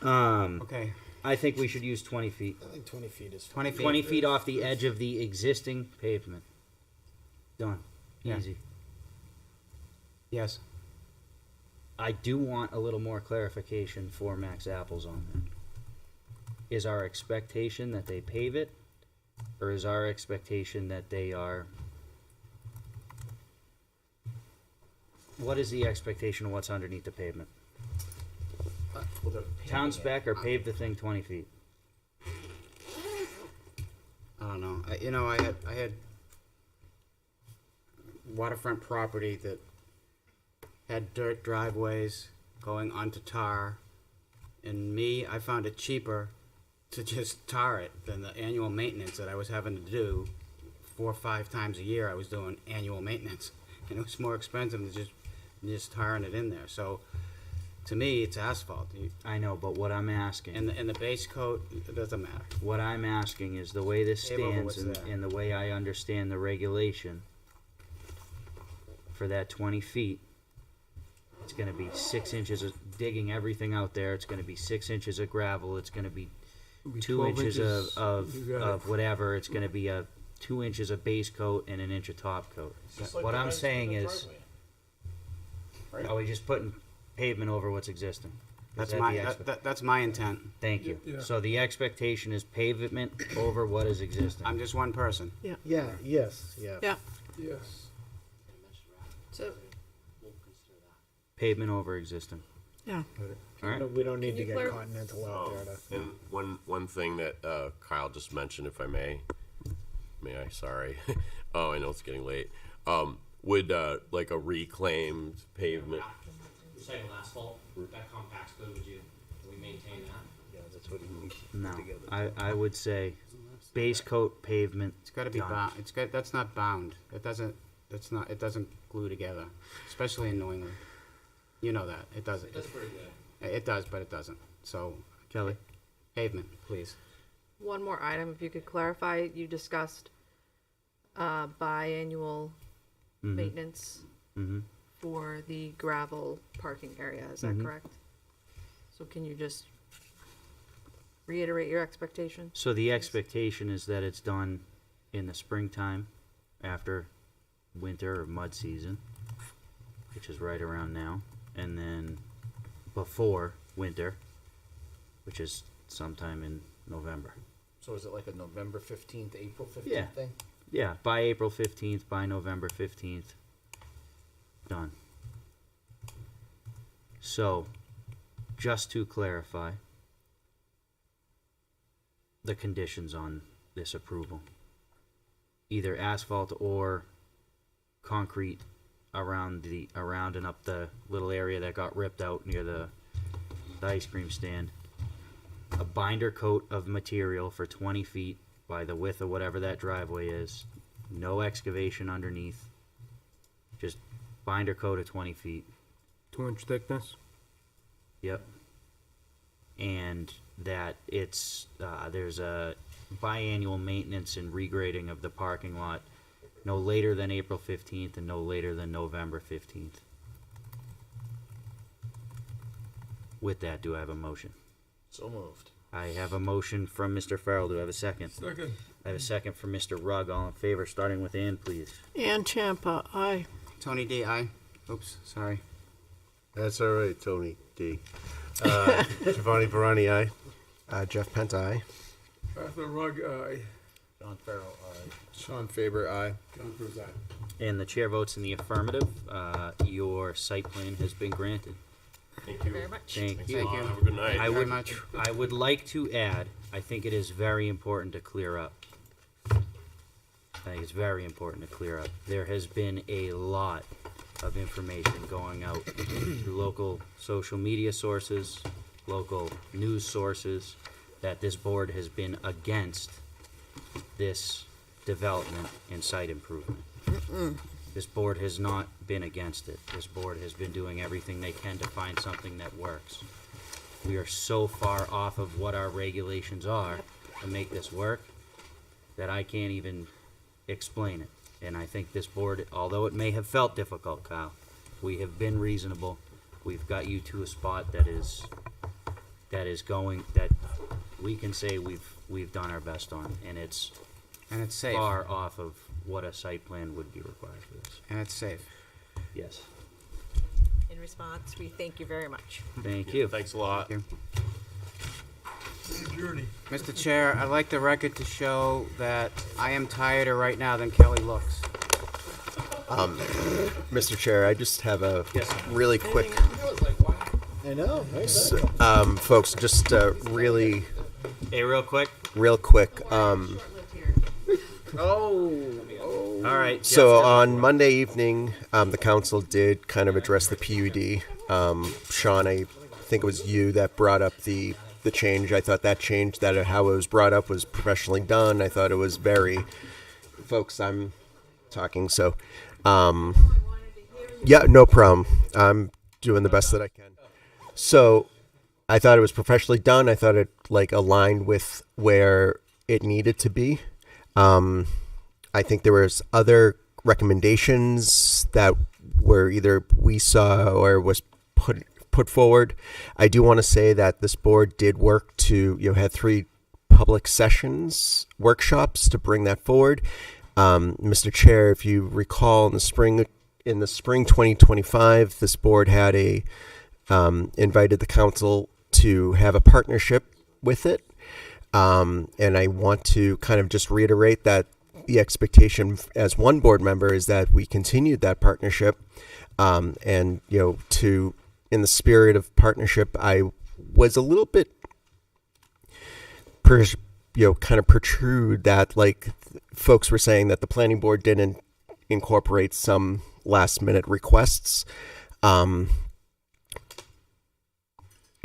Okay. I think we should use 20 feet. I think 20 feet is 20 feet. 20 feet off the edge of the existing pavement. Done. Yeah. Easy. Yes. I do want a little more clarification for Max Apples on that. Is our expectation that they pave it, or is our expectation that they are... What is the expectation of what's underneath the pavement? Well, they're Town paving it. spec or pave the thing 20 feet? I don't know. I had waterfront property that had dirt driveways going onto tar, and I found it cheaper to just tar it than the annual maintenance that I was having to do 4 or 5 times a year. I was doing annual maintenance, and it was more expensive than just tarring it in there. So, to me, it's asphalt. I know, but what I'm asking... And the base coat, it doesn't matter. What I'm asking is the way this Pave over stands what's and, there. and the way I understand the regulation for that 20 feet, it's gonna be 6 inches of digging everything out there. It's gonna be 6 inches of gravel. It's gonna be It'll be 2 12 inches inches. of You got it. of whatever. It's gonna be 2 inches of base coat and 1 inch of top coat. What I'm saying is, are we just putting pavement over what's existing? Is that the expect- That's my intent. Thank you. Yeah. So the expectation is pavement over what is existing. I'm just one person. Yeah, yes, yeah. Yeah. Yes. So, Pavement over existing. yeah. All right. We don't need Can to you get clar- Continental out there to. And one thing that Kyle just mentioned, if I may I? Sorry. Oh, I know it's getting late. Would like a reclaimed pavement? Recycled asphalt, that compacts good, would we maintain that? Yeah, that's what he needs No, together. I would say base coat pavement. It's got to be done. bound. That's not bound. It doesn't glue together, especially in New England. You know that. It doesn't. It does pretty good. It does, but it doesn't. So, Kelly? pavement, please. One more item, if you could clarify, you discussed biannual maintenance Mm-hmm. for the gravel parking area, is that correct? So can you just reiterate your expectation? So the expectation is that it's done in the springtime after winter or mud season, which is right around now, and then before winter, which is sometime in November. So is it like a November 15th, April 15th Yeah. thing? Yeah, by April 15th, by November 15th, done. So, just to clarify, the conditions on this approval. Either asphalt or concrete around and up the little area that got ripped out near the ice cream stand. A binder coat of material for 20 feet by the width of whatever that driveway is. No excavation underneath. Just binder coat of 20 feet. 2-inch thickness? Yep. And that there's a biannual maintenance and regrading of the parking lot no later than April 15th and no later than November 15th. With that, do I have a motion? So moved. I have a motion from Mr. Farrell. Do I have a second? Second. I have a second from Mr. Rugg. All in favor, starting with Ann, please. Ann Champa, aye. Tony D, aye. Oops, sorry. That's all right, Tony D. Giovanni Barani, aye. Jeff Penta, aye. Arthur Rugg, aye. John Farrell, aye. Sean Faber, aye. John Cruz, aye. And the chair votes in the affirmative. Your site plan has been granted. Thank you Very much. Thank you. Thank you. Have a good night. I very would, much. I would like to add, I think it is very important to clear up. I think it's very important to clear up. There has been a lot of information going out through local social media sources, local news sources, that this board has been against this development and site improvement. This board has not been against it. This board has been doing everything they can to find something that works. We are so far off of what our regulations are to make this work that I can't even explain it. And I think this board, although it may have felt difficult, Kyle, we have been reasonable. We've got you to a spot that is going, that we can say we've done our best on, and it's safe. far off of what a site plan would be required for this. And it's safe. Yes. In response, we thank you very much. Thank you. Thanks a lot. Thank you. Journey. Mr. Chair, I'd like the record to show that I am tireder right now than Kelly looks. Mr. Chair, I just have a really quick, I know. folks, just really, Hey, real quick. All right. So on Monday evening, the council did kind of address the PUD. Sean, I think it was you that brought up the change. I thought that change, that how it was brought up was professionally done. I thought it was very, folks, I'm talking, so, yeah, no problem. I'm doing the best that I can. So I thought it was professionally done. I thought it aligned with where it needed to be. I think there was other recommendations that were either we saw or was put forward. I do want to say that this board did work to, had 3 public sessions, workshops to bring that forward. Mr. Chair, if you recall, in the spring 2025, this board had invited the council to have a partnership with it. And I want to kind of just reiterate that the expectation as one board member is that we continued that partnership. And, in the spirit of partnership, I was a little bit, kind of protrude that, folks were saying that the planning board didn't incorporate some last minute requests. And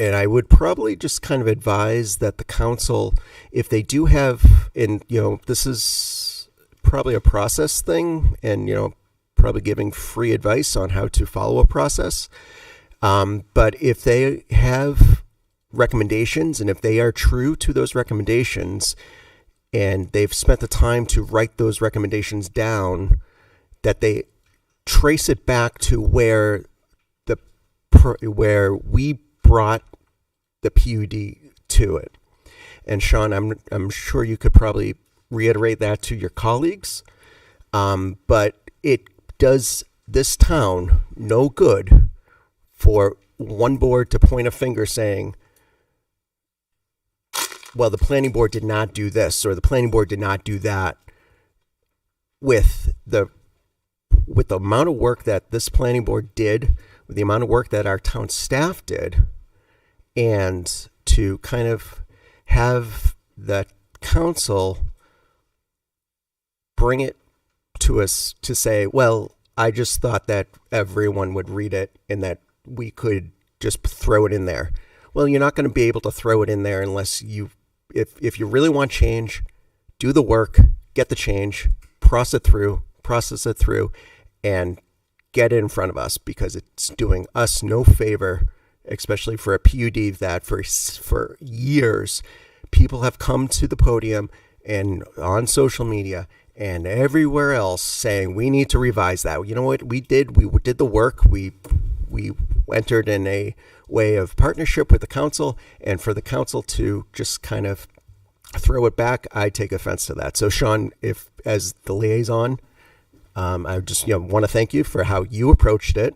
I would probably just kind of advise that the council, if they do have, this is probably a process thing, and, probably giving free advice on how to follow a process. But if they have recommendations, and if they are true to those recommendations, and they've spent the time to write those recommendations down, that they trace it back to where we brought the PUD to it. And Sean, I'm sure you could probably reiterate that to your colleagues. But it does this town no good for one board to point a finger saying, well, the planning board did not do this, or the planning board did not do that. With the amount of work that this planning board did, with the amount of work that our town staff did, and to kind of have the council bring it to us to say, well, I just thought that everyone would read it and that we could just throw it in there. Well, you're not going to be able to throw it in there unless if you really want change, do the work, get the change, process it through, and get it in front of us, because it's doing us no favor, especially for a PUD that for years people have come to the podium and on social media and everywhere else saying we need to revise that. You know what we did? We did the work. We entered in a way of partnership with the council, and for the council to just kind of throw it back, I take offense to that. So Sean, if as the liaison, I just want to thank you for how you approached it,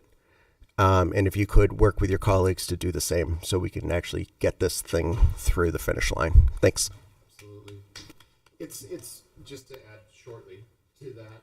and if you could work with your colleagues to do the same, so we can actually get this thing through the finish line. Thanks. Absolutely. It's just to add shortly to that.